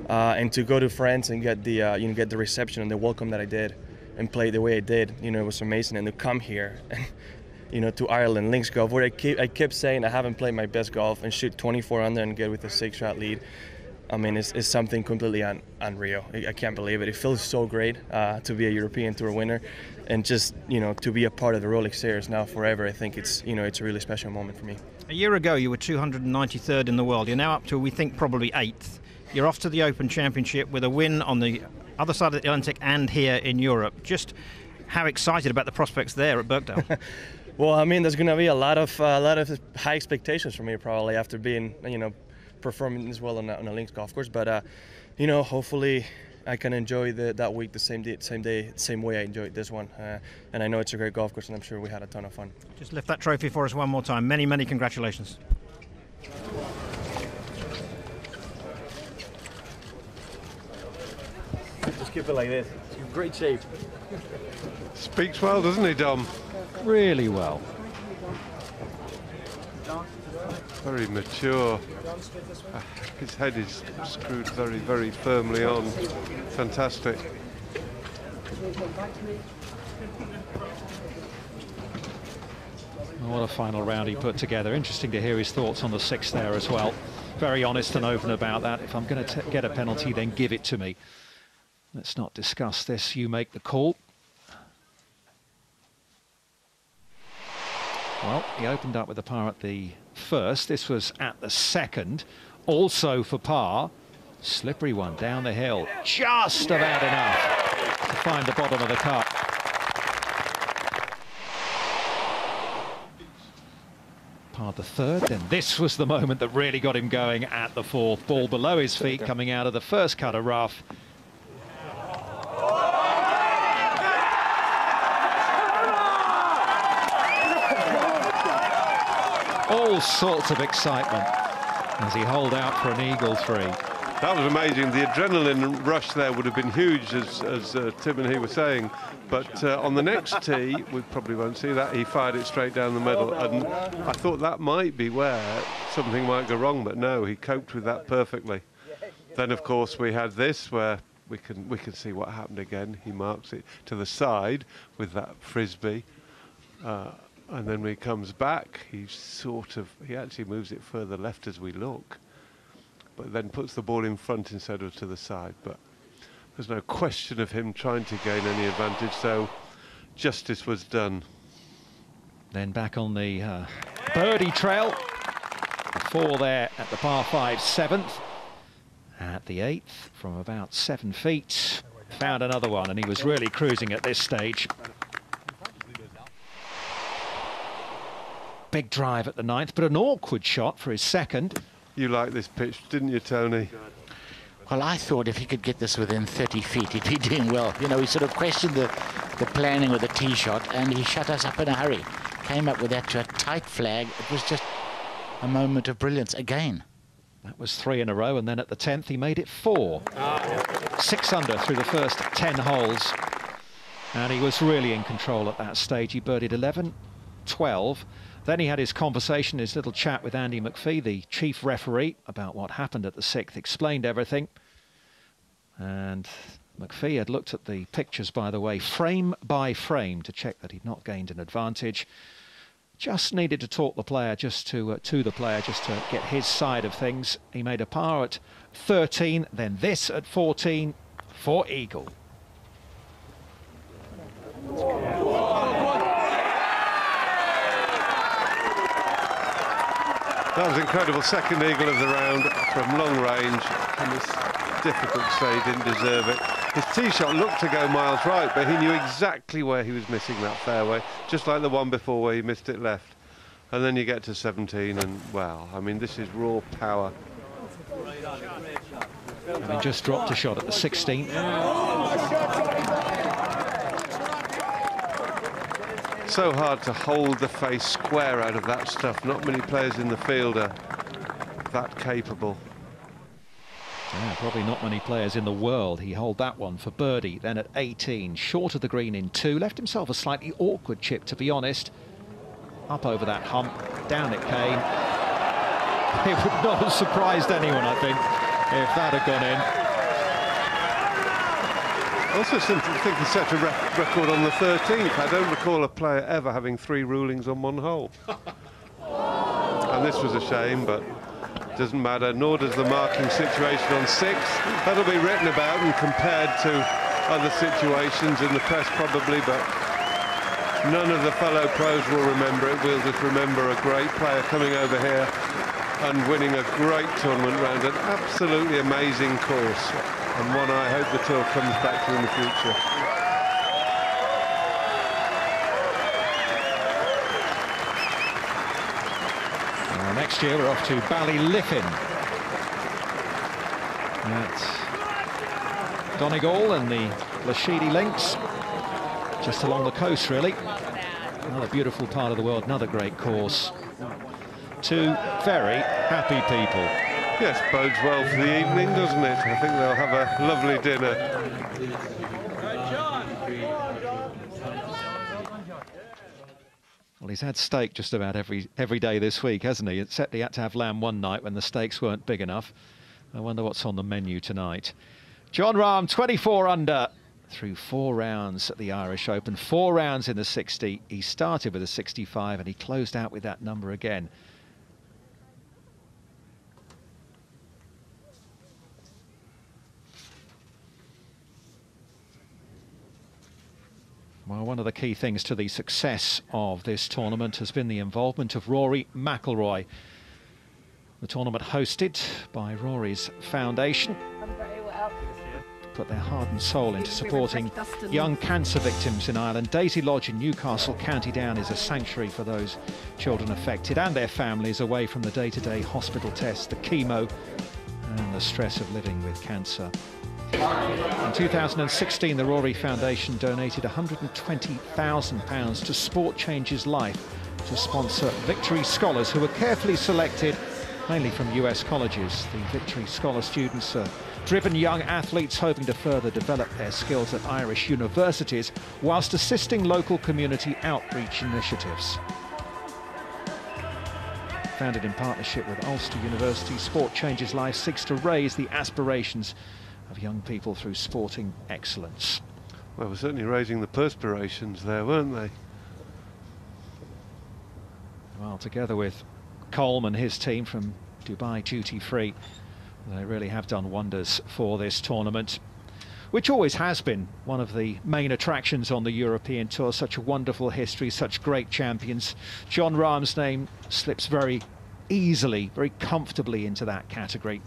And to go to France and get the reception and the welcome that I did, and play the way I did, it was amazing. And to come here, and, to Ireland, Links Golf, where I kept saying I haven't played my best golf, and shoot 24 under and get with a 6-shot lead. I mean, it's something completely unreal. I can't believe it. It feels so great to be a European Tour winner, and just to be a part of the Rolex Series now forever. I think it's a really special moment for me. A year ago, you were 293rd in the world. You're now up to, we think, probably 8th. You're off to the Open Championship with a win on the other side of the Atlantic and here in Europe. Just how excited about the prospects there at Birkdale? Well, I mean, there's going to be a lot of high expectations for me probably after being performing as well on a links golf course, but hopefully I can enjoy that week the same way I enjoyed this one, and I know it's a great golf course, and I'm sure we had a ton of fun. Just lift that trophy for us one more time. Many congratulations. Just keep it like this. It's in great shape. Speaks well, doesn't he, Dom? Really well. Very mature. His head is screwed very, very firmly on. Fantastic. What a final round he put together. Interesting to hear his thoughts on the 6th there as well. Very honest and open about that. If I'm going to get a penalty, then give it to me. Let's not discuss this. You make the call. Well, he opened up with a par at the 1st. This was at the 2nd. Also for par. Slippery one down the hill. Just about enough to find the bottom of the cup. Par the 3rd. Then this was the moment that really got him going at the 4th. Ball below his feet coming out of the first cut of rough. All sorts of excitement as he holed out for an eagle 3. That was amazing. The adrenaline rush there would have been huge, as Tim and he were saying. But on the next tee, we probably won't see that. He fired it straight down the middle, and I thought that might be where something might go wrong, but no, he coped with that perfectly. Then, of course, we had this where we can see what happened again. He marks it to the side with that frisbee. And then when he comes back, he actually moves it further left as we look, but then puts the ball in front instead of to the side. But there's no question of him trying to gain any advantage, so justice was done. Then back on the birdie trail. The 4 there at the par 5 7th. At the 8th, from about 7 feet, found another one, and he was really cruising at this stage. Big drive at the 9th, but an awkward shot for his 2nd. You liked this pitch, didn't you, Tony? Well, I thought if he could get this within 30 feet, he'd be doing well. He sort of questioned the planning with the tee shot, and he shut us up in a hurry. Came up with that to a tight flag. It was just a moment of brilliance again. That was 3 in a row, and then at the 10th, he made it 4. 6 under through the first 10 holes. And he was really in control at that stage. He birdied 11. 12. Then he had his conversation, his little chat with Andy McPhee, the chief referee, about what happened at the 6th, explained everything. And McPhee had looked at the pictures, by the way, frame by frame, to check that he'd not gained an advantage. Just needed to talk the player just to the player, just to get his side of things. He made a par at 13, then this at 14 for eagle. That was incredible. Second eagle of the round from long range, and it's difficult to say he didn't deserve it. His tee shot looked to go miles right, but he knew exactly where he was missing that fairway, just like the one before where he missed it left. And then you get to 17 and, well, I mean, this is raw power. I mean, just dropped a shot at the 16th. So hard to hold the face square out of that stuff. Not many players in the field are that capable. Yeah, probably not many players in the world. He holed that one for birdie, then at 18, short of the green in 2, left himself a slightly awkward chip, to be honest. Up over that hump, down it came. It would not have surprised anyone, I think, if that had gone in. I also think he set a record on the 13th. I don't recall a player ever having 3 rulings on one hole. And this was a shame, but it doesn't matter, nor does the marking situation on 6. That'll be written about and compared to other situations in the press probably, but none of the fellow pros will remember it. We'll just remember a great player coming over here and winning a great tournament round an absolutely amazing course, and one I hope the tour comes back to in the future. Next year we're off to Ballyliffin at Donegal and the Lashidi Links, just along the coast really. Another beautiful part of the world, another great course. 2 very happy people. Yes, bodes well for the evening, doesn't it? I think they'll have a lovely dinner. Well, he's had steak just about every day this week, hasn't he? Except he had to have lamb one night when the steaks weren't big enough. I wonder what's on the menu tonight. Jon Rahm, 24 under through 4 rounds at the Irish Open. 4 rounds in the 60. He started with a 65 and he closed out with that number again. Well, one of the key things to the success of this tournament has been the involvement of Rory McIlroy. The tournament hosted by Rory's Foundation put their heart and soul into supporting young cancer victims in Ireland. Daisy Lodge in Newcastle, County Down, is a sanctuary for those children affected and their families away from the day-to-day hospital tests, the chemo and the stress of living with cancer. In 2016, the Rory Foundation donated £120,000 to Sport Changes Life to sponsor Victory Scholars who were carefully selected mainly from US colleges. The Victory Scholar students are driven young athletes hoping to further develop their skills at Irish universities whilst assisting local community outreach initiatives. Founded in partnership with Ulster University, Sport Changes Life seeks to raise the aspirations of young people through sporting excellence. Well, we're certainly raising the perspirations there, weren't they? Well, together with Colm and his team from Dubai Duty Free, they really have done wonders for this tournament, which always has been one of the main attractions on the European Tour. Such a wonderful history, such great champions. Jon Rahm's name slips very easily, very comfortably into that category.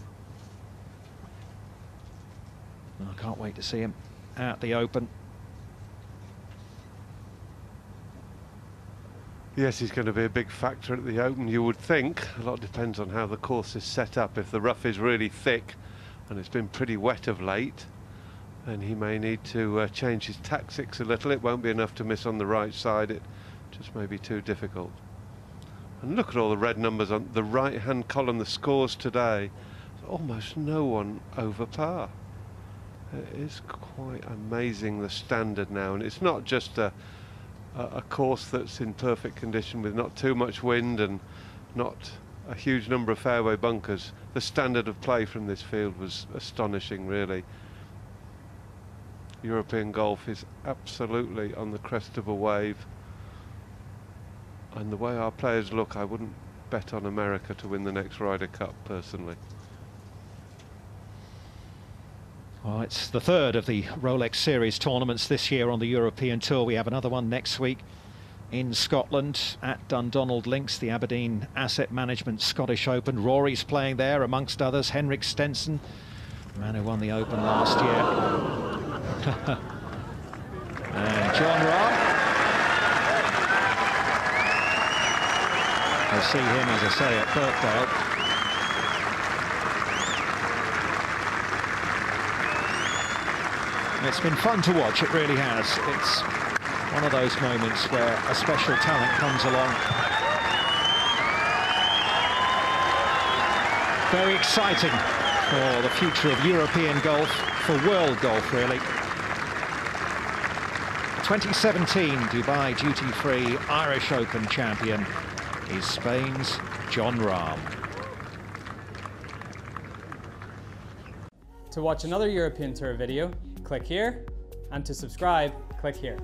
I can't wait to see him at the Open. Yes, he's going to be a big factor at the Open, you would think. A lot depends on how the course is set up. If the rough is really thick and it's been pretty wet of late, then he may need to change his tactics a little. It won't be enough to miss on the right side. It just may be too difficult. And look at all the red numbers on the right-hand column, the scores today. Almost no one over par. It is quite amazing, the standard now, and it's not just a a course that's in perfect condition with not too much wind and not a huge number of fairway bunkers. The standard of play from this field was astonishing, really. European golf is absolutely on the crest of a wave, and the way our players look, I wouldn't bet on America to win the next Ryder Cup personally. Well, it's the third of the Rolex Series tournaments this year on the European Tour. We have another one next week in Scotland at Dundonald Links, the Aberdeen Asset Management Scottish Open. Rory's playing there, amongst others. Henrik Stenson, the man who won the Open last year. And Jon Rahm. We'll see him, as I say, at Birkdale. It's been fun to watch, it really has. It's one of those moments where a special talent comes along. Very exciting for the future of European golf, for world golf, really. 2017 Dubai Duty-Free Irish Open champion is Spain's Jon Rahm. To watch another European Tour video, click here, and to subscribe, click here.